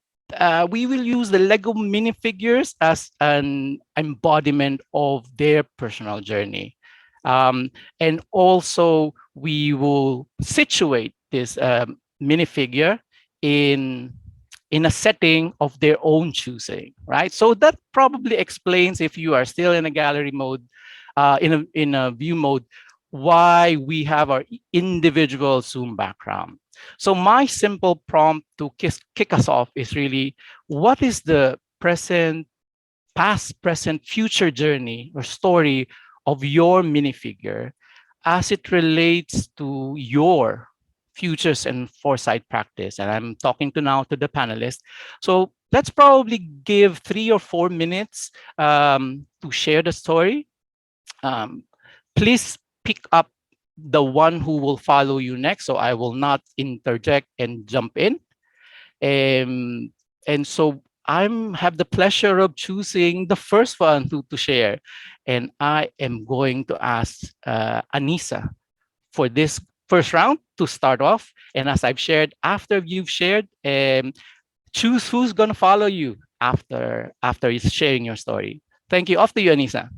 we will use the Lego minifigures as an embodiment of their personal journey. And also we will situate this minifigure in a setting of their own choosing, right? So that probably explains, if you are still in a gallery mode, in a view mode, why we have our individual Zoom background. So my simple prompt to kick us off is really, what is the present, past, present, future journey or story of your minifigure as it relates to your Futures and Foresight practice? And I'm talking now to the panelists. So let's probably give 3 or 4 minutes to share the story. Please pick up the one who will follow you next, so I will not interject and jump in. And so I have the pleasure of choosing the first one to share. And I am going to ask Anissa for this first round to start off. And as I've shared, after you've shared, choose who's going to follow you after sharing your story. Thank you. Off to you, Anissa.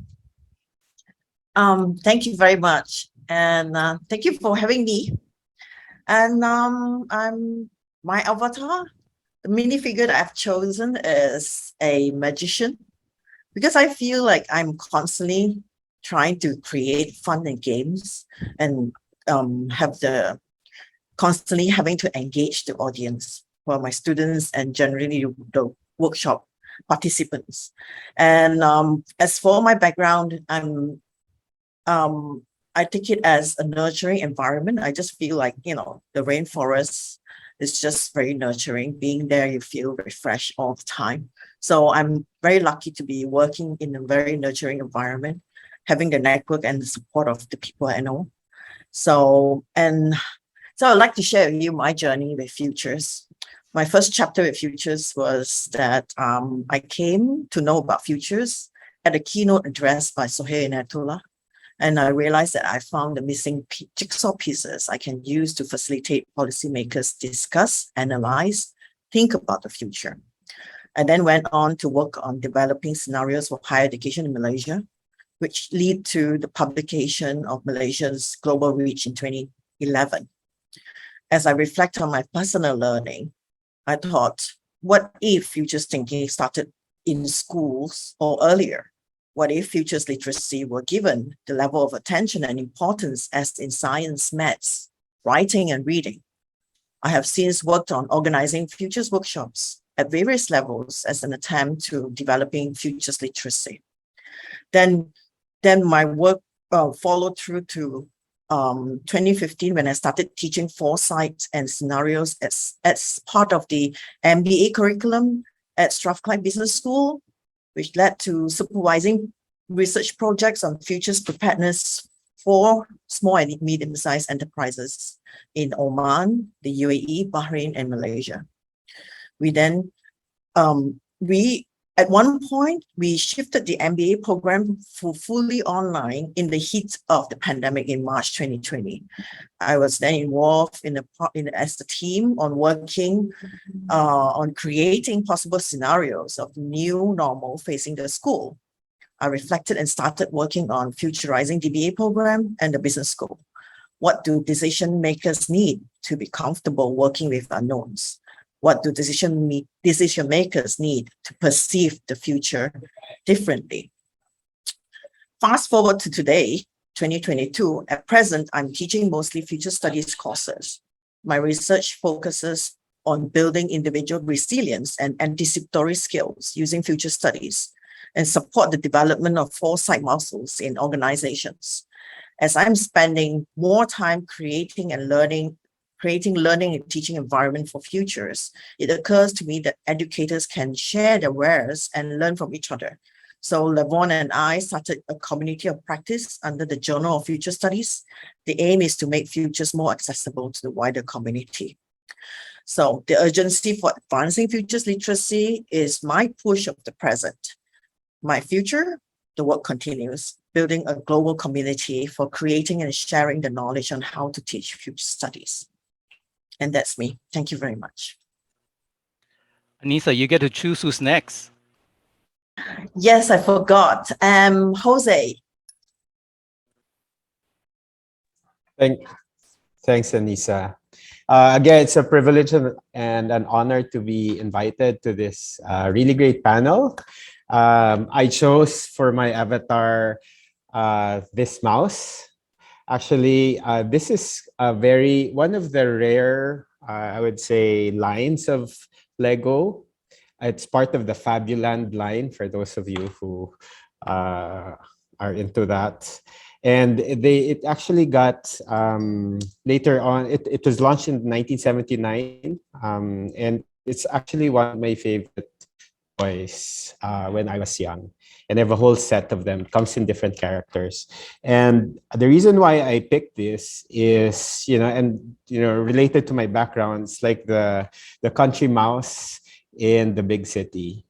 Thank you very much. and thank you for having me. And my avatar, the minifigure that I've chosen is a magician, because I feel like I'm constantly trying to create fun and games and constantly having to engage the audience for my students and generally the workshop participants. And as for my background, I take it as a nurturing environment. I just feel like, the rainforest is just very nurturing. Being there, you feel refreshed all the time. So I'm very lucky to be working in a very nurturing environment, having the network and the support of the people I know. So I'd like to share with you my journey with Futures. My first chapter with Futures was that I came to know about Futures at a keynote address by 𝗪𝗍𝗪𝗪. And I realized that I found the missing jigsaw pieces I can use to facilitate policymakers discuss, analyze, think about the future. I then went on to work on developing scenarios for higher education in Malaysia, which lead to the publication of Malaysia's Global Reach in 2011. As I reflect on my personal learning, I thought, what if futures thinking started in schools or earlier? What if futures literacy were given the level of attention and importance as in science, maths, writing, and reading? I have since worked on organizing futures workshops at various levels as an attempt to developing futures literacy. Then my work followed through to 2015 when I started teaching foresight and scenarios as part of the MBA curriculum at Strathclyde Business School, which led to supervising research projects on futures preparedness for small and medium-sized enterprises in Oman, the UAE, Bahrain, and Malaysia. At one point, we shifted the MBA program for fully online in the heat of the pandemic in March 2020. I was then involved as the team on working on creating possible scenarios of new normal facing the school. I reflected and started working on futurizing DBA program and the business school. What do decision makers need to be comfortable working with unknowns? What do decision makers need to perceive the future differently? Fast forward to today, 2022. At present, I'm teaching mostly future studies courses. My research focuses on building individual resilience and anticipatory skills using future studies and support the development of foresight muscles in organizations. As I'm spending more time creating learning and teaching environment for futures, it occurs to me that educators can share their wares and learn from each other. So Lavon and I started a community of practice under the Journal of Future Studies. The aim is to make futures more accessible to the wider community. So the urgency for advancing futures literacy is my push of the present. My future, the work continues, building a global community for creating and sharing the knowledge on how to teach future studies. And that's me. Thank you very much. Anissa, you get to choose who's next. Yes, I forgot. Jose. Thanks, Anissa. Again, it's a privilege and an honor to be invited to this really great panel. I chose for my avatar this mouse. Actually, this is one of the rare, I would say, lines of Lego. It's part of the Fabuland line, for those of you who are into that. And it actually got, later on, it was launched in 1979. And it's actually one of my favorite toys when I was young. And I have a whole set of them. It comes in different characters. And the reason why I picked this is, related to my background, it's like the country mouse in the big city.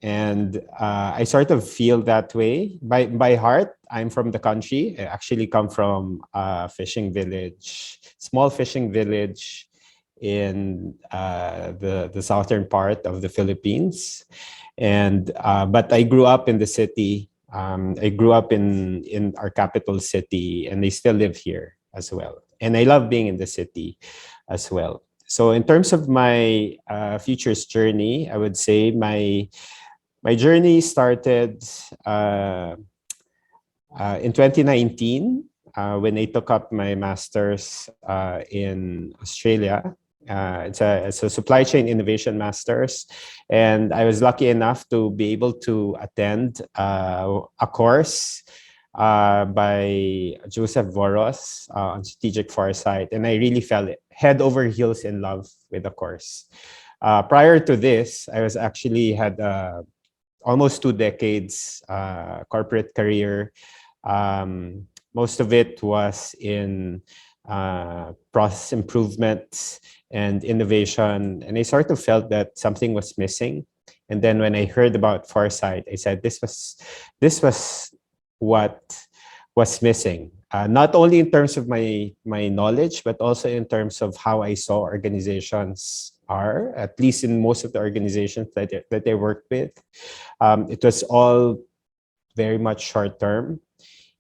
And I sort of feel that way. By heart, I'm from the country. I actually come from a fishing village, small fishing village in the southern part of the Philippines. And but I grew up in the city I grew up in our capital city, and I still live here as well. And I love being in the city as well. So in terms of my futures journey, I would say my journey started in 2019 when I took up my master's in Australia. It's a supply chain innovation master's, and I was lucky enough to be able to attend a course by Joseph Voros on strategic foresight, and I really fell head over heels in love with the course. Prior to this, I was actually had almost 2 decades corporate career. Most of it was in process improvement and innovation, and I sort of felt that something was missing. And then when I heard about foresight, I said this was what was missing, not only in terms of my knowledge, but also in terms of how I saw organizations are, at least in most of the organizations that I worked with. It was all very much short term,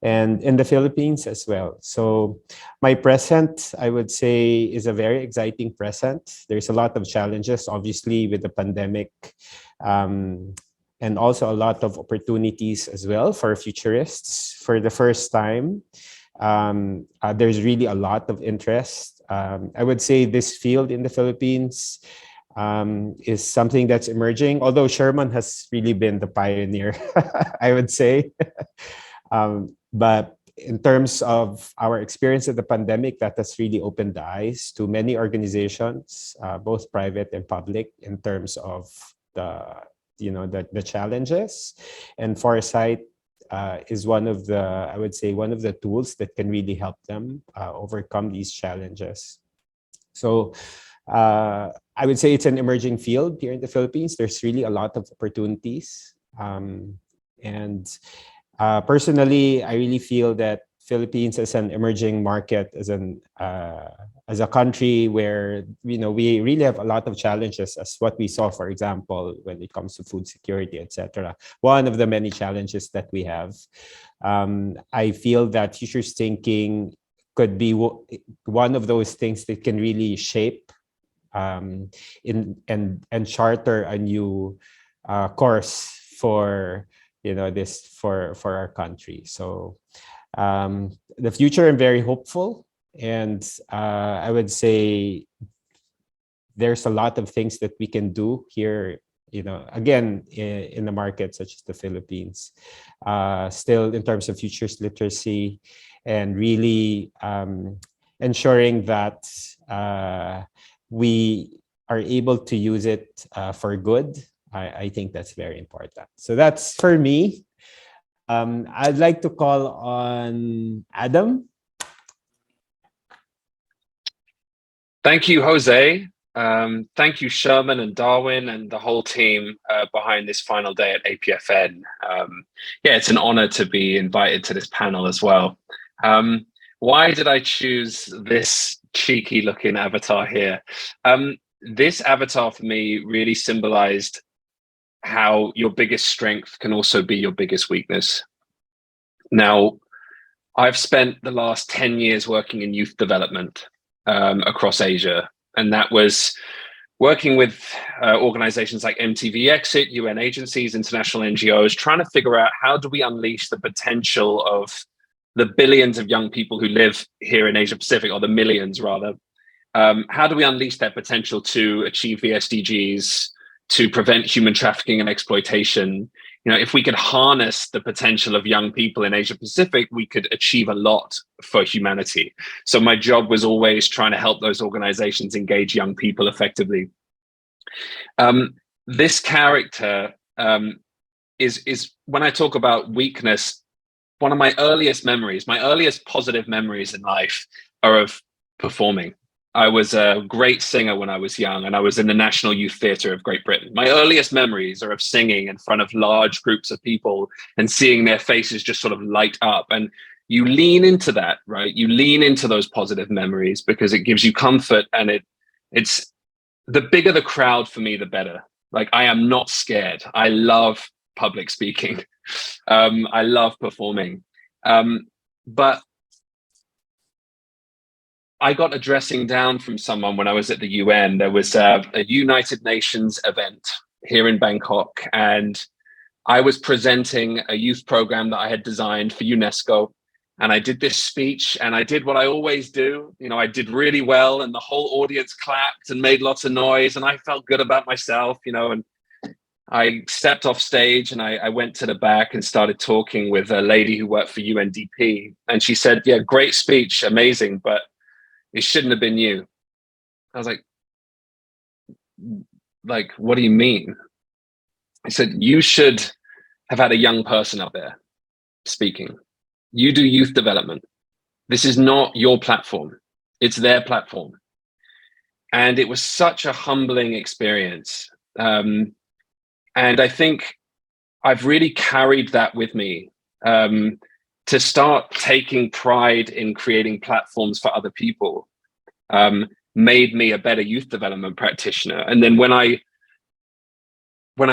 and in the Philippines as well. So my present, I would say, is a very exciting present. There's a lot of challenges, obviously, with the pandemic, and also a lot of opportunities as well for futurists. For the first time, there's really a lot of interest. I would say this field in the Philippines is something that's emerging, although Sherman has really been the pioneer, I would say. But in terms of our experience of the pandemic, that has really opened the eyes to many organizations, both private and public, in terms of the challenges. And foresight is one of the, I would say, one of the tools that can really help them overcome these challenges. So I would say it's an emerging field here in the Philippines. There's really a lot of opportunities. And personally, I really feel that Philippines as an emerging market, as a country where we really have a lot of challenges, as what we saw, for example, when it comes to food security, etc. One of the many challenges that we have. I feel that futures thinking could be one of those things that can really shape and charter a new course for for our country. So the future, I'm very hopeful, and I would say there's a lot of things that we can do here, again, in a market such as the Philippines, still in terms of futures literacy, and really ensuring that we are able to use it for good. I think that's very important. So that's for me. I'd like to call on Adam. Thank you, Jose. Thank you, Sherman and Darwin and the whole team behind this final day at APFN. Yeah, it's an honor to be invited to this panel as well. Why did I choose this cheeky looking avatar here? This avatar for me really symbolized how your biggest strength can also be your biggest weakness. Now, I've spent the last 10 years working in youth development across Asia, and that was working with organizations like MTV Exit, UN agencies, international NGOs, trying to figure out how do we unleash the potential of the billions of young people who live here in Asia Pacific, or the millions rather. How do we unleash their potential to achieve the SDGs, to prevent human trafficking and exploitation? If we could harness the potential of young people in Asia Pacific, we could achieve a lot for humanity. So my job was always trying to help those organizations engage young people effectively. This character is when I talk about weakness, one of my earliest memories, my earliest positive memories in life are of performing. I was a great singer when I was young, and I was in the National Youth Theatre of Great Britain. My earliest memories are of singing in front of large groups of people and seeing their faces just sort of light up. And you lean into that, right? You lean into those positive memories because it gives you comfort, and it's the bigger the crowd for me, the better. Like, I am not scared. I love public speaking. I love performing. But I got a dressing down from someone when I was at the UN. There was a United Nations event here in Bangkok, and I was presenting a youth program that I had designed for UNESCO. And I did this speech, and I did what I always do. You know, I did really well, and the whole audience clapped and made lots of noise, and I felt good about myself, you know, and I stepped off stage and I went to the back and started talking with a lady who worked for UNDP. And she said, yeah, great speech, amazing, but it shouldn't have been you. I was like, what do you mean? I said, you should have had a young person up there speaking. You do youth development. This is not your platform. It's their platform. And it was such a humbling experience. And I think I've really carried that with me to start taking pride in creating platforms for other people, made me a better youth development practitioner. And then when I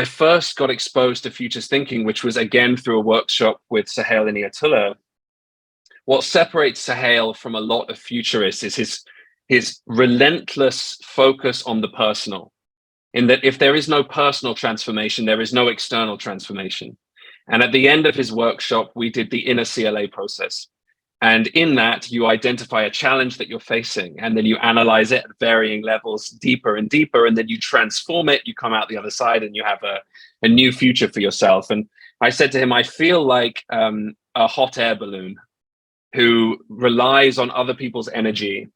first got exposed to futures thinking, which was again through a workshop with 𝗽𝗿𝗁𝗍𝗍, what separates Sehjatera from a lot of futurists is his relentless focus on the personal. In that if there is no personal transformation, there is no external transformation. And at the end of his workshop, we did the inner CLA process. And in that, you identify a challenge that you're facing, and then you analyze it at varying levels, deeper and deeper, and then you transform it, you come out the other side, and you have a new future for yourself. And I said to him, I feel like a hot air balloon who relies on other people's energy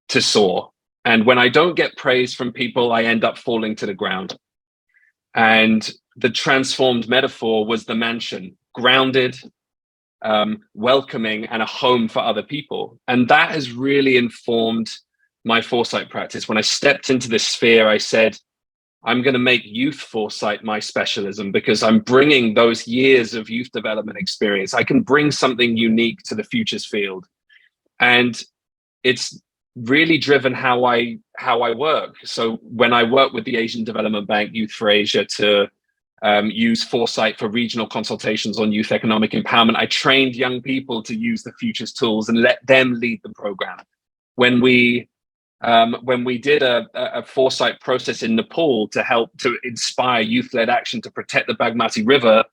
to soar. And when I don't get praise from people, I end up falling to the ground. And the transformed metaphor was the mansion, grounded, welcoming, and a home for other people. And that has really informed my foresight practice. When I stepped into this sphere, I said, I'm going to make youth foresight my specialism, because I'm bringing those years of youth development experience. I can bring something unique to the futures field. And it's really driven how I work. So when I work with the Asian Development Bank Youth for Asia to use foresight for regional consultations on youth economic empowerment, I trained young people to use the futures tools and let them lead the program. When we did a foresight process in Nepal to help to inspire youth-led action to protect the 𝗵𝗁𝗵 River,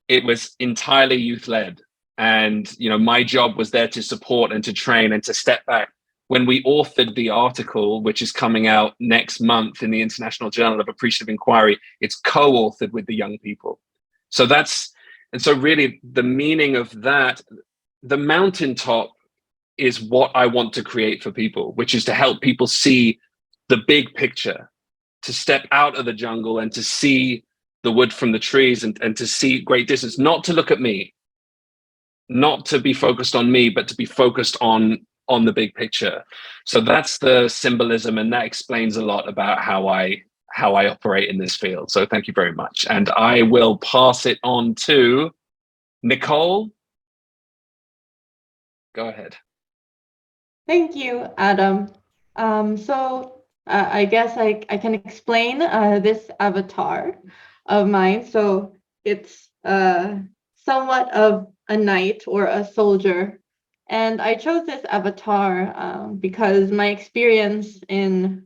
it was entirely youth-led. And my job was there to support and to train and to step back. When we authored the article, which is coming out next month in the International Journal of Appreciative Inquiry, it's co-authored with the young people. So really the meaning of that, the mountaintop is what I want to create for people, which is to help people see the big picture, to step out of the jungle and to see the wood from the trees and to see great distance, not to look at me, not to be focused on me, but to be focused on the big picture. So that's the symbolism, and that explains a lot about how I operate in this field. So thank you very much. And I will pass it on to Nicole. Go ahead. Thank you, Adam. I guess I can explain this avatar of mine. So it's somewhat of a knight or a soldier. And I chose this avatar because my experience in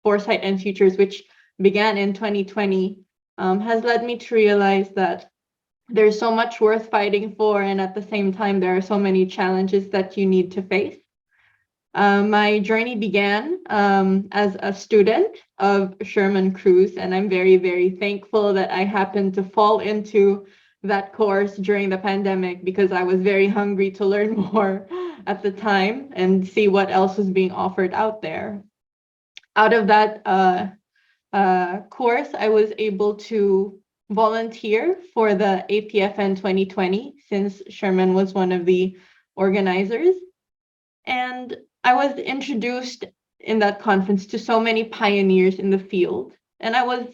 foresight and futures, which began in 2020, has led me to realize that there's so much worth fighting for, and at the same time, there are so many challenges that you need to face. My journey began as a student of Sherman Cruise, and I'm very, very thankful that I happened to fall into that course during the pandemic, because I was very hungry to learn more at the time and see what else was being offered out there. Out of that course, I was able to volunteer for the APFN 2020, since Sherman was one of the organizers. And I was introduced in that conference to so many pioneers in the field. And I was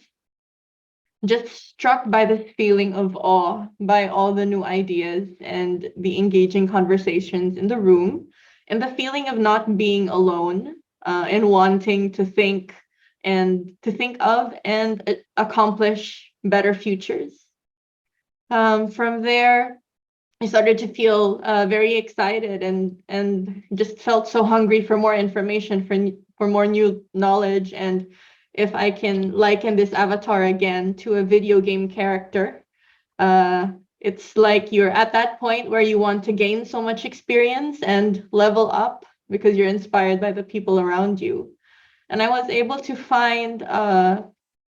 just struck by this feeling of awe by all the new ideas and the engaging conversations in the room, and the feeling of not being alone in wanting to think of and accomplish better futures. From there, I started to feel very excited and just felt so hungry for more information, for more new knowledge. And if I can liken this avatar again to a video game character, it's like you're at that point where you want to gain so much experience and level up because you're inspired by the people around you. And I was able to find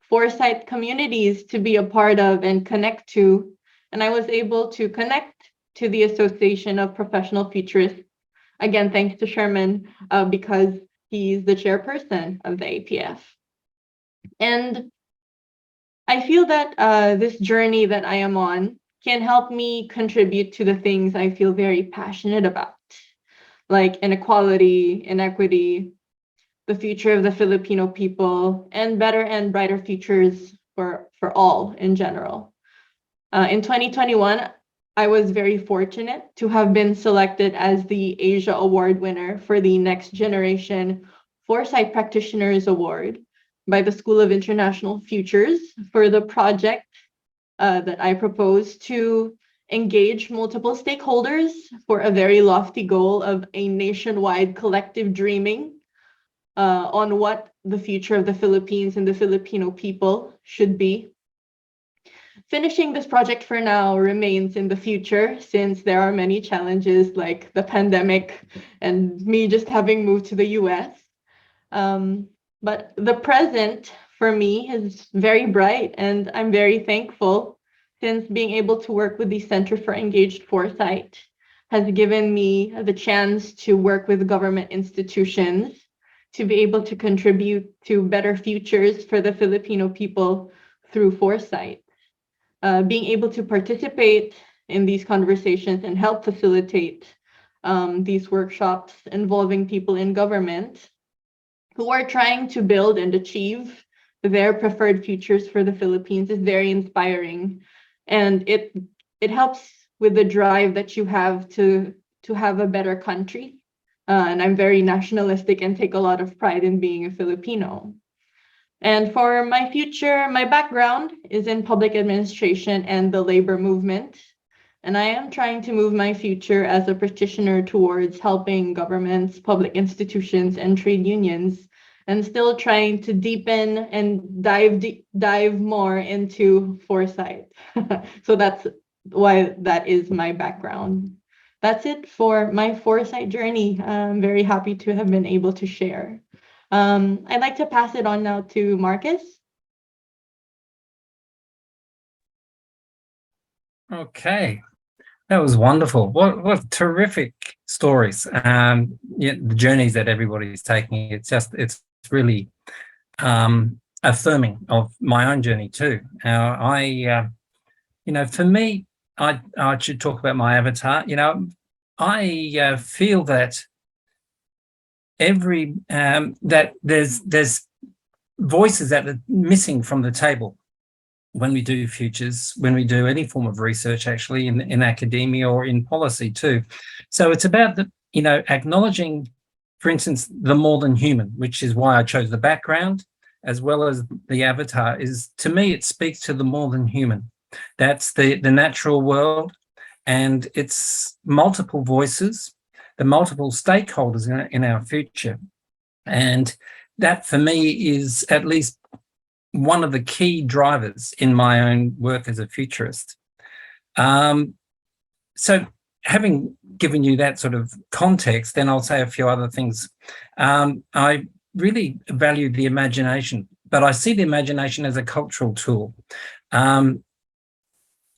foresight communities to be a part of and connect to. And I was able to connect to the Association of Professional Futurists. Again, thanks to Sherman, because he's the chairperson of the APF. And I feel that this journey that I am on can help me contribute to the things I feel very passionate about, like inequality, inequity, the future of the Filipino people, and better and brighter futures for all in general. In 2021, I was very fortunate to have been selected as the Asia Award winner for the Next Generation Foresight Practitioners Award by the School of International Futures for the project that I proposed to engage multiple stakeholders for a very lofty goal of a nationwide collective dreaming on what the future of the Philippines and the Filipino people should be. Finishing this project for now remains in the future, since there are many challenges like the pandemic and me just having moved to the US. But the present for me is very bright, and I'm very thankful, since being able to work with the Center for Engaged Foresight has given me the chance to work with government institutions to be able to contribute to better futures for the Filipino people through foresight. Being able to participate in these conversations and help facilitate these workshops involving people in government who are trying to build and achieve their preferred futures for the Philippines is very inspiring. And it helps with the drive that you have to have a better country. And I'm very nationalistic and take a lot of pride in being a Filipino. And for my future, my background is in public administration and the labor movement. And I am trying to move my future as a practitioner towards helping governments, public institutions, and trade unions, and still trying to deepen and dive more into foresight. So that's why that is my background. That's it for my foresight journey. I'm very happy to have been able to share. I'd like to pass it on now to Marcus. Okay, that was wonderful. What terrific stories. Yeah, the journeys that everybody's taking. It's really affirming of my own journey too. You know, for me, I should talk about my avatar. You know, I feel that that there's voices that are missing from the table when we do futures, when we do any form of research, actually in academia or in policy too. So it's about acknowledging, for instance, the more than human, which is why I chose the background as well as the avatar. Is, to me, it speaks to the more than human. That's the natural world, and it's multiple voices, the multiple stakeholders in our future. And that, for me, is at least one of the key drivers in my own work as a futurist. So having given you that sort of context, then I'll say a few other things. I really value the imagination, but I see the imagination as a cultural tool.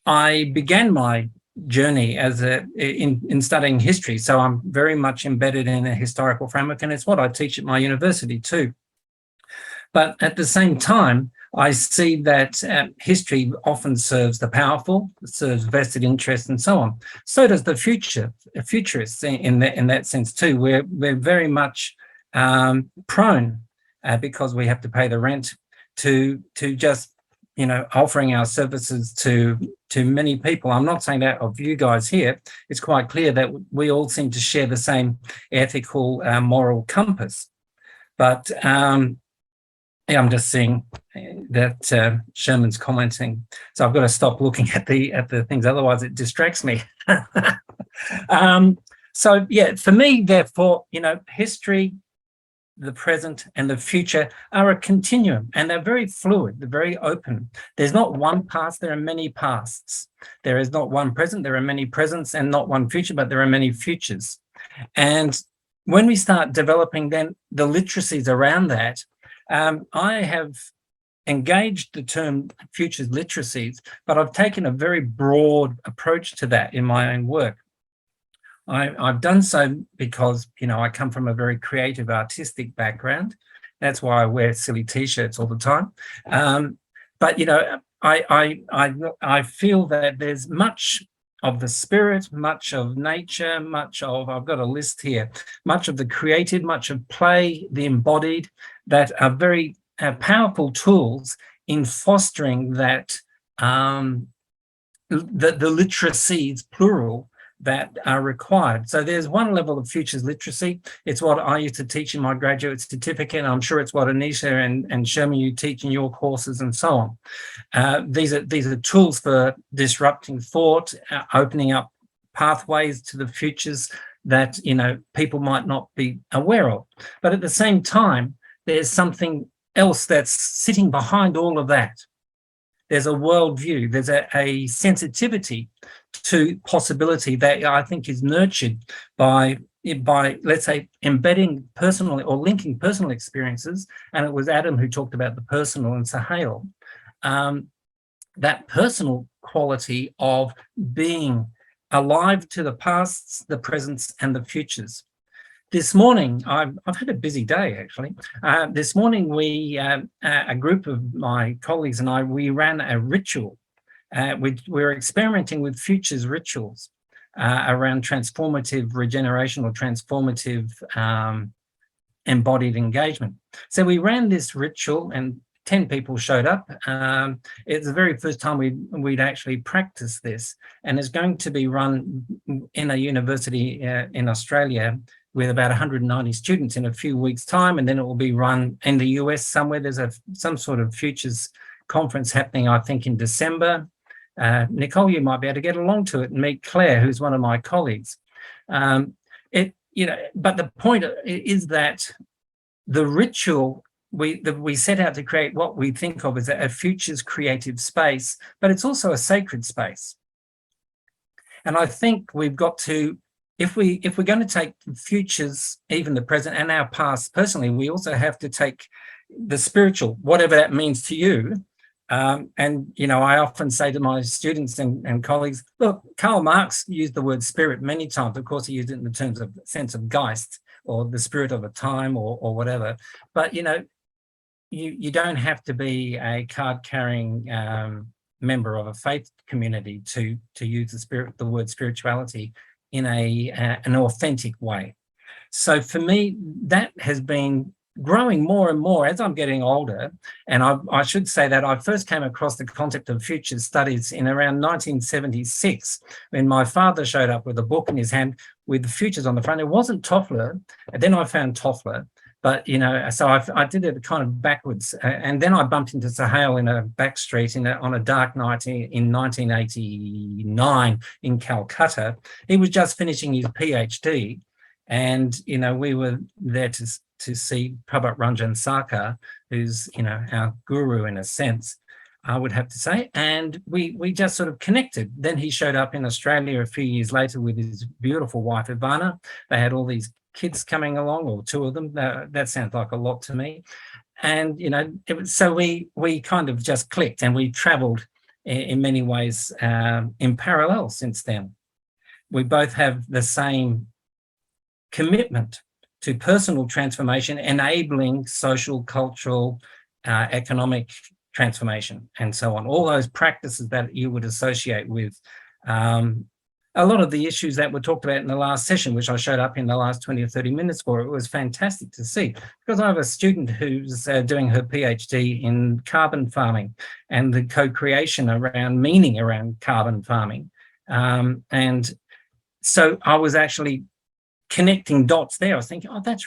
I began my journey as in studying history, so I'm very much embedded in a historical framework, and it's what I teach at my university too. But at the same time, I see that history often serves the powerful, serves vested interests, and so on. So does the futurists in that sense too. We're very much prone, because we have to pay the rent, to just offering our services to many people. I'm not saying that of you guys here. It's quite clear that we all seem to share the same ethical, moral compass. But yeah, I'm just seeing that Sherman's commenting. So I've got to stop looking at the things, otherwise it distracts me. So yeah, for me, therefore, history, the present and the future are a continuum, and they're very fluid, they're very open. There's not one past, there are many pasts. There is not one present, there are many presents, and not one future, but there are many futures. And when we start developing then the literacies around that, I have engaged the term futures literacies, but I've taken a very broad approach to that in my own work. I've done so because, I come from a very creative, artistic background. That's why I wear silly T-shirts all the time. But, I feel that there's much of the spirit, much of nature, much of, I've got a list here, much of the creative, much of play, the embodied, that are very powerful tools in fostering that, the literacies, plural, that are required. So there's one level of futures literacy. It's what I used to teach in my graduate certificate. I'm sure it's what Anisha and Sherman, you teach in your courses and so on. These are tools for disrupting thought, opening up pathways to the futures that, people might not be aware of. But at the same time, there's something else that's sitting behind all of that. There's a worldview, there's a sensitivity to possibility that I think is nurtured by, let's say, embedding personal or linking personal experiences. And it was Adam who talked about the personal and 𝗪𝗿𝗁. That personal quality of being alive to the pasts, the presents, and the futures. This morning, I've had a busy day, actually. This morning, we, a group of my colleagues and I, we ran a ritual. We were experimenting with futures rituals around transformative regeneration or transformative embodied engagement. So we ran this ritual and 10 people showed up. It's the very first time we'd actually practiced this, and it's going to be run in a university in Australia with about 190 students in a few weeks' time, and then it will be run in the US somewhere. There's some sort of futures conference happening, I think, in December. Nicole, you might be able to get along to it and meet Claire, who's one of my colleagues. But the point is that the ritual, we set out to create what we think of as a futures creative space, but it's also a sacred space. And I think we've got to, if we're going to take futures, even the present and our past personally, we also have to take the spiritual, whatever that means to you. And, I often say to my students and colleagues, look, Karl Marx used the word spirit many times. Of course, he used it in the terms of sense of Geist or the spirit of a time or whatever. But, you don't have to be a card-carrying member of a faith community to use the word spirituality in an authentic way. So for me, that has been growing more and more as I'm getting older. And I should say that I first came across the concept of futures studies in around 1976, when my father showed up with a book in his hand with the futures on the front. It wasn't Toffler, and then I found Toffler. But, so I did it kind of backwards. And then I bumped into 𝗪𝗿𝗁 in a back street on a dark night in 1989 in Calcutta. He was just finishing his PhD. And, we were there to see 𝗪𝗿𝗁 Sakha, who's, our guru in a sense, I would have to say. And we just sort of connected. Then he showed up in Australia a few years later with his beautiful wife, Ivana. They had all these kids coming along, or two of them. That sounds like a lot to me. And, so we kind of just clicked, and we traveled in many ways in parallel since then. We both have the same commitment to personal transformation, enabling social, cultural, economic transformation, and so on. All those practices that you would associate with a lot of the issues that were talked about in the last session, which I showed up in the last 20 or 30 minutes for. It was fantastic to see, because I have a student who's doing her PhD in carbon farming and the co-creation around meaning around carbon farming. And so I was actually connecting dots there. I was thinking, oh, that's,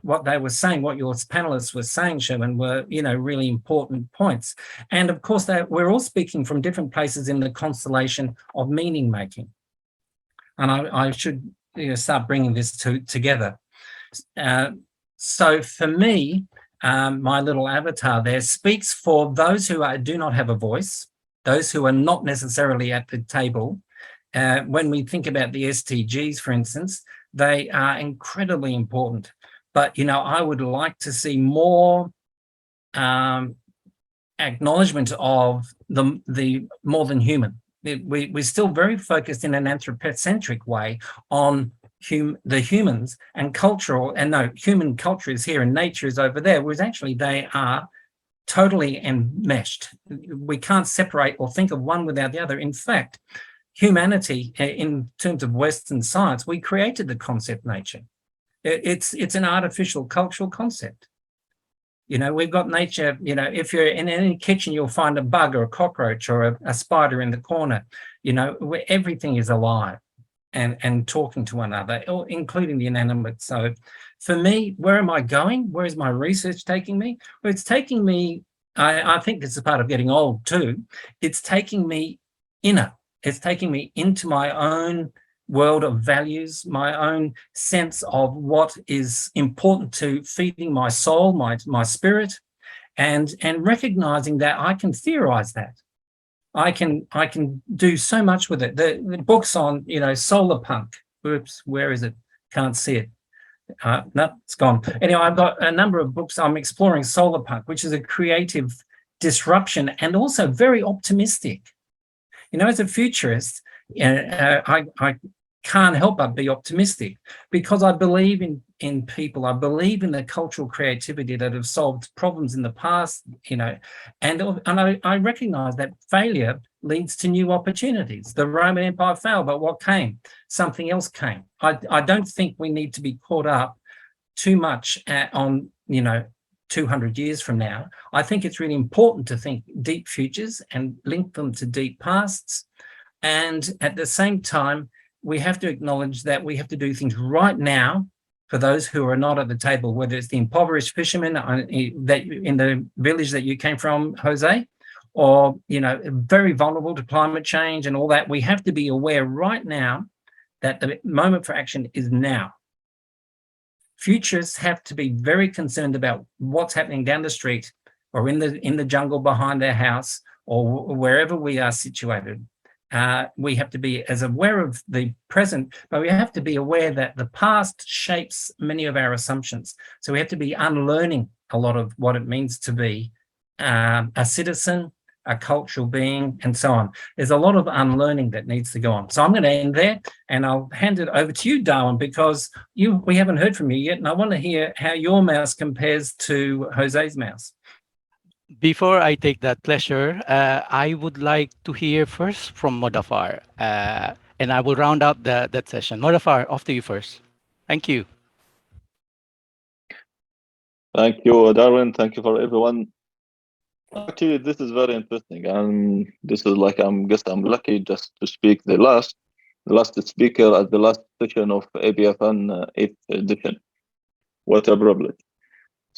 what they were saying, what your panelists were saying, Sherman, were, you know, really important points. And of course, we're all speaking from different places in the constellation of meaning making. And I should, you know, start bringing this together. So for me, my little avatar there speaks for those who do not have a voice, those who are not necessarily at the table. When we think about the SDGs, for instance, they are incredibly important. But, you know, I would like to see more acknowledgement of the more than human. We're still very focused in an anthropocentric way on the humans and cultural, and no, human culture is here and nature is over there, whereas actually they are totally enmeshed. We can't separate or think of one without the other. In fact, humanity, in terms of Western science, we created the concept nature. It's an artificial cultural concept. You know, we've got nature, you know, if you're in any kitchen, you'll find a bug or a cockroach or a spider in the corner, you know, where everything is alive and talking to one another, including the inanimate. So for me, where am I going? Where is my research taking me? Well, it's taking me, I think this is part of getting old too. It's taking me inner. It's taking me into my own world of values, my own sense of what is important to feeding my soul, my spirit, and recognizing that I can theorize that. I can do so much with it. The books on, you know, solar punk. Oops, where is it? Can't see it. No, it's gone. Anyway, I've got a number of books. I'm exploring solar punk, which is a creative disruption and also very optimistic. You know, as a futurist, I can't help but be optimistic because I believe in people. I believe in the cultural creativity that have solved problems in the past, you know, and I recognize that failure leads to new opportunities. The Roman Empire failed, but what came? Something else came. I don't think we need to be caught up too much on, you know, 200 years from now. I think it's really important to think deep futures and link them to deep pasts. And at the same time, we have to acknowledge that we have to do things right now for those who are not at the table, whether it's the impoverished fishermen that in the village that you came from, Jose, or, you know, very vulnerable to climate change and all that. We have to be aware right now that the moment for action is now. Futurists have to be very concerned about what's happening down the street or in the jungle behind their house or wherever we are situated. We have to be as aware of the present, but we have to be aware that the past shapes many of our assumptions. So we have to be unlearning a lot of what it means to be a citizen, a cultural being, and so on. There's a lot of unlearning that needs to go on. So I'm going to end there, and I'll hand it over to you, Darwin, because we haven't heard from you yet, and I want to hear how your mouse compares to Jose's mouse. Before I take that pleasure, I would like to hear first from Modaffar, and I will round out that session. Modaffar, off to you first. Thank you. Thank you, Darwin. Thank you for everyone. Actually, this is very interesting, and this is like I'm lucky just to speak the last speaker at the last session of APFN 8th edition. What a privilege.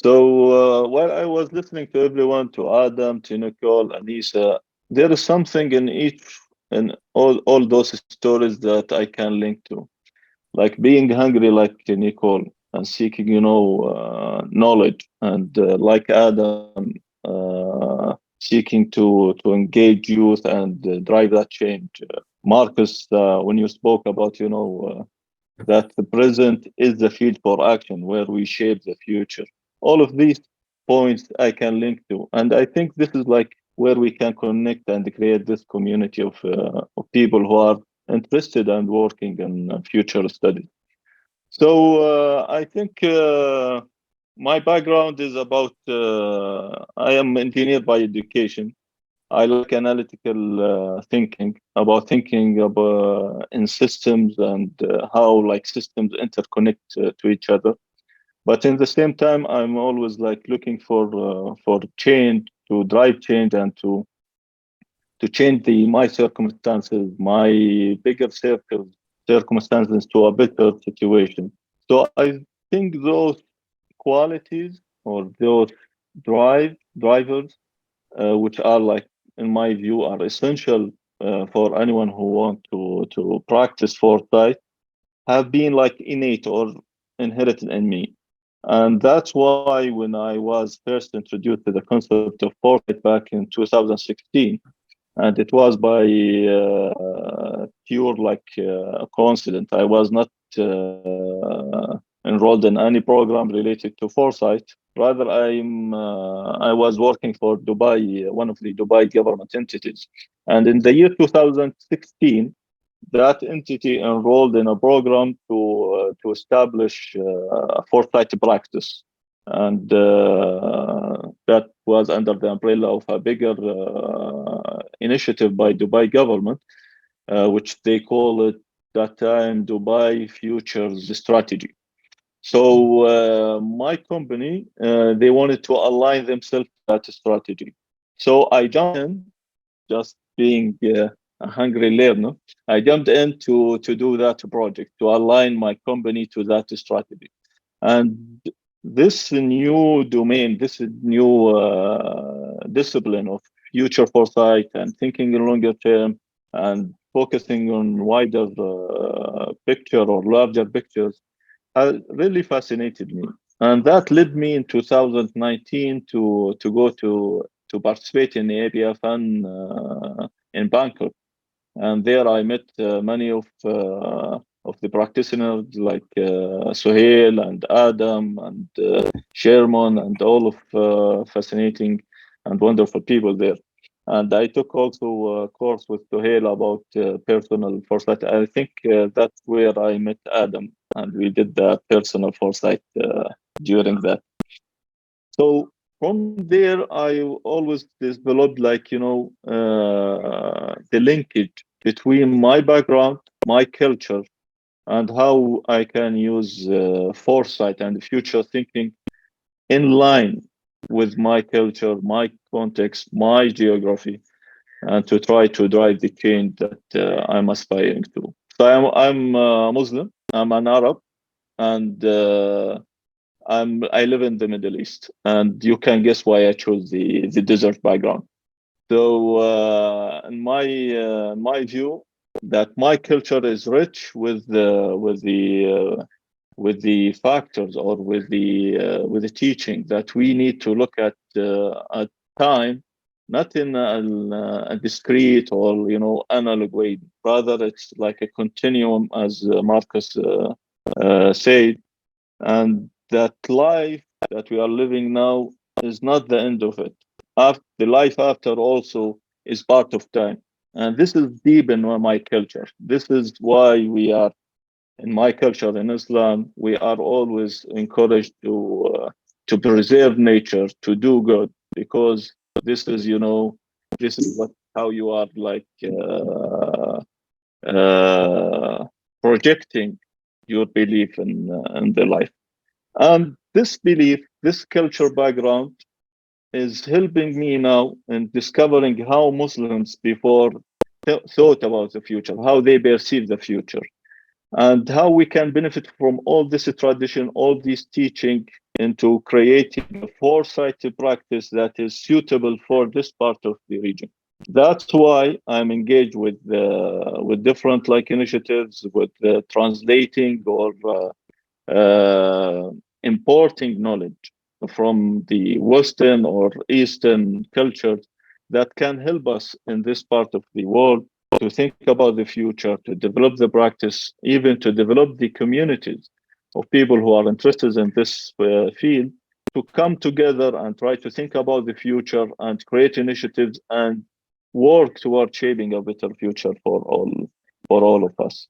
So while I was listening to everyone, to Adam, to Nicole, Anissa, there is something in all those stories that I can link to, like being hungry, like Nicole, and seeking, you know, knowledge, and like Adam, seeking to engage youth and drive that change. Marcus, when you spoke about, you know, that the present is the field for action where we shape the future. All of these points I can link to, and I think this is like where we can connect and create this community of people who are interested and working in future studies. So I think my background is about, I am an engineer by education. I like analytical thinking about in systems and how like systems interconnect to each other. But in the same time, I'm always like looking for change, to drive change, and to change my circumstances, my bigger circumstances to a better situation. So I think those qualities or those drivers, which are like, in my view, are essential for anyone who want to practice foresight, have been like innate or inherited in me. And that's why when I was first introduced to the concept of foresight back in 2016, and it was by pure coincidence. I was not enrolled in any program related to foresight. Rather, I was working for Dubai, one of the Dubai government entities. And in the year 2016, that entity enrolled in a program to establish a foresight practice. And that was under the umbrella of a bigger initiative by Dubai government, which they call it that time Dubai Futures Strategy. So my company, they wanted to align themselves to that strategy. So I jumped in, just being a hungry learner. I jumped in to do that project, to align my company to that strategy. And this new domain, this new discipline of future foresight and thinking in longer term and focusing on wider picture or larger pictures really fascinated me. And that led me in 2019 to go to participate in the APFN in Bangkok. And there I met many of the practitioners like Suhail and Adam and Sherman and all of fascinating and wonderful people there. And I took also a course with Suhail about personal foresight. I think that's where I met Adam, and we did the personal foresight during that. So from there, I always developed the linkage between my background, my culture, and how I can use foresight and future thinking in line with my culture, my context, my geography, and to try to drive the change that I'm aspiring to. So I'm Muslim, I'm an Arab, and I live in the Middle East, and you can guess why I chose the desert background. So in my view, that my culture is rich with the factors or with the teaching that we need to look at time, not in a discrete or analog way. Rather, it's like a continuum, as Marcus said, and that life that we are living now is not the end of it. The life after also is part of time. And this is deep in my culture. This is why we are, in my culture, in Islam, we are always encouraged to preserve nature, to do good, because this is, this is how you are projecting your belief in the life. And this belief, this culture background is helping me now in discovering how Muslims before thought about the future, how they perceive the future, and how we can benefit from all this tradition, all this teaching, into creating a foresight practice that is suitable for this part of the region. That's why I'm engaged with different initiatives, with translating or importing knowledge from the Western or Eastern cultures that can help us in this part of the world to think about the future, to develop the practice, even to develop the communities of people who are interested in this field, to come together and try to think about the future and create initiatives and work toward shaping a better future for all of us.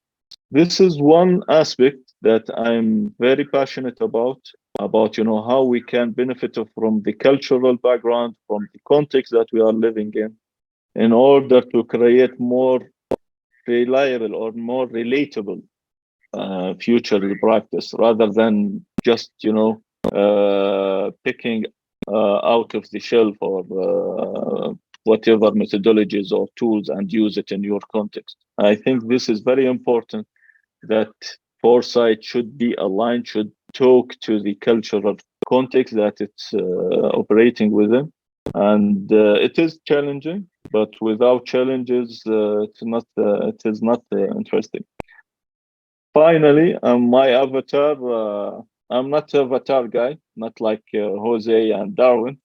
This is one aspect that I'm very passionate about how we can benefit from the cultural background, from the context that we are living in order to create more reliable or more relatable future practice, rather than just picking out of the shelf or whatever methodologies or tools and use it in your context. I think this is very important, that foresight should be aligned, should talk to the cultural context that it's operating within. And it is challenging, but without challenges, it is not interesting. Finally, my avatar, I'm not an avatar guy, not like Jose and Darwin,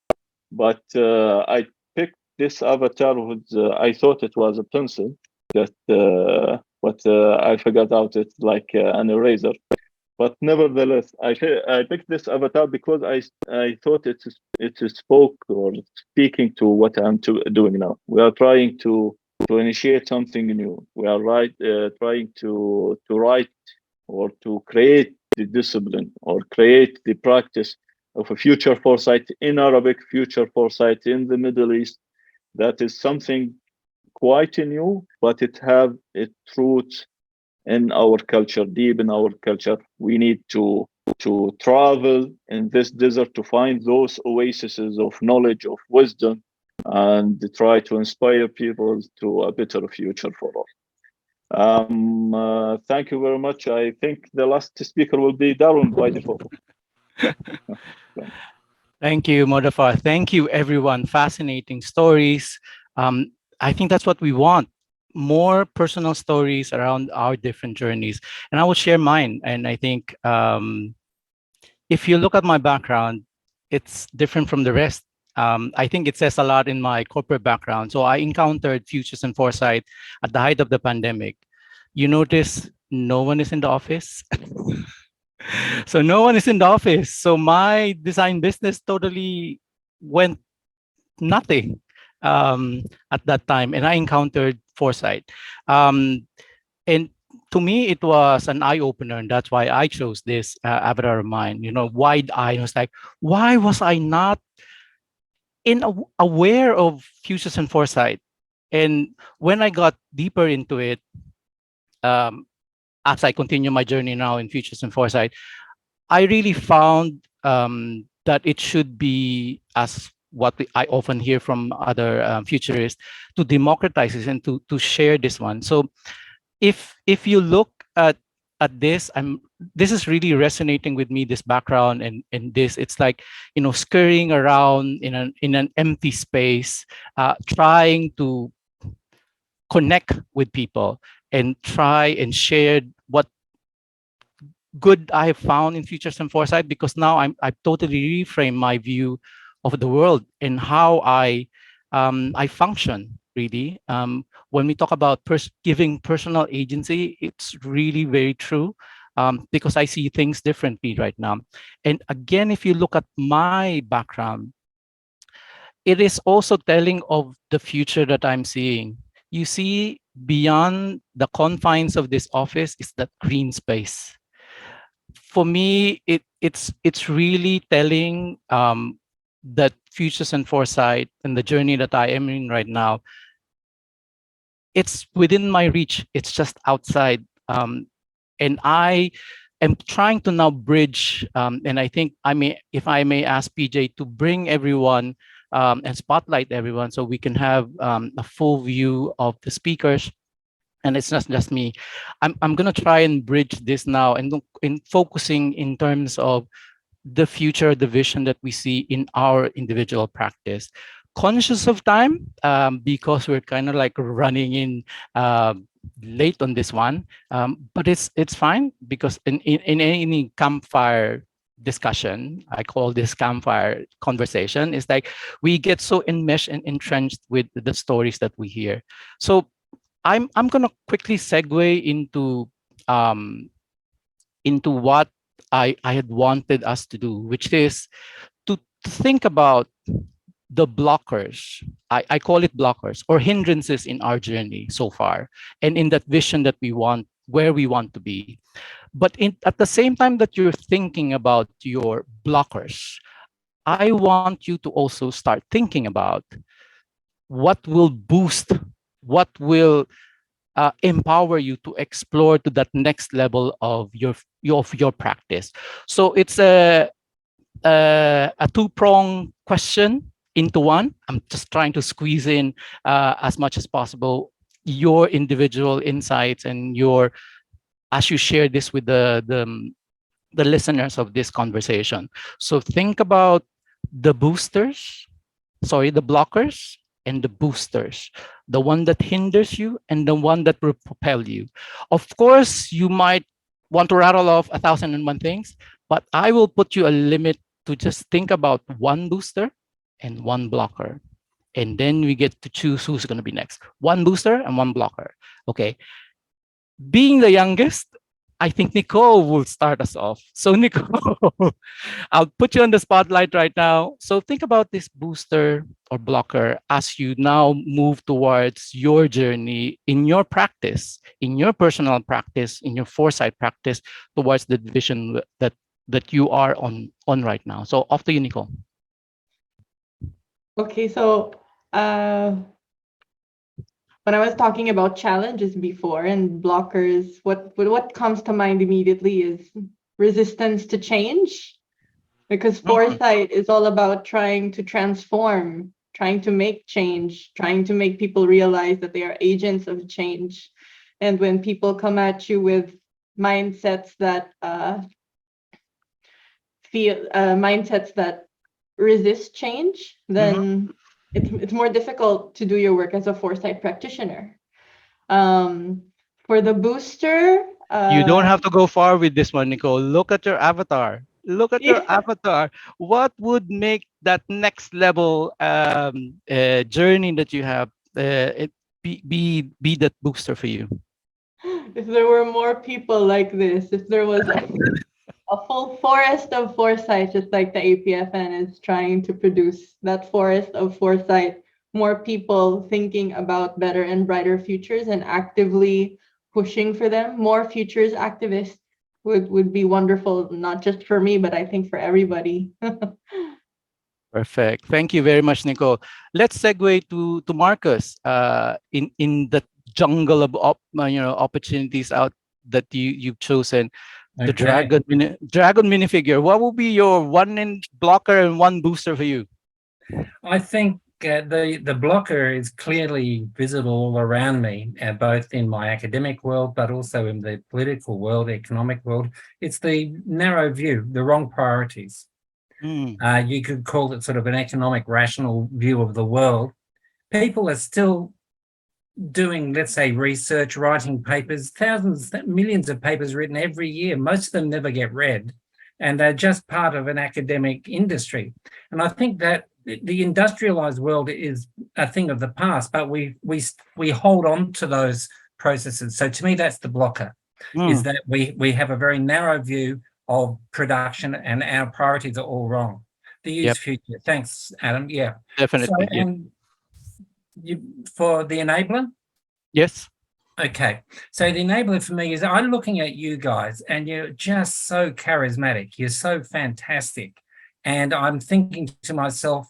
but I picked this avatar with, I thought it was a pencil, but I figured out it's like an eraser. But nevertheless, I picked this avatar because I thought it spoke or speaking to what I'm doing now. We are trying to initiate something new. We are trying to write or to create the discipline or create the practice of a future foresight in Arabic, future foresight in the Middle East. That is something quite new, but it have its roots in our culture, deep in our culture. We need to travel in this desert to find those oases of knowledge, of wisdom, and try to inspire people to a better future for all. Thank you very much. I think the last speaker will be Darwin by default. Thank you, Modafar. Thank you, everyone. Fascinating stories. I think that's what we want. More personal stories around our different journeys. And I will share mine. And I think if you look at my background, it's different from the rest. I think it says a lot in my corporate background. So I encountered Futures and Foresight at the height of the pandemic. You notice no one is in the office. So no one is in the office. So my design business totally went nothing at that time. And I encountered Foresight. And to me, it was an eye-opener, and that's why I chose this avatar of mine. You know, wide eye. I was like, why was I not aware of Futures and Foresight? And when I got deeper into it, as I continue my journey now in Futures and Foresight, I really found that it should be, as what I often hear from other futurists, to democratize this and to share this one. So if you look at this, this is really resonating with me, this background and this, it's like, you know, scurrying around in an empty space, trying to connect with people and try and share what good I have found in Futures and Foresight, because now I've totally reframed my view of the world and how I function, really. When we talk about giving personal agency, it's really very true, because I see things differently right now. And again, if you look at my background, it is also telling of the future that I'm seeing. You see, beyond the confines of this office is that green space. For me, it's really telling that Futures and Foresight and the journey that I am in right now, it's within my reach. It's just outside. And I am trying to now bridge, and I think if I may ask PJ to bring everyone and spotlight everyone so we can have a full view of the speakers. And it's not just me. I'm going to try and bridge this now and in focusing in terms of the future, the vision that we see in our individual practice. Conscious of time, because we're kind of like running in late on this one, but it's fine, because in any campfire discussion, I call this campfire conversation, is like we get so enmeshed and entrenched with the stories that we hear. So I'm gonna quickly segue into what I had wanted us to do, which is to think about the blockers. I call it blockers or hindrances in our journey so far, and in that vision that we want, where we want to be. But at the same time that you're thinking about your blockers, I want you to also start thinking about what will boost, what will empower you to explore to that next level of your practice. So it's a two-pronged question into one. I'm just trying to squeeze in as much as possible your individual insights and as you share this with the the listeners of this conversation. So think about the boosters, the blockers and the boosters, the one that hinders you and the one that will propel you. Of course, you might want to rattle off 1,001 things, but I will put you a limit to just think about one booster and one blocker. And then we get to choose who's going to be next. One booster and one blocker. Okay. Being the youngest, I think Nicole will start us off. So Nicole, I'll put you on the spotlight right now. So think about this booster or blocker as you now move towards your journey in your practice, in your personal practice, in your foresight practice towards the vision that you are on right now. So off to you, Nicole. Okay, so when I was talking about challenges before and blockers, what comes to mind immediately is resistance to change, because foresight is all about trying to transform, trying to make change, trying to make people realize that they are agents of change. And when people come at you with mindsets that resist change, then it's more difficult to do your work as a foresight practitioner. For the booster, you don't have to go far with this one, Nicole. Look at your avatar. Look at your avatar. What would make that next level journey that you have be that booster for you? If there were more people like this, if there was a full forest of foresight, just like the APFN is trying to produce, that forest of foresight, more people thinking about better and brighter futures and actively pushing for them, more futures activists would be wonderful, not just for me, but I think for everybody. Perfect. Thank you very much, Nicole. Let's segue to Marcus in the jungle of opportunities out that you've chosen. The dragon minifigure. What will be your one blocker and one booster for you? I think the blocker is clearly visible all around me, both in my academic world, but also in the political world, economic world. It's the narrow view, the wrong priorities. You could call it sort of an economic rational view of the world. People are still doing, let's say, research, writing papers, thousands, millions of papers written every year. Most of them never get read, and they're just part of an academic industry. And I think that the industrialized world is a thing of the past, but we hold on to those processes. So to me, that's the blocker, is that we have a very narrow view of production and our priorities are all wrong. The youth future. Thanks, Adam. Yeah. Definitely. So, for the enabler? Yes. Okay. So the enabler for me is I'm looking at you guys and you're just so charismatic. You're so fantastic. And I'm thinking to myself,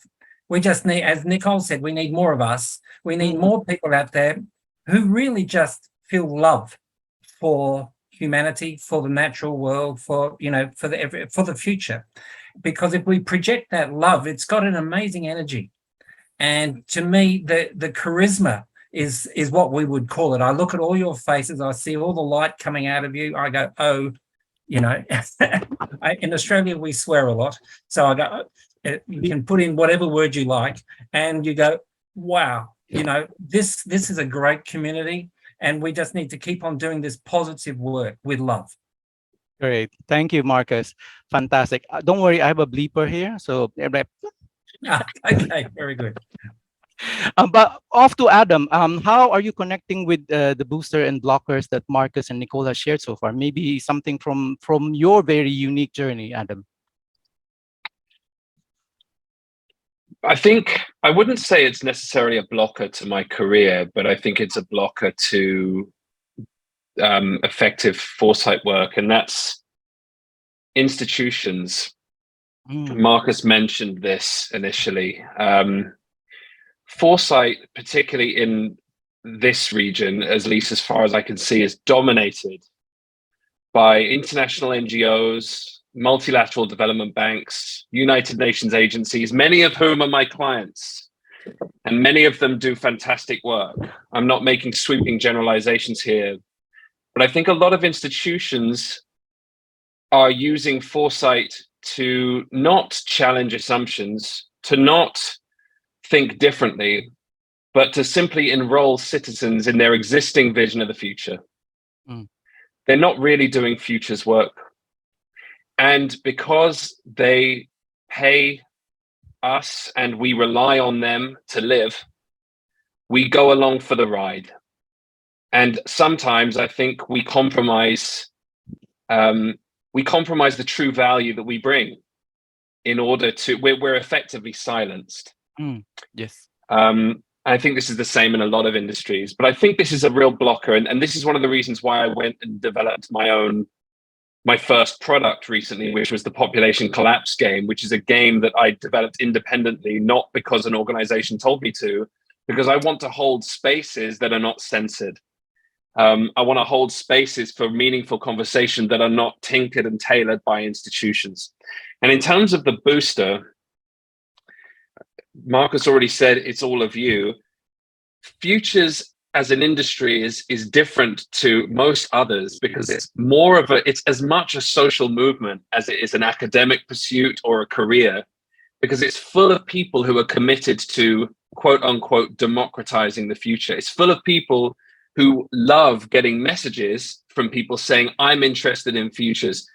we just need, as Nicole said, we need more of us. We need more people out there who really just feel love for humanity, for the natural world, for the future. Because if we project that love, it's got an amazing energy. And to me, the charisma is what we would call it. I look at all your faces, I see all the light coming out of you. I go, oh, in Australia, we swear a lot. So I go, you can put in whatever word you like, and you go, wow, this is a great community, and we just need to keep on doing this positive work with love. Great. Thank you, Marcus. Fantastic. Don't worry, I have a bleeper here. So, okay, very good. But off to Adam. How are you connecting with the booster and blockers that Marcus and Nicole have shared so far? Maybe something from your very unique journey, Adam. I think I wouldn't say it's necessarily a blocker to my career, but I think it's a blocker to effective foresight work, and that's institutions. Marcus mentioned this initially. Foresight, particularly in this region, at least as far as I can see, is dominated by international NGOs, multilateral development banks, United Nations agencies, many of whom are my clients, and many of them do fantastic work. I'm not making sweeping generalizations here, but I think a lot of institutions are using foresight to not challenge assumptions, to not think differently, but to simply enroll citizens in their existing vision of the future. They're not really doing futures work. And because they pay us and we rely on them to live, we go along for the ride. And sometimes I think we compromise the true value that we bring in order to, we're effectively silenced. Yes. I think this is the same in a lot of industries, but I think this is a real blocker. And this is one of the reasons why I went and developed my first product recently, which was the Population Collapse game, which is a game that I developed independently, not because an organization told me to, because I want to hold spaces that are not censored. I want to hold spaces for meaningful conversation that are not tinkered and tailored by institutions. And in terms of the booster, Marcus already said it's all of you. Futures as an industry is different to most others because it's it's as much a social movement as it is an academic pursuit or a career, because it's full of people who are committed to quote unquote democratizing the future. It's full of people who love getting messages from people saying, I'm interested in futures,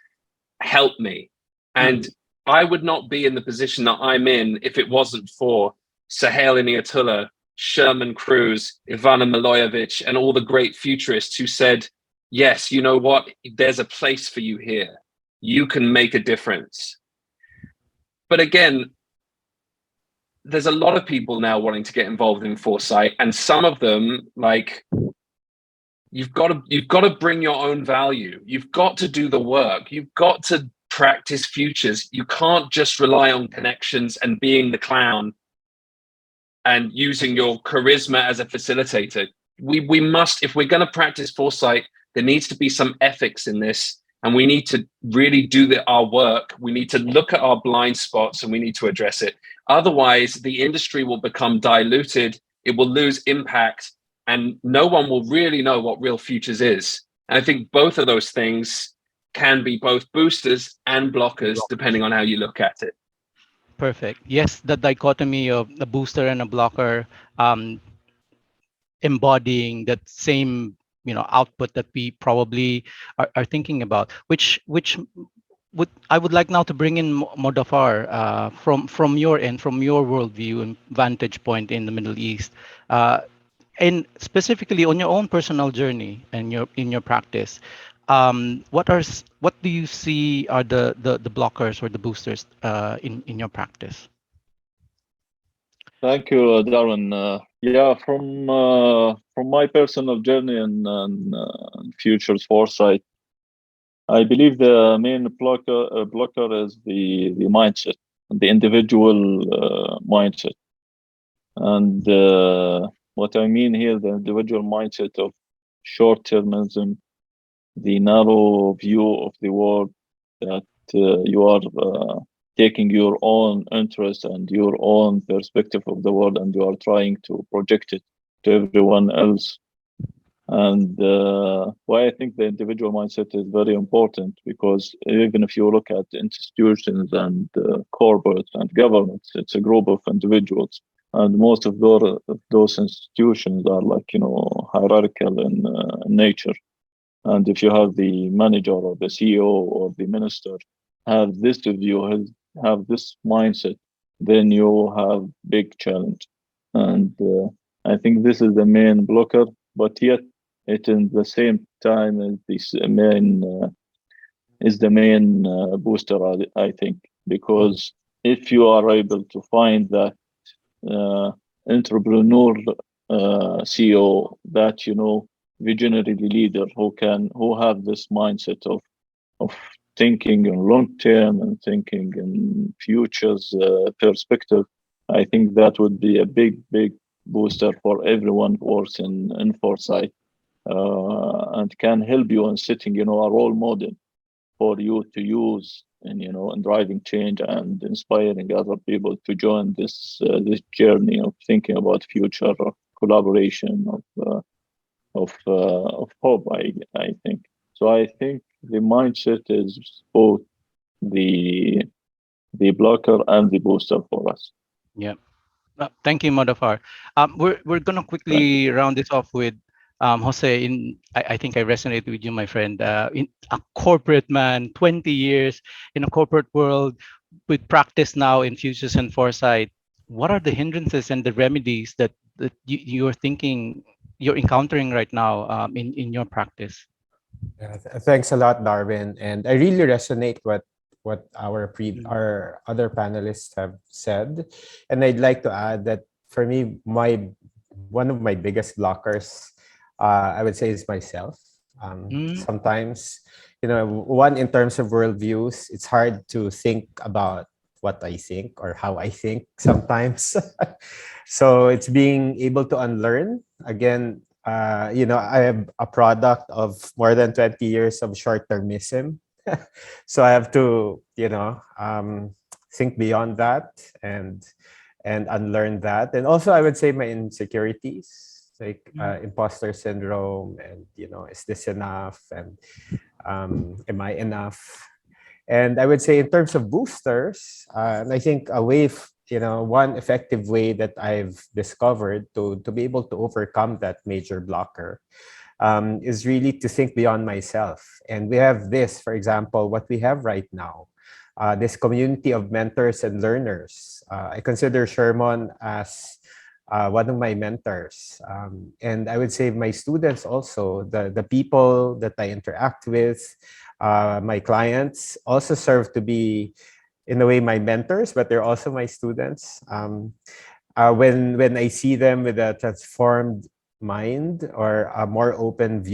help me. And I would not be in the position that I'm in if it wasn't for 𝗪𝗿𝗁𝗍𝗪, Sherman Cruz, Ivana Milojevic, and all the great futurists who said, yes, you know what, there's a place for you here. You can make a difference. But again, there's a lot of people now wanting to get involved in foresight, and some of them, like, you've got to bring your own value. You've got to do the work. You've got to practice futures. You can't just rely on connections and being the clown and using your charisma as a facilitator. We must, if we're going to practice foresight, there needs to be some ethics in this, and we need to really do our work. We need to look at our blind spots and we need to address it. Otherwise, the industry will become diluted. It will lose impact, and no one will really know what real futures is. And I think both of those things can be both boosters and blockers, depending on how you look at it. Perfect. Yes, the dichotomy of a booster and a blocker, embodying that same output that we probably are thinking about, which I would like now to bring in Modaffar from your end, from your worldview and vantage point in the Middle East, and specifically on your own personal journey and in your practice. What do you see are the blockers or the boosters in your practice? Thank you, Darwin. Yeah, from my personal journey and futures foresight, I believe the main blocker is the mindset, the individual mindset, and what I mean here, the individual mindset of short-termism, the narrow view of the world, that you are taking your own interest and your own perspective of the world, and you are trying to project it to everyone else. And why I think the individual mindset is very important, because even if you look at institutions and corporates and governments, it's a group of individuals. And most of those institutions are hierarchical in nature. And if you have the manager or the CEO or the minister have this view, have this mindset, then you have big challenge. And I think this is the main blocker, but yet it in the same time is the main booster, I think, because if you are able to find that entrepreneur CEO, that visionary leader who have this mindset of thinking in long term and thinking in futures perspective, I think that would be a big booster for everyone who works in foresight, and can help you in setting a role model for you to use in driving change and inspiring other people to join this journey of thinking about future, of collaboration, of hope. I think so. I think the mindset is both the blocker and the booster for us. Yeah. Thank you, Modafar. We're gonna quickly round this off with Jose. I think I resonate with you, my friend. In a corporate man, 20 years in a corporate world, with practice now in futures and foresight. What are the hindrances and the remedies that you're thinking, you're encountering right now in your practice? Yeah, thanks a lot, Darwin. And I really resonate what our other panelists have said. And I'd like to add that for me, one of my biggest blockers, I would say, is myself. Sometimes, one, in terms of worldviews, it's hard to think about what I think or how I think sometimes. So it's being able to unlearn. Again, I am a product of more than 20 years of short-termism. So I have to, think beyond that and unlearn that. And also, I would say my insecurities, like imposter syndrome, and is this enough, and am I enough? And I would say, in terms of boosters, and I think one effective way that I've discovered to be able to overcome that major blocker is really to think beyond myself. And we have this, for example, what we have right now, this community of mentors and learners. I consider Sherman as one of my mentors. And I would say my students also, the people that I interact with, my clients also serve to be, in a way, my mentors, but they're also my students. When I see them with a transformed mind or a more open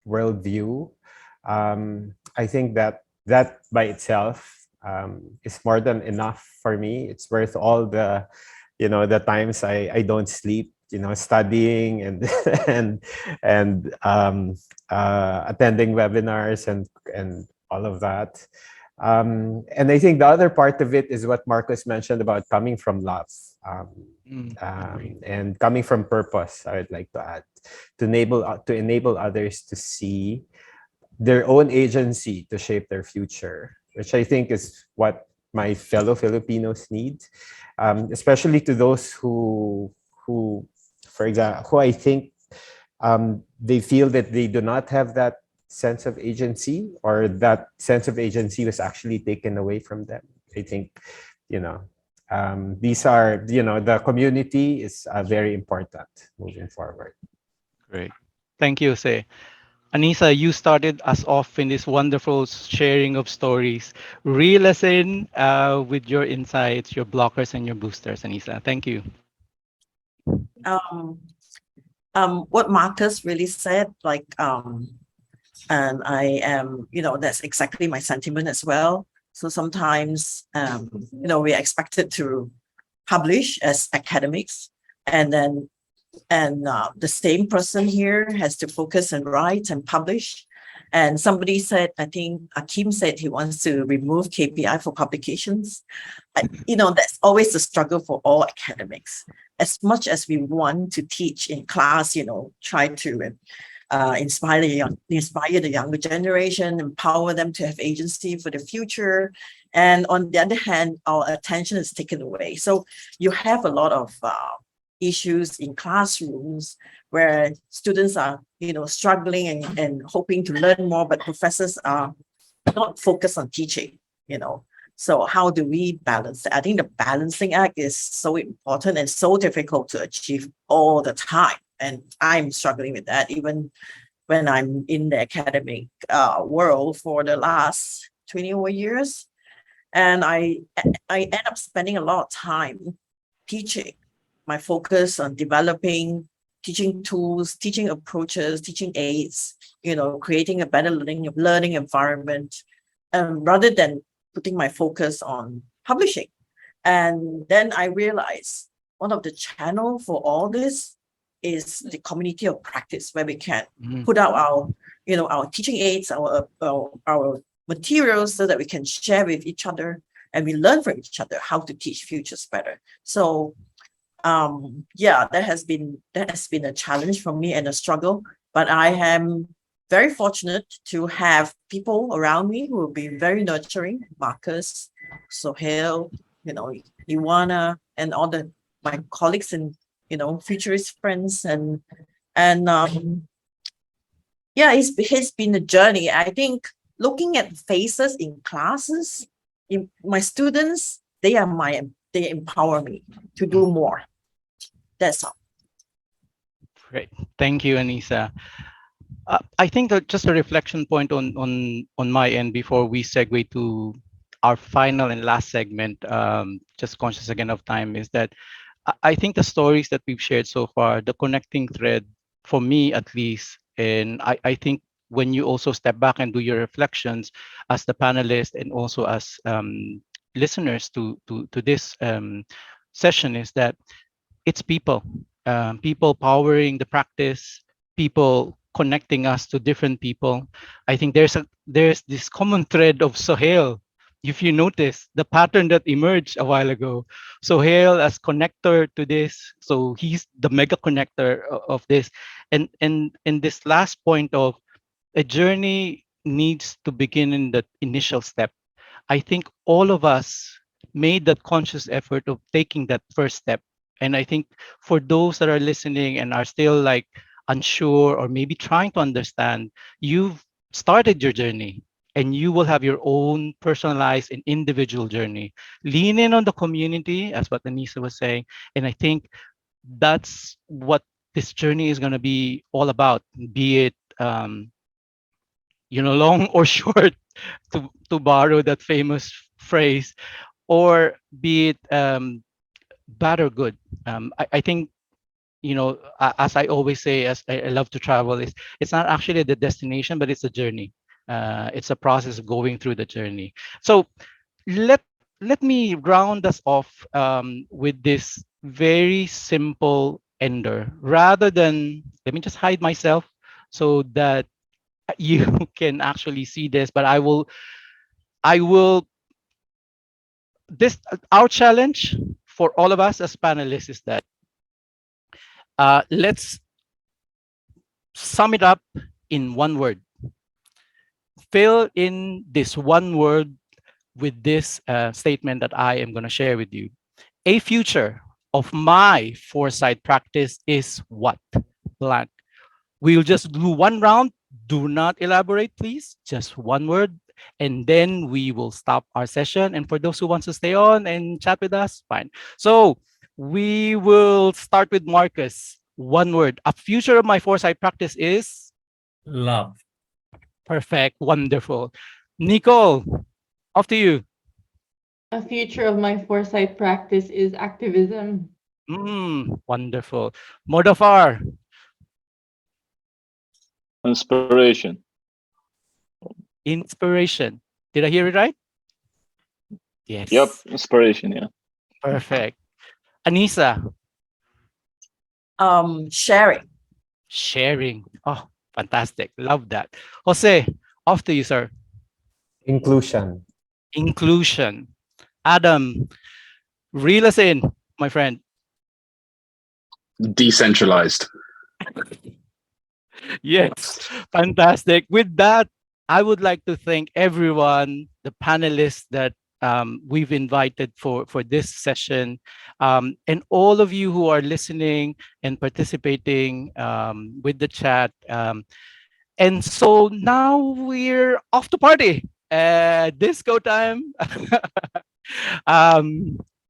worldview, I think that by itself is more than enough for me. It's worth all the times I don't sleep, studying and attending webinars and all of that. And I think the other part of it is what Marcus mentioned about coming from love and coming from purpose. I would like to add, to enable others to see their own agency to shape their future, which I think is what my fellow Filipinos need, especially to those who, for example, who I think they feel that they do not have that sense of agency, or that sense of agency was actually taken away from them. I think, these are, the community is very important moving forward. Great. Thank you, Jose. Anissa, you started us off in this wonderful sharing of stories. Reel us in with your insights, your blockers and your boosters, Anissa. Thank you. What Marcus really said, and I am, that's exactly my sentiment as well. So sometimes, we are expected to publish as academics, and the same person here has to focus and write and publish. And somebody said, I think Akim said he wants to remove KPI for publications. That's always a struggle for all academics. As much as we want to teach in class, try to inspire the younger generation, empower them to have agency for the future. And on the other hand, our attention is taken away. So you have a lot of issues in classrooms where students are, struggling and hoping to learn more, but professors are not focused on teaching, So how do we balance that? I think the balancing act is so important and so difficult to achieve all the time. And I'm struggling with that, even when I'm in the academic world for the last 20 over years. And I end up spending a lot of time teaching. My focus on developing teaching tools, teaching approaches, teaching aids, creating a better learning environment, rather than putting my focus on publishing. And then I realized one of the channels for all this is the community of practice, where we can put out our teaching aids, our materials, so that we can share with each other and we learn from each other how to teach futures better. So that has been a challenge for me and a struggle, but I am very fortunate to have people around me who have been very nurturing. Marcus, Sohail, Iwana, and all my colleagues and futurist friends, and yeah, it's been a journey. I think looking at faces in classes, my students, they empower me to do more. That's all. Great, thank you, Anissa. I think that just a reflection point on my end before we segue to our final and last segment, just conscious again of time, is that I think the stories that we've shared so far, the connecting thread, for me at least, and I think when you also step back and do your reflections as the panelists and also as listeners to this session, is that it's people powering the practice, people connecting us to different people. I think there's this common thread of Sohail. If you notice the pattern that emerged a while ago, Sohail as connector to this, so he's the mega connector of this, and this last point of a journey needs to begin in the initial step. I think all of us made that conscious effort of taking that first step, and I think for those that are listening and are still like unsure or maybe trying to understand, you've started your journey. And you will have your own personalized and individual journey. Lean in on the community, as what Anissa was saying. And I think that's what this journey is going to be all about, be it long or short, to borrow that famous phrase, or be it bad or good. I think, as I always say, as I love to travel, it's not actually the destination, but it's a journey. It's a process of going through the journey. So let me round us off with this very simple ender, rather than, let me just hide myself so that you can actually see this, but I will, our challenge for all of us as panelists is that let's sum it up in one word. Fill in this one word with this statement that I am going to share with you. A future of my foresight practice is what? Blank. We'll just do one round. Do not elaborate, please. Just one word. And then we will stop our session. And for those who want to stay on and chat with us, fine. So we will start with Marcus. One word. A future of my foresight practice is? Love. Perfect. Wonderful. Nicole, off to you. A future of my foresight practice is activism. Wonderful. Modafar. Inspiration. Inspiration. Did I hear it right? Yes. Yep. Inspiration. Yeah. Perfect. Anissa. Sharing. Sharing. Oh, fantastic. Love that. Jose, off to you, sir. Inclusion. Inclusion. Adam, reel us in, my friend. Decentralized. Yes, fantastic. With that, I would like to thank everyone, the panelists that we've invited for this session, and all of you who are listening and participating with the chat. And so now we're off to party. Disco time.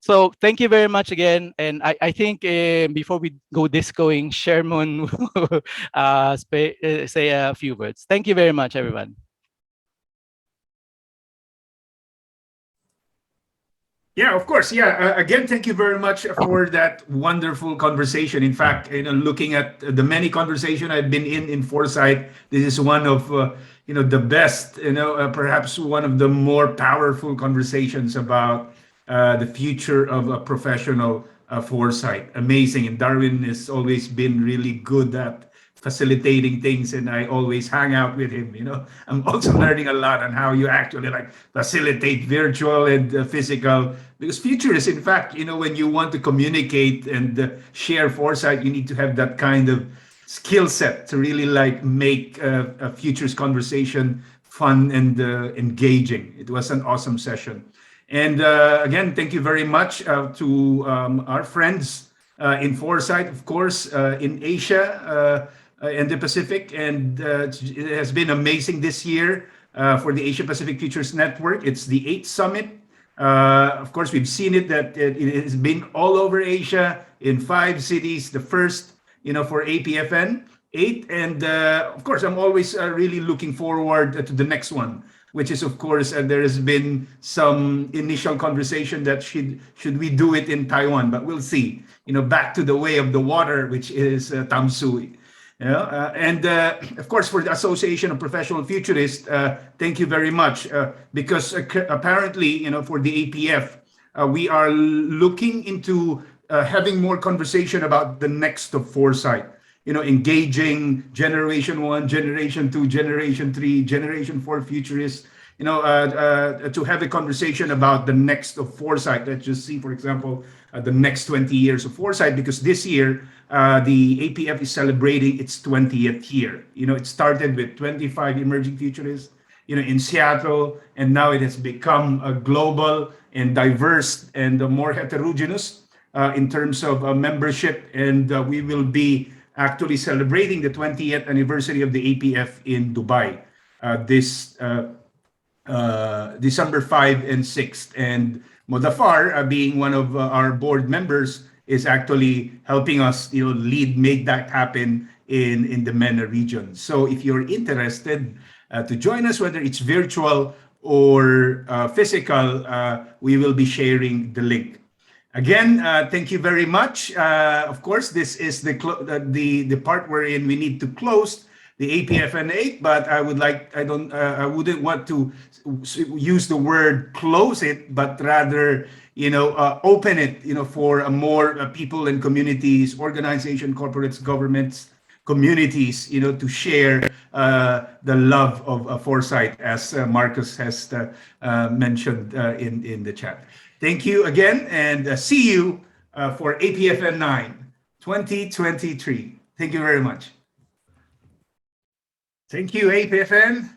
So thank you very much again. And I think before we go discoing, Sherman will say a few words. Thank you very much, everyone. Yeah, of course. Yeah. Again, thank you very much for that wonderful conversation. In fact, looking at the many conversations I've been in Foresight, this is one of the best. Perhaps one of the more powerful conversations about the future of a professional foresight. Amazing. And Darwin has always been really good at facilitating things, and I always hang out with him. I'm also learning a lot on how you actually facilitate virtual and physical, because future is, in fact, when you want to communicate and share foresight, you need to have that kind of skill set to really like make a futures conversation fun and engaging. It was an awesome session. And again, thank you very much to our friends in Foresight, of course, in Asia and the Pacific. And it has been amazing this year for the Asia Pacific Futures Network. It's the 8th summit. Of course, we've seen it that it has been all over Asia in 5 cities, the first, for APFN 8. And of course, I'm always really looking forward to the next one, which is, of course, there has been some initial conversation that should we do it in Taiwan, but we'll see. Back to the way of the water, which is 𝗪𝗪𝘁. And of course, for the Association of Professional Futurists, thank you very much, because apparently, for the APF, we are looking into having more conversation about the next of foresight. Engaging Generation 1, Generation 2, Generation 3, Generation 4 futurists, to have a conversation about the next of foresight. Let's just see, for example, the next 20 years of foresight, because this year, the APF is celebrating its 20th year. It started with 25 emerging futurists, in Seattle, and now it has become a global and diverse and more heterogeneous in terms of membership. And we will be actually celebrating the 20th anniversary of the APF in Dubai this December 5 and 6th. And Modafar, being one of our board members, is actually helping us, make that happen in the MENA region. So if you're interested to join us, whether it's virtual or physical, we will be sharing the link. Again, thank you very much. Of course, this is the part wherein we need to close the APFN 8, but I wouldn't want to use the word close it, but rather, open it, for more people and communities, organizations, corporates, governments, communities, to share the love of foresight, as Marcus has mentioned in the chat. Thank you again, and see you for APFN 9 2023. Thank you very much. Thank you, APFN.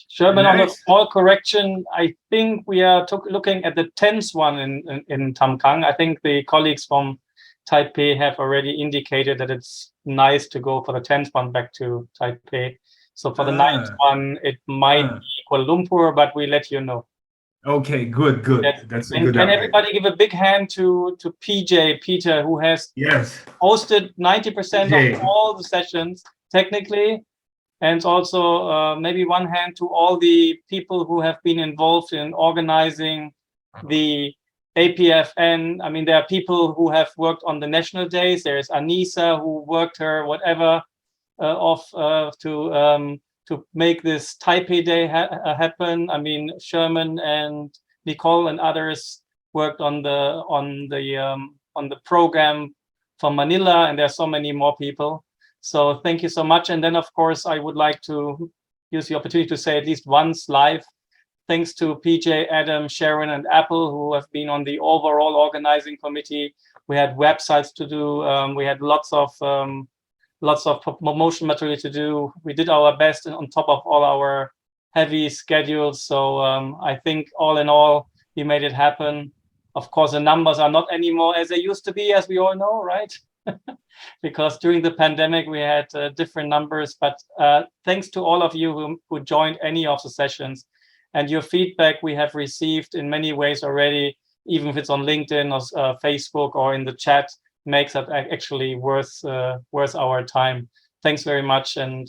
Sherman, on a Nice. small correction, I think we are looking at the 10th one in Tamkang. I think the colleagues from Taipei have already indicated that it's nice to go for the 10th one back to Taipei. So for the 9th one, it might be Kuala Lumpur, but we let you know. Okay, good. That's a good Can update. everybody give a big hand to Peter, who has hosted 90% PJ. of all the sessions technically, and also maybe one hand to all the people who have been involved in organizing the APFN. I mean, there are people who have worked on the national days. There's Anissa, who worked her whatever to make this Taipei Day happen. I mean, Sherman and Nicole and others worked on the program from Manila, and there are so many more people. So thank you so much. And then, of course, I would like to use the opportunity to say at least once live, thanks to PJ, Adam, Sharon, and Apple, who have been on the overall organizing committee. We had websites to do. We had lots of promotion material to do. We did our best on top of all our heavy schedules. So I think all in all, we made it happen. Of course, the numbers are not anymore as they used to be, as we all know, right? Because during the pandemic, we had different numbers. But thanks to all of you who joined any of the sessions, and your feedback we have received in many ways already, even if it's on LinkedIn or Facebook or in the chat, makes it actually worth our time. Thanks very much, and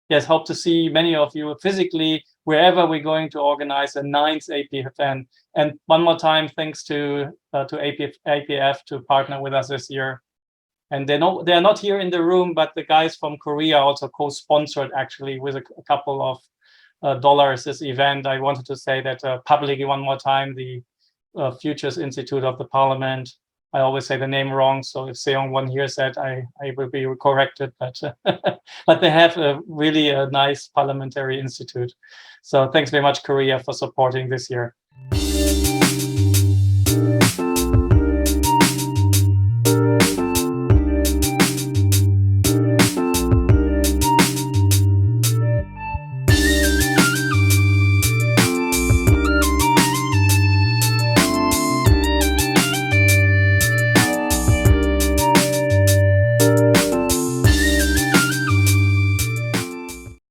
yes, hope to see many of you physically wherever we're going to organize the 9th APFN. And one more time, thanks to APF to partner with us this year. And they are not here in the room, but the guys from Korea also co-sponsored actually with a couple of dollars this event. I wanted to say that publicly one more time, the Futures Institute of the Parliament. I always say the name wrong, so if Seong-won here said, I will be corrected, but but they have really a nice parliamentary institute. So thanks very much, Korea, for supporting this year.